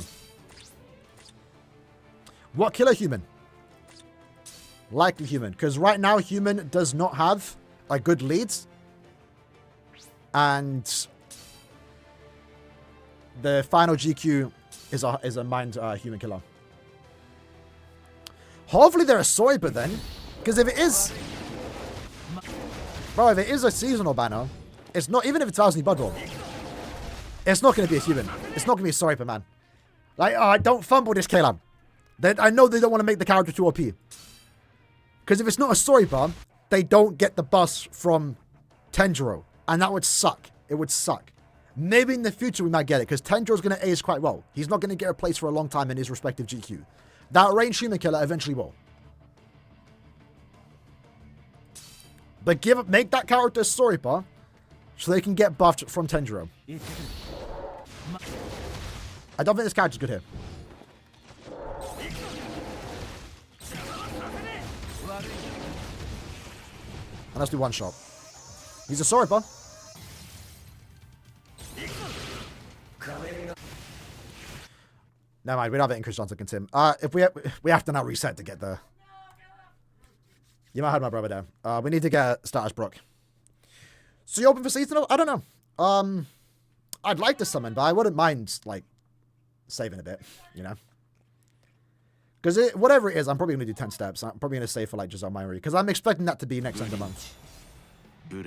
What killer human? Likely human, because right now human does not have a good lead, and the final GQ is a mind human killer. Hopefully they're a soy, but then, because if it is, bro, if it is a seasonal banner, it's not, even if it's 1000 Blood Roll, it's not going to be a human. It's not going to be a soy, man. Like, don't fumble this, Caleb. I know they don't want to make the character too OP. Because if it's not a story bar, they don't get the bus from Tenjiro. And that would suck. It would suck. Maybe in the future we might get it, because Tenjiro's going to age quite well. He's not going to get replaced for a long time in his respective GQ. That range human killer eventually will. But make that character a story bar, so they can get buffed from Tenjiro. I don't think this character's good here. And let's do one shot. He's a Soripa. Never mind, we don't have it in Chris Johnson against him. If we have to now reset to get there. You might have my brother there. We need to get status Brock. So you open for seasonal? I don't know. I'd like to summon, but I wouldn't mind like saving a bit, you know. Because whatever it is, I'm probably going to do 10 steps. I'm probably going to save for like Giselle Myri. Because I'm expecting that to be next end of month. But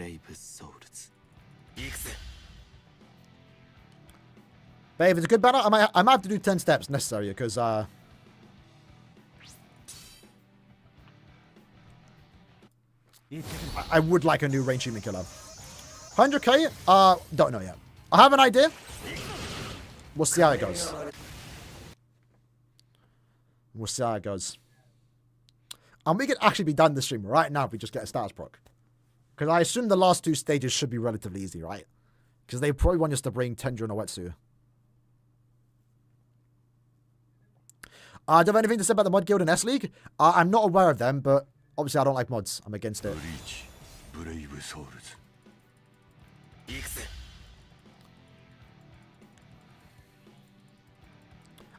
if it's a good banner, I might have to do 10 steps necessary. Because I would like a new range human killer. 100k? Don't know yet. I have an idea. We'll see how it goes. We'll see how it goes. And we could actually be done this stream right now if we just get a status proc. Because I assume the last 2 stages should be relatively easy, right? Because they probably want us to bring Tenjo and Owetsu. Do you have anything to say about the Mod Guild and S-League? I'm not aware of them, but obviously I don't like mods. I'm against it.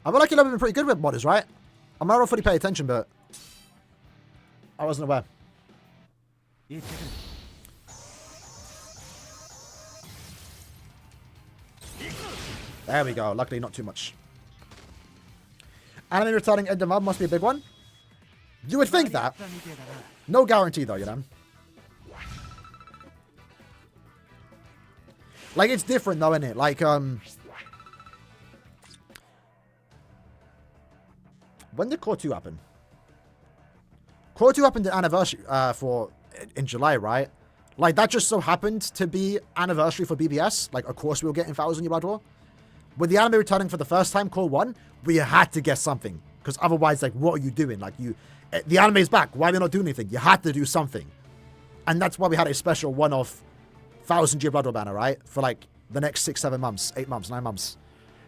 I feel like you've been pretty good with modders, right? I'm not fully paying attention, but I wasn't aware. There we go. Luckily, not too much. Anime returning end of month must be a big one. You would think that. No guarantee, though, you know. Like, it's different, though, isn't it? Like, when did Core 2 happen? Core 2 happened at anniversary in July, right? Like, that just so happened to be anniversary for BBS. Like, of course we were getting 1000 Blood Roar. With the anime returning for the first time, Core 1, we had to get something. Because otherwise, like, what are you doing? Like, the anime's back. Why are they not doing anything? You had to do something. And that's why we had a special one-off 1000 Blood Roar banner, right? For, like, the next 6, 7 months, 8 months, 9 months.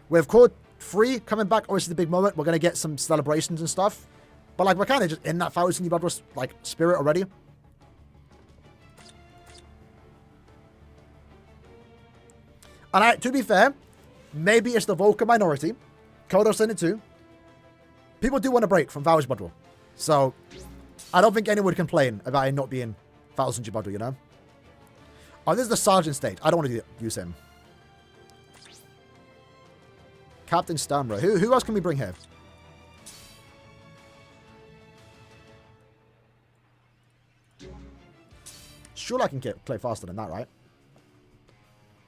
With Core 3 coming back, obviously the big moment. We're going to get some celebrations and stuff. But, like, we're kind of just in that 1000 Blood Roar, like, spirit already. And to be fair, maybe it's the vocal minority. Kodo sent it too. People do want to break from Vows Blood Roar. So, I don't think anyone would complain about it not being 1000 Blood Roar, you know? Oh, this is the Sergeant stage. I don't want to use him. Captain Stamra. Who else can we bring here? Sure, I can play faster than that, right?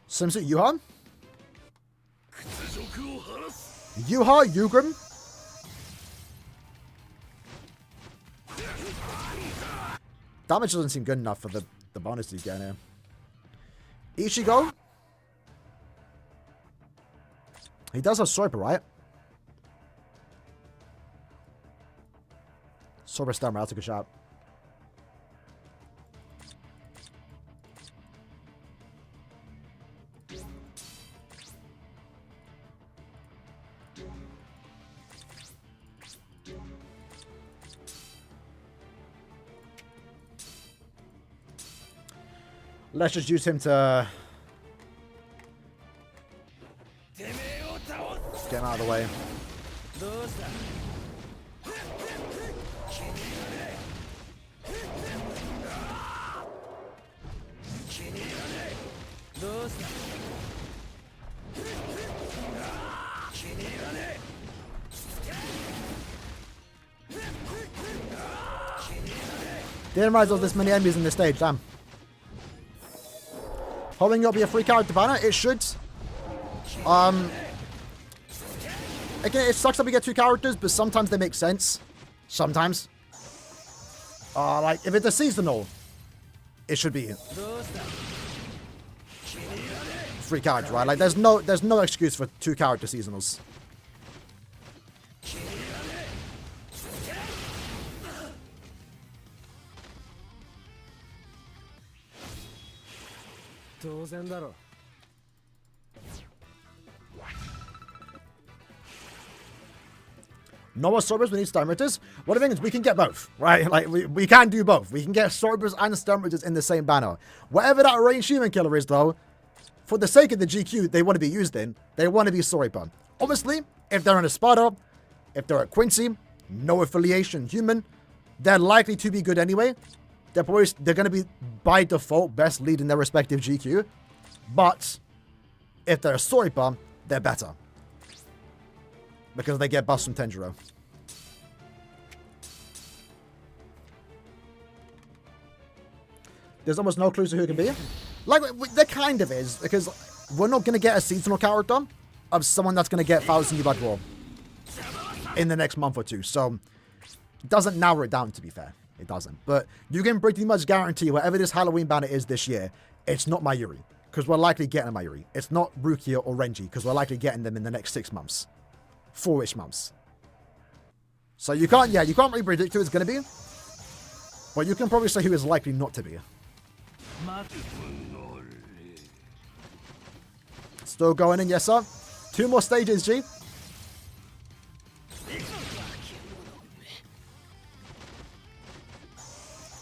Swimsuit Yuha? Yuha? Yugrim? Damage doesn't seem good enough for the bonus you get here. Ichigo? He does have Swiper, right? Swiper Stammer, that's a good shot. Let's just use him to get him out of the way. Didn't realize there was this many enemies in this stage, damn. Hoping it'll be a free character banner. It should. Again, it sucks that we get 2 characters, but sometimes they make sense. Sometimes. Like, if it's a seasonal, it should be free character, right? Like, there's no excuse for 2 character seasonals. No more Cerberus, we need Sturmriters. What the thing is, we can get both, right? Like, we can do both. We can get Cerberus and Sturmriters in the same banner. Whatever that ranged human killer is, though, for the sake of the GQ they want to be used in, they want to be Soripa. Obviously, if they're in a Sparta, if they're at Quincy, no affiliation human, they're likely to be good anyway. They're going to be, by default, best lead in their respective GQ. But if they're a Soripa, they're better. Because they get buffs from Tenjiro. There's almost no clues to who it can be. Like, there kind of is. Because we're not going to get a seasonal character of someone that's going to get 1,000 Ubad War in the next month or two. So, it doesn't narrow it down, to be fair. It doesn't. But you can pretty much guarantee whatever this Halloween banner is this year, it's not Mayuri. Because we're likely getting a Mayuri. It's not Rukia or Renji. Because we're likely getting them in the next 6 months. 4-ish months. So you can't really predict who it's going to be. But you can probably say who is likely not to be. Still going in, yes sir. 2 more stages, G.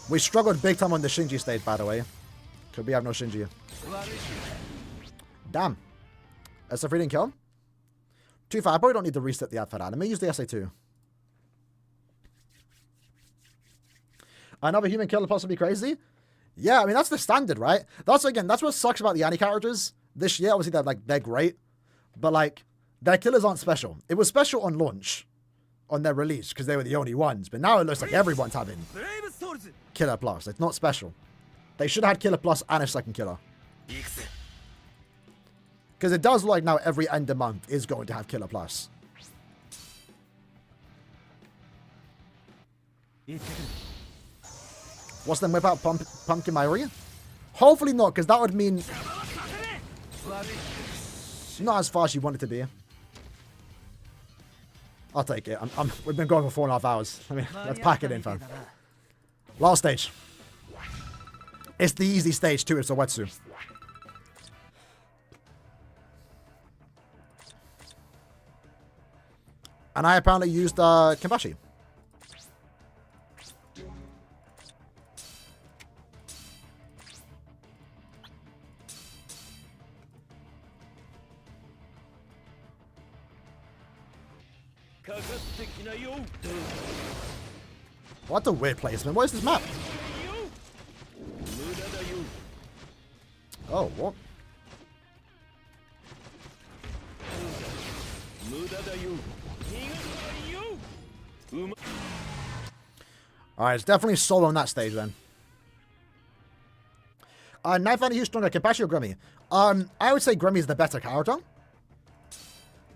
We struggled big time on the Shinji stage, by the way. Because we have no Shinji. Damn. That's a freaking kill. Too far. I probably don't need to reset the ad for that. Let me use the SA2. Another human killer possibly crazy? Yeah, I mean, that's the standard, right? That's what sucks about the Annie characters this year. Obviously, they're great. But, like, their killers aren't special. It was special on launch. On their release, because they were the only ones. But now it looks like everyone's having Killer Plus. It's not special. They should have had Killer Plus and a second killer. Because it does look like now every end of month is going to have Killer Plus. What's then whip out Pumpkin Mayuri? Hopefully not, because that would mean not as far as you want it to be. I'll take it. We've been going for 4.5 hours. I mean, let's pack it in, fam. Last stage. It's the easy stage too. It's a Wetsu. And I apparently used Kimbashi. What a weird placement. What is this map? Oh, what? Alright, it's definitely solo on that stage then. Knife and who's stronger, Kenpachi or Grimmy? I would say Grimmy's the better character.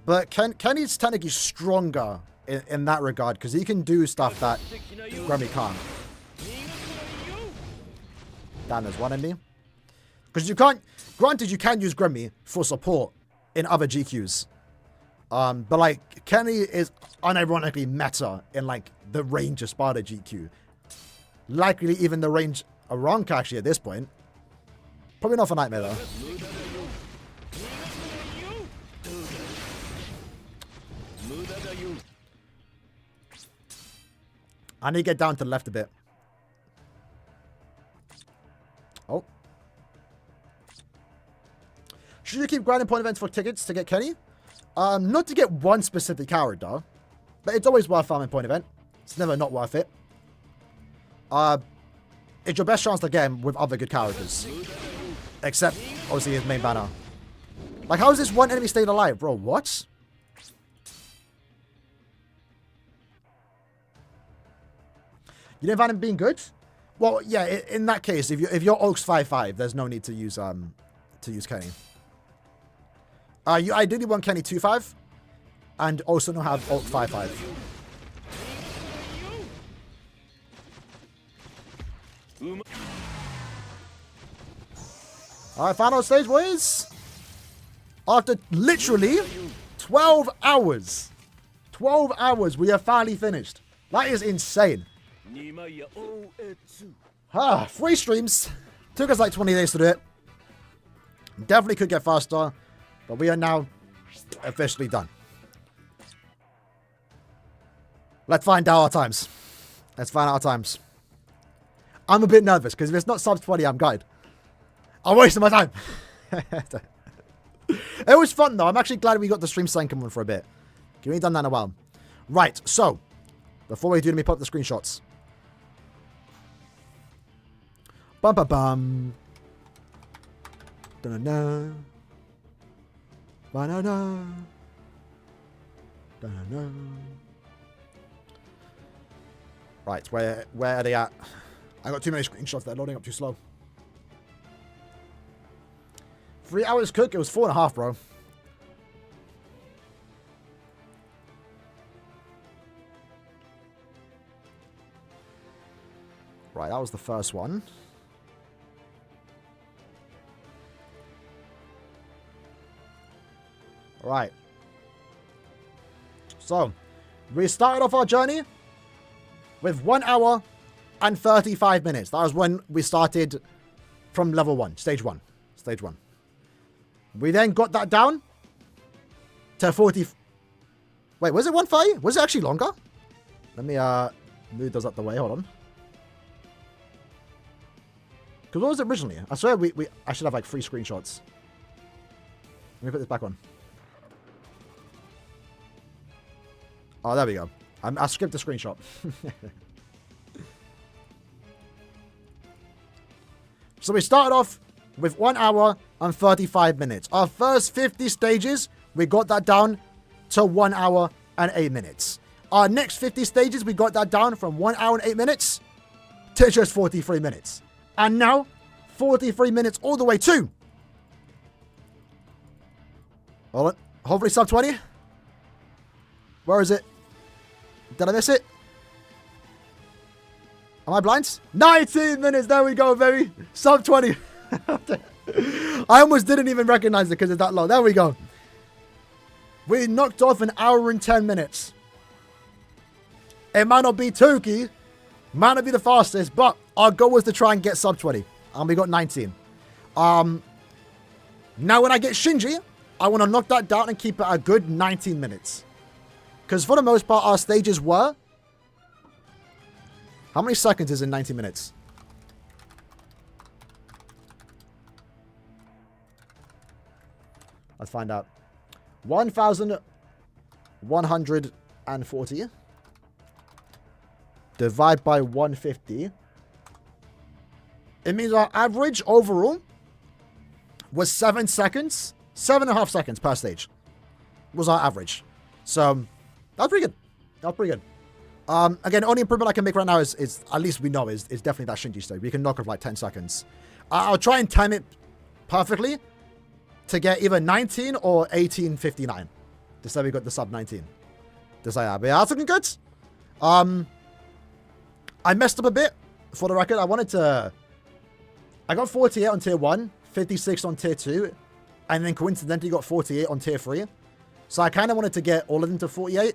But Kenny's technically stronger in that regard, because he can do stuff that Grimmy can't. Damn, there's one in me. Because you can't... Granted, you can use Grimmy for support in other GQs. But, like, Kenny is unironically meta in, like, the range of Sparta GQ. Likely even the range of Ronk, actually, at this point. Probably not for Nightmare, though. I need to get down to the left a bit. Oh. Should you keep grinding point events for tickets to get Kenny? Not to get one specific character, but it's always worth farming point event. It's never not worth it. It's your best chance to get him with other good characters. Except, obviously, his main banner. Like, how is this one enemy staying alive, bro? What? You didn't find him being good? Well, yeah, in that case, if you're Oaks 5-5, there's no need to use Kenny. You ideally want Kenny 2-5, and also not have Oak 5-5. Alright, final stage, boys. After literally 12 hours. 12 hours, we are finally finished. That is insane. 3 streams. Took us like 20 days to do it. Definitely could get faster, but we are now officially done. Let's find out our times. Let's find out our times. I'm a bit nervous because if it's not sub 20, I'm gutted. I'm wasting my time. It was fun though. I'm actually glad we got the stream Senkaimon for a bit. We ain't done that in a while. Right, so before we do, let me put up the screenshots. Bum bum bum. Da-na-na. Ba-na-na. Da-na-na. Right, where are they at? I got too many screenshots. They're loading up too slow. 3 hours cook. It was 4.5, bro. Right, that was the first one. Right. So, we started off our journey with 1 hour and 35 minutes. That was when we started from level 1, stage 1. Stage 1. We then got that down to 40. Wait, was it 130? Was it actually longer? Let me move those up the way. Hold on. Because what was it originally? I swear I should have like 3 screenshots. Let me put this back on. Oh, there we go. I skipped the screenshot. So we started off with 1 hour and 35 minutes. Our first 50 stages, we got that down to 1 hour and 8 minutes. Our next 50 stages, we got that down from 1 hour and 8 minutes to just 43 minutes. And now, 43 minutes all the way to... Hold on. Hopefully sub 20. Where is it? Did I miss it? Am I blind? 19 minutes. There we go, baby. Sub 20. I almost didn't even recognize it because it's that low. There we go. We knocked off 1 hour and 10 minutes. It might not be Toki. Might not be the fastest, but our goal was to try and get sub 20. And we got 19. Now when I get Shinji, I want to knock that down and keep it a good 19 minutes. Because for the most part, our stages were... How many seconds is in 90 minutes? Let's find out. 1,140. Divide by 150. It means our average overall was 7 seconds. 7.5 seconds per stage was our average. So, that's pretty good. That's pretty good. Again, only improvement I can make right now is at least we know is definitely that Shinji stage. We can knock off like 10 seconds. I'll try and time it perfectly to get either 19 or 18:59. To say we got the sub 19. To say that. But yeah, that's looking good. I messed up a bit for the record. I got 48 on tier 1, 56 on tier 2, and then coincidentally got 48 on tier 3. So I kind of wanted to get all of them to 48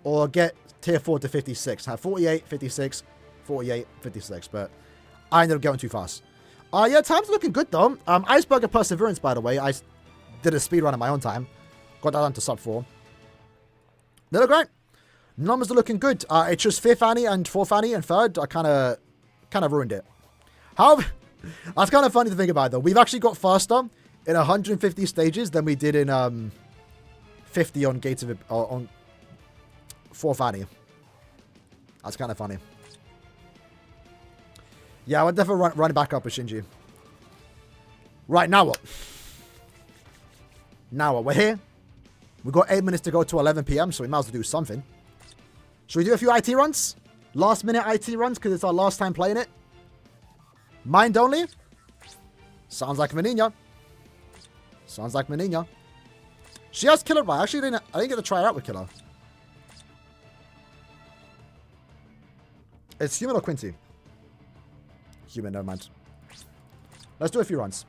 or get tier 4 to 56. Have 48, 56, 48, 56, but I ended up going too fast. Yeah, time's looking good though. Iceberg of Perseverance, by the way. I did a speedrun in my own time. Got that down to sub 4. They look great. Numbers are looking good. It's just 5th Annie and 4th Annie and 3rd. I kind of ruined it. However, that's kind of funny to think about though. We've actually got faster in 150 stages than we did in 50 on Gates of on 4th Annie. That's kind of funny. Yeah, I would definitely run it back up with Shinji. Right, now what? Now what? We're here. We've got 8 minutes to go to 11 PM, so we might as well do something. Should we do a few IT runs? Last minute IT runs, because it's our last time playing it. Mind only? Sounds like Menina. Sounds like Menina. She has Killer, right? Actually, I didn't get to try her out with Killer. It's Human or Quincy? Human, never mind. Let's do a few runs.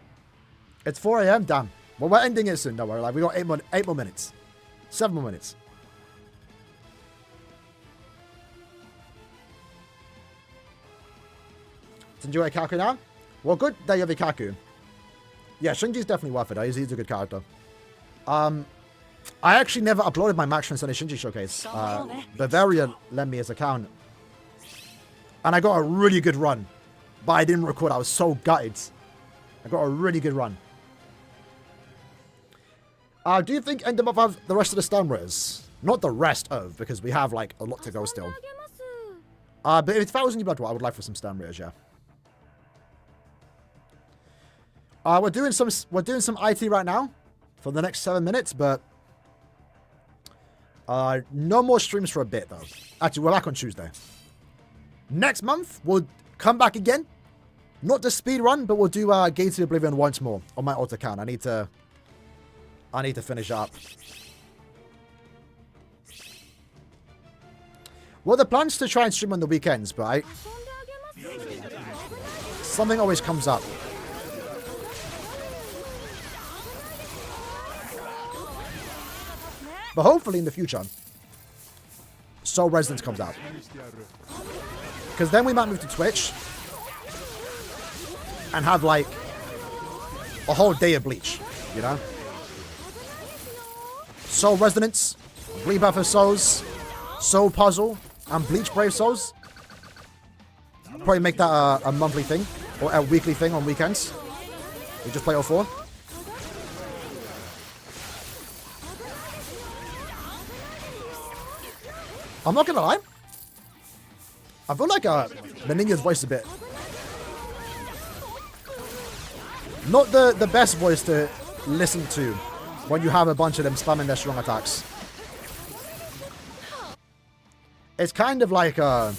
It's 4 AM, damn. Well, we're ending it soon, don't worry. Like, we got 8 more minutes. 7 more minutes. To enjoy Kaku now? Well, good that you have a Kaku. Yeah, Shinji's definitely worth it. He's a good character. I actually never uploaded my Max Transcendent Shinji showcase. Bavaria lent me his account. And I got a really good run. But I didn't record. I was so gutted. I got a really good run. Do you think End of Month have the rest of the Stamras? Not the rest of, because we have like a lot to go still. But if that was in your blood, I would like for some Stamras, yeah. We're doing some IT right now for the next 7 minutes, but no more streams for a bit though. Actually, we're back on Tuesday. Next month we'll come back again. Not the speed run, but we'll do Gates of Oblivion once more on my alt account. I need to finish up. Well, the plan's to try and stream on the weekends, but something always comes up. But hopefully in the future, Soul Resonance comes out. Because then we might move to Twitch and have like a whole day of Bleach, you know? Soul Resonance, Rebirth of Souls, Soul Puzzle, and Bleach Brave Souls. Probably make that a monthly thing or a weekly thing on weekends. We just play all 4. I'm not gonna lie. I feel like Menina's voice is a bit... not the best voice to listen to when you have a bunch of them spamming their strong attacks. It's kind of like Balga,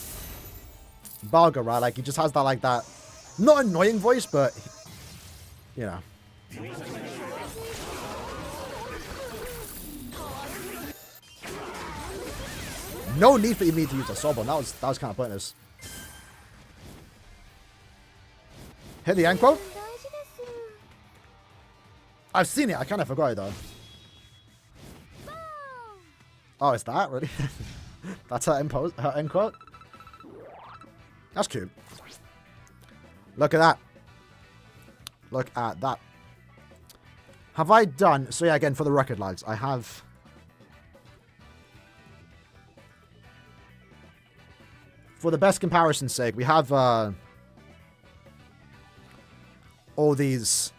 right? Like, he just has that, like, that... not annoying voice, but... you know. No need for me to use a soul bomb. That was kind of pointless. Hit the end quote? I've seen it. I kind of forgot it though. Oh, it's that really? That's her end quote. That's cute. Look at that. Look at that. Have I done? So yeah, again for the record, lads, I have. For the best comparison's sake, we have all these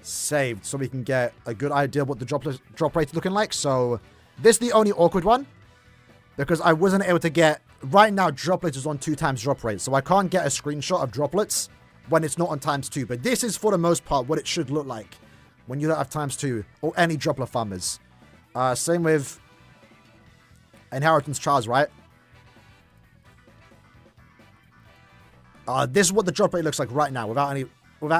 saved so we can get a good idea of what the drop rate is looking like. So this is the only awkward one because I wasn't able to get... right now, droplets is on 2 times drop rate, so I can't get a screenshot of droplets when it's not on ×2. But this is, for the most part, what it should look like when you don't have ×2 or any droplet farmers. Same with Inheritance Trials, right? This is what the drop rate looks like right now without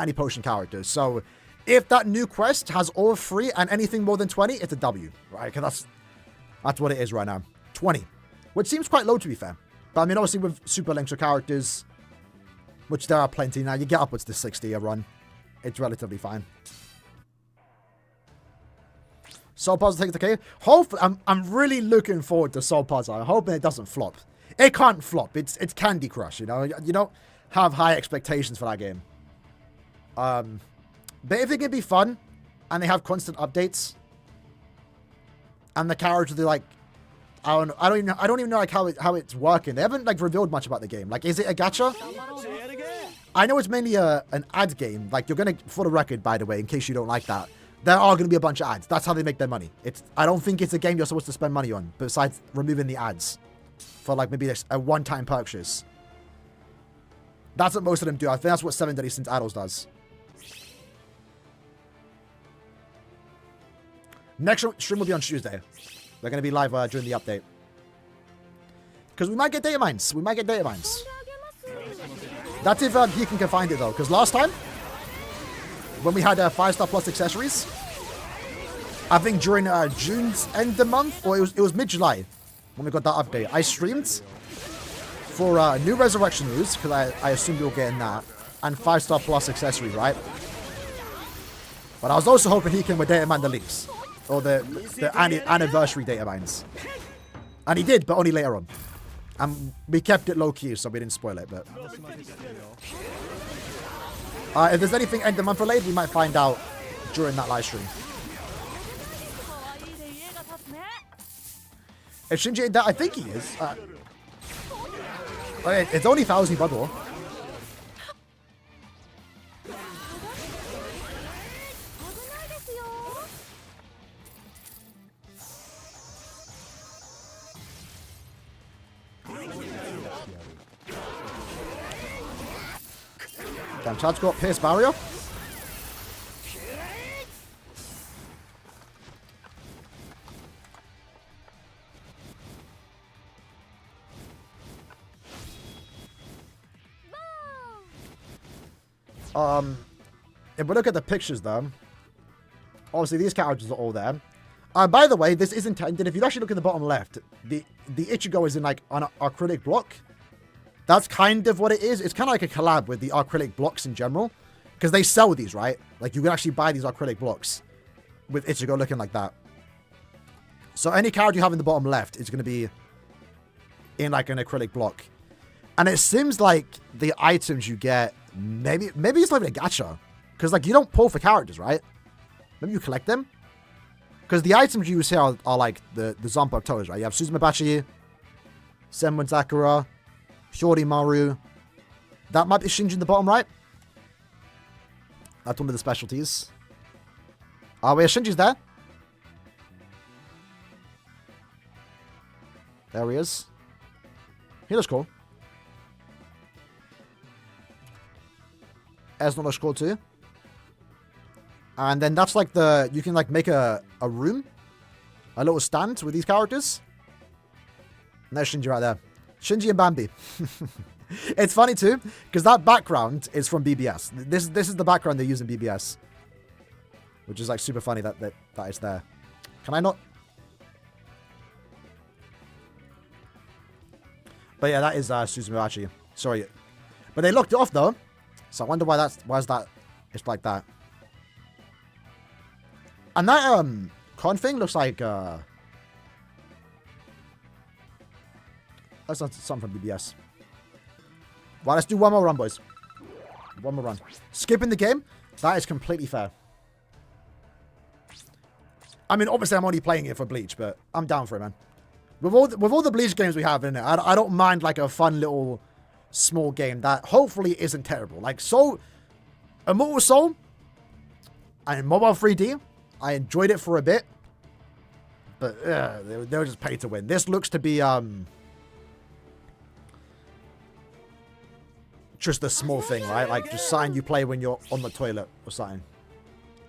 any potion characters. So if that new quest has all 3 and anything more than 20, it's a W, right? Because that's what it is right now. 20, which seems quite low to be fair. But I mean, obviously with super links or characters, which there are plenty now, you get upwards to 60 a run. It's relatively fine. Soul Puzzle takes the K. Hopefully, I'm really looking forward to Soul Puzzle. I'm hoping it doesn't flop. It can't flop. It's Candy Crush, you know? You don't have high expectations for that game. But if it can be fun, and they have constant updates, and the characters are like, I don't even know like how it's working. They haven't like revealed much about the game. Like, is it a gacha? I know it's mainly an ad game. Like, you're gonna, for the record, by the way, in case you don't like that, there are gonna be a bunch of ads. That's how they make their money. I don't think it's a game you're supposed to spend money on, besides removing the ads for like maybe a one-time purchase. That's what most of them do. I think that's what 7 Deadly Sins Adults does. Next stream will be on Tuesday. We're going to be live during the update. Because we might get data mines. We might get data mines. That's if he can find it, though. Because last time, when we had 5-star plus accessories, I think during June's end of the month, or it was mid-July, when we got that update, I streamed for new Resurrection news, because I assumed we were getting that, and 5-star plus accessories, right? But I was also hoping he can with data mine the leaks. Or the anniversary data mines. And he did, but only later on. And we kept it low-key, so we didn't spoil it, but... if there's anything end of month related, we might find out during that live stream. Is Shinji in that? I think he is. It's only 1,000 Blood War. Damn, Chad's got Pierce Barrier. If we look at the pictures though, obviously these characters are all there. By the way, this is intended. If you actually look at the bottom left, the Ichigo is in like an acrylic block. That's kind of what it is. It's kind of like a collab with the acrylic blocks in general. Because they sell these, right? Like, you can actually buy these acrylic blocks with Ichigo looking like that. So any character you have in the bottom left is going to be in, like, an acrylic block. And it seems like the items you get, maybe it's like a gacha. Because, like, you don't pull for characters, right? Maybe you collect them. Because the items you use here are like, the Zanpakuto toes, right? You have Suzumabachi, Senmon Sakura, Hyorimaru. That might be Shinji in the bottom right. That's one of the specialties. Where Shinji's there. There he is. He looks cool. Esno looks cool too. And then that's like you can like make a room. A little stand with these characters. And there's Shinji right there. Shinji and Bambi. It's funny too, because that background is from BBS. This is the background they use in BBS. Which is like super funny that it's there. Can I not? But yeah, that is Suzumabachi. Sorry. But they locked it off though. So I wonder why it's like that. And that con thing looks like that's not something from BBS. Right, let's do one more run, boys. One more run. Skipping the game, that is completely fair. I mean, obviously I'm only playing it for Bleach, but I'm down for it, man. With all the Bleach games we have in it, I don't mind like a fun little small game that hopefully isn't terrible. Like Immortal Soul and Mobile 3D, I enjoyed it for a bit, but they were just paid to win. This looks to be just a small thing, right? Like just something you play when you're on the toilet or something.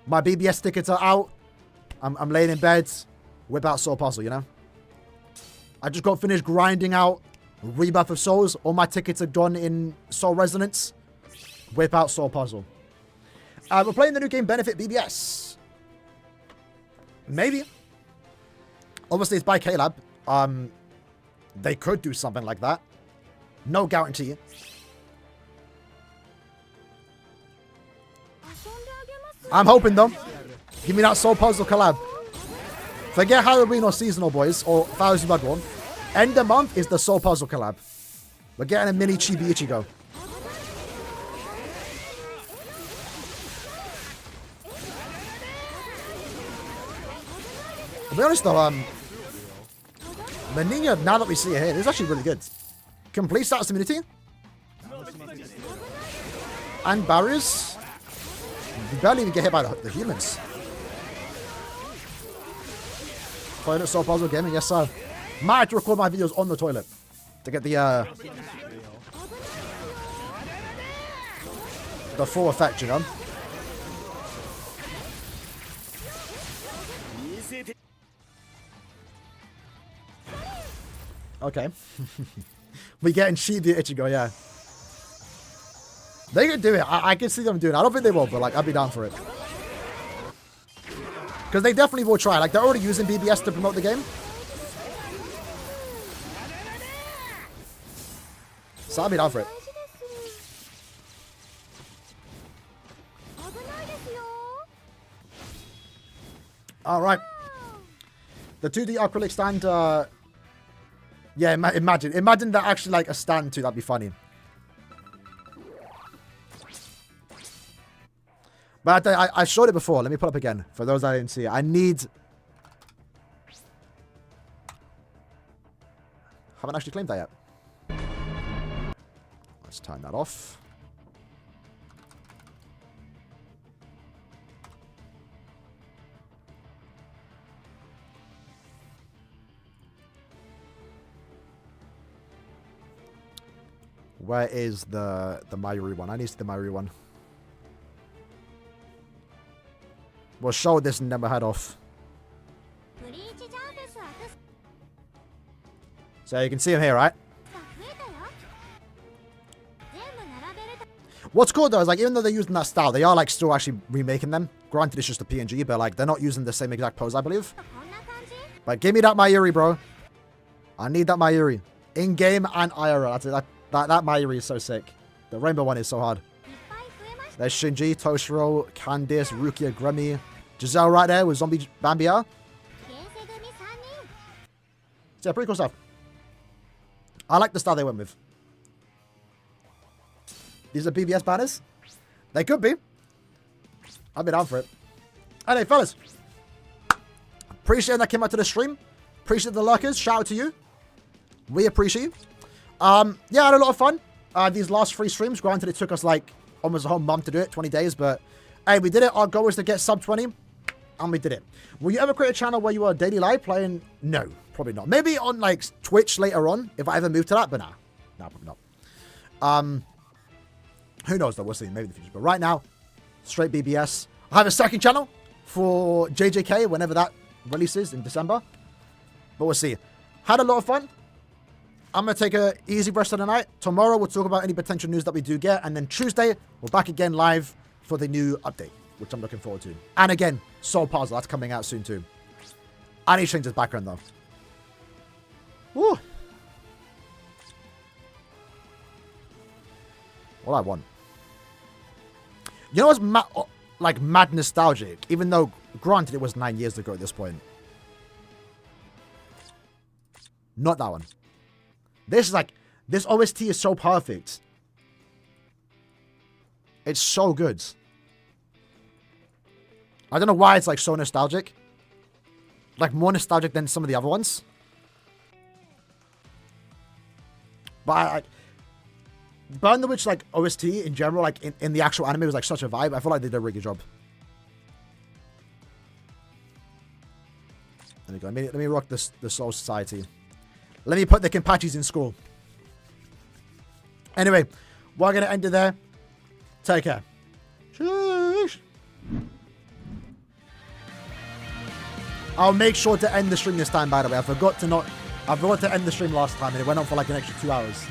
My BBS tickets are out. I'm laying in bed. Whip out Soul Puzzle, you know? I just got finished grinding out Rebirth of Souls. All my tickets are done in Soul Resonance. Whip out Soul Puzzle. We're playing the new game Benefit BBS. Maybe. Obviously, it's by K-Lab. They could do something like that. No guarantee. I'm hoping, though. Give me that Soul Puzzle collab. Forget Halloween or Seasonal, boys, or Thousand Bloodborne. End of month is the Soul Puzzle collab. We're getting a mini Chibi Ichigo. To be honest, though, the Nina, now that we see it here, is actually really good. Complete status immunity. And barriers. You barely even get hit by the humans. Toilet Soul Puzzle Gaming, yes sir. Might have to record my videos on the toilet to get the full effect, you know. Okay. We getting Chibi Ichigo, yeah. They could do it. I can see them doing it. I don't think they will, but like I'd be down for it. Because they definitely will try. Like they're already using BBS to promote the game. So I'll be down for it. Alright. The 2D acrylic stand, yeah, imagine that actually like a stand too, that'd be funny. But I showed it before, let me put it up again, for those that didn't see it. I need... Haven't actually claimed that yet. Let's turn that off. Where is the Mayuri one? I need to see the Mayuri one. We'll show this and then we'll head off. So you can see him here, right? What's cool though is like even though they're using that style, they are like still actually remaking them. Granted, it's just a PNG, but like they're not using the same exact pose, I believe. But give me that Mayuri, bro. I need that Mayuri. In-game and IRL. That's it. That Mayuri is so sick. The rainbow one is so hard. There's Shinji, Toshiro, Candice, Rukia, Grammy, Giselle right there with Zombie Bambia. So yeah, pretty cool stuff. I like the style they went with. These are BBS banners. They could be. I'll be down for it. Anyway, fellas. Appreciate that came out to the stream. Appreciate the lurkers. Shout out to you. We appreciate you. Yeah, I had a lot of fun. These last 3 streams, granted it took us like almost a whole month to do it, 20 days, but hey, we did it. Our goal was to get sub 20, and we did it. Will you ever create a channel where you are daily live playing? No, probably not. Maybe on like Twitch later on, if I ever move to that, but nah. Nah, probably not. Who knows though, we'll see, maybe in the future. But right now, straight BBS. I have a second channel for JJK whenever that releases in December. But we'll see. Had a lot of fun. I'm going to take a easy rest of the night. Tomorrow, we'll talk about any potential news that we do get. And then Tuesday, we're back again live for the new update, which I'm looking forward to. And again, Soul Puzzle. That's coming out soon, too. I need to change this background, though. Woo. What I want. You know what's like mad nostalgic? Even though, granted, it was 9 years ago at this point. Not that one. This is like, this OST is so perfect. It's so good. I don't know why it's like so nostalgic. Like more nostalgic than some of the other ones. But Burn the Witch like OST in general, like in the actual anime was like such a vibe. I feel like they did a really good job. There we go. Let me rock this the Soul Society. Let me put the Kenpachis in school. Anyway, we're going to end it there. Take care. Sheesh. I'll make sure to end the stream this time, by the way. I forgot to not I forgot to end the stream last time and it went on for like an extra 2 hours.